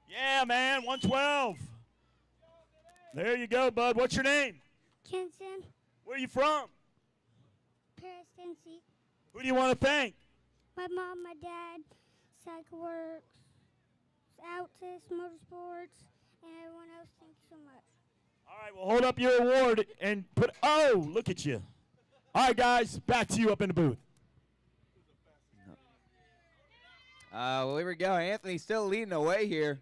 Yeah, man, 112. There you go, bud. What's your name? Kenson, Where are you from? Paris, Tennessee. Who do you want to thank? My mom, my dad, Cycleworks, Altus, Motorsports, and everyone else. Thank you so much. All right, well, hold up your award and put, oh, look at you. All right, guys, back to you up in the booth. Well, here we go. Anthony still leading the way here,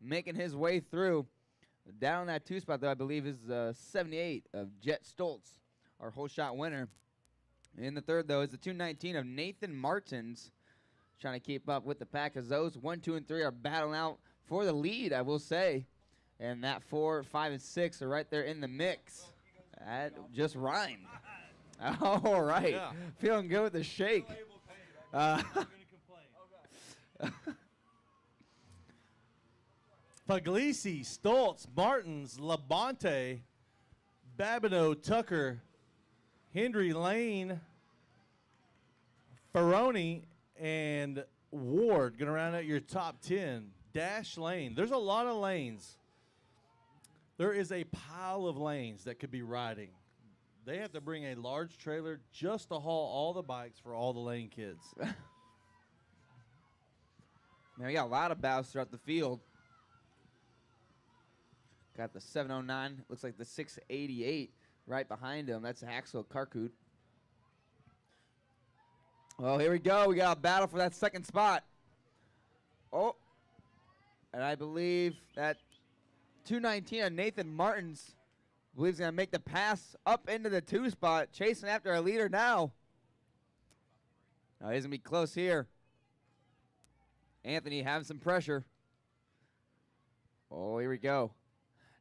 making his way through. Down that 2 spot, though, I believe is 78 of Jet Stoltz, our whole shot winner. In the third, though, is the 219 of Nathan Martins, trying to keep up with the pack as those 1, 2, and 3 are battling out for the lead, I will say. And that 4, 5, and 6 are right there in the mix. That just rhymed. All right. Yeah. Feeling good with the shake. Puglisi, Stoltz, Martins, Labonte, Babineau, Tucker, Hendry, Lane, Ferroni, and Ward going to round out your top 10. Dash Lane. There's a lot of lanes. There is a pile of lanes that could be riding. They have to bring a large trailer just to haul all the bikes for all the lane kids. Man, we got a lot of battles throughout the field. Got the 709. Looks like the 688 right behind him. That's Axel Karkut. Well, here we go. We got a battle for that second spot. Oh. And I believe that 219 on Nathan Martins believes he's going to make the pass up into the 2 spot, chasing after our leader now. He's going to be close here. Anthony having some pressure. Oh, here we go.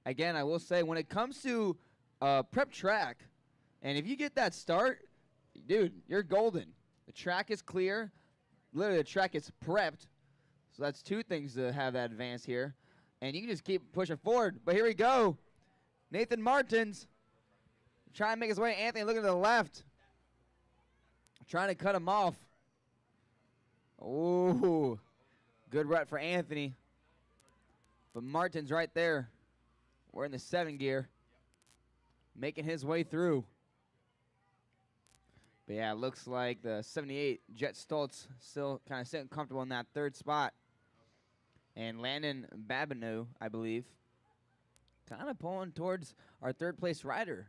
Again, I will say, when it comes to prep track, and if you get that start, dude, you're golden. The track is clear. Literally, the track is prepped. So that's 2 things to have that advance here. And you can just keep pushing forward. But here we go. Nathan Martins trying to make his way. Anthony looking to the left. Trying to cut him off. Ooh. Good rut for Anthony. But Martin's right there. We're in the 7 gear. Making his way through. But yeah, it looks like the 78 Jet Stoltz still kind of sitting comfortable in that 3rd spot. And Landon Babineau, I believe, kind of pulling towards our 3rd place rider.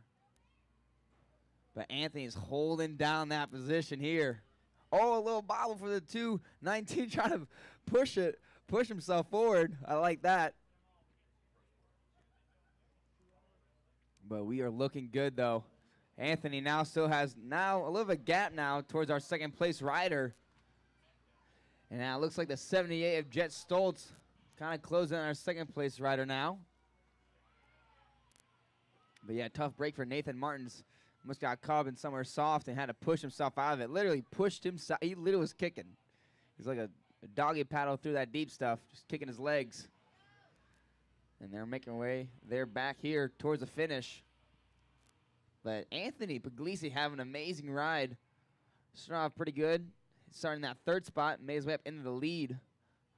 But Anthony's holding down that position here. Oh, a little bobble for the 219, trying to push himself forward. I like that. But we are looking good, though. Anthony now still has a little bit of gap now towards our 2nd place rider. And now it looks like the 78 of Jet Stoltz kind of closing on our 2nd place rider now. But yeah, tough break for Nathan Martins. Must got caught up in somewhere soft and had to push himself out of it. Literally pushed himself. He literally was kicking. He's like a doggy paddle through that deep stuff, just kicking his legs. And they're making their way. They're back here towards the finish. But Anthony Puglisi having an amazing ride. Starting off pretty good. Starting that 3rd spot, made his way up into the lead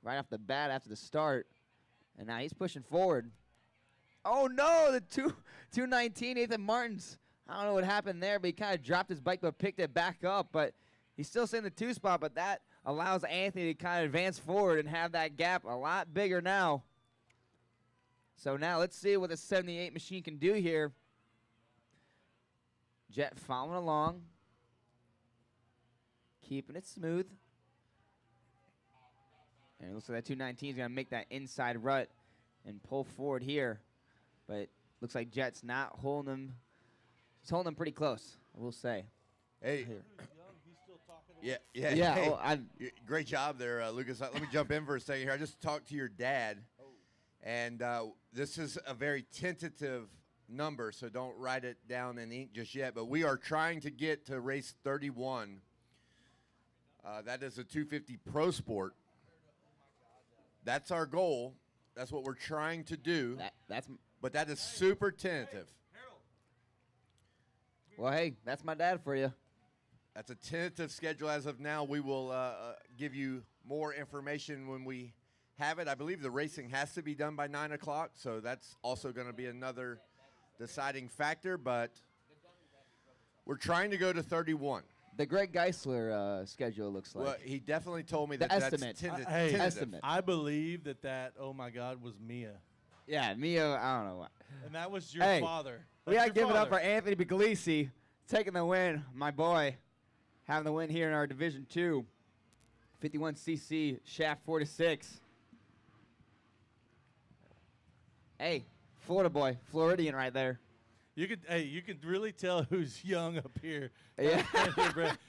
right off the bat after the start. And now he's pushing forward. Oh, no, the 219, Nathan Martins. I don't know what happened there, but he kind of dropped his bike but picked it back up. But he's still sitting in the 2 spot, but that allows Anthony to kind of advance forward and have that gap a lot bigger now. So now let's see what the 78 machine can do here. Jet following along. Keeping it smooth. And it looks like that 219 is going to make that inside rut and pull forward here. But looks like Jet's not holding him. He's holding him pretty close, I will say. Hey. Yeah. Hey, great job there, Lucas. Let me jump in for a second here. I just talked to your dad, and this is a very tentative number, so don't write it down in ink just yet. But we are trying to get to race 31. That is a 250 Pro Sport. That's our goal. That's what we're trying to do. But that is super tentative. Well, hey, that's my dad for you. That's a tentative schedule as of now. We will give you more information when we have it. I believe the racing has to be done by 9 o'clock, so that's also going to be another deciding factor. But we're trying to go to 31. The Greg Geisler schedule looks like. Well, he definitely told me The that estimate. that's Hey, tentative. I believe that oh my God was Mia. Yeah, Mia, I don't know what. And that was your Hey, father. We That's got to your give it up father. for Anthony Puglisi taking the win. My boy having the win here in our Division 2. 51cc, shaft 4 to 6. Hey, Florida boy, Floridian right there. You could really tell who's young up here. Yeah.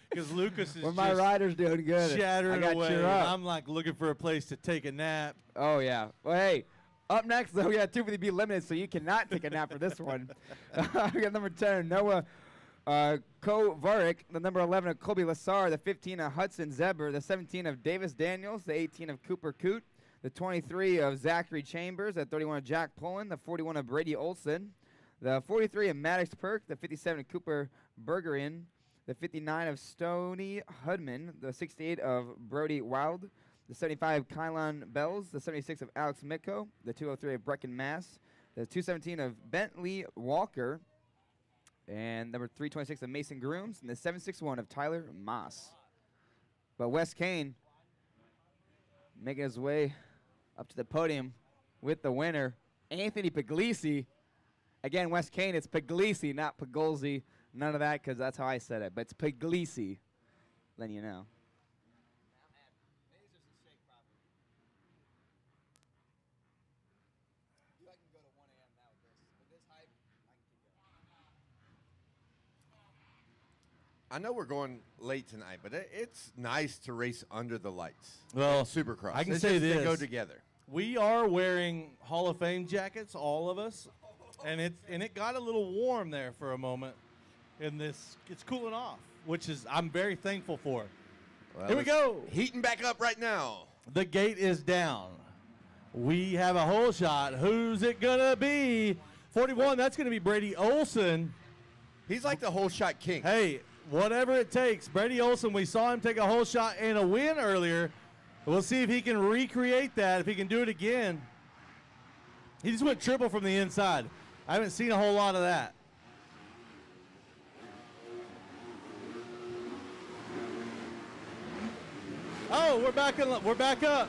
Because Lucas is Well, my just rider's doing good. shattering I got away. cheer and up. I'm like looking for a place to take a nap. Oh, yeah. Well, hey, up next, though, we got 250B limited, so you cannot take a nap for this one. We got number 10, Noah Kovarik, the number 11 of Colby Lassar, the 15 of Hudson Zeber, the 17 of Davis Daniels, the 18 of Cooper Coote, the 23 of Zachary Chambers, the 31 of Jack Pullen, the 41 of Brady Olson, the 43 of Maddox Perk, the 57 of Cooper Bergerian, the 59 of Stoney Hudman, the 68 of Brody Wild, the 75 of Kylon Bells, the 76 of Alex Mitko, the 203 of Brecken Mass, the 217 of Bentley Walker, and number 326 of Mason Grooms, and the 761 of Tyler Moss. But Wes Kane making his way up to the podium with the winner, Anthony Puglisi. Again, Wes Kane, it's Puglisi, not Pugolzi. None of that, because that's how I said it. But it's Puglisi, letting you know. I know we're going late tonight, but it's nice to race under the lights. Well, Supercross. I can It's say just, this. They go together. We are wearing Hall of Fame jackets, all of us, and it got a little warm there for a moment. In this, it's cooling off, which is I'm very thankful for. Well, Here we go. Heating back up right now. The gate is down. We have a hole shot. Who's it gonna be? 41. That's gonna be Brady Olson. He's like the hole shot king. Hey, whatever it takes. Brady Olson. We saw him take a hole shot and a win earlier. We'll see if he can recreate that. If he can do it again. He just went triple from the inside. I haven't seen a whole lot of that. Oh, we're back up. We're back up.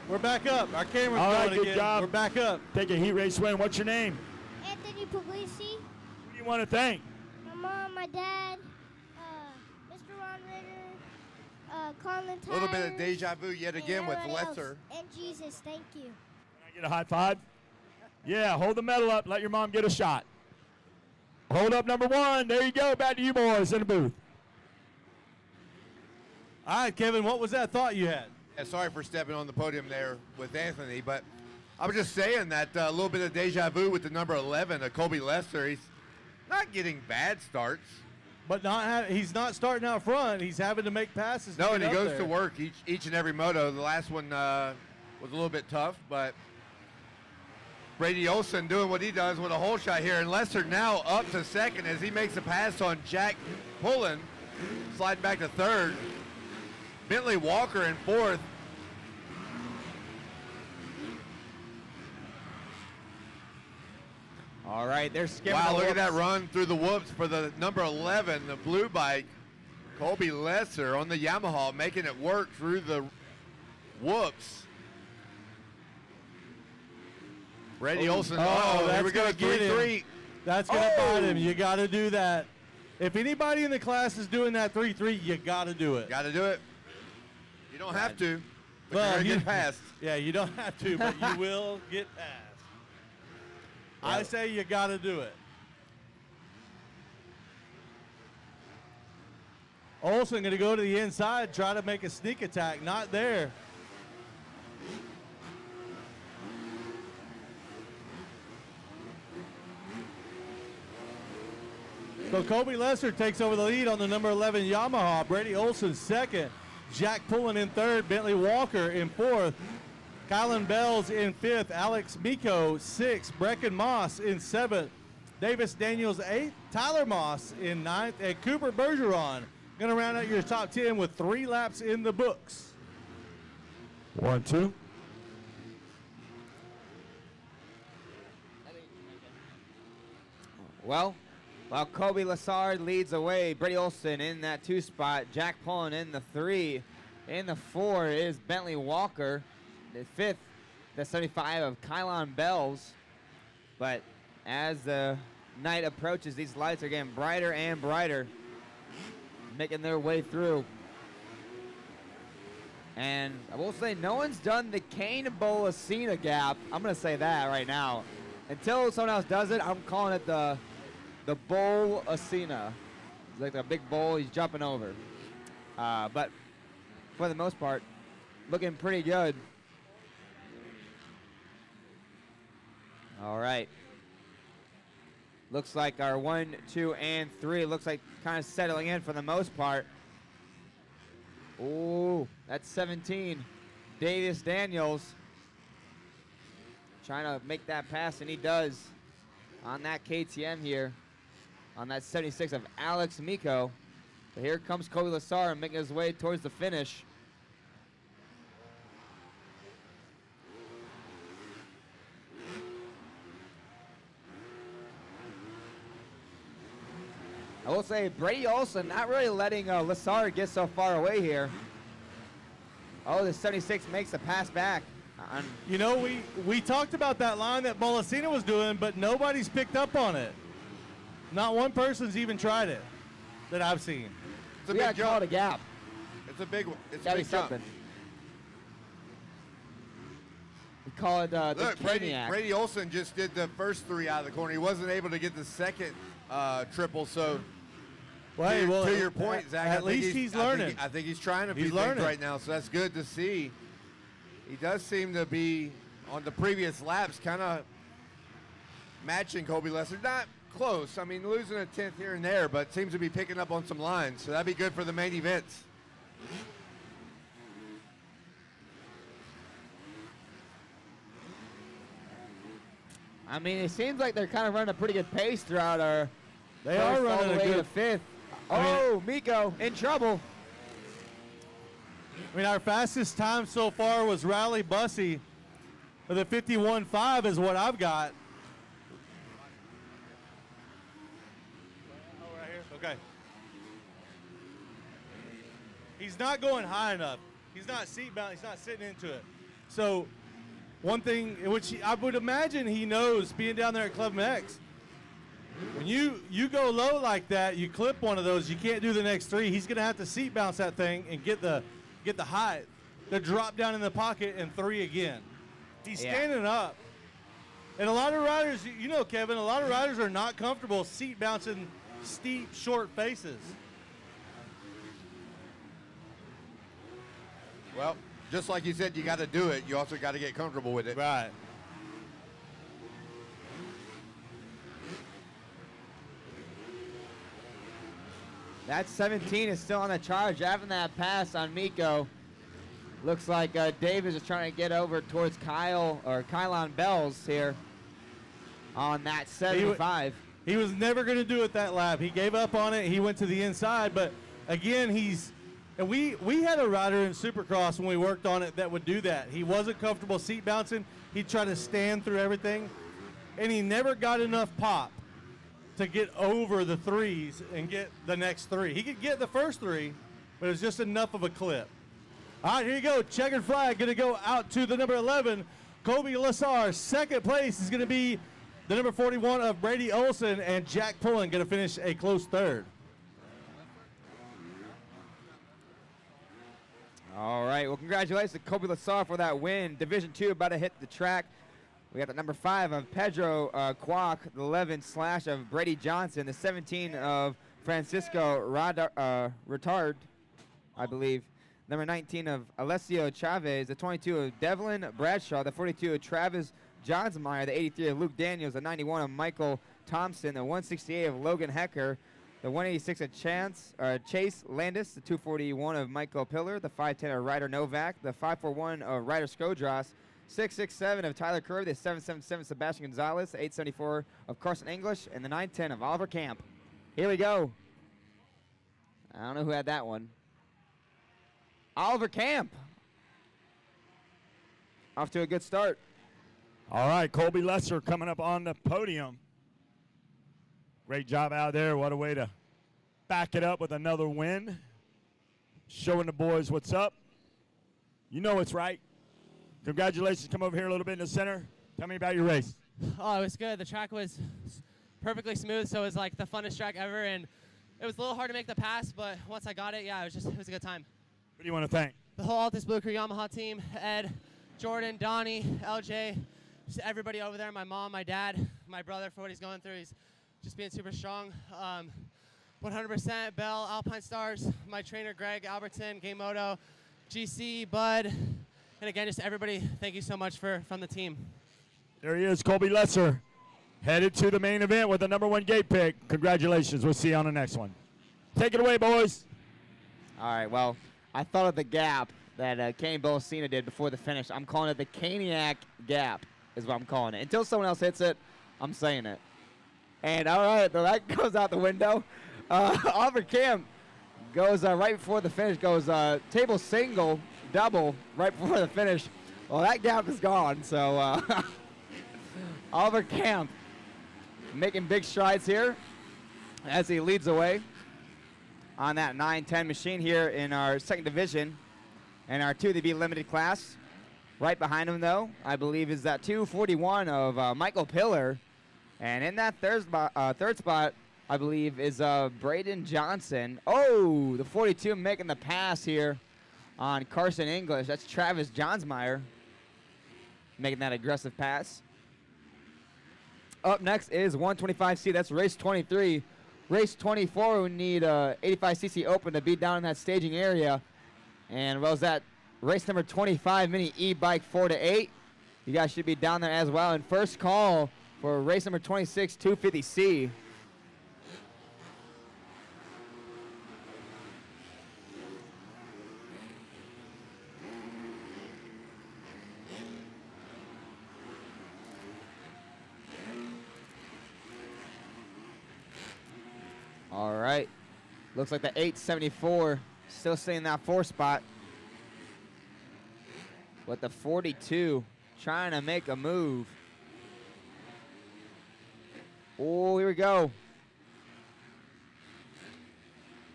We're back up. Our camera's All right, going good again. job. We're back up. Take a heat race win. What's your name? Anthony Puglisi, Who do you want to thank? my mom, my dad, Mr. Ron Ritter, Colin A little bit of Tyers, deja vu yet and again with everybody else. Lesser. And Jesus, thank you. Can I get a high five? Yeah, hold the medal up. Let your mom get a shot. Hold up number 1. There you go. Back to you boys in the booth. All right, Kevin, what was that thought you had? Yeah, sorry for stepping on the podium there with Anthony, but I was just saying that a little bit of deja vu with the number 11, Colby Lester. He's not getting bad starts. But he's not starting out front. He's having to make passes. No, to and get he up goes there. to work each and every moto. The last one was a little bit tough, but Brady Olson doing what he does with a hole shot here. And Lester now up to second as he makes a pass on Jack Pullen, sliding back to third. Bentley Walker in fourth. All right, they're skipping. Wow, the look at that whoops. run through the whoops for the number 11, the blue bike. Colby Lesser on the Yamaha making it work through the whoops. Brady Olson. Oh, here we go. gonna get him. 3-3. That's going to bite him. You got to do that. If anybody in the class is doing that 3-3, you got to do it. Got to do it. You don't have to, but Well, you're going to you- get past. Yeah, you don't have to, but you will get past. I say you got to do it. Olsen going to go to the inside, try to make a sneak attack. Not there. So Kobe Lesser takes over the lead on the number 11 Yamaha. Brady Olson second. Jack Pullen in third. Bentley Walker in fourth. Kylan Bells in fifth. Alex Miko sixth. Brecken Moss in seventh. Davis Daniels eighth. Tyler Moss in ninth. And Cooper Bergeron going to round out your top 10 with 3 laps in the books. 1, 2. Well, while Kobe Lassard leads away, Brady Olson in that 2 spot, Jack Pullen in the 3. In the 4 is Bentley Walker. The 5th, the 75 of Kylan Bells. But as the night approaches, these lights are getting brighter and brighter, making their way through. And I will say, no one's done the Kane Bolasina gap. I'm going to say that right now. Until someone else does it, I'm calling it the Bolasina. It's like a big bowl he's jumping over. But for the most part, looking pretty good. All right. Looks like our 1, 2, and 3 looks like kind of settling in for the most part. Ooh, that's 17. Davis Daniels trying to make that pass, and he does on that KTM here, on that 76 of Alex Miko. But here comes Kobe Lassard making his way towards the finish. I will say, Brady Olson not really letting Lassard get so far away here. Oh, the 76 makes the pass back. You know, we talked about that line that Bolasina was doing, but nobody's picked up on it. Not one person's even tried it that I've seen. It's a big jump. Call it a gap. It's a big one. It's Gotta a big be jump. something. We call it the Look, Brady Caniac. Olson just did the first 3 out of the corner. He wasn't able to get the second triple, so to your point, Zach, at least he's learning. I think he's trying a few He's things learning right now, so that's good to see. He does seem to be, on the previous laps, kind of matching Kobe Lesser. Not close. I mean, losing a 10th here and there, but seems to be picking up on some lines, so that'd be good for the main events. I mean, it seems like they're kind of running a pretty good pace throughout our. They are running all the a way good to 5th. Oh, Miko in trouble. I mean, our fastest time so far was Rally Bussy. The 51.5 is what I've got. Oh, right here? Okay. He's not going high enough. He's not seat bound. He's not sitting into it. So one thing, which I would imagine he knows being down there at Club MX, when you go low like that, you clip one of those, you can't do the next 3. He's going to have to seat bounce that thing and get the height, the drop down in the pocket, and 3 again. He's standing up. And a lot of riders, you know, Kevin, a lot of riders are not comfortable seat bouncing steep, short faces. Well, just like you said, you got to do it. You also got to get comfortable with it. Right. That 17 is still on the charge, having that pass on Miko. Looks like Davis is trying to get over towards Kylan Bells here on that 75. He was never going to do it that lap. He gave up on it. He went to the inside, but again, and we had a rider in Supercross when we worked on it that would do that. He wasn't comfortable seat bouncing. He'd try to stand through everything, and he never got enough pop to get over the 3s and get the next 3. He could get the first 3, but it was just enough of a clip. All right, here you go. Checkered flag going to go out to the number 11, Kobe Lassard. Second place is going to be the number 41 of Brady Olson, and Jack Pullen going to finish a close third. All right, well, congratulations to Kobe Lassard for that win. Division 2 about to hit the track. We got the number 5 of Pedro Kwok, the 11 slash of Brady Johnson, the 17 of Francisco Retard, I believe. Number 19 of Alessio Chavez, the 22 of Devlin Bradshaw, the 42 of Travis Johnsmeyer, the 83 of Luke Daniels, the 91 of Michael Thompson, the 168 of Logan Hecker, The 186 of Chase Landis, the 241 of Michael Pillar, the 510 of Ryder Novak, the 541 of Ryder Skodras, 667 of Tyler Curry, the 777 Sebastian Gonzalez, the 874 of Carson English, and the 910 of Oliver Camp. Here we go. I don't know who had that one. Oliver Camp. Off to a good start. All right, Colby Lesser coming up on the podium. Great job out there. What a way to back it up with another win. Showing the boys what's up. You know it's right. Congratulations. Come over here a little bit in the center. Tell me about your race. Oh, it was good. The track was perfectly smooth, so it was like the funnest track ever, and it was a little hard to make the pass, but once I got it, yeah, it was a good time. Who do you want to thank? The whole Altus Blue Crew Yamaha team, Ed, Jordan, Donnie, LJ, just everybody over there, my mom, my dad, my brother for what he's going through. He's just being super strong. 100% Bell, Alpine Stars, my trainer Greg Albertson, Game Moto, GC, Bud, and again, just everybody, thank you so much from the team. There he is, Colby Lesser, headed to the main event with the #1 gate pick. Congratulations. We'll see you on the next one. Take it away, boys. All right, well, I thought of the gap that Kane Bolsena did before the finish. I'm calling it the Caniac Gap is what I'm calling it. Until someone else hits it, I'm saying it. And all right, so that goes out the window. Oliver Camp goes right before the finish, goes table single, double right before the finish. Well, that gap is gone, so Oliver Camp making big strides here as he leads away on that 910 machine here in our second division and our 2B limited class. Right behind him, though, I believe is that 241 of Michael Pillar. And in that third spot, I believe, is Braden Johnson. Oh, the 42 making the pass here on Carson English. That's Travis Johnsmeyer making that aggressive pass. Up next is 125C. That's race 23. Race 24, we need 85cc open to be down in that staging area. And was that race number 25, mini e-bike 4-8. You guys should be down there as well. And first call for race number 26, 250C. All right. Looks like the 874 still staying in that 4 spot. With the 42 trying to make a move. Oh, here we go.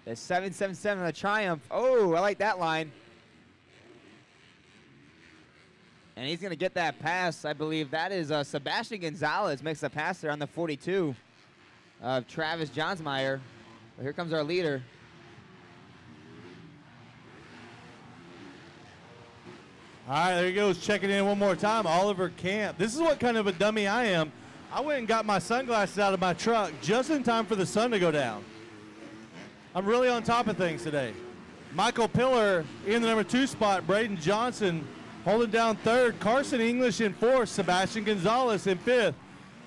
The 777 of the Triumph. Oh, I like that line. And he's going to get that pass. I believe that is Sebastian Gonzalez makes the pass there on the 42 of Travis Johnsmeyer. Well, here comes our leader. All right, there he goes, checking in one more time, Oliver Camp. This is what kind of a dummy I am. I went and got my sunglasses out of my truck just in time for the sun to go down. I'm really on top of things today. Michael Pillar in the #2 spot, Braden Johnson holding down 3rd, Carson English in 4th, Sebastian Gonzalez in 5th,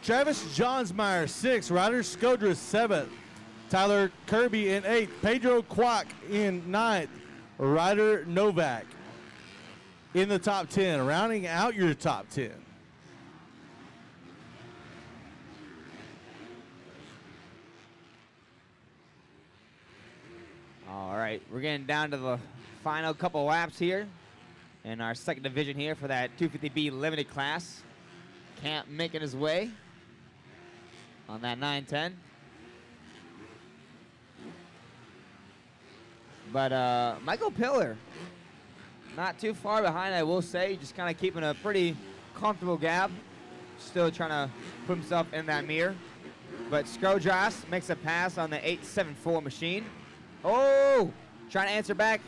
Travis Johnsmeyer 6th, Ryder Skodras 7th, Tyler Kirby in 8th, Pedro Kwok in 9th, Ryder Novak in the top 10, rounding out your top 10. All right, we're getting down to the final couple laps here in our second division here for that 250B limited class. Camp making his way on that 910. But Michael Pillar, not too far behind, I will say, just kind of keeping a pretty comfortable gap. Still trying to put himself in that mirror. But Skodras makes a pass on the 874 machine. Oh, trying to answer back.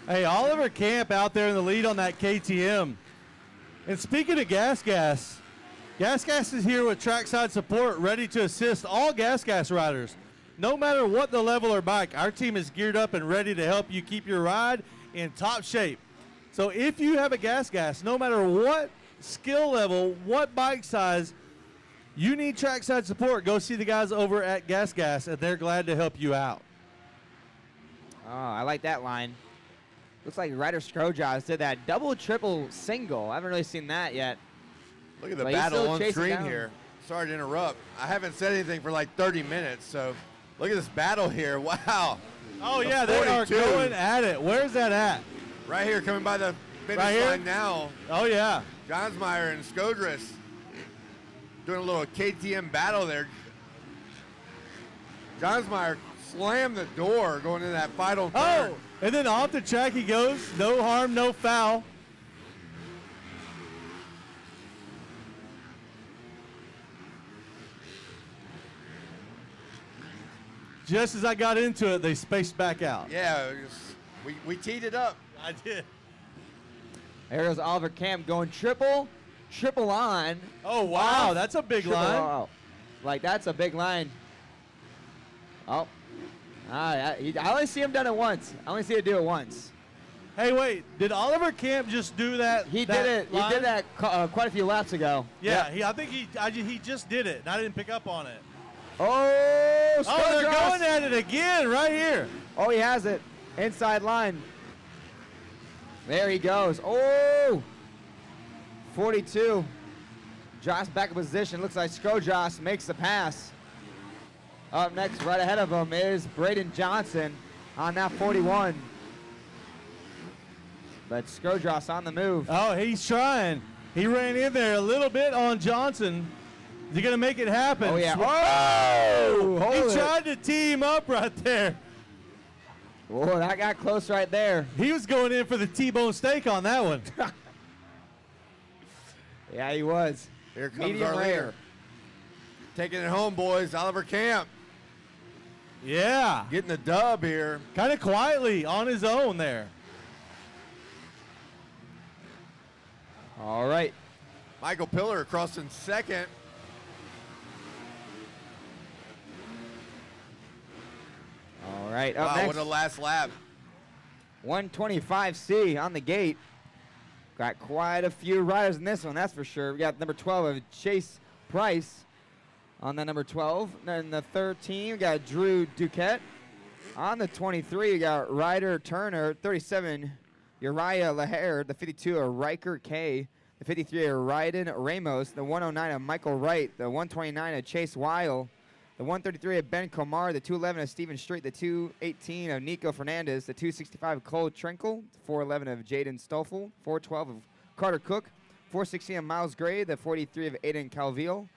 Hey, Oliver Camp out there in the lead on that KTM. And speaking of Gas is here with trackside support, ready to assist all Gas riders. No matter what the level or bike, our team is geared up and ready to help you keep your ride in top shape. So if you have a Gas, no matter what skill level, what bike size, you need trackside support, go see the guys over at Gas Gas, and they're glad to help you out. Oh, I like that line. Looks like Ryder Scrojaws did that double, triple, single. I haven't really seen that yet. Look at the But he's battle still on chasing screen down. here. Sorry to interrupt. I haven't said anything for like 30 minutes, so look at this battle here. Wow. Oh, The yeah, they are 42. going at it. Where's that at? Right here, coming by the finish Right here? line now. Oh, yeah. Johnsmeyer and Skodris doing a little KTM battle there. Johnsmeyer slammed the door going into that final turn. Oh, and then off the track he goes. No harm, no foul. Just as I got into it, they spaced back out. Yeah, we teed it up. I did. There goes Oliver Camp going triple on. Oh, wow, that's a big triple line. out. Like, that's a big line. Oh. I only see him done it once. I only see him do it once. Hey, wait, did Oliver Camp just do that? He did it. line? He did that quite a few laps ago. Yeah, I think he just did it, and I didn't pick up on it. Oh, they're Scodros. going at it again right here. Oh, he has it. Inside line. There he goes. Oh! 42. Josh back in position. Looks like Scodros makes the pass. Up next, right ahead of him, is Braden Johnson on that 41. But Scodros on the move. Oh, he's trying. He ran in there a little bit on Johnson. Is he going to make it happen? Oh, yeah. Oh! He Hold it. tried to tee him up right there. Whoa, that got close right there. He was going in for the T-bone steak on that one. Yeah, he was. Here comes Medium our rare. leader. Taking it home, boys. Oliver Camp. Yeah. Getting the dub here. Kind of quietly on his own there. All right. Michael Pillar across in second. All right. Up Wow, next, what a last lap. 125C on the gate. Got quite a few riders in this one, that's for sure. We got number 12 of Chase Price on the number 12. Then the 13, we got Drew Duquette. On the 23, we got Ryder Turner. 37, Uriah Lahair. The 52 of Riker K. The 53 of Ryden Ramos. The 109 of Michael Wright. The 129 of Chase Weil. The 133 of Ben Komar, the 211 of Steven Street, the 218 of Nico Fernandez, the 265 of Cole Trinkle, the 411 of Jaden Stoffel, 412 of Carter Cook, 416 of Miles Gray, the 43 of Aiden Calvillo,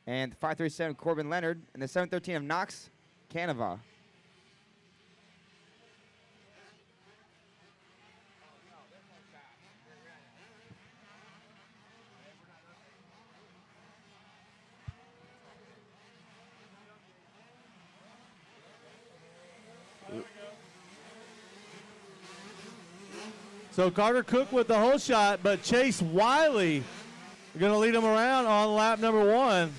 and the 537 of Corbin Leonard, and the 713 of Knox Canova. So Carter Cook with the whole shot, but Chase Wiley going to lead him around on lap number 1.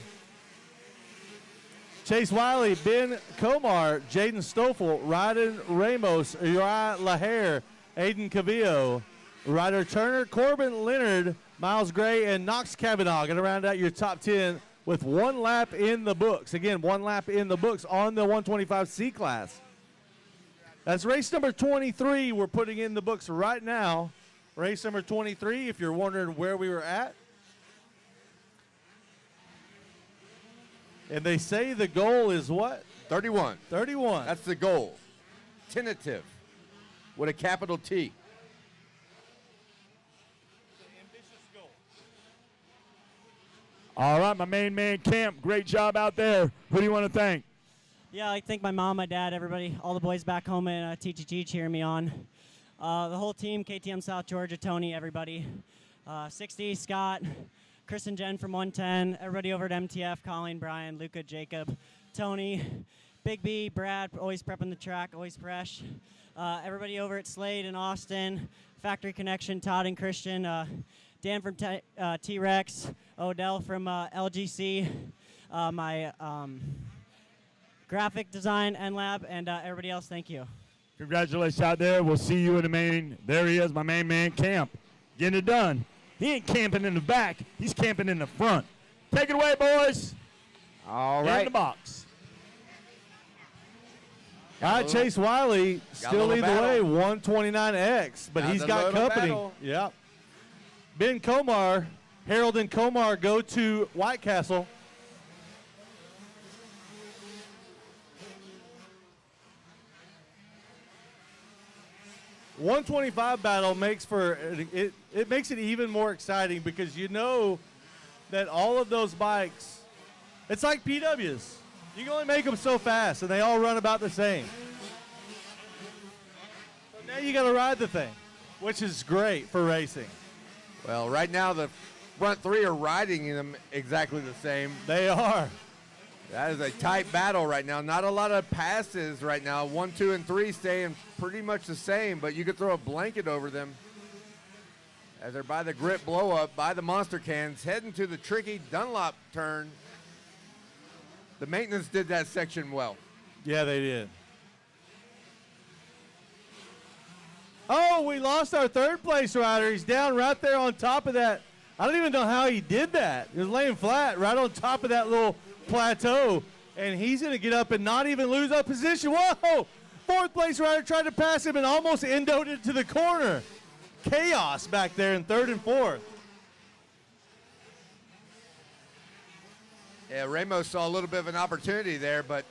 Chase Wiley, Ben Komar, Jaden Stoffel, Ryden Ramos, Uriah Lahair, Aiden Cavillo, Ryder Turner, Corbin Leonard, Miles Gray, and Knox Kavanaugh. Going to round out your top 10 with 1 lap in the books. Again, 1 lap in the books on the 125C class. That's race number 23 we're putting in the books right now. Race number 23, if you're wondering where we were at. And they say the goal is what? 31. 31. That's the goal. Tentative. With a capital T. All right, my main man, Camp. Great job out there. Who do you want to thank? Yeah, I thank my mom, my dad, everybody, all the boys back home in TTG cheering me on. The whole team, KTM South Georgia, Tony, everybody. 60, Scott, Chris and Jen from 110, everybody over at MTF, Colleen, Brian, Luca, Jacob, Tony, Big B, Brad, always prepping the track, always fresh. Everybody over at Slade and Austin, Factory Connection, Todd and Christian, Dan from T-Rex, Odell from LGC, my graphic design and lab, and everybody else, thank you. Congratulations out there. We'll see you in the main. There he is, my main man, Camp. Getting it done. He ain't camping in the back. He's camping in the front. Take it away, boys. All in right. the box. All right, Chase Wiley still lead the way, 129X, but he's got company. Yep. Ben Komar, Harold and Komar go to White Castle. $125 battle makes for it makes it even more exciting because you know that all of those bikes, it's like PWs. You can only make them so fast, and they all run about the same. So now you got to ride the thing, which is great for racing. Well, right now the front three are riding them exactly the same. They are. That is a tight battle right now. Not a lot of passes right now. 1, 2, and 3 staying pretty much the same, but you could throw a blanket over them as they're by the grip blow up, by the monster cans, heading to the tricky Dunlop turn. The maintenance did that section well. Yeah, they did. Oh, we lost our third place rider. He's down right there on top of that. I don't even know how he did that. He was laying flat right on top of that little plateau, and he's going to get up and not even lose a position. Whoa! Fourth place rider tried to pass him and almost endoed it to the corner. Chaos back there in third and fourth. Yeah, Ramos saw a little bit of an opportunity there, but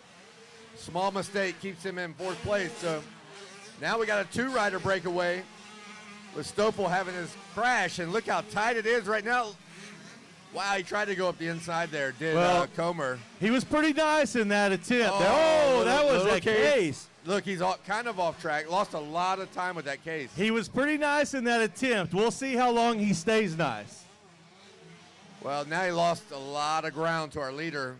small mistake keeps him in fourth place. So now we got a two-rider breakaway with Stoffel having his crash, and look how tight it is right now. Wow, he tried to go up the inside there, did Comer. He was pretty nice in that attempt. Oh, that was a case. Look, he's kind of off track. Lost a lot of time with that case. He was pretty nice in that attempt. We'll see how long he stays nice. Well, now he lost a lot of ground to our leader.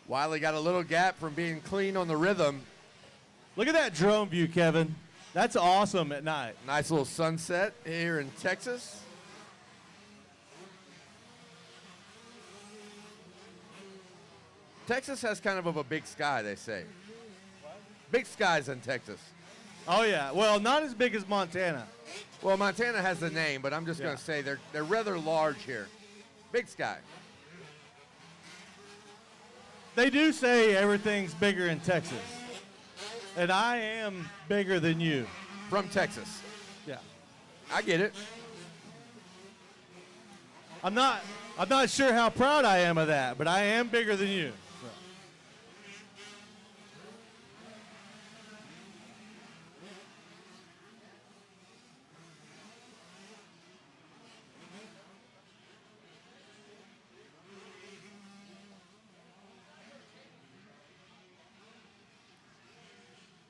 Wiley got a little gap from being clean on the rhythm. Look at that drone view, Kevin. That's awesome at night. Nice little sunset here in Texas. Texas has kind of a big sky, they say. Big skies in Texas. Oh, yeah. Well, not as big as Montana. Well, Montana has the name, but I'm just going to say they're rather large here. Big sky. They do say everything's bigger in Texas. And I am bigger than you. From Texas. Yeah. I get it. I'm not sure how proud I am of that, but I am bigger than you. So.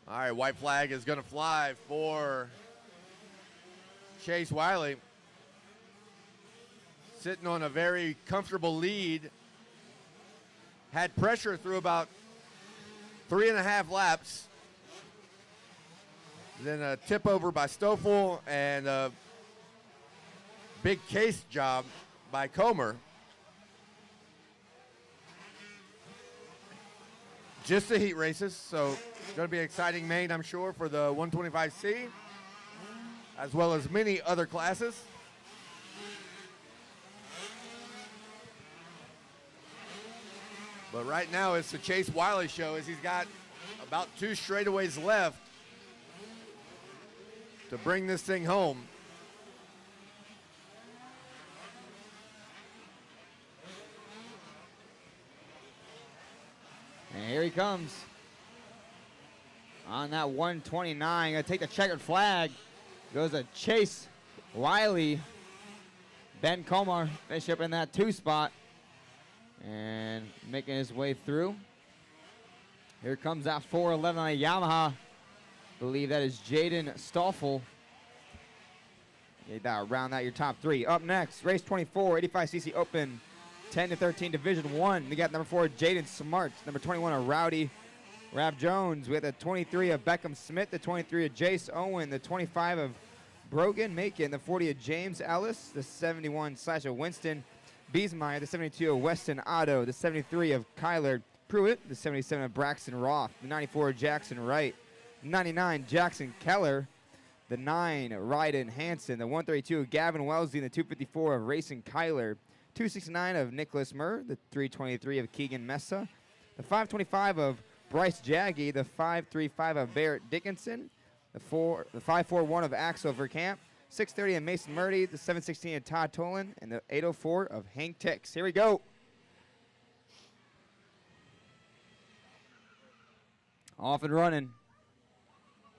All right, white flag is going to fly for Chase Wiley. Sitting on a very comfortable lead. Had pressure through about 3.5 laps. Then a tip over by Stoffel and a big case job by Comer. Just the heat races, so it's going to be an exciting main, I'm sure, for the 125C, as well as many other classes. But right now it's the Chase Wiley show, as he's got about 2 straightaways left to bring this thing home. And here he comes. On that 129, gonna take the checkered flag. Goes to Chase Wiley. Ben Komar finish up in that 2 spot. And making his way through. Here comes that 411 on a Yamaha. Believe that is Jaden Stoffel. Round out your top 3. Up next, race 24, 85cc Open, 10-13 Division 1. We got number 4, Jaden Smart. Number 21, a Rowdy Rav Jones. We have the 23 of Beckham Smith, the 23 of Jace Owen, the 25 of Brogan Macon, the 40 of James Ellis, the 71 / of Winston Biesmeyer, the 72 of Weston Otto, the 73 of Kyler Pruitt, the 77 of Braxton Roth, the 94 of Jackson Wright, 99 Jackson Keller, the 9 Ryden Hansen, the 132 of Gavin Wellesley, and the 254 of Racing Kyler, 269 of Nicholas Murr, the 323 of Keegan Mesa, the 525 of Bryce Jaggy, the 535 of Barrett Dickinson, the 541 of Axel Verkamp, 630 of Mason Murdy, the 716 of Todd Tolan, and the 804 of Hank Tix. Here we go. Off and running.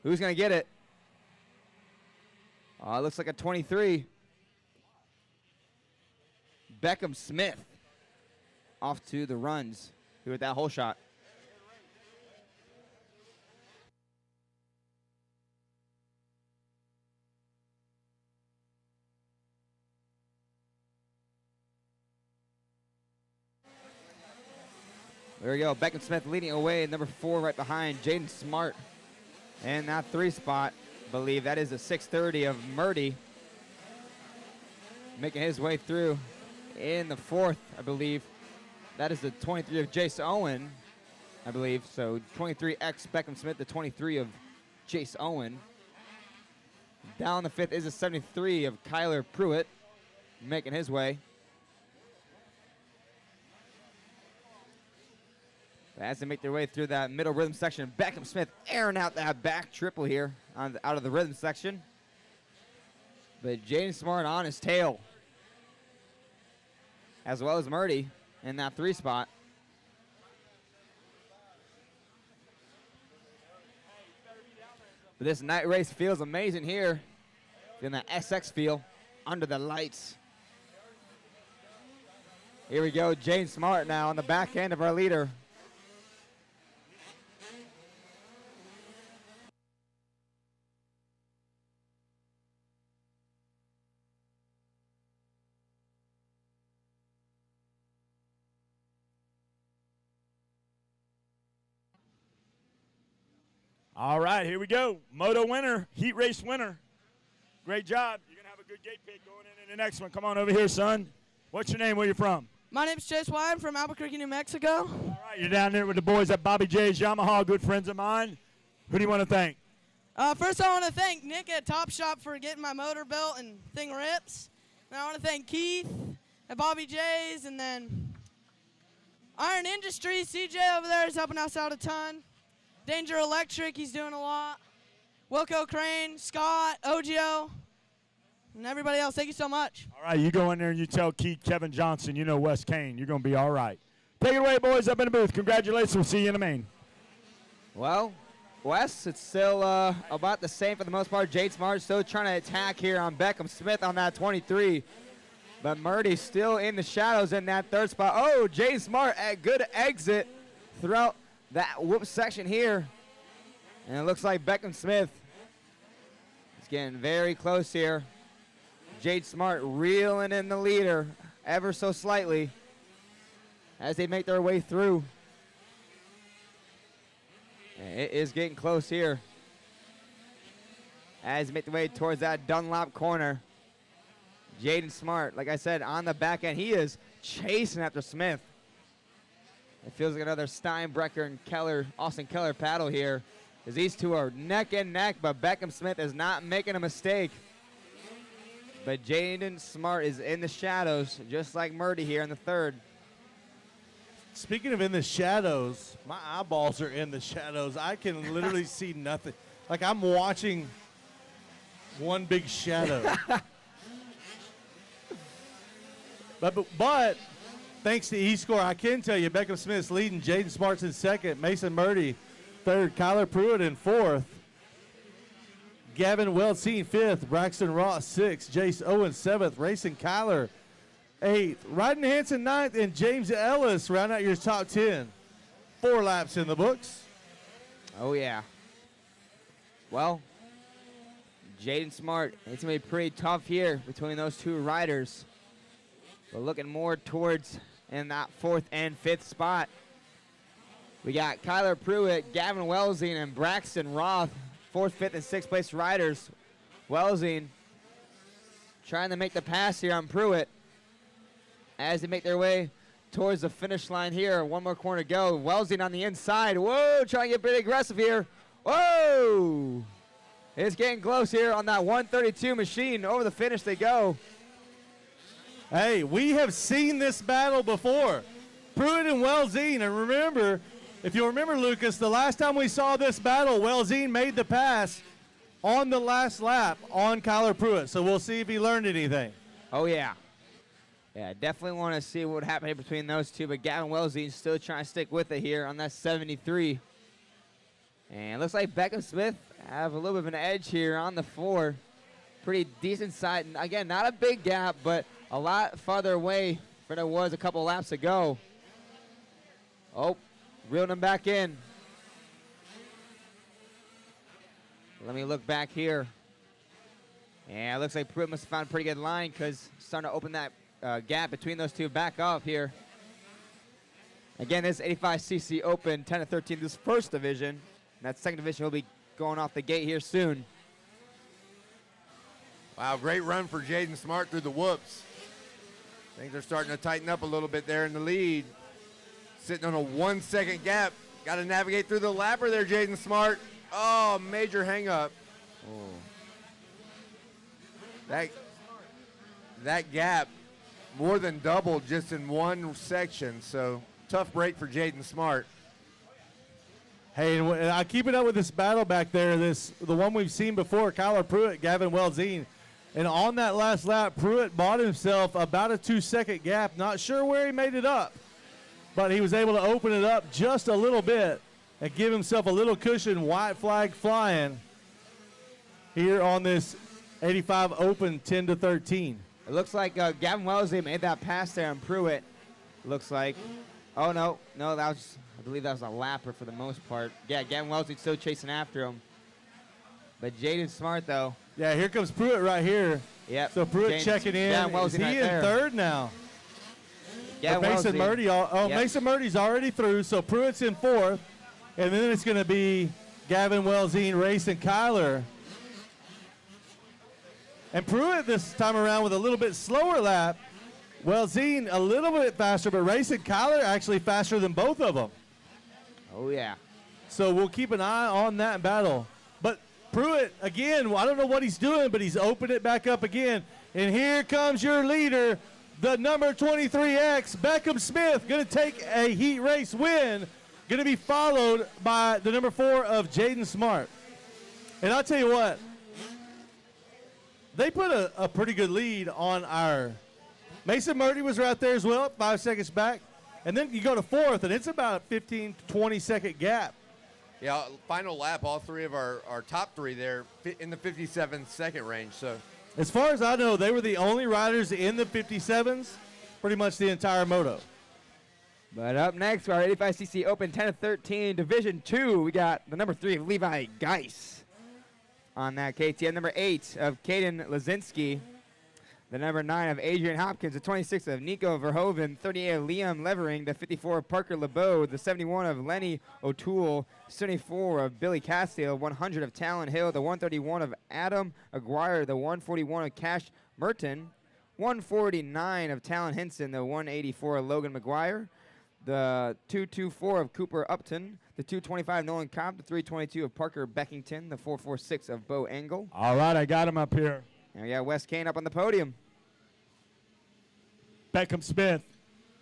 Who's going to get it? It looks like a 23. Beckham Smith off to the runs here with that hole shot. There we go. Beckham Smith leading away. Number 4 right behind Jaden Smart. And that 3 spot, I believe that is a 630 of Murdy. Making his way through in the 4th, I believe. That is the 23 of Jace Owen, I believe. So 23X Beckham Smith, the 23 of Jace Owen. Down the 5th is a 73 of Kyler Pruitt, making his way. As they make their way through that middle rhythm section, Beckham Smith airing out that back triple here out of the rhythm section. But Jaden Smart on his tail, as well as Murdy in that 3 spot. But this night race feels amazing here. In that SX feel under the lights. Here we go, Jaden Smart now on the back end of our leader. All right, here we go. Moto winner, heat race winner. Great job. You're going to have a good gate pick going in the next one. Come on over here, son. What's your name? Where you from? My name's Chase White. I'm from Albuquerque, New Mexico. All right, you're down there with the boys at Bobby J's Yamaha, good friends of mine. Who do you want to thank? First, I want to thank Nick at Top Shop for getting my motor built and thing rips. And I want to thank Keith at Bobby J's, and then Iron Industries, CJ over there is helping us out a ton. Danger Electric, he's doing a lot. Wilco Crane, Scott, OGO, and everybody else, thank you so much. All right, you go in there and you tell Keith, Kevin Johnson, you know Wes Kane. You're going to be all right. Take it away, boys, up in the booth. Congratulations. We'll see you in the main. Well, Wes, it's still about the same for the most part. Jade Smart still trying to attack here on Beckham Smith on that 23. But Murdy still in the shadows in that 3rd spot. Oh, Jade Smart at good exit throughout that whoop section here. And it looks like Beckham Smith is getting very close here. Jade Smart reeling in the leader ever so slightly as they make their way through. And it is getting close here as they make their way towards that Dunlop corner. Jaden Smart, like I said, on the back end, he is chasing after Smith. It feels like another Steinbrecher and Austin Keller paddle here, as these two are neck and neck, but Beckham Smith is not making a mistake. But Jaden Smart is in the shadows, just like Murdy here in the 3rd. Speaking of in the shadows, my eyeballs are in the shadows. I can literally see nothing. Like I'm watching one big shadow. But thanks to E-Score, I can tell you Beckham Smith's leading. Jaden Smart's in 2nd. Mason Murdy 3rd. Kyler Pruitt in 4th. Gavin Weltzine 5th. Braxton Ross 6th. Jace Owen 7th. Racing Kyler 8th. Ryden Hanson 9th. And James Ellis round out your top 10. 4 laps in the books. Oh, yeah. Well, Jaden Smart, it's going to be pretty tough here between those 2 riders. We're looking more towards in that 4th and 5th spot. We got Kyler Pruitt, Gavin Welsing, and Braxton Roth, 4th, 5th, and 6th place riders. Welsing trying to make the pass here on Pruitt as they make their way towards the finish line here. One more corner to go. Welsing on the inside. Whoa, trying to get pretty aggressive here. Whoa! It's getting close here on that 132 machine. Over the finish they go. Hey, we have seen this battle before. Pruitt and Welzine. And remember, if you remember, Lucas, the last time we saw this battle, Welzine made the pass on the last lap on Kyler Pruitt. So we'll see if he learned anything. Oh, yeah. Yeah, definitely want to see what happened between those two, but Gavin Welzine's still trying to stick with it here on that 73. And it looks like Beckham Smith have a little bit of an edge here on the 4. Pretty decent side. Again, not a big gap, but a lot farther away than it was a couple laps ago. Oh, reeled him back in. Let me look back here. Yeah, it looks like Pruitt must have found a pretty good line because starting to open that gap between those two back up here. Again, this 85cc Open 10 to 13, this first division. And that second division will be going off the gate here soon. Wow, great run for Jaden Smart through the whoops. I think they're starting to tighten up a little bit there in the lead. Sitting on a 1 second gap. Got to navigate through the lapper there, Jaden Smart. Oh, major hang up. Oh. That gap more than doubled just in one section, so tough break for Jaden Smart. Hey, and I keep it up with this battle back there, the one we've seen before, Kyler Pruitt, Gavin Welzine. And on that last lap, Pruitt bought himself about a 2 second gap. Not sure where he made it up, but he was able to open it up just a little bit and give himself a little cushion, white flag flying here on this 85 Open 10 to 13. It looks like Gavin Wellesley made that pass there on Pruitt. Looks like, oh no, that was, I believe that was a lapper for the most part. Yeah, Gavin Wellesley still chasing after him. But Jaden Smart though. Yeah, here comes Pruitt right here. Yep. So Pruitt checking in. Is he in third now? Yeah, Mason Murdy. Yep. Mason Murdy's already through, so Pruitt's in fourth. And then it's going to be Gavin Welzine racing Kyler. And Pruitt this time around with a little bit slower lap. Welzine a little bit faster, but racing Kyler actually faster than both of them. Oh, yeah. So we'll keep an eye on that battle. But Pruitt, again, I don't know what he's doing, but he's opened it back up again. And here comes your leader, the number 23X, Beckham Smith, going to take a heat race win. Going to be followed by the number 4 of Jaden Smart. And I'll tell you what, they put a pretty good lead on our. Mason Murdy was right there as well, 5 seconds back. And then you go to fourth, and it's about a 15 to 20 second gap. Yeah, final lap, all three of our top three there in the 57-second range. So, as far as I know, they were the only riders in the 57s pretty much the entire moto. But up next, our 85cc Open 10 to 13 Division 2, we got the number 3 of Levi Geis on that KTM, number 8 of Caden Lazinski, the number 9 of Adrian Hopkins, the 26 of Nico Verhoeven, 38 of Liam Levering, the 54 of Parker LeBeau, the 71 of Lenny O'Toole, 74 of Billy Castile, 100 of Talon Hill, the 131 of Adam Aguirre, the 141 of Cash Merton, 149 of Talon Hinson, the 184 of Logan McGuire, the 224 of Cooper Upton, the 225 Nolan Cobb, the 322 of Parker Beckington, the 446 of Bo Engel. All right, I got him up here. And we got Wes Kane up on the podium. Beckham Smith.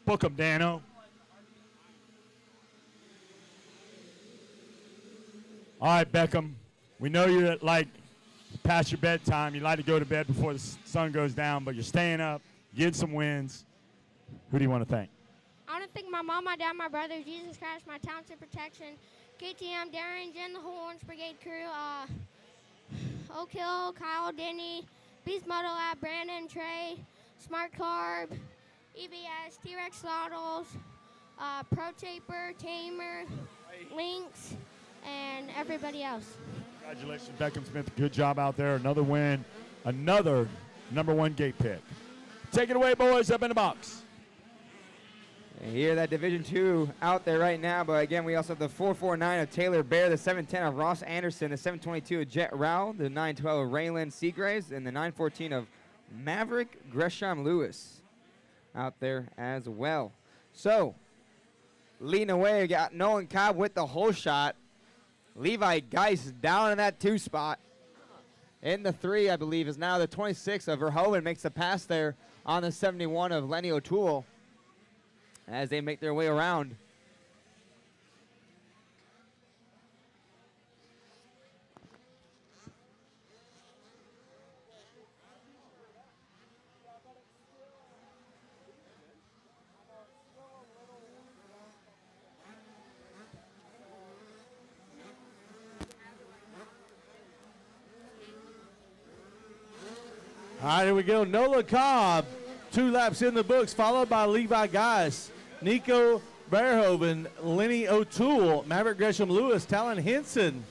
Book him, Dano. All right, Beckham. We know you're like past your bedtime. You like to go to bed before the sun goes down, but you're staying up, getting some wins. Who do you want to thank? I want to thank my mom, my dad, my brother, Jesus Christ, my Township Protection, KTM, Darren, Jen, the whole Orange Brigade crew, Oak Hill, Kyle, Denny, Beast Moto Lab, Brandon, Trey, Smart Carb, EBS, T-Rex Throttles, Pro Taper, Tamer, Lynx, and everybody else. Congratulations, Beckham Smith. Good job out there. Another win. Another number 1 gate pick. Take it away, boys. Up in the box. And here, that Division 2 out there right now. But again, we also have the 449 of Taylor Bear, the 710 of Ross Anderson, the 722 of Jet Rao, the 912 of Raylan Seagraves, and the 914 of Maverick Gresham Lewis out there as well. So, leading away, we got Nolan Cobb with the whole shot. Levi Geis down in that 2 spot. in the 3, I believe, is now the 26 of Verhoeven. Makes the pass there on the 71 of Lenny O'Toole as they make their way around. All right, here we go. Nola Cobb, 2 laps in the books, followed by Levi Geis, Nico Verhoeven, Lenny O'Toole, Maverick Gresham Lewis, Talon Henson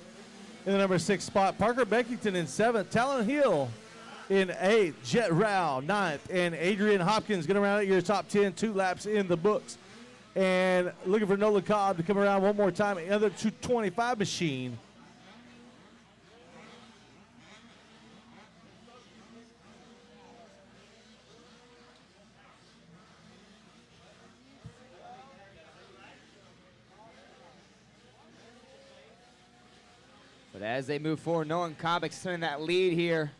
in the number 6 spot, Parker Beckington in 7th, Talon Hill in 8th, Jet Rao 9th, and Adrian Hopkins going to round out your top 10, 2 laps in the books. And looking for Nola Cobb to come around one more time, another 225 machine. But as they move forward, Nolan Cobb extending that lead here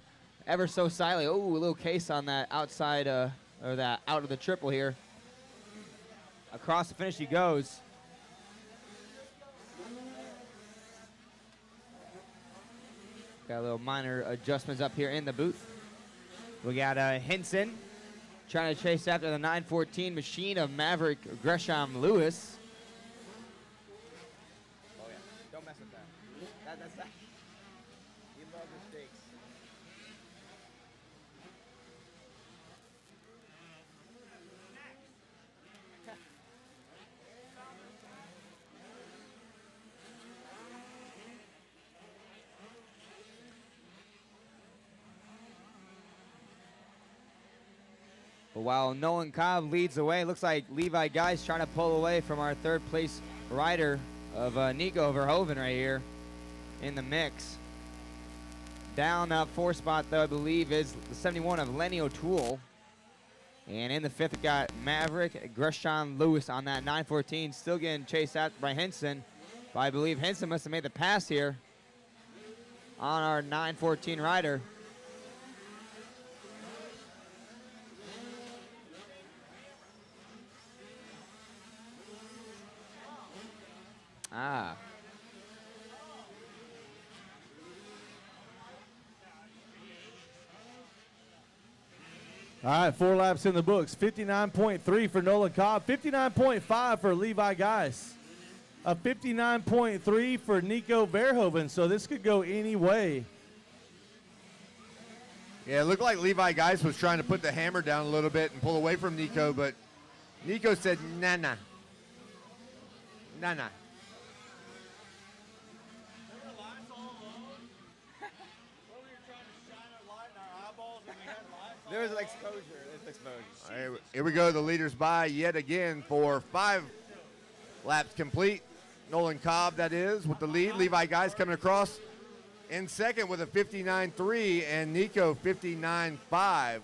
ever so slightly. Oh, a little case on that outside, or that out of the triple here. Across the finish he goes. Got a little minor adjustments up here in the booth. We got Henson trying to chase after the 914 machine of Maverick Gresham Lewis. Oh yeah, don't mess with that. That's that. You love mistakes. But while Nolan Cobb leads the way, it looks like Levi Geis trying to pull away from our 3rd place rider of Nico Verhoeven right here in the mix. Down that 4 spot, though, I believe, is the 71 of Lenny O'Toole. And in the 5th, we got Maverick Gresham Lewis on that 914, still getting chased out by Henson. But I believe Henson must have made the pass here on our 914 rider. Ah. All right, 4 laps in the books. 59.3 for Nolan Cobb, 59.5 for Levi Geis, a 59.3 for Nico Verhoeven. So this could go any way. Yeah, it looked like Levi Geis was trying to put the hammer down a little bit and pull away from Nico, but Nico said, nah. There was exposure. All right, here we go. The leaders by yet again for 5 laps complete. Nolan Cobb, that is, with the lead. Levi Geis coming across in second with a 59.3 and Nico 59.5.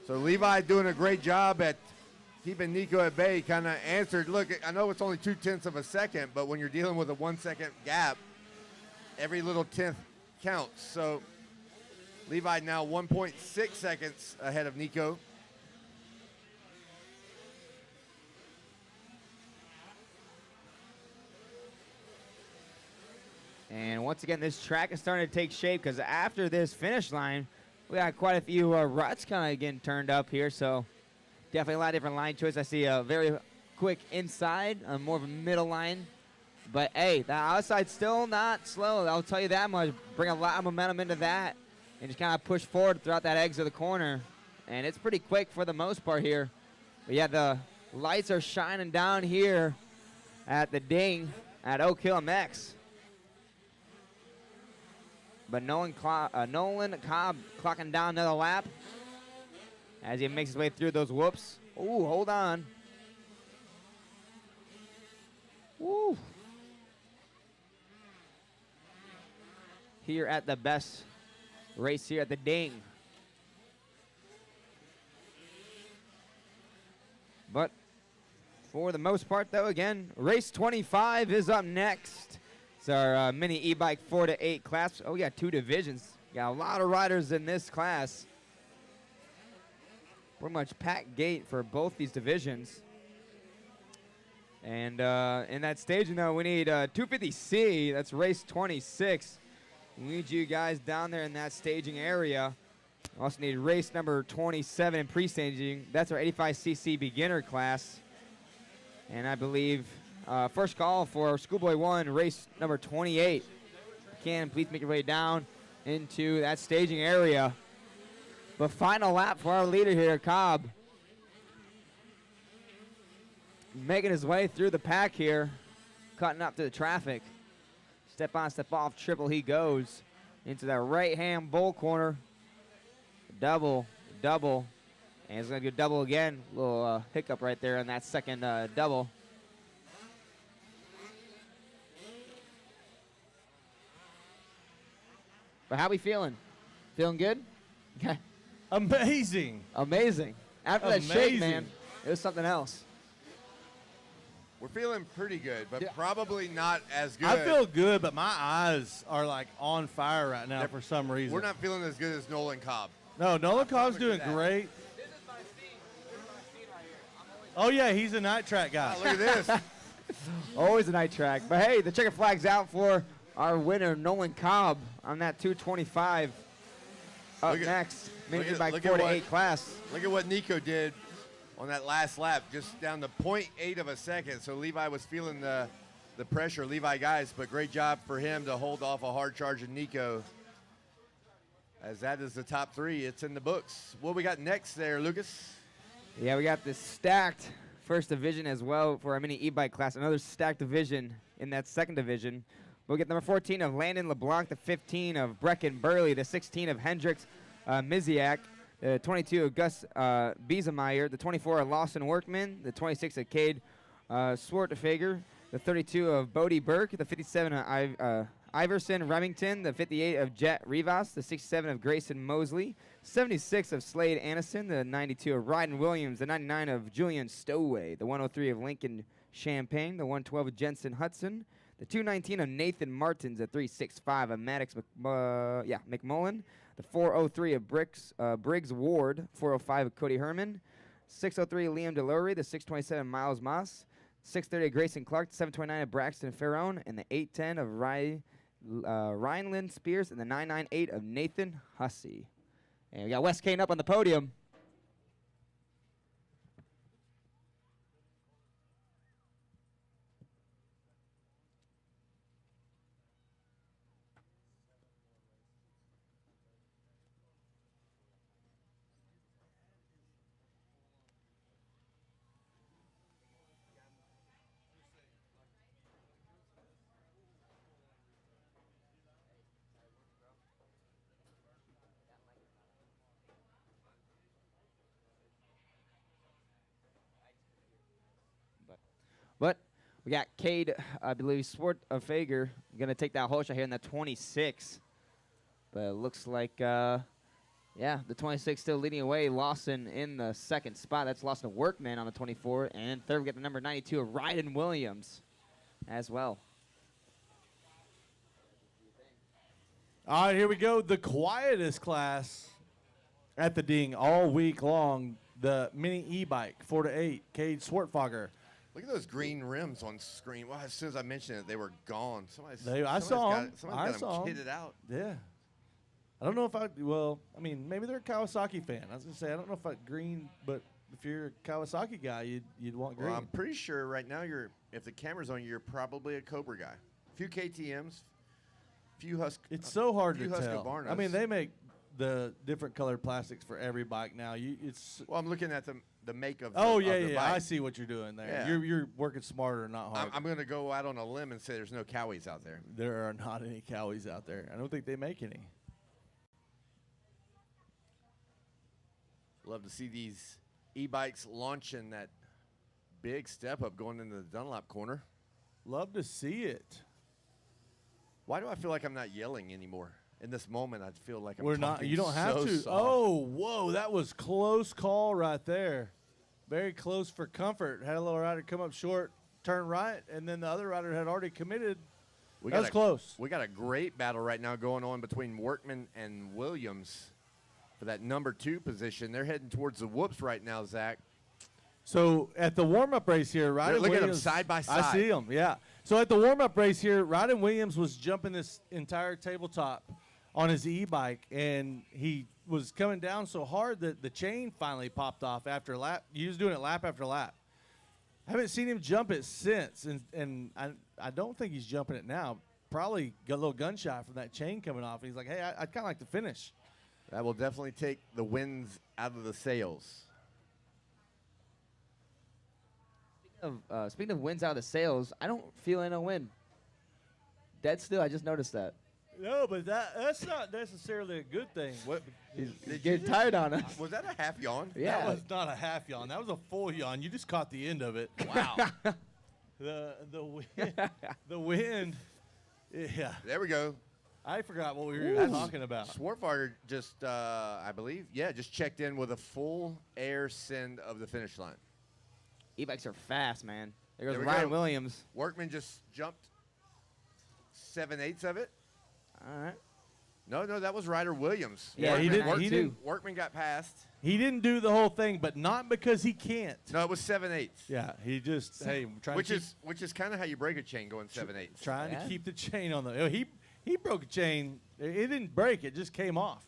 So Levi doing a great job at keeping Nico at bay. Kind of answered, look, I know it's only 0.2 of a second, but when you're dealing with a 1 second gap, every little tenth counts. So Levi now 1.6 seconds ahead of Nico. And once again, this track is starting to take shape because after this finish line, we got quite a few ruts kind of getting turned up here. So definitely a lot of different line choice. I see a very quick inside, more of a middle line. But hey, the outside's still not slow. I'll tell you that much. Bring a lot of momentum into that and just kind of push forward throughout that exit of the corner. And it's pretty quick for the most part here. But yeah, the lights are shining down here at the ding at Oak Hill MX. But Nolan Cobb clocking down another lap as he makes his way through those whoops. Ooh, hold on. Woo. Here at the best race here at the ding. But for the most part, though, again, race 25 is up next. It's our mini e-bike 4 to 8 class. Oh, we got 2 divisions. Got a lot of riders in this class. Pretty much packed gate for both these divisions. And in that staging, though, we need 250C. That's race 26. We need you guys down there in that staging area. We also need race number 27 in pre-staging. That's our 85cc beginner class. And I believe first call for Schoolboy 1, race number 28. Please make your way down into that staging area. But final lap for our leader here, Cobb. Making his way through the pack here, cutting up to the traffic. Step on, step off, triple he goes into that right-hand bull corner. Double, double, and he's going to do double again. Little hiccup right there on that second double. But how we feeling? Feeling good? Okay. Amazing. Amazing. After that shake, man, it was something else. We're feeling pretty good, but probably not as good. I feel good, but my eyes are like on fire right now for some reason. We're not feeling as good as Nolan Cobb. No, Nolan Cobb's doing great. Oh, yeah, he's a night track guy. Oh, look at this. Always a night track. But, hey, the checkered flag's out for our winner, Nolan Cobb, on that 225. Up next, mini e-bike 4 to 8 class. Look at what Nico did on that last lap, just down to 0.8 of a second. So Levi was feeling the pressure, Levi guys, but great job for him to hold off a hard charging Nico. As that is the top 3, it's in the books. What we got next there, Lucas? Yeah, we got this stacked first division as well for our mini e-bike class. Another stacked division in that second division. We'll get number 14 of Landon LeBlanc, the 15 of Brecken Burley, the 16 of Hendrix Miziak, the 22 of Gus Biesemeyer, the 24 of Lawson Workman, the 26 of Cade Swartfager, the 32 of Bodie Burke, the 57 of Iverson Remington, the 58 of Jet Rivas, the 67 of Grayson Mosley, 76 of Slade Anderson, the 92 of Ryden Williams, the 99 of Julian Stowaway, the 103 of Lincoln Champagne, the 112 of Jensen Hudson, the 219 of Nathan Martins, the 365 of Maddox McMullen, the 403 of Briggs Ward, 405 of Cody Herman, 603 of Liam Delory, the 627 of Miles Moss, 630 of Grayson Clark, the 729 of Braxton Farron, and the 810 of Rhineland Spears, and the 998 of Nathan Hussey. And we got Wes Kane up on the podium. But we got Cade, I believe, Swartfager going to take that whole shot here in the 26. But it looks like, the 26 still leading away. Lawson in the second spot. That's Lawson Workman on the 24. And third, we get the number 92 of Ryden Williams as well. All right, here we go. The quietest class at the ding all week long, the mini e-bike 4 to 8, Cade Swartfager. Look at those green rims on screen. Well, as soon as I mentioned it, they were gone. I saw them. Somebody's got them kitted out. Yeah. I don't know if maybe they're a Kawasaki fan. I was going to say, I don't know if green, but if you're a Kawasaki guy, you'd want green. Well, I'm pretty sure right now if the camera's on you, you're probably a Cobra guy. A few KTMs, few Husqvarna. It's so hard to tell. Husqvarnas. I mean, they make the different colored plastics for every bike now. Well, I'm looking at the make of the bike. I see what you're doing there. Yeah. You're working smarter, not hard. I'm going to go out on a limb and say there's no Cowies out there. There are not any Cowies out there. I don't think they make any. Love to see these e-bikes launching that big step up going into the Dunlop corner. Love to see it. Why do I feel like I'm not yelling anymore? In this moment, I feel like I'm We're not. You don't have so to. soft. Oh, whoa! That was close call right there. Very close for comfort. Had a little rider come up short, turn right, and then the other rider had already committed That was close. We got a great battle right now going on between Workman and Williams for that number 2 position. They're heading towards the whoops right now, Zach. So at the warm-up race here, Ryden Look at them Williams, side by side. I see them, yeah. So at the warm-up race here, Ryden Williams was jumping this entire tabletop on his e-bike, and he was coming down so hard that the chain finally popped off after a lap. He was doing it lap after lap. I haven't seen him jump it since, and I don't think he's jumping it now. Probably got a little gunshot from that chain coming off. And he's like, hey, I'd kind of like to finish. That will definitely take the winds out of the sails. Speaking of wins out of the sails, I don't feel any wind. Dead still. I just noticed that. No, but that's not necessarily a good thing. What? He's getting tired on us. Was that a half yawn? Yeah. That was not a half yawn. That was a full yawn. You just caught the end of it. Wow. the wind. Yeah. There we go. I forgot what we were even talking about. Swartwater just, I believe, just checked in with a full air send of the finish line. E-bikes are fast, man. There goes we Ryan go. Williams. Workman just jumped 7/8 of it. All right. No, that was Ryder Williams. Yeah, he didn't. Workman got past. He didn't do the whole thing, but not because he can't. No, it was 7/8. Yeah, he just trying which to is kind of how you break a chain going 7/8. trying to keep the chain on the. He broke a chain. It didn't break. It just came off.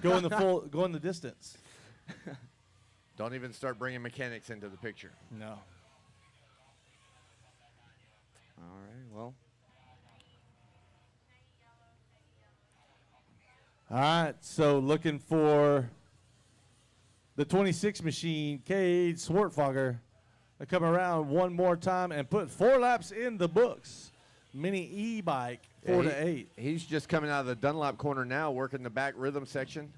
Going the distance. Don't even start bringing mechanics into the picture. No. All right. Well. All right, so looking for the 26 machine, Cade Swartfogger, to come around one more time and put 4 laps in the books. Mini e-bike, 4 to 8. He's just coming out of the Dunlop corner now, working the back rhythm section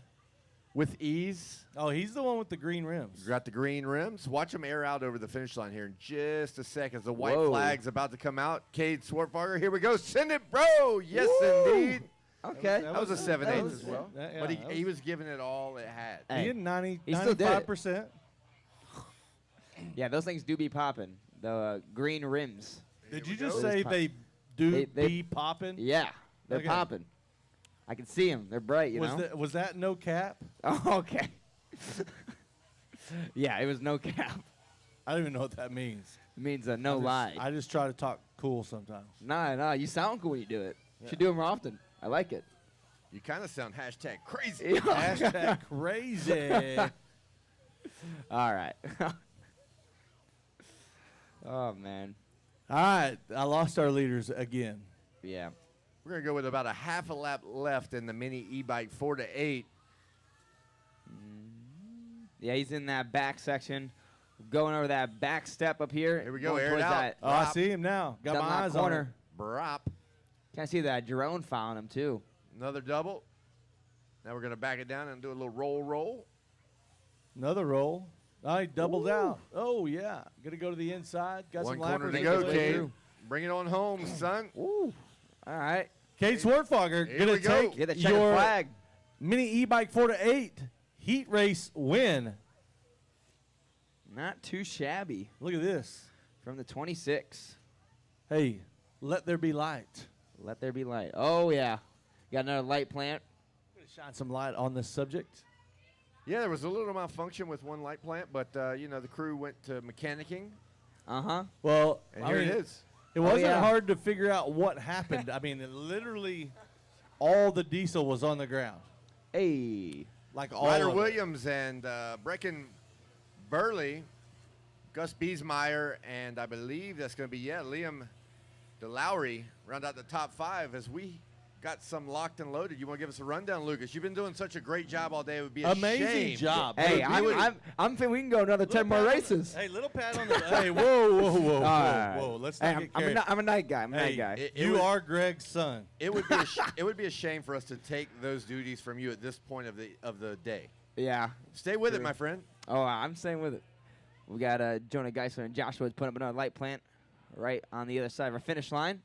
with ease. Oh, he's the one with the green rims. Got the green rims. Watch him air out over the finish line here in just a second. The white Whoa. flag's about to come out. Cade Swartfogger, here we go. Send it, bro. Yes, indeed. Okay. That was a 7/8 as well. Yeah, But he was giving it all it had. He had 90, he still did it. 95%. Yeah, those things do be popping. The green rims. Did you just say they do be popping? Yeah, they're Okay. popping. I can see them. They're bright, you know? Was that no cap? Oh, okay. Yeah, it was no cap. I don't even know what that means. It means no lie. I just try to talk cool sometimes. Nah, you sound cool when you do it. You should do it more often. I like it. You kind of sound hashtag crazy. Hashtag crazy. All right. Oh, man. All right, I lost our leaders again. Yeah. We're going to go with about a half a lap left in the mini e-bike 4 to 8. Yeah, he's in that back section, going over that back step up here. Here we go, going air it towards out. that Oh, I see him now. Got my Dunlop eyes corner. on him. Brop. Can I see that drone following him, too? Another double. Now we're going to back it down and do a little roll. Another roll. I doubled out. Oh, yeah. Going to go to the inside. Got One some corner lappers to in go, the way Cade. through. Bring it on home, son. Ooh. All right. Cade Swartfogger Here going we to go. take Get the checkered your flag. mini e-bike 4 to 8 heat race win. Not too shabby. Look at this. From the 26. Hey, let there be light. Let there be light. Oh, yeah. Got another light plant. Shine some light on this subject. Yeah, there was a little malfunction with one light plant, but, the crew went to mechanicking. Uh-huh. Well, And I here mean, it is. It wasn't yeah. hard to figure out what happened. I mean, literally all the diesel was on the ground. Hey. Like all Ryder of it. Williams and Brecken Burley, Gus Biesmeyer, and I believe that's going to be, Liam DeLowry round out the top 5 as we got some locked and loaded. You want to give us a rundown, Lucas? You've been doing such a great job all day. It would be a Amazing shame. job. Hey, Dude, I'm thinking we can go another 10 more races. Hey, little pat on the. Hey, whoa. All right. Whoa. Let's Hey, not get carried. I'm a night guy. I'm a night Hey, guy. You are Greg's son. It would be it would be a shame for us to take those duties from you at this point of the day. Yeah. Stay with it, True. my friend. Oh, I'm staying with it. We got Jonah Geisler and Joshua putting up another light plant right on the other side of our finish line.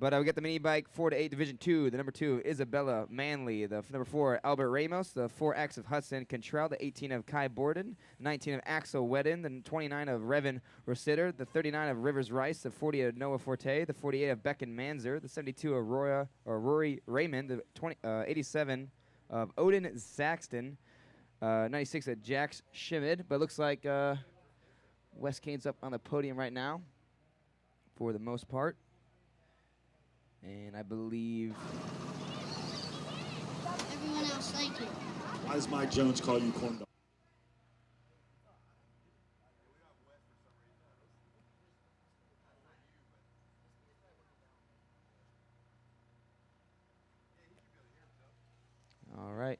But we got the mini bike 4 to 8 Division 2. The number 2, Isabella Manley. The number 4, Albert Ramos. The 4X of Hudson Cantrell. The 18 of Kai Borden. The 19 of Axel Wedden. The 29 of Revan Rositter. The 39 of Rivers Rice. The 40 of Noah Forte. The 48 of Becken Manzer. The 72 of Rory Raymond. The 87 of Odin Saxton. 96 of Jax Schmid. But it looks like Wes Kane's up on the podium right now for the most part. And I believe Everyone else, thank you. Why does Mike Jones call you corn dog? all right.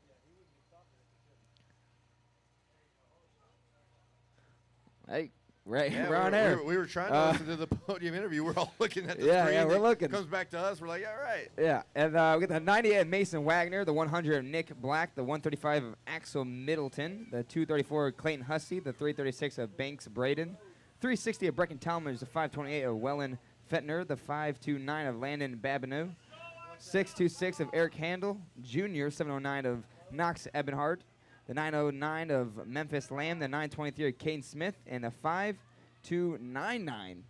Hey, right, Yeah, we're on air. we were trying to listen to the podium interview. We're all looking at the Yeah, screen. yeah, we're It looking. Comes back to us. We're like, all right. Yeah, and we got the 98 of Mason Wagner, the 100 of Nick Black, the 135 of Axel Middleton, the 234 of Clayton Hussey, the 336 of Banks Braden, 360 of Brecken Talmadge, the 528 of Wellen Fettner, the 529 of Landon Babineau, 626 of Eric Handel, Jr., 709 of Knox Ebenhardt, the 909 of Memphis Lamb, the 923 of Caden Smith, and the 5299.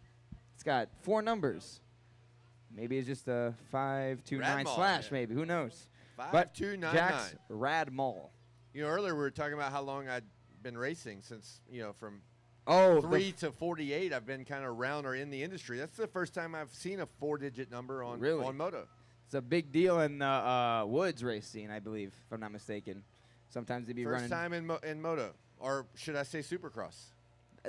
It's got 4 numbers. Maybe it's just a 529 Radmall, slash, yeah. maybe. Who knows? 5299. Jack's Rad Mall. You know, earlier we were talking about how long I'd been racing since, from Oh, 3 to 48. I've been kind of around or in the industry. That's the first time I've seen a 4-digit number on moto. It's a big deal in the Woods race scene, I believe, if I'm not mistaken. Sometimes they'd be First running. time in moto, or should I say Supercross?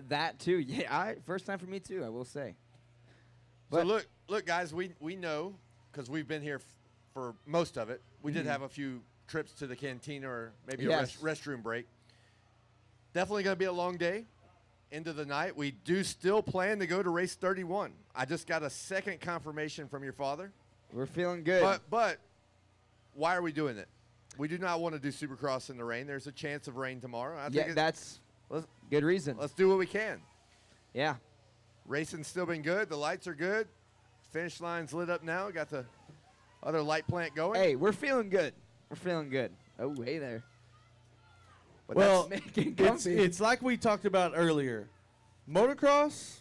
That too, yeah. First time for me too, I will say. So look, guys, we know because we've been here for most of it. We did Mhm. have a few trips to the cantina or maybe Yes. a restroom break. Definitely going to be a long day into the night. We do still plan to go to race 31. I just got a second confirmation from your father. We're feeling good. But why are we doing it? We do not want to do Supercross in the rain. There's a chance of rain tomorrow. I think that's good reason. Let's do what we can. Yeah. Racing's still been good. The lights are good. Finish line's lit up now. Got the other light plant going. Hey, we're feeling good. We're feeling good. Oh, hey there. But Well, that's making it's, comfy. it's like we talked about earlier. Motocross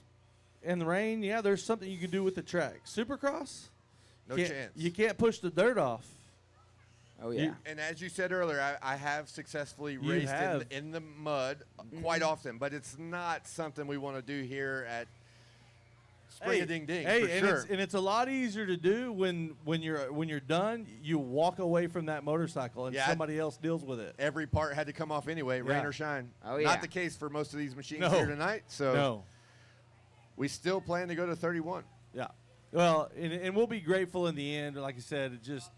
in the rain, yeah, there's something you can do with the track. Supercross, No can't- chance. You can't push the dirt off. Oh, yeah. And as you said earlier, I have successfully You raced have. in the mud quite often, but it's not something we want to do here at Spring a Ding Ding. Hey, for and sure. it's a lot easier to do when you're done. You walk away from that motorcycle and Yeah, somebody else deals with it. Every part had to come off anyway, rain Yeah. or shine. Oh, yeah. Not the case for most of these machines No. here tonight. So No. we still plan to go to 31. Yeah. Well, and we'll be grateful in the end. Like I said, it just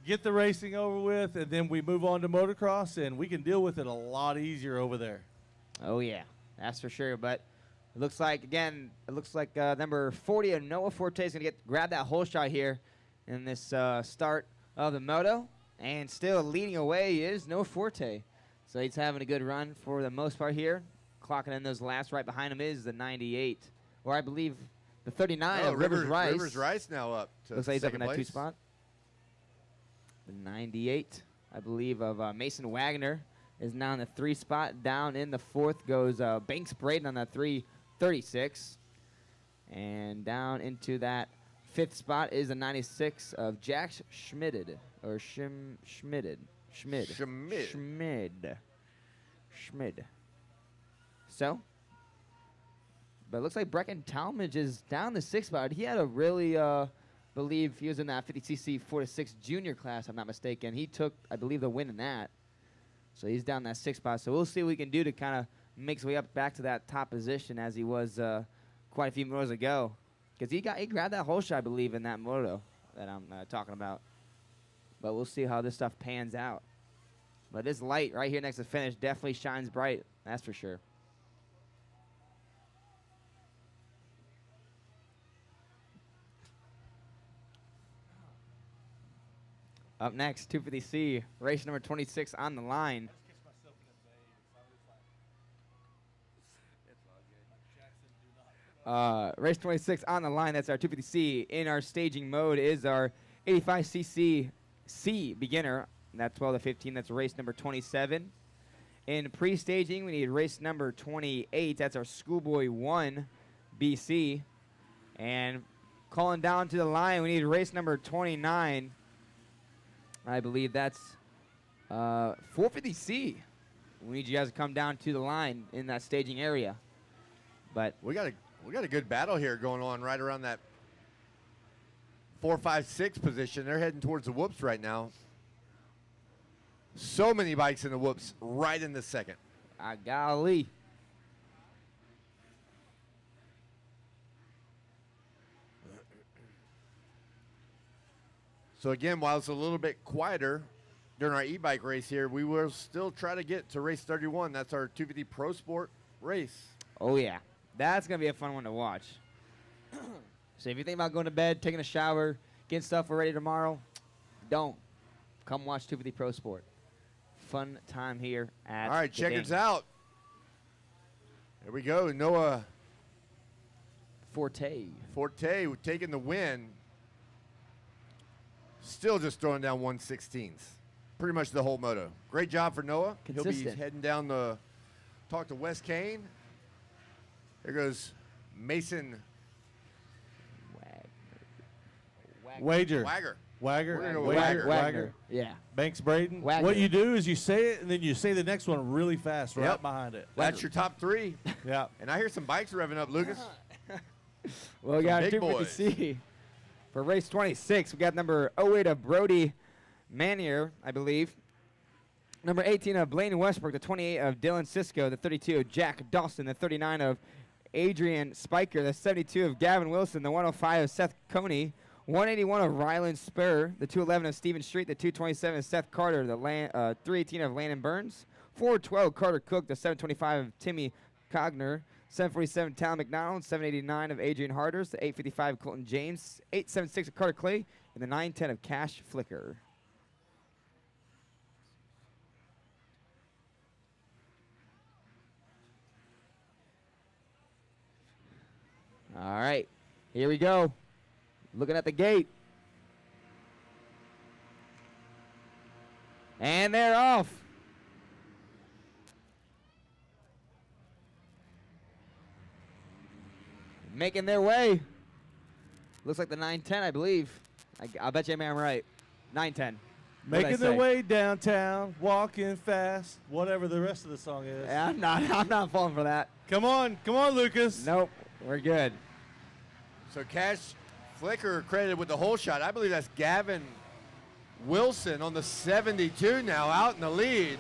get the racing over with, and then we move on to motocross, and we can deal with it a lot easier over there. Oh, yeah. That's for sure. But it looks like, again, number 40 of Noah Forte is going to grab that whole shot here in this start of the moto. And still leading away is Noah Forte. So he's having a good run for the most part here. Clocking in those laps. Right behind him is the 98. Or I believe the 39 Oh, of Rivers Rice. Rivers Rice now up to Looks like he's up in second that 2 place. spot. The 98, I believe, of Mason Wagner is now in the 3 spot. Down in the 4th goes Banks Braden on that 336. And down into that 5th spot is the 96 of Jax Schmid. Or Schmid. So, but it looks like Brecken Talmadge is down the 6th spot. He had a really, believe he was in that 50cc 4-6 junior class, if I'm not mistaken. He took, I believe, the win in that. So he's down that 6th spot. So we'll see what we can do to kind of make his way up back to that top position as he was quite a few motos ago. Because he grabbed that whole shot, I believe, in that moto that I'm talking about. But we'll see how this stuff pans out. But this light right here next to the finish definitely shines bright. That's for sure. Up next, 250C, race number 26 on the line. Race 26 on the line. That's our 250C. In our staging mode is our 85cc C beginner. And that's 12 to 15. That's race number 27. In pre-staging, we need race number 28. That's our Schoolboy 1 BC. And calling down to the line, we need race number 29. I believe that's 450C. We need you guys to come down to the line in that staging area. But we got a good battle here going on right around that 4, 5, 6 position. They're heading towards the whoops right now. So many bikes in the whoops right in the second. Golly. So again, while it's a little bit quieter during our e-bike race here, we will still try to get to race 31. That's our 250 Pro Sport race. Oh, yeah. That's going to be a fun one to watch. So if you think about going to bed, taking a shower, getting stuff ready tomorrow, don't. Come watch 250 Pro Sport. Fun time here at All right, the checkers game. out. There we go. Noah Forte taking the win. Still just throwing down 1/16. Pretty much the whole moto. Great job for Noah. He'll be Consistent. heading down to talk to Wes Kane. There goes Mason Wager. Wagger. Wagger. We're gonna go Wagger. Wagner. Yeah. Banks Braden. Wagner. What you do is you say it, and then you say the next one really fast right Yep. behind it. That's your top 3. Yeah. And I hear some bikes revving up, Lucas. Well, we Some got big 250C. For race 26, we got number 08 of Brody Manier, I believe. Number 18 of Blaine Westbrook, the 28 of Dylan Cisco, the 32 of Jack Dawson, the 39 of Adrian Spiker, the 72 of Gavin Wilson, the 105 of Seth Coney, 181 of Rylan Spur, the 211 of Stephen Street, the 227 of Seth Carter, the 318 of Landon Burns, 412 Carter Cook, the 725 of Timmy Cogner, 747 Talon McDonald, 789 of Adrian Harders, the 855 of Colton James, 876 of Carter Clay, and the 910 of Cash Flicker. All right, here we go. Looking at the gate. And they're off. Making their way. Looks like the 910, I believe. I'll bet you I'm right. 910. Making their way downtown, walking fast, whatever the rest of the song is. Yeah, I'm not falling for that. Come on, Lucas. Nope, we're good. So Cash Flicker credited with the whole shot. I believe that's Gavin Wilson on the 72 now, out in the lead.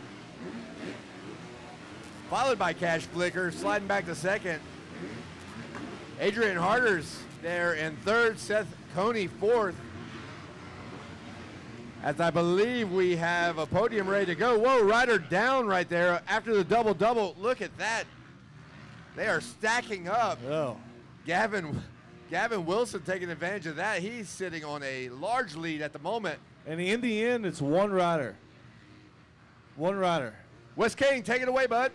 Followed by Cash Flicker, sliding back to second. Adrian Harders there in third, Seth Coney fourth. As I believe we have a podium ready to go. Whoa, rider down right there after the double-double. Look at that. They are stacking up. Oh. Gavin Wilson taking advantage of that. He's sitting on a large lead at the moment. And in the end, it's one rider. One rider. Wes Kane, take it away, bud.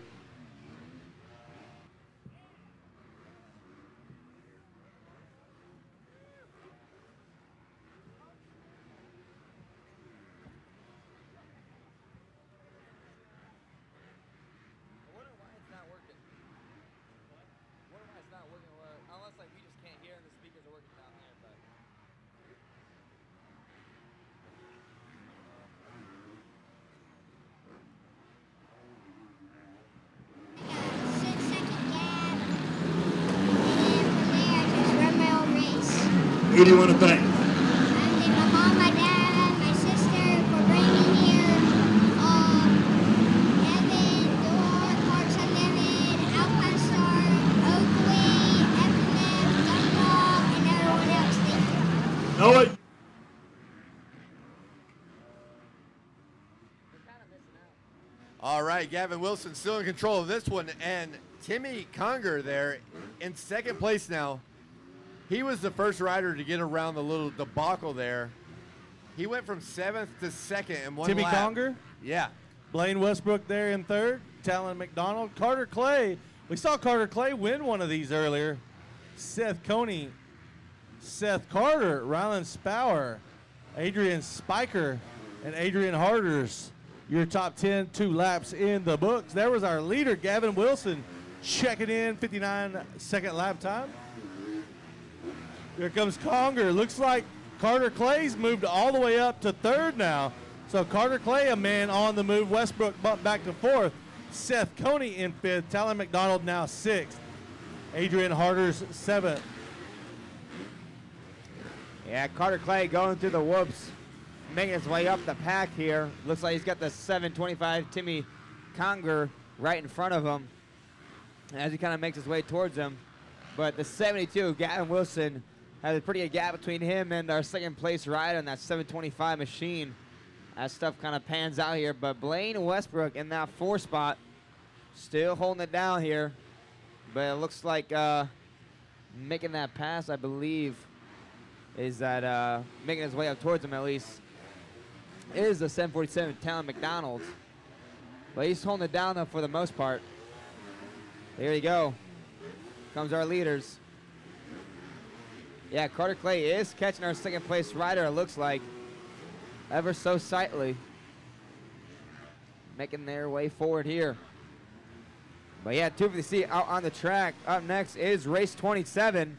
Who do you want to thank? My mom, my dad, my sister for bringing me here. Evan, Door, Parks Unlimited, Alpine Star, Oakley, FMF, Dumball, and everyone else. Thank you. Noah. All right, Gavin Wilson still in control of this one, and Timmy Conger there in second place now. He was the first rider to get around the little debacle there. He went from 7th to 2nd in one Timmy lap. Conger? Yeah. Blaine Westbrook there in third. Talon McDonald. Carter Clay. We saw Carter Clay win one of these earlier. Seth Coney, Seth Carter, Rylan Spower, Adrian Spiker, and Adrian Harders. Your top 10 2 laps in the books. There was our leader, Gavin Wilson, checking in, 59-second lap time. Here comes Conger. Looks like Carter Clay's moved all the way up to third now. So Carter Clay, a man on the move. Westbrook bumped back to fourth. Seth Coney in fifth. Talon McDonald now sixth. Adrian Harders seventh. Yeah, Carter Clay going through the whoops, making his way up the pack here. Looks like he's got the 725 Timmy Conger right in front of him as he kind of makes his way towards him. But the 72, Gavin Wilson, has a pretty good gap between him and our second place rider in that 725 machine. As stuff kind of pans out here. But Blaine Westbrook in that 4 spot, still holding it down here. But it looks like making that pass, I believe, is that making his way up towards him at least, is the 747 Talon McDonald. But he's holding it down though for the most part. There you go. Comes our leaders. Yeah, Carter Clay is catching our second place rider, it looks like. Ever so slightly. Making their way forward here. But yeah, 250C out on the track. Up next is race 27.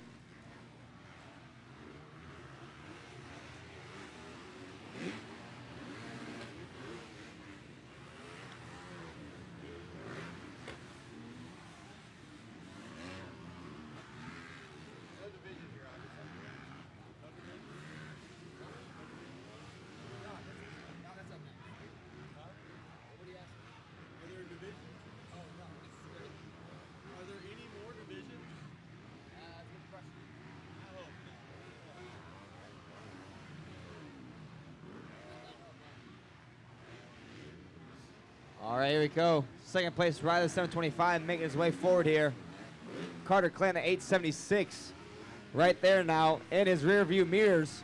All right, here we go. Second place rider, 725, making his way forward here. Carter Clay in the 876. Right there now in his rear view mirrors.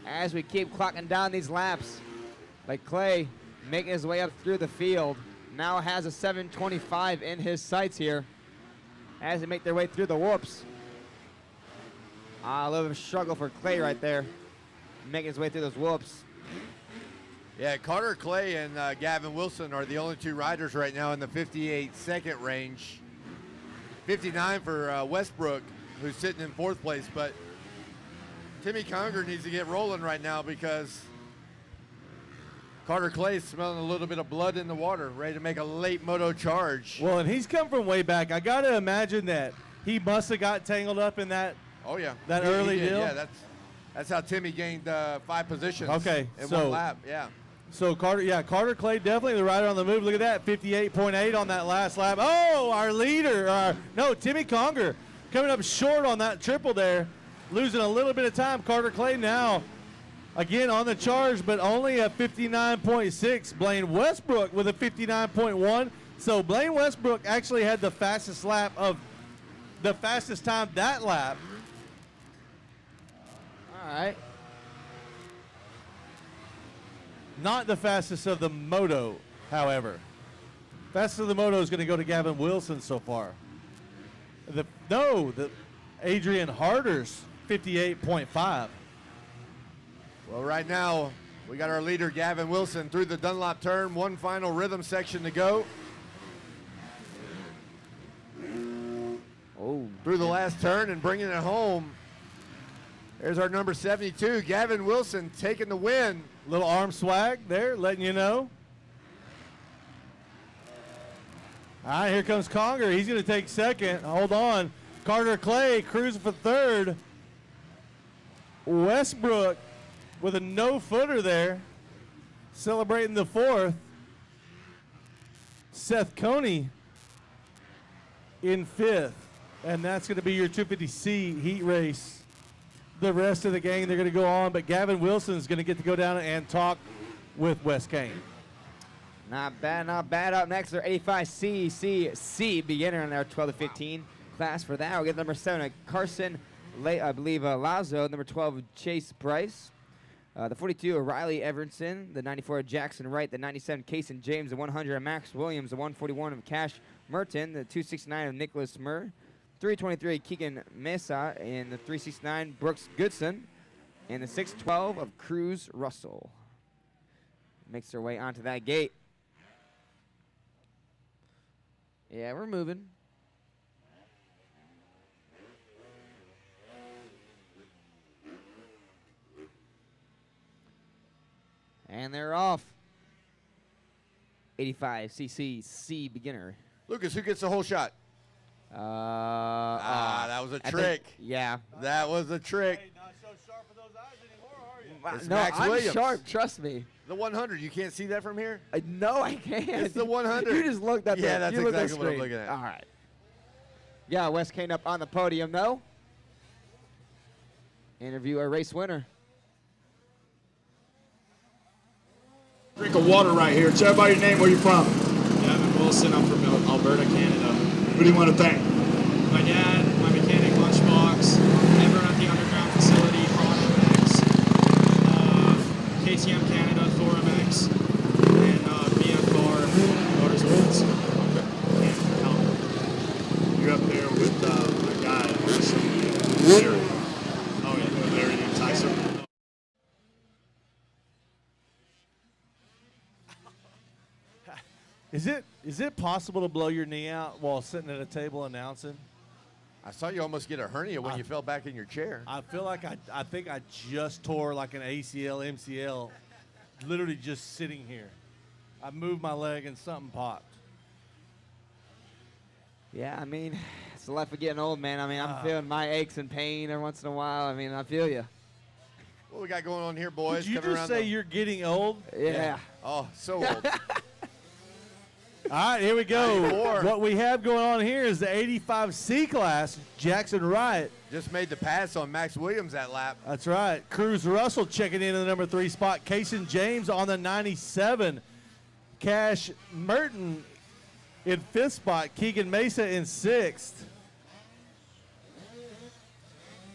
As we keep clocking down these laps. But Clay making his way up through the field. Now has a 725 in his sights here. As they make their way through the whoops. A little bit of a struggle for Clay right there. Making his way through those whoops. Yeah, Carter Clay and Gavin Wilson are the only 2 riders right now in the 58-second range. 59 for Westbrook, who's sitting in 4th place. But Timmy Conger needs to get rolling right now because Carter Clay's smelling a little bit of blood in the water, ready to make a late moto charge. Well, and he's come from way back. I got to imagine that he must have got tangled up in that. Oh yeah, that early did. deal. Yeah, that's how Timmy gained 5 positions. Okay, in so 1 lap. Yeah. So Carter Clay definitely the rider on the move. Look at that, 58.8 on that last lap. Oh, our leader, Timmy Conger coming up short on that triple there, losing a little bit of time. Carter Clay now again on the charge, but only a 59.6. Blaine Westbrook with a 59.1. So Blaine Westbrook actually had the fastest time that lap. All right. Not the fastest of the moto, however. Fastest of the moto is going to go to Gavin Wilson so far. The Adrian Harders, 58.5. Well, right now, we got our leader, Gavin Wilson, through the Dunlop turn. 1 final rhythm section to go. Oh, through the last turn and bringing it home. There's our number 72, Gavin Wilson, taking the win. Little arm swag there, letting you know. All right, here comes Conger. He's going to take second. Hold on. Carter Clay cruising for third. Westbrook with a no-footer there, celebrating the 4th. Seth Coney in 5th. And that's going to be your 250C heat race. The rest of the gang, they're going to go on, but Gavin Wilson is going to get to go down and talk with Wes Kane. Not bad, not bad. Up next, they're 85C beginner in their 12 to 15 class. For that, we'll get number 7, Carson, I believe, Lazo. Number 12, Chase Bryce. The 42, Riley Everson. The 94, Jackson Wright. The 97, Kason James. The 100, Max Williams. The 141 of Cash Merton. The 269 of Nicholas Murr. 323, Keegan Mesa. In the 369, Brooks Goodson. And the 612 of Cruz Russell. Makes their way onto that gate. Yeah, we're moving. And they're off. 85cc C beginner. Lucas, who gets the whole shot? That was a trick. Yeah. That was a trick. Hey, not so sharp for those eyes anymore, are you? It's No, Max I'm Williams. sharp. Trust me. The 100. You can't see that from here? No, I can't. It's the 100. You just looked at Yeah, the, that's you looked at exactly what I'm screen. looking at. All right. Yeah, Wes Kane up on the podium, though. Interview our race winner. Drink of water right here. Tell everybody your name, where you from. Gavin Wilson, I'm from Alberta, Canada. Who do you want to thank? My dad, my mechanic, Lunchbox, everyone at the underground facility, MX, KTM Canada, Thor MX, and BFR Motorsports. You're up there with my guy, Larry. Oh, yeah, Larry and Tyson. Is it possible to blow your knee out while sitting at a table announcing? I saw you almost get a hernia when you fell back in your chair. I feel like I think I just tore like an ACL, MCL, literally just sitting here. I moved my leg and something popped. Yeah, I mean, it's the life of getting old, man. I mean, I'm feeling my aches and pain every once in a while. I mean, I feel you. What we got going on here, boys? Did you Coming just around say the- you're getting old? Yeah. Oh, so old. All right, here we go. 94. What we have going on here is the 85C class, Jackson Wright. Just made the pass on Max Williams that lap. That's right. Cruz Russell checking in the number 3 spot. Kaysen James on the 97. Cash Merton in 5th spot. Keegan Mesa in 6th.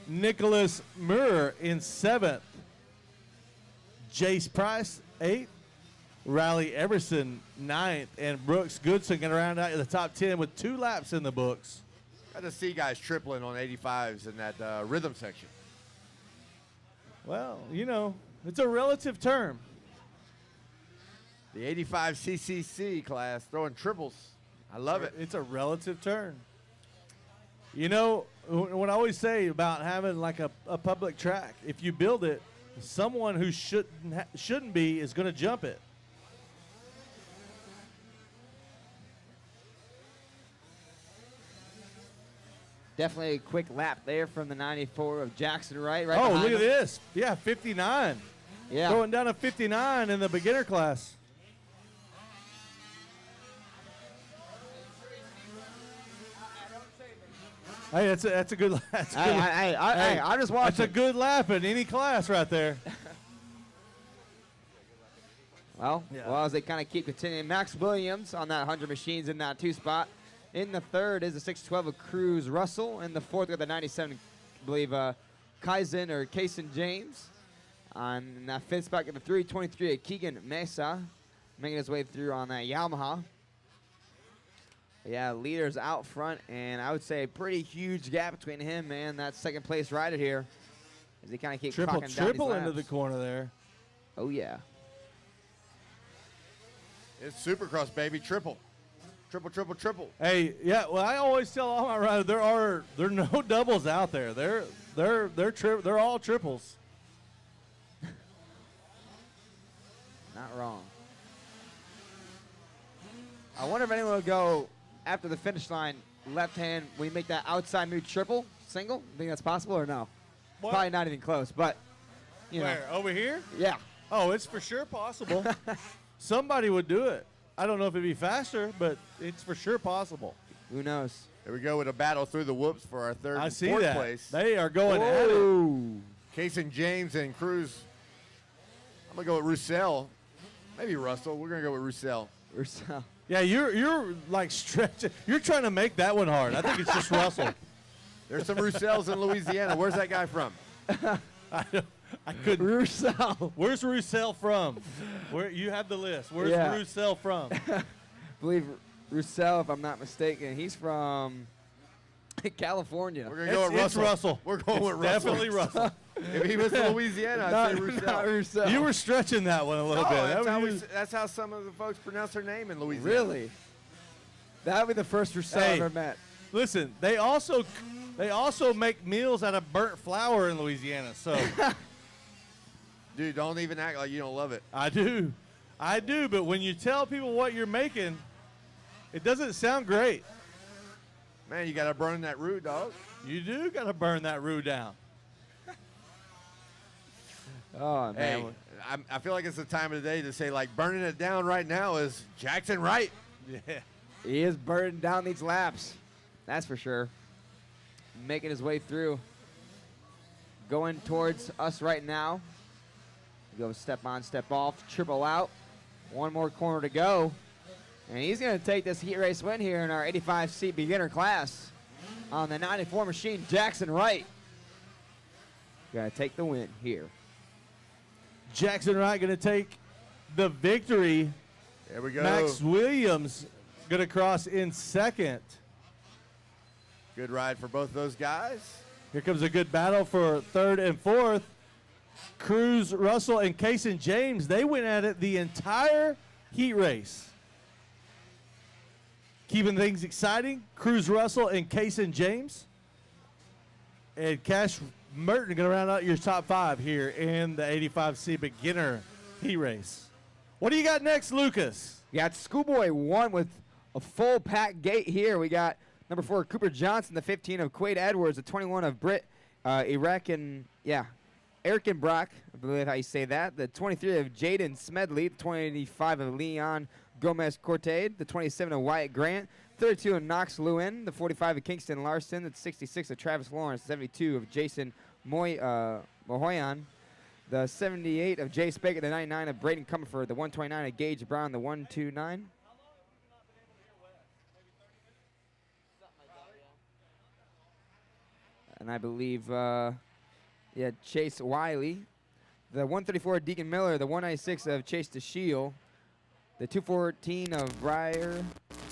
Nicholas Muir in 7th. Jace Price, 8th. Riley Everson, 9th. And Brooks Goodson going to round out the top 10 with 2 laps in the books. Got to see guys tripling on 85s in that rhythm section. Well, you know, it's a relative term. The 85 CCC class throwing triples. I love it. It's a relative term. You know, what I always say about having like a public track, if you build it, someone who shouldn't be is going to jump it. Definitely a quick lap there from the 94 of Jackson Wright. Right Oh, behind look at him. this. Yeah, 59. Yeah. Throwing down a 59 in the beginner class. Hey, that's a good lap. Hey, I'm just watching. That's a good lap in any class right there. Well, as they kind of keep continuing, Max Williams on that 100 machines in that 2 spot. In the 3rd is the 612 of Cruz Russell. In the 4th, we got the 97, I believe, Kaysen James. On that 5th spot, got the 323 of Keegan Mesa, making his way through on that Yamaha. Yeah, leaders out front, and I would say a pretty huge gap between him and that second place rider here, as he kind of keeps clocking down these Triple into laps. the corner there. Oh yeah. It's Supercross, baby. Triple. Triple, triple, triple. Hey, yeah. Well, I always tell all my riders there are no doubles out there. They're all triples. Not wrong. I wonder if anyone will go after the finish line left hand when you make that outside move triple single. Think that's possible or no? What? Probably not even close, but you Where? know. Over here? Yeah. Oh, it's for sure possible. Somebody would do it. I don't know if it'd be faster, but it's for sure possible. Who knows? Here we go with a battle through the whoops for our 3rd I and see 4th that. place. They are going at it. Kaysen James and Cruz. I'm going to go with Roussel. Maybe Russell. We're going to go with Roussel. Roussel. Yeah, you're like stretching. You're trying to make that one hard. I think it's just Russell. There's some Roussels in Louisiana. Where's that guy from? I couldn't. Roussel. Where's Roussel from? Where you have the list? Where's Roussel from? I believe Roussel, if I'm not mistaken, he's from California. We're going to go with It's Russell. Russell. We're going It's with Russell. definitely Russell. If he was in Louisiana, I'd say Roussel. Not Roussel. You were stretching that one a little No, bit. that's how some of the folks pronounce their name in Louisiana. Really? That would be the first Roussel I ever met. Listen, they also make meals out of burnt flour in Louisiana. So, Dude, don't even act like you don't love it. I do, but when you tell people what you're making, it doesn't sound great. Man, you got to burn that roux, dog. You do got to burn that roux down. Oh, Hey, man. I feel like it's the time of the day to say, like, burning it down right now is Jackson Wright. Yeah. He is burning down these laps. That's for sure. Making his way through. Going towards us right now. Go step on, step off, triple out. One more corner to go. And he's going to take this heat race win here in our 85-seat beginner class on the 94 machine, Jackson Wright. Going to take the win here. Jackson Wright going to take the victory. There we go. Max Williams going to cross in second. Good ride for both those guys. Here comes a good battle for third and fourth. Cruz, Russell, and Kaysen James, they went at it the entire heat race. Keeping things exciting, Cruz, Russell, and Kaysen James. And Cash Merton going to round out your top five here in the 85C beginner heat race. What do you got next, Lucas? We got Schoolboy 1 with a full pack gate here. We got number 4, Cooper Johnson, the 15 of Quade Edwards, the 21 of Britt Eric Brock, I believe how you say that. The 23 of Jaden Smedley, the 25 of Leon Gomez Cortade, the 27 of Wyatt Grant, 32 of Knox Lewin, the 45 of Kingston Larson, the 66 of Travis Lawrence, 72 of Jason Mohoyan, the 78 of Jay Spigot, the 99 of Braden Comerford, the 129 of Gage Brown, the 129. And I believe, Chase Wiley, the 134 of Deacon Miller, the 196 of Chase DeShiel, the 214 of Briar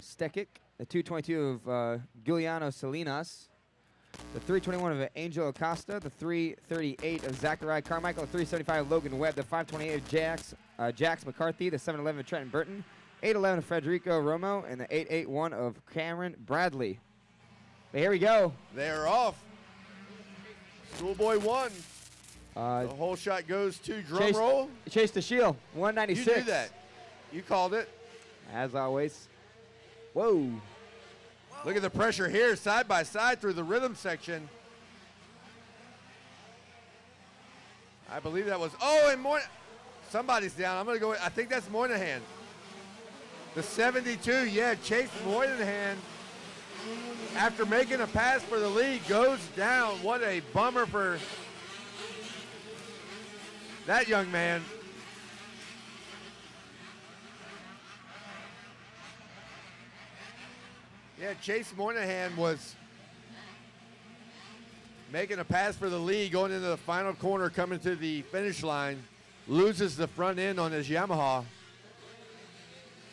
Stekic, the 222 of Giuliano Salinas, the 321 of Angel Acosta, the 338 of Zachariah Carmichael, the 375 of Logan Webb, the 528 of Jax McCarthy, the 711 of Trenton Burton, 811 of Federico Romo, and the 881 of Cameron Bradley. But here we go. They're off. Schoolboy 1. The whole shot goes to drum roll. Chase DeShiel, 196. You knew that. You called it. As always. Whoa. Look at the pressure here, side by side through the rhythm section. I believe that was, and somebody's down. I'm going to go, I think that's Moynihan. The 72, Chase Moynihan, after making a pass for the lead, goes down. What a bummer for that young man. Chase Moynihan was making a pass for the lead, going into the final corner, coming to the finish line, loses the front end on his Yamaha.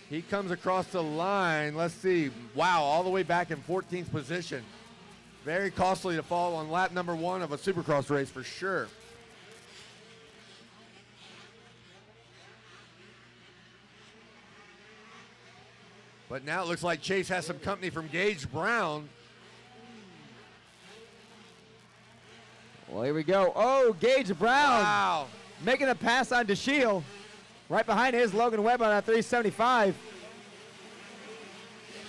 He comes across the line. Let's see. Wow, all the way back in 14th position. Very costly to fall on lap number 1 of a Supercross race for sure. But now it looks like Chase has some company from Gage Brown. Well, here we go. Oh, Gage Brown. Wow. Making a pass on DeShiel. Right behind his Logan Webb on a 375.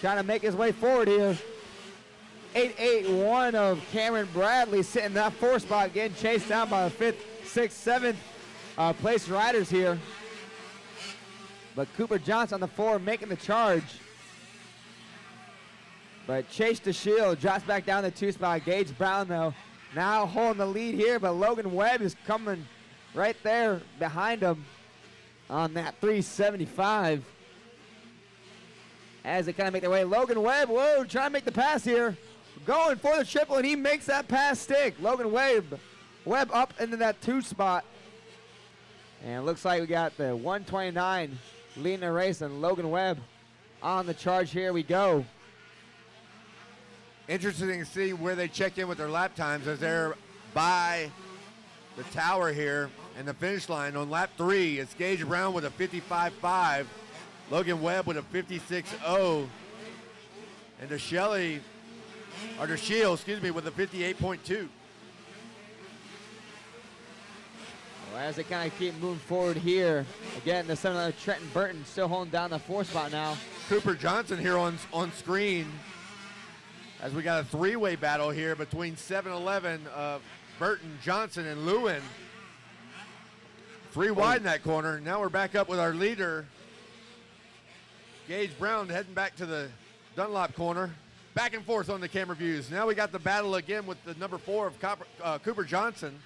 Trying to make his way forward here. 881 of Cameron Bradley sitting in that 4 spot, getting chased down by the 5th, 6th, 7th place riders here. But Cooper Johnson on the 4 making the charge. But Chase DeShiel drops back down the 2 spot. Gage Brown, though, now holding the lead here, but Logan Webb is coming right there behind him on that 375. As they kind of make their way. Logan Webb, trying to make the pass here. Going for the triple, and he makes that pass stick. Logan Webb up into that 2 spot. And it looks like we got the 129 leading the race, and Logan Webb on the charge. Here we go. Interesting to see where they check in with their lap times as they're by the tower here and the finish line. On lap 3, it's Gage Brown with a 55.5, Logan Webb with a 56.0, and DeShiel, excuse me, with a 58.2. Well, as they kind of keep moving forward here, again, the 7-11 Trenton Burton still holding down the 4 spot now. Cooper Johnson here on screen as we got a 3-way battle here between 7-11 of Burton, Johnson, and Lewin. 3 wide in that corner. Now we're back up with our leader, Gage Brown, heading back to the Dunlop corner. Back and forth on the camera views. Now we got the battle again with the number 4 of Cooper Johnson.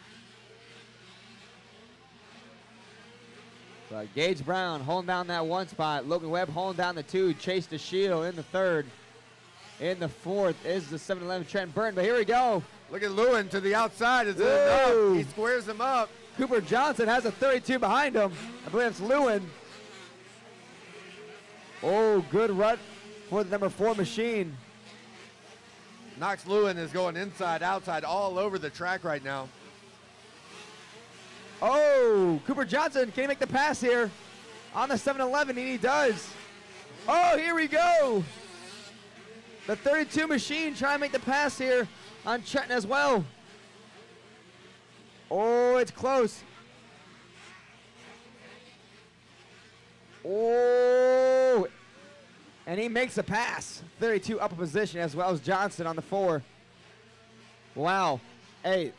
But Gage Brown holding down that 1 spot. Logan Webb holding down the 2. Chase DeShiel in the 3rd. In the 4th is the 7-11 Trenton Burton. But here we go. Look at Lewin to the outside. Is it enough? He squares him up. Cooper Johnson has a 32 behind him. I believe it's Lewin. Oh, good rut for the number 4 machine. Knox Lewin is going inside, outside, all over the track right now. Oh, Cooper Johnson, can he make the pass here on the 7-11? And he does. Oh, here we go. The 32 machine trying to make the pass here on Trenton as well. Oh, it's close. Oh, and he makes a pass. 32 up a position as well as Johnson on the 4. Wow. Hey,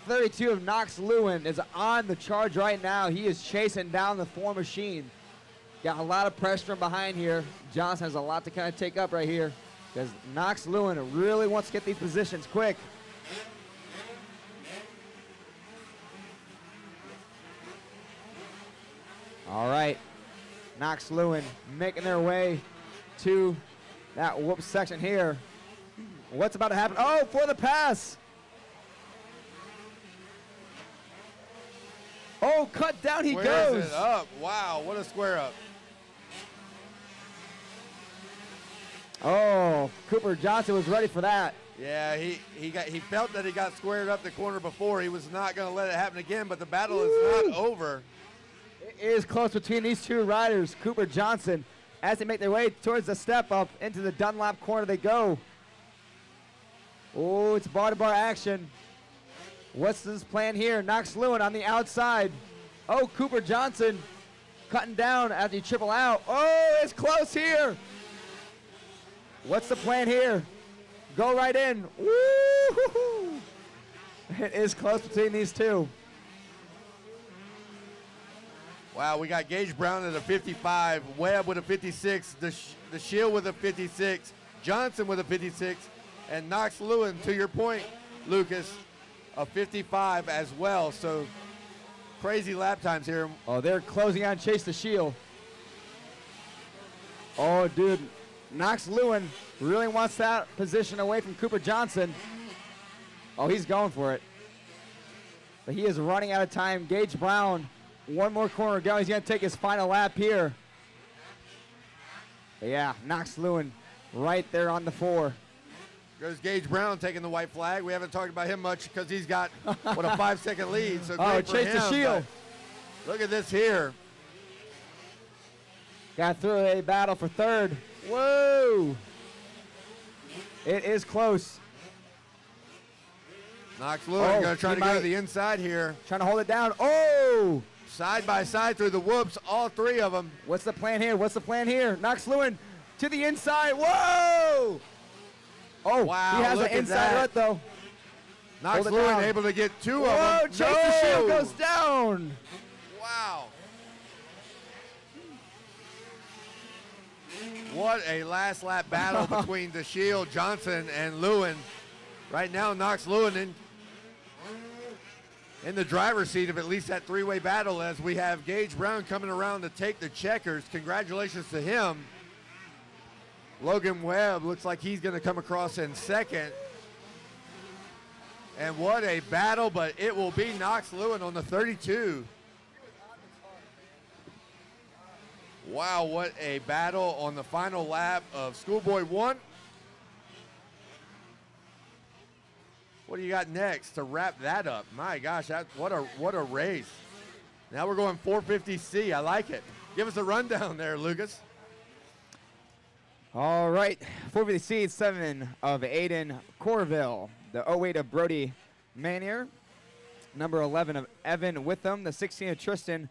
32 of Knox Lewin is on the charge right now. He is chasing down the 4 machine. Got a lot of pressure from behind here. Johnson has a lot to kind of take up right here because Knox Lewin really wants to get these positions quick. All right, Knox Lewin making their way to that whoop section here. What's about to happen? Oh, for the pass. Oh, cut down he goes. It up. Wow, what a square up. Oh, Cooper Johnson was ready for that. Yeah, he felt that he got squared up the corner before. He was not going to let it happen again, but the battle is not over. It is close between these 2 riders. Cooper Johnson, as they make their way towards the step up into the Dunlop corner they go. Oh, it's bar-to-bar action. What's this plan here? Knox Lewin on the outside. Oh, Cooper Johnson cutting down as he triple out. Oh, it's close here. What's the plan here? Go right in. Woo-hoo-hoo. It is close between these 2. Wow, we got Gage Brown at a 55, Webb with a 56, DeShiel with a 56, Johnson with a 56, and Knox Lewin, to your point, Lucas, a 55 as well. So crazy lap times here. Oh, they're closing on Chase DeShiel. Oh, dude. Knox Lewin really wants that position away from Cooper Johnson. Oh, he's going for it. But he is running out of time. Gage Brown, 1 more corner to go. He's going to take his final lap here. But yeah, Knox Lewin right there on the 4. Goes Gage Brown taking the white flag. We haven't talked about him much because he's got, what, a 5-second lead. So oh, great for Chase him, DeShiel. Look at this here. Got through a battle for 3rd. Whoa! It is close. Knox Lewin going to try to go to the inside here. Trying to hold it down. Oh! Side by side through the whoops, all 3 of them. What's the plan here? What's the plan here? Knox Lewin to the inside. Whoa! Oh, wow, he has an inside rut, though. Knox Lewin able to get 2 of them. Whoa, Chase DeShiel goes down. Wow. What a last lap battle between DeShiel, Johnson, and Lewin. Right now, Knox Lewin in the driver's seat of at least that 3-way battle as we have Gage Brown coming around to take the checkers. Congratulations to him. Logan Webb looks like he's going to come across in 2nd. And what a battle, but it will be Knox Lewin on the 32. Wow, what a battle on the final lap of Schoolboy 1. What do you got next to wrap that up? My gosh, what a race. Now we're going 450C. I like it. Give us a rundown there, Lucas. All right, 450C, 7 of Aiden Corville. The 08 of Brody Manier. Number 11 of Evan Witham. The 16 of Tristan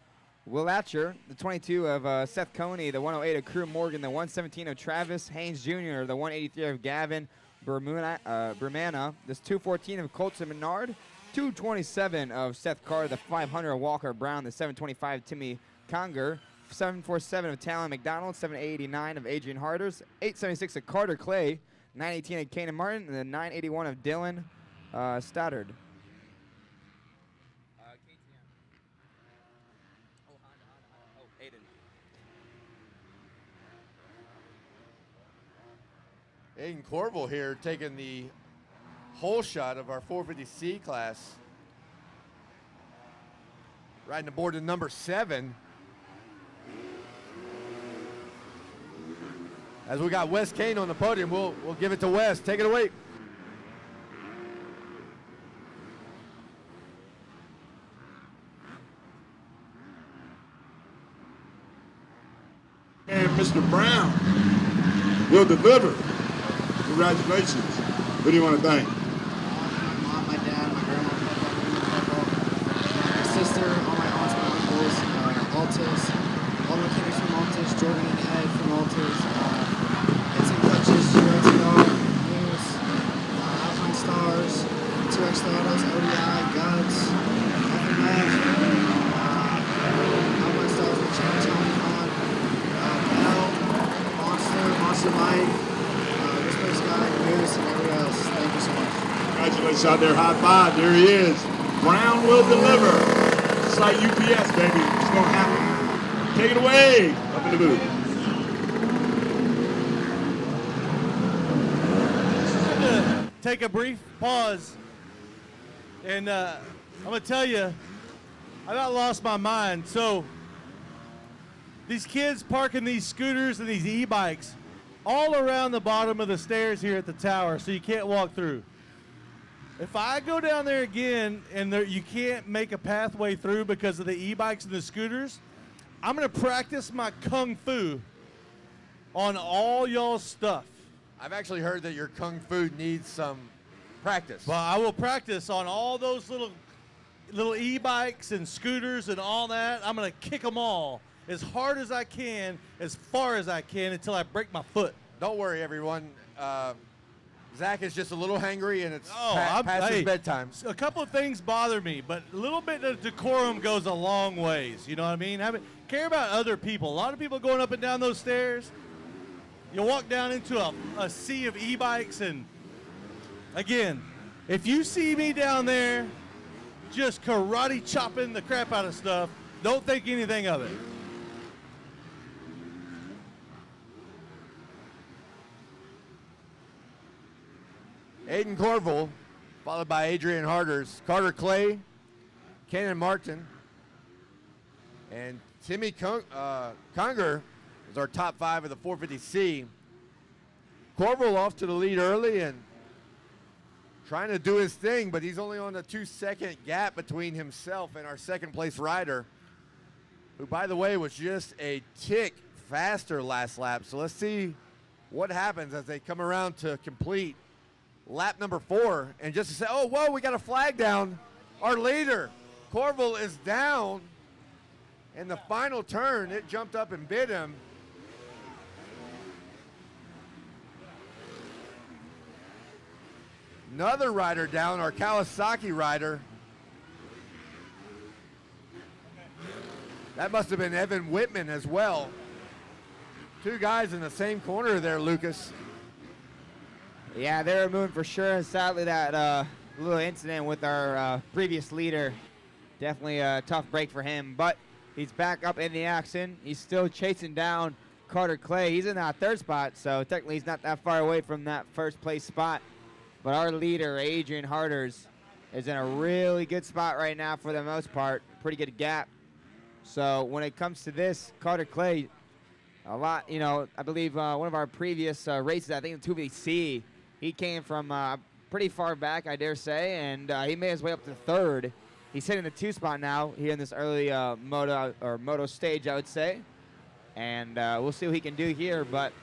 Willatcher. The 22 of Seth Coney. The 108 of Crew Morgan. The 117 of Travis Haynes Jr. The 183 of Gavin Bermana. This 214 of Colton Menard. 227 of Seth Carr. The 500 of Walker Brown. The 725 Timmy Conger. 747 of Talon McDonald. 789 of Adrian Harders. 876 of Carter Clay. 918 of Kanan Martin. And the 981 of Dylan Stoddard. Aiden Corville here taking the whole shot of our 450C class. Riding aboard to number 7. As we got Wes Kane on the podium, we'll give it to Wes. Take it away. And Mr. Brown will deliver. Congratulations. Who do you want to thank? My mom, my dad, my grandma, my sister, all my aunts, my uncles, Altus, all the mechanics from Altus, Jordan and Ed from Altus, Hits and Clutches, GXR, News, Alpine Stars, 2X Autos, ODI, Guts, FMF, Alpine Stars, the Tony Con, Bell, Monster Life, Scott, Lewis, and everyone else. Thank you so much. Congratulations out there. High five. There he is. Brown will deliver. It's like UPS, baby. It's going to happen. Take it away. Up in the booth. I'm going to take a brief pause. And I'm going to tell you, I about lost my mind. So these kids parking these scooters and these e-bikes all around the bottom of the stairs here at the tower, so you can't walk through. If I go down there again and you can't make a pathway through because of the e-bikes and the scooters, I'm going to practice my kung fu on all y'all's stuff. I've actually heard that your kung fu needs some practice. Well, I will practice on all those little e-bikes and scooters and all that. I'm going to kick them all as hard as I can, as far as I can, until I break my foot. Don't worry, everyone. Zach is just a little hangry, and it's Oh, past his bedtime. A couple of things bother me, but a little bit of decorum goes a long ways. You know what I mean? Care about other people. A lot of people going up and down those stairs. You walk down into a sea of e-bikes, and again, if you see me down there just karate chopping the crap out of stuff, don't think anything of it. Aiden Corville, followed by Adrian Harders, Carter Clay, Kanan Martin, and Timmy Conger is our top 5 of the 450C. Corville off to the lead early and trying to do his thing, but he's only on a 2-second gap between himself and our second place rider, who, by the way, was just a tick faster last lap. So let's see what happens as they come around to complete lap number 4. And just to say, oh, whoa, we got a flag down. Our leader, Corville, is down. In the final turn, it jumped up and bit him. Another rider down, our Kawasaki rider. That must have been Evan Whitman as well. 2 guys in the same corner there, Lucas. Yeah, they were moving for sure. Sadly, that little incident with our previous leader, definitely a tough break for him. But he's back up in the action. He's still chasing down Carter Clay. He's in that 3rd spot, so technically he's not that far away from that 1st place spot. But our leader, Adrian Harders, is in a really good spot right now for the most part. Pretty good gap. So when it comes to this, Carter Clay, a lot, you know, I believe one of our previous races, I think in 2VC, he came from pretty far back, I dare say, and he made his way up to third. He's hitting the 2 spot now here in this early moto stage, I would say. And we'll see what he can do here, but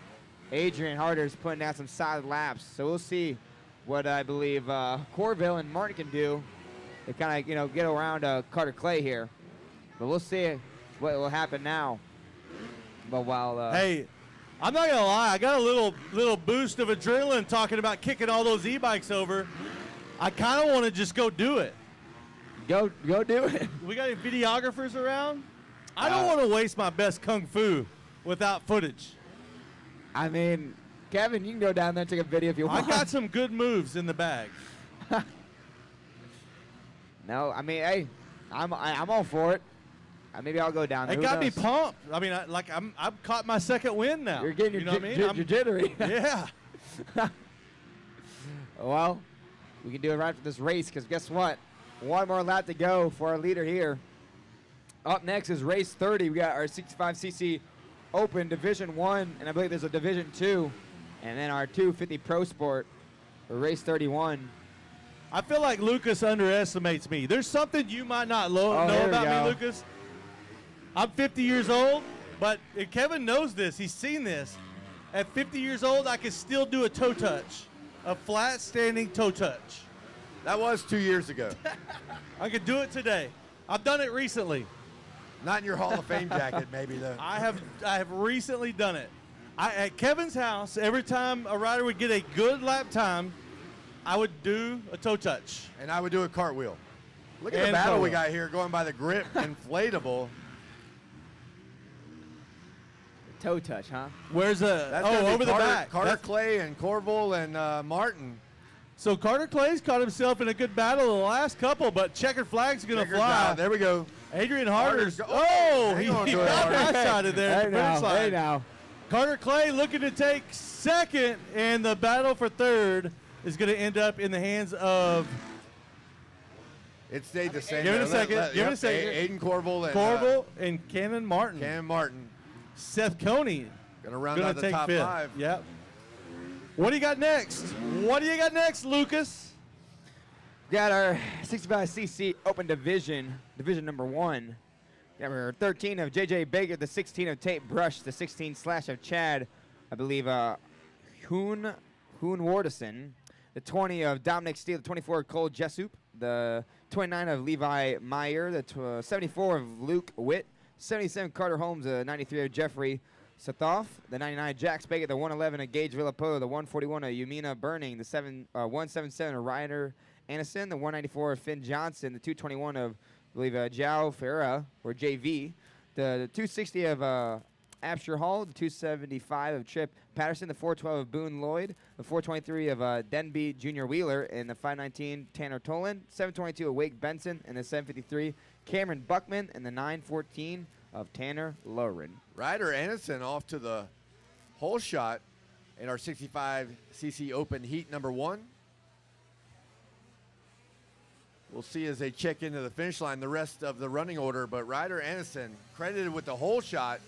Adrian Harder is putting down some solid laps. So we'll see what I believe Corville and Martin can do to kind of, get around Carter Clay here. But we'll see what will happen now. But while hey, I'm not gonna lie, I got a little boost of adrenaline talking about kicking all those e-bikes over. I kind of want to just go do it. Go do it. We got any videographers around? I don't want to waste my best kung fu without footage. I mean, Kevin, you can go down there and take a video if you want. I got some good moves in the bag. No, I mean, hey, I'm all for it. Maybe I'll go down there. It Who got me knows? pumped. I mean, I've caught my second win now. You're getting you know what I mean? you're jittery. Yeah. Well, we can do it right for this race because guess what? One more lap to go for our leader here. Up next is race 30. We got our 65cc Open Division 1, and I believe there's a Division 2, and then our 250 Pro Sport for race 31. I feel like Lucas underestimates me. There's something you might not know about me, Lucas. I'm 50 years old, but Kevin knows this. He's seen this. At 50 years old, I can still do a toe touch, a flat standing toe touch. That was 2 years ago. I could do it today. I've done it recently. Not in your Hall of Fame jacket, maybe, though. I have recently done it. At Kevin's house, every time a rider would get a good lap time, I would do a toe touch. And I would do a cartwheel. Look at the battle we got here going by the grip inflatable. Toe touch, huh? Where's over the back. Carter Clay and Corville and Martin. So Carter Clay's caught himself in a good battle the last couple, but checkered flag's going to fly. There we go. Adrian Harder's. He got that side of there. Hey now. Carter Clay looking to take second, and the battle for third is going to end up in the hands of. It stayed the same. Give it a second. Give it a second. Aiden Corville and Cannon Martin. Cannon Martin. Seth Coney. Going to round out the top 5. Yep. What do you got next? What do you got next, Lucas? Got our 65cc Open Division number 1. Got our 13 of JJ Baker, the 16 of Tate Brush, the 16 / of Chad, I believe, Hoon Wardison, the 20 of Dominic Steele, the 24 of Cole Jessup, the 29 of Levi Meyer, the 74 of Luke Witt, 77 Carter Holmes, the 93 of Jeffrey Sathoff, the 99 Jack Baker, the 111 of Gage Villapo, the 141 of Yumina Burning, the 177 of Ryder Anderson, the 194 of Finn Johnson, the 221 of, I believe, Jao Ferreira, or JV, the 260 of Absher Hall, the 275 of Trip Patterson, the 412 of Boone Lloyd, the 423 of Denby Jr. Wheeler, and the 519 Tanner Tolan, 722 of Wake Benson, and the 753 Cameron Buckman, and the 914 of Tanner Lauren. Ryder Anderson off to the hole shot in our 65cc Open Heat number 1. We'll see as they check into the finish line the rest of the running order, but Ryder Anderson credited with the hole shot.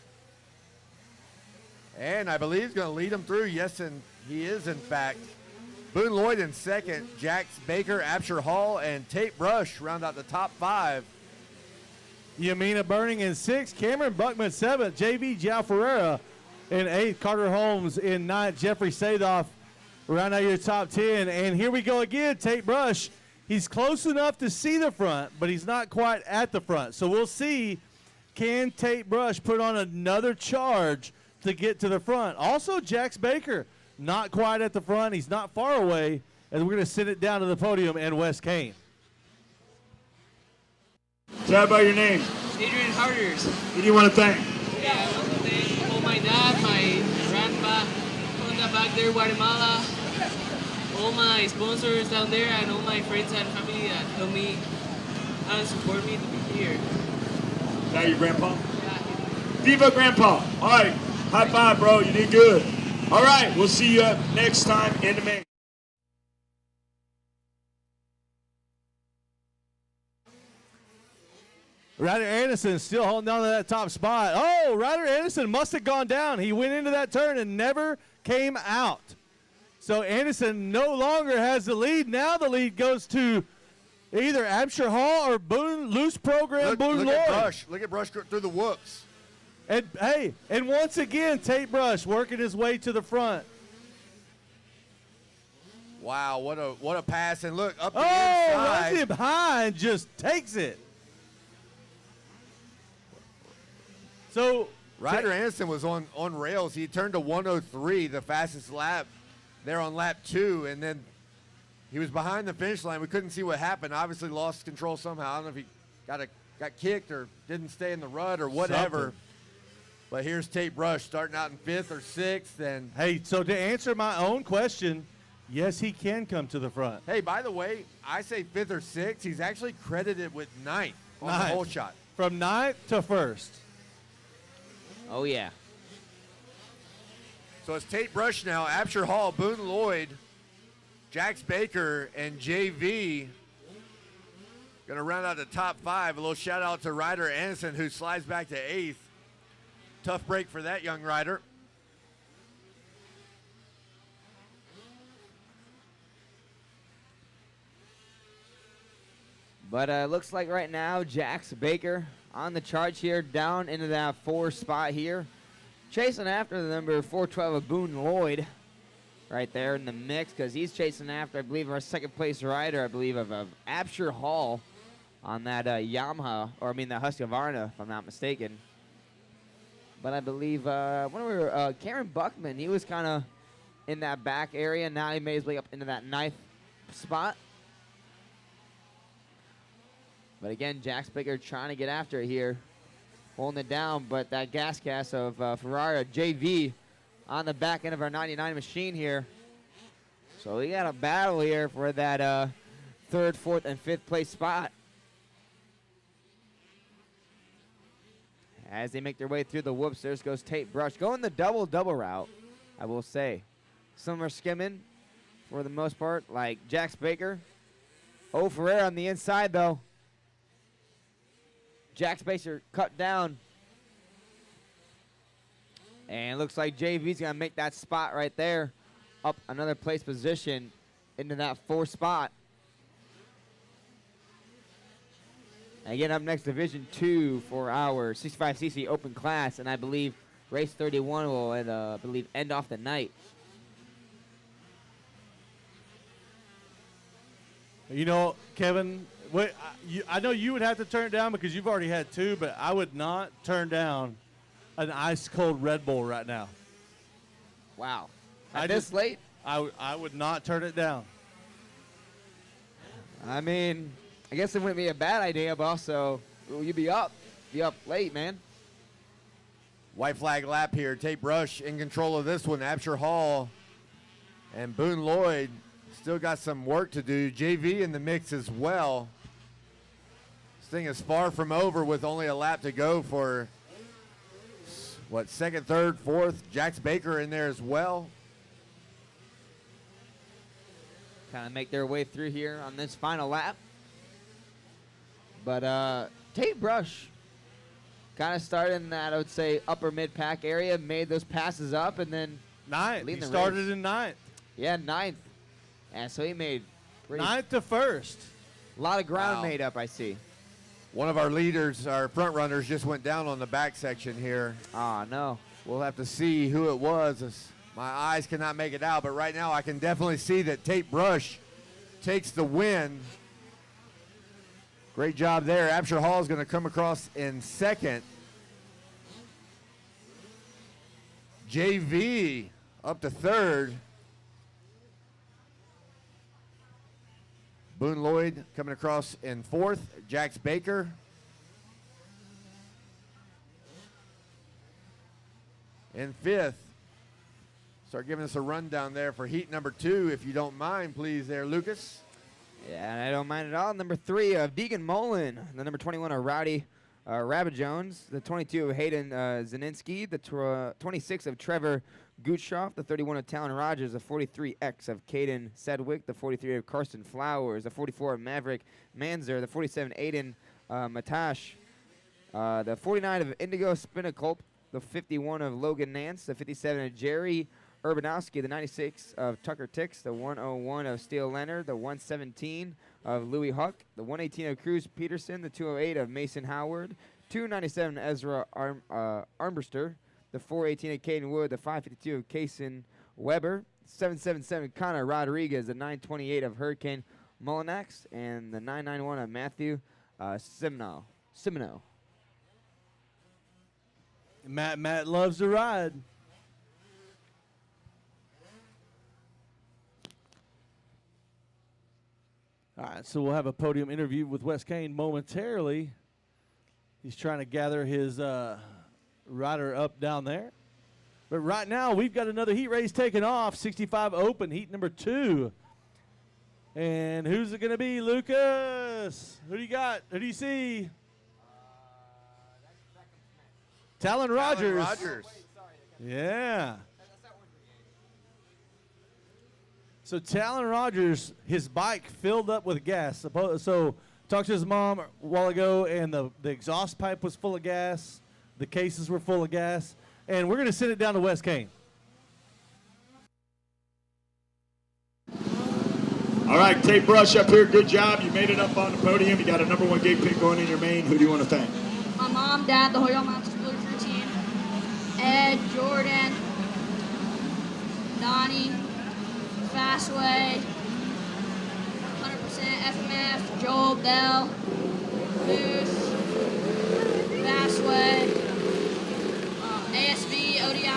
And I believe he's going to lead him through. Yes, and he is, in fact. Boone Lloyd in second. Jax Baker, Absher Hall, and Tate Brush round out the top 5. Yamina Burning in 6th, Cameron Buckman 7th, JV Jao Ferreira in 8th, Carter Holmes in 9th, Jeffrey Sathoff round out your top 10. And here we go again, Tate Brush. He's close enough to see the front, but he's not quite at the front. So we'll see, can Tate Brush put on another charge to get to the front? Also, Jax Baker, not quite at the front. He's not far away, and we're going to send it down to the podium and Wes Kane. Tell about your name. Adrian Harders. Who do you want to thank? Yeah, I want to thank all my dad, my grandpa, Honda back there, Guatemala, all my sponsors down there, and all my friends and family that help me and support me to be here. Is that your grandpa? Yeah. Viva Grandpa. All right. High five, bro. You did good. All right. We'll see you next time in the main. Ryder Anderson still holding on to that top spot. Oh, Ryder Anderson must have gone down. He went into that turn and never came out. So Anderson no longer has the lead. Now the lead goes to either Absher Hall or Boone Loose Program Boone look Lloyd. at Brush. Look at Brush through the whoops. And hey, and once again, Tate Brush working his way to the front. Wow, what a pass. And look, up the runs inside. him high and just takes it. So Ryder Anderson was on rails. He turned to 103, the fastest lap there on lap 2, and then he was behind the finish line. We couldn't see what happened. Obviously lost control somehow. I don't know if he got kicked or didn't stay in the rut or whatever. Something. But here's Tate Brush starting out in 5th or 6th. And hey, so to answer my own question, yes, he can come to the front. Hey, by the way, I say 5th or 6th. He's actually credited with 9th on the whole shot. From 9th to 1st. Oh, yeah. So it's Tate Brush now, Absher Hall, Boone Lloyd, Jax Baker, and JV going to round out the top 5. A little shout out to Ryder Anderson, who slides back to 8th. Tough break for that young rider. But looks like right now Jax Baker on the charge here, down into that 4 spot here. Chasing after the number 412 of Boone Lloyd right there in the mix, because he's chasing after, I believe, our 2nd place rider, I believe, of Absher Hall on that Yamaha, or I mean the Husqvarna, if I'm not mistaken. But I believe Cameron Buckman, he was kind of in that back area. Now he made his way up into that 9th spot. But again, Jax Baker trying to get after it here, holding it down. But that gas cast of Ferrari JV on the back end of our 99 machine here. So we got a battle here for that 3rd, 4th, and 5th place spot. As they make their way through the whoops, there goes Tate Brush. Going the double route, I will say. Some are skimming for the most part, like Jax Baker. Oh, Ferrer on the inside, though. Jax Baker cut down. And looks like JV's going to make that spot right there. Up another place position into that 4th spot. Again, up next, Division 2 for our 65cc open class. And I believe race 31 will, end off the night. You know, Kevin, I know you would have to turn it down because you've already had 2, but I would not turn down an ice-cold Red Bull right now. Wow. At this late? I would not turn it down. I mean, I guess it wouldn't be a bad idea, but also, you'd be up late, man. White flag lap here. Tate Brush in control of this one. Absher Hall and Boone Lloyd still got some work to do. JV in the mix as well. This thing is far from over with only a lap to go for, 2nd, 3rd, 4th. Jax Baker in there as well. Kind of make their way through here on this final lap. But Tate Brush kind of started in that, I would say, upper mid-pack area, made those passes up, and then 9th. He started in 9th. Yeah, 9th. And so he made 9th to 1st. A lot of ground made up, I see. One of our leaders, our front runners, just went down on the back section here. Oh, no. We'll have to see who it was. My eyes cannot make it out, but right now I can definitely see that Tate Brush takes the win. Great job there. Absher Hall is going to come across in 2nd. JV up to 3rd. Boone Lloyd coming across in 4th. Jax Baker. In 5th. Start giving us a rundown there for heat number 2, if you don't mind, please, there, Lucas. Yeah, and I don't mind at all. Number 3, Deegan Mullen. The number 21, Rowdy Rabbit Jones. The 22 of Hayden Zaninski. The 26 of Trevor Gutschoff. The 31 of Talon Rogers. The 43X of Caden Sedgwick. The 43 of Karsten Flowers. The 44 of Maverick Manzer. The 47 Aiden Matash. The 49 of Indigo Spinaculp. The 51 of Logan Nance. The 57 of Jerry Urbanowski, the 96 of Tucker Tix, the 101 of Steele Leonard, the 117 of Louis Huck, the 118 of Cruz Peterson, the 208 of Mason Howard, 297 Ezra Armbruster, the 418 of Caden Wood, the 552 of Kason Weber, 777 Connor Rodriguez, the 928 of Hurricane Mullinax, and the 991 of Matthew Simino. Matt loves to ride. All right, so we'll have a podium interview with Wes Kane momentarily. He's trying to gather his rider up down there. But right now, we've got another heat race taking off, 65 Open, heat number 2. And who's it going to be, Lucas? Who do you got? Who do you see? Talon Rogers. Yeah. So Talon Rogers, his bike filled up with gas. So talked to his mom a while ago, and the exhaust pipe was full of gas. The cases were full of gas. And we're going to send it down to Wes Kane. All right, Tate Brush up here. Good job. You made it up on the podium. You got a number 1 gate pick going in your main. Who do you want to thank? My mom, dad, the Hoyle Mountains Blue Crew team, Ed, Jordan, Donnie, Fastway, 100% FMF, Joel, Dell, Booth, Fastway, ASB, ODI,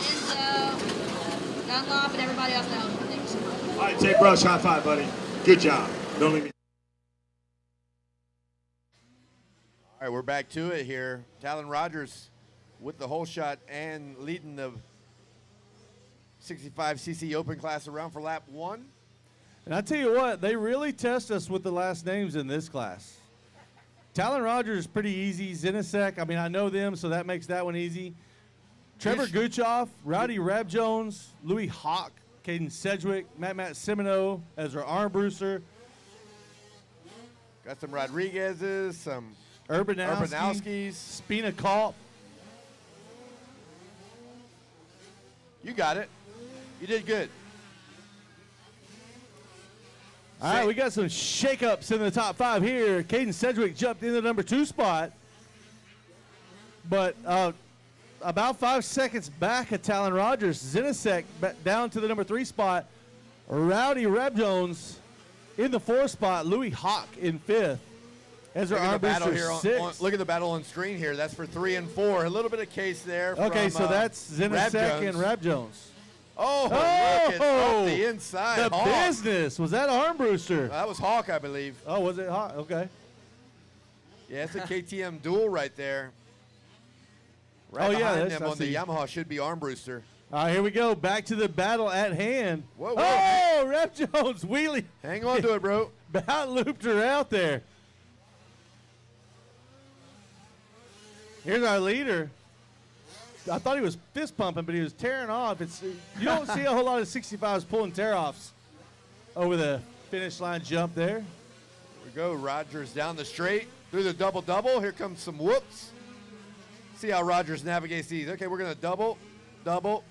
Enzo, Dunlop, and everybody else that helped. Thank you so much. All right, Tate Brush, high five, buddy. Good job. Don't leave me. All right, we're back to it here. Talon Rogers with the whole shot and leading the 65cc open class around for lap 1. And I tell you what, they really test us with the last names in this class. Talon Rogers is pretty easy. Zinasek, I mean, I know them, so that makes that one easy. Trevor Guchoff, Rowdy Rab Jones, Louis Hawk, Caden Sedgwick, Matt Simino, Ezra Armbruster. Got some Rodriguez's, some Urbanowski's, Spina Kalp. You got it. You did good. All right, we got some shakeups in the top 5 here. Caden Sedgwick jumped in the number 2 spot. But about 5 seconds back at Talon Rogers, Zinasek down to the number 3 spot. Rowdy Reb Jones in the 4th spot. Louis Hawk in 5th. Ezra Armbruster 6th. Look at the battle on screen here. That's for 3 and 4. A little bit of case there. Okay, from, so that's Zinasek and Reb Jones. Oh, look at off the inside. The Hawk. business. Was that Armbruster? That was Hawk, I believe. Oh, was it Hawk? Okay. Yeah, it's a KTM duel right there. Right behind them on the Yamaha should be Armbruster. All right, here we go. Back to the battle at hand. Whoa. Oh, Rep Jones wheelie. Hang on to it, bro. About looped her out there. Here's our leader. I thought he was fist pumping, but he was tearing off. You don't see a whole lot of 65s pulling tear-offs over the finish line jump there. Here we go. Rogers down the straight through the double-double. Here comes some whoops. See how Rogers navigates these. Okay, we're going to double, double,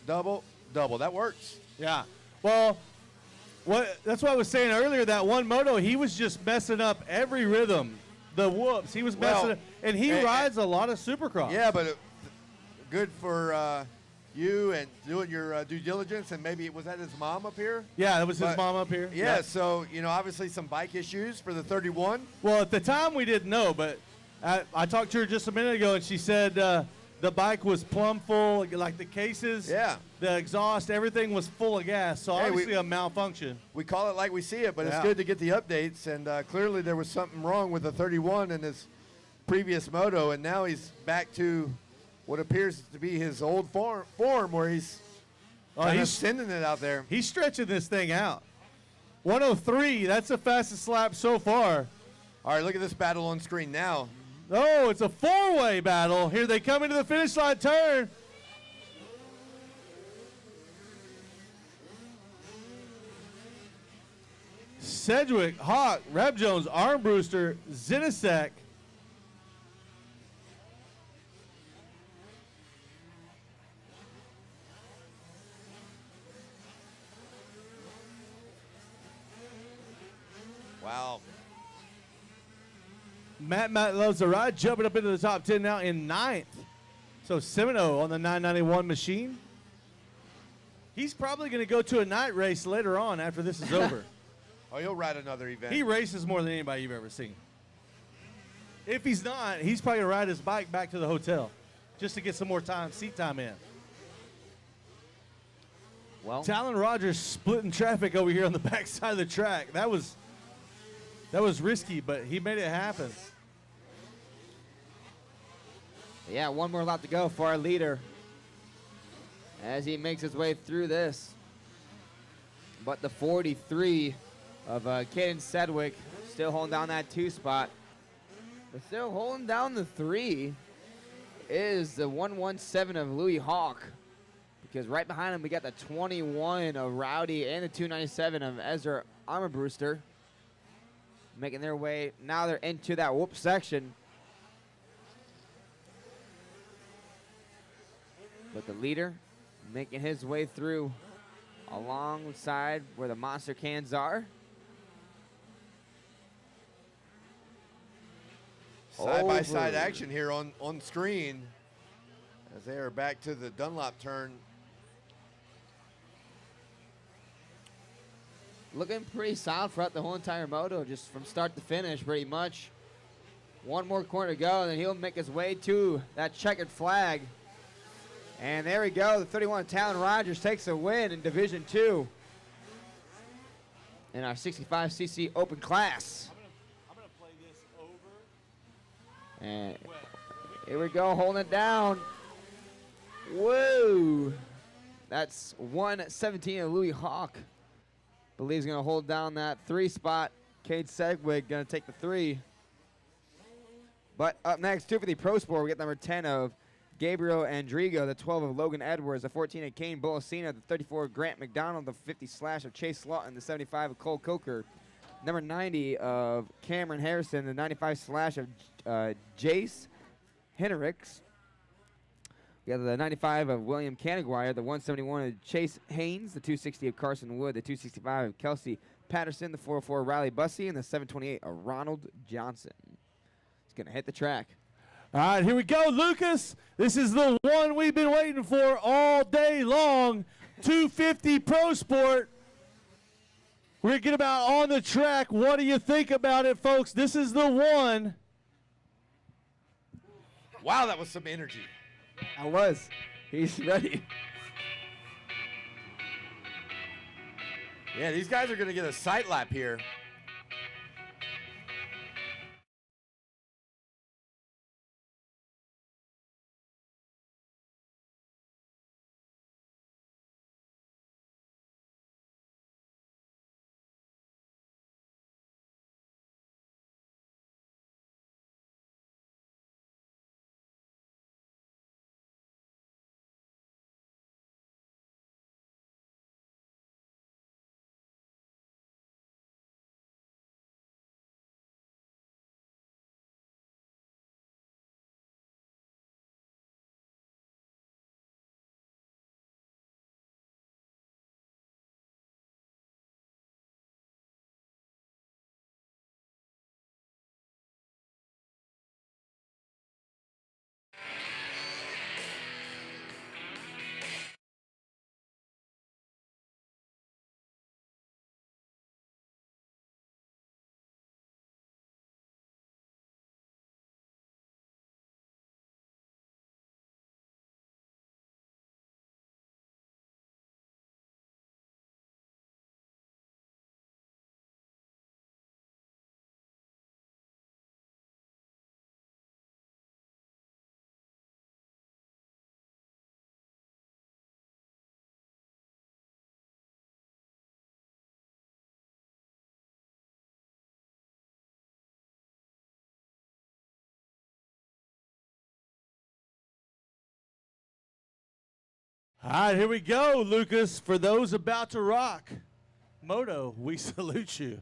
double, double. That works. Yeah. Well, that's what I was saying earlier. That one moto, he was just messing up every rhythm. The whoops. He was messing up. And he rides a lot of Supercross. Yeah, but good for you and doing your due diligence. And maybe, was that his mom up here? Yeah, that was his mom up here. Yeah, so, obviously some bike issues for the 31. Well, at the time we didn't know, but I talked to her just a minute ago, and she said the bike was plumb full, like the cases, the exhaust, everything was full of gas. So obviously a malfunction. We call it like we see it, but it's good to get the updates. And clearly there was something wrong with the 31 in his previous moto, and now he's back to what appears to be his old form where he's sending it out there. He's stretching this thing out. 103, that's the fastest lap so far. All right, look at this battle on screen now. Oh, it's a 4-way battle. Here they come into the finish line turn. Sedgwick, Hawk, Reb Jones, Armbruster, Zinasek. Wow. Matt loves the ride, jumping up into the top 10 now in 9th. So Semino on the 991 machine. He's probably going to go to a night race later on after this is over. Oh, he'll ride another event. He races more than anybody you've ever seen. If he's not, he's probably going to ride his bike back to the hotel just to get some more seat time in. Well, Talon Rogers splitting traffic over here on the backside of the track. That was risky, but he made it happen. Yeah, one more lap to go for our leader as he makes his way through this. But the 43 of Caden Sedgwick still holding down that 2 spot. But still holding down the 3 is the 117 of Louis Hawk. Because right behind him we got the 21 of Rowdy and the 297 of Ezra Armbruster. Making their way, now they're into that whoop section. But the leader making his way through alongside where the monster cans are. Side-by-side action here on screen as they are back to the Dunlop turn. Looking pretty solid throughout the whole entire moto, just from start to finish pretty much. One more corner to go, and then he'll make his way to that checkered flag. And there we go, the 31 Talon Rogers takes a win in Division 2 in our 65cc open class. I'm gonna play this over. And here we go, holding it down. Whoa! That's 117 of Louis Hawk. Believes going to hold down that 3 spot. Cade Sedgwick going to take the 3. But up next, 250 Pro Sport, we get number 10 of Gabriel Andrigo, the 12 of Logan Edwards, the 14 of Kane Bolosina, the 34 of Grant McDonald, the 50 slash of Chase Slaughton, the 75 of Cole Coker, number 90 of Cameron Harrison, the 95 slash of Jace Henricks. We got the 95 of William Canaguire, the 171 of Chase Haynes, the 260 of Carson Wood, the 265 of Kelsey Patterson, the 404 of Riley Bussey, and the 728 of Ronald Johnson. He's going to hit the track. All right, here we go, Lucas. This is the one we've been waiting for all day long. 250 Pro Sport. We're going to get about on the track. What do you think about it, folks? This is the one. Wow, that was some energy. I was. He's ready. Yeah, these guys are going to get a sight lap here. All right, here we go, Lucas. For those about to rock Moto, we salute you.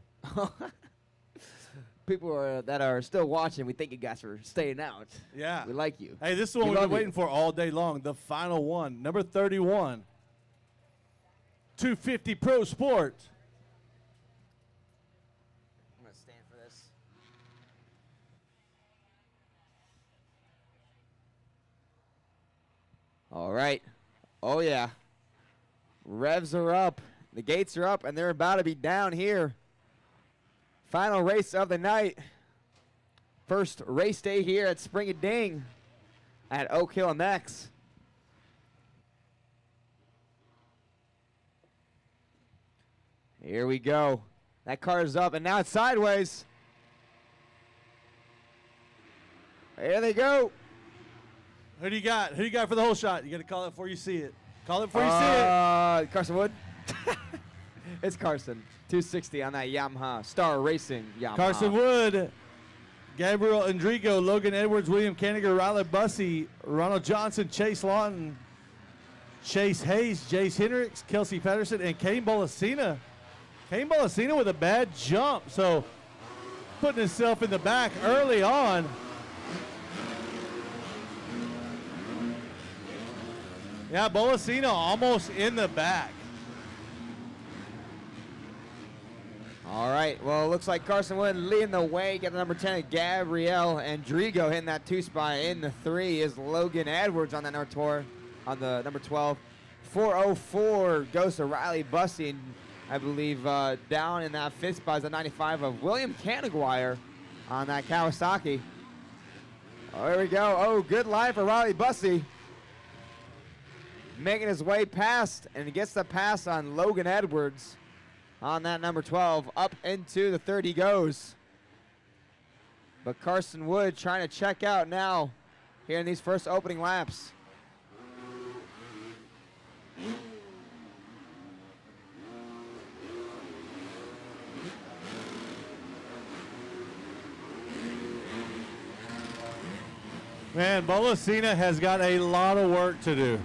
People that are still watching, we thank you guys for staying out. Yeah. We like you. Hey, this is what we've been waiting for all day long. The final one, number 31. 250 Pro Sport. All right. Oh, yeah. Revs are up. The gates are up, and they're about to be down here. Final race of the night. First race day here at Spring-A-Ding at Oak Hill MX. Here we go. That car is up, and now it's sideways. There they go. Who do you got? Who you got for the whole shot? You got to call it before you see it. Call it before you see it. Carson Wood. It's Carson. 260 on that Yamaha. Star Racing Yamaha. Carson Wood, Gabriel Endrigo, Logan Edwards, William Kanigher, Riley Bussey, Ronald Johnson, Chase Lawton, Chase Hayes, Jace Hendricks, Kelsey Patterson, and Kane Bolasina. Kane Bolasina with a bad jump, so putting himself in the back early on. Yeah, Bolasina almost in the back. All right, well, it looks like Carson Wood leading the way. Get the number 10, Gabrielle Endrigo hitting that 2-spot. In the 3 is Logan Edwards on that number 12. 404 goes to Riley Bussey, and I believe down in that 5th spot is the 95 of William Kanigher on that Kawasaki. Oh, there we go. Oh, good line for Riley Bussey. Making his way past, and he gets the pass on Logan Edwards on that number 12. Up into the 30 goes. But Carson Wood trying to check out now here in these first opening laps. Man, Bolasina has got a lot of work to do.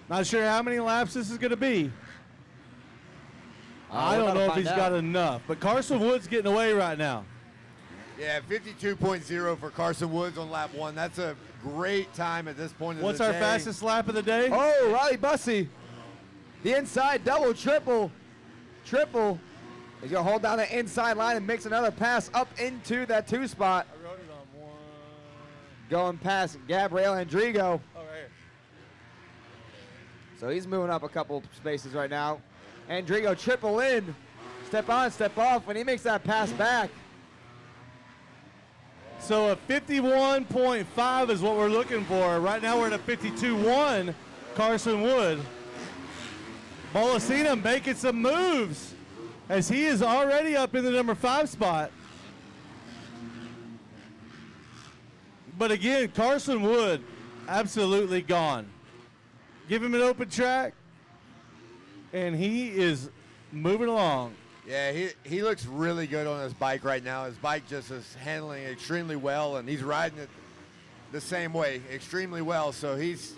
Not sure how many laps this is going to be. I don't know if he's got enough, but Carson Wood's getting away right now. Yeah, 52.0 for Carson Woods on lap 1. That's a great time at this point of What's the day. our fastest lap of the day? Oh, Riley Bussey. The inside double, triple. He's going to hold down the inside line and makes another pass up into that 2 spot. I wrote it on 1. Going past Gabriel Endrigo. Oh, right here. So he's moving up a couple spaces right now. Endrigo triple in. Step on, step off when he makes that pass back. So a 51.5 is what we're looking for. Right now we're at a 52.1, Carson Wood. Bolasina making some moves as he is already up in the number 5 spot. But again, Carson Wood absolutely gone. Give him an open track, and he is moving along. Yeah, he looks really good on his bike right now. His bike just is handling it extremely well, and he's riding it the same way extremely well. So he's...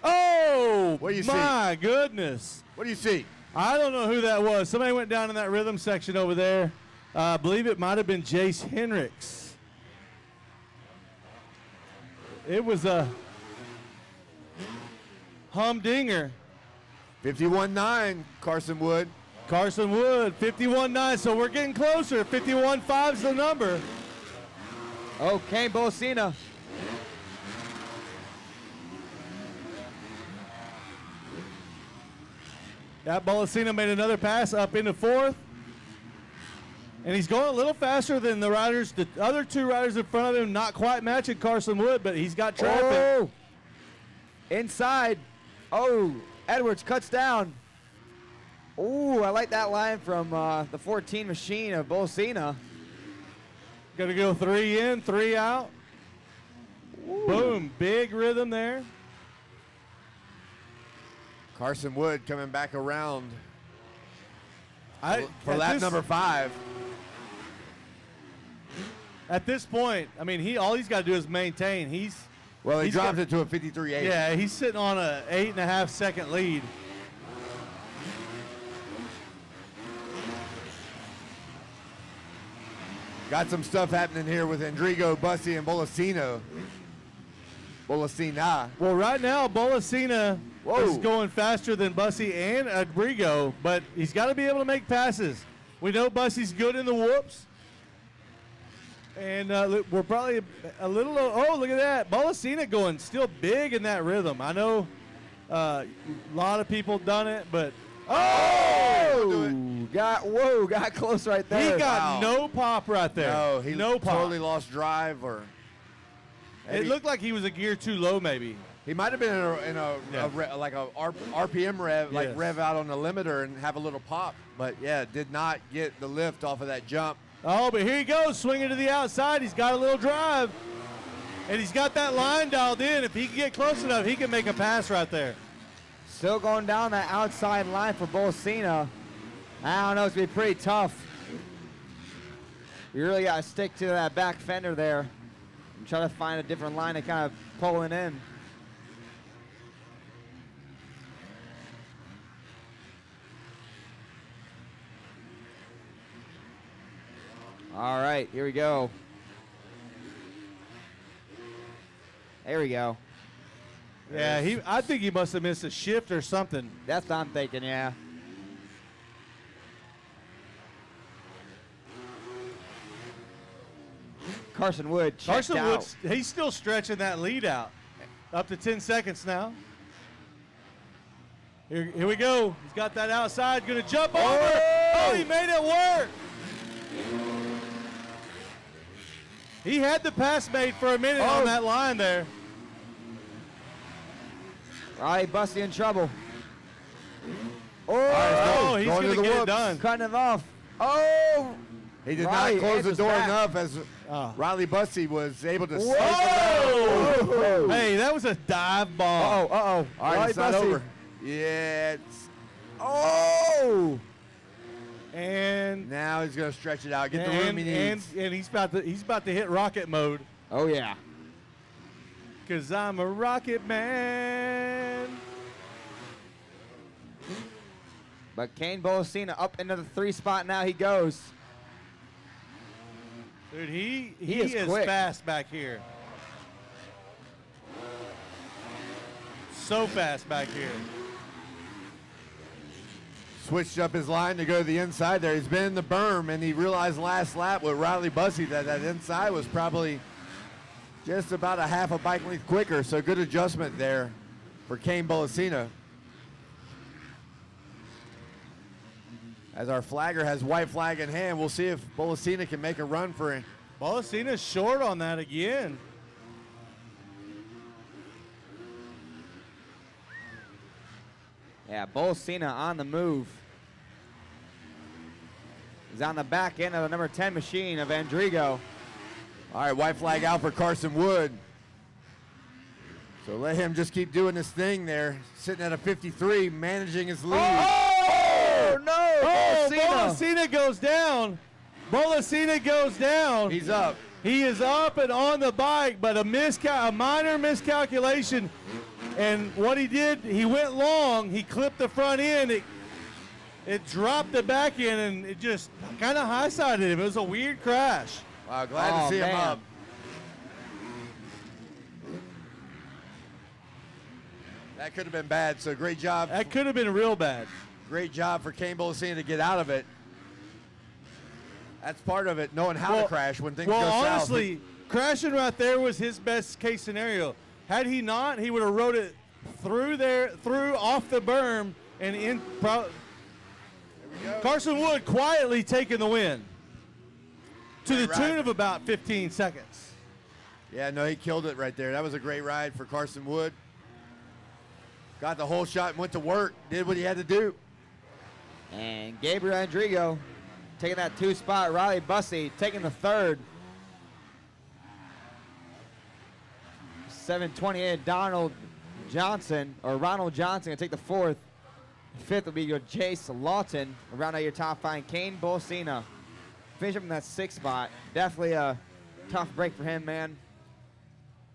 Oh, what do you see? My goodness. What do you see? I don't know who that was. Somebody went down in that rhythm section over there. I believe it might have been Jace Hendricks. It was a humdinger. 51.9, Carson Wood. Carson Wood, 51.9, so we're getting closer. 51.5 is the number. Oh, Kane Bolasina. That Bolasina made another pass up into 4th. And he's going a little faster than the riders. The other 2 riders in front of him, not quite matching Carson Wood, but he's got traffic. Oh, inside. Oh, Edwards cuts down. Ooh, I like that line from the 14 machine of Bolasina. Got to go 3 in, 3 out. Ooh. Boom, big rhythm there. Carson Wood coming back around for at lap this- number 5. At this point, I mean, all he's got to do is maintain. He dropped it to a 53.8. Yeah, he's sitting on a 8.5 second lead. Got some stuff happening here with Endrigo, Bussey, and Bolasina. Well, right now, Bolasina Whoa. is going faster than Bussey and Endrigo, but he's got to be able to make passes. We know Bussey's good in the whoops. And we're probably a little. Oh, look at that! Bolasina going still big in that rhythm. I know a lot of people done it, but got close right there. He got no pop right there. No, he no pop. totally lost drive, or It looked like he was a gear too low, maybe. he might have been in a RPM rev, like Yes. rev out on the limiter and have a little pop. But yeah, did not get the lift off of that jump. Oh, but here he goes, swinging to the outside. He's got a little drive, and he's got that line dialed in. If he can get close enough, he can make a pass right there. Still going down that outside line for Bolasina. I don't know, it's going to be pretty tough. You really got to stick to that back fender there and try to find a different line to kind of pull it in. All right, here we go. There we go. Yeah, I think he must have missed a shift or something. That's what I'm thinking, yeah. Carson Wood checked Carson out. Wood, he's still stretching that lead out. Up to 10 seconds now. Here we go. He's got that outside, gonna jump over. Oh, he made it work. He had the pass made for a minute on that line there. Riley Bussey in trouble. Oh, he's going going to to the get it whoops. done. Cutting it off. Oh! He did Riley not close the answers door back. enough as Riley Bussey was able to slice Whoa! around. Hey, that was a dive ball. Uh-oh. All right, Riley it's not Bussey. over. Yeah, it's Oh! And now he's gonna stretch it out, get the room he needs. and he's about to hit rocket mode. Oh, yeah. 'Cause I'm a rocket man. But Kane Bolasina up into the 3 spot now he goes. Dude, he is is quick. fast back here. So fast back here. Switched up his line to go to the inside there. He's been in the berm, and he realized last lap with Riley Bussey that inside was probably just about a half a bike length quicker, so good adjustment there for Kane Bolasina. As our flagger has white flag in hand, we'll see if Bolasina can make a run for him. Bolasina's short on that again. Yeah, Bolasina on the move. He's on the back end of the number 10 machine of Andrigo. All right, white flag out for Carson Wood. So let him just keep doing his thing there, sitting at a 53, managing his lead. Oh, no! Oh, Bolasina. Bolasina goes down. Bolasina goes down. He's up. He is up and on the bike, but a minor miscalculation. And what he did, he went long. He clipped the front end. It dropped the back end, and it just kind of high-sided him. It was a weird crash. Wow, glad to see him up. That could have been bad, so great job. That could have been real bad. Great job for Kane Bolasina to get out of it. That's part of it, knowing how to crash when things go south. Well, honestly, crashing right there was his best case scenario. Had he not, he would have rode it through off the berm and in. Carson Wood quietly taking the win to the tune of about 15 seconds. Yeah, no, he killed it right there. That was a great ride for Carson Wood. Got the whole shot and went to work, did what he had to do. And Gabriel Andrigo taking that 2 spot. Riley Bussey taking the 3rd. 728 Ronald Johnson gonna take the 4th. 5th will be your Jace Lawton. Round out your top 5. Kane Bolasina finish up in that 6th spot. Definitely a tough break for him, man.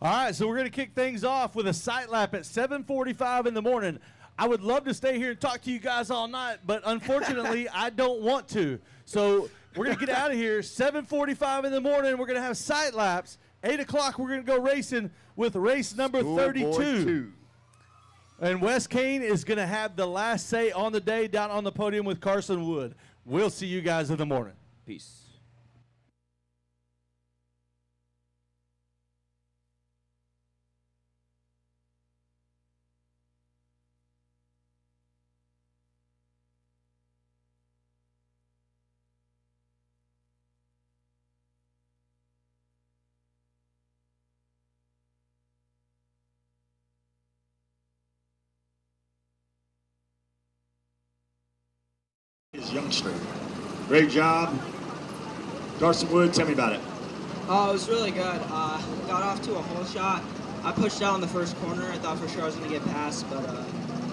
All right, so we're going to kick things off with a sight lap at 7:45 in the morning. I would love to stay here and talk to you guys all night, but unfortunately, I don't want to. So we're going to get out of here 7:45 in the morning. We're going to have sight laps. 8 o'clock, we're going to go racing with race number 32. And Wes Kane is going to have the last say on the day down on the podium with Carson Wood. We'll see you guys in the morning. Peace. His youngster. Great job. Darson Wood, tell me about it. It was really good. Got off to a hole shot. I pushed out in the first corner. I thought for sure I was going to get past, but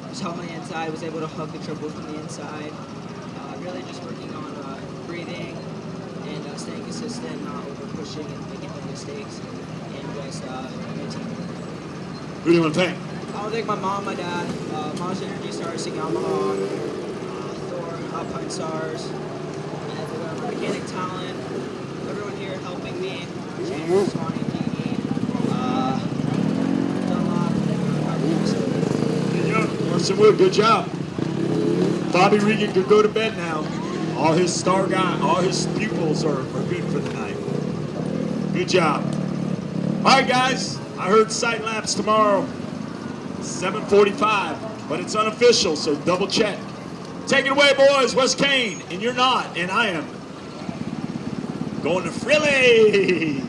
just held my inside. Was able to hug the triple from the inside. Really just working on breathing and staying consistent, not over pushing and making big mistakes, and just Who do you want to thank? I want to thank my mom, my dad, Monster Energy Stars, Yamaha, Thor, Alpine Stars, and everyone, Mechanic Talent, everyone here helping me, James, Swanee, Kiki, Dunlop, and Darson Wood, good job. Bobby Regan could go to bed now. All his pupils are good for the night. Good job. All right, guys. I heard sight laps tomorrow, 7:45, but it's unofficial, so double check. Take it away, boys. Wes Kane, and you're not, and I am going to Frilly.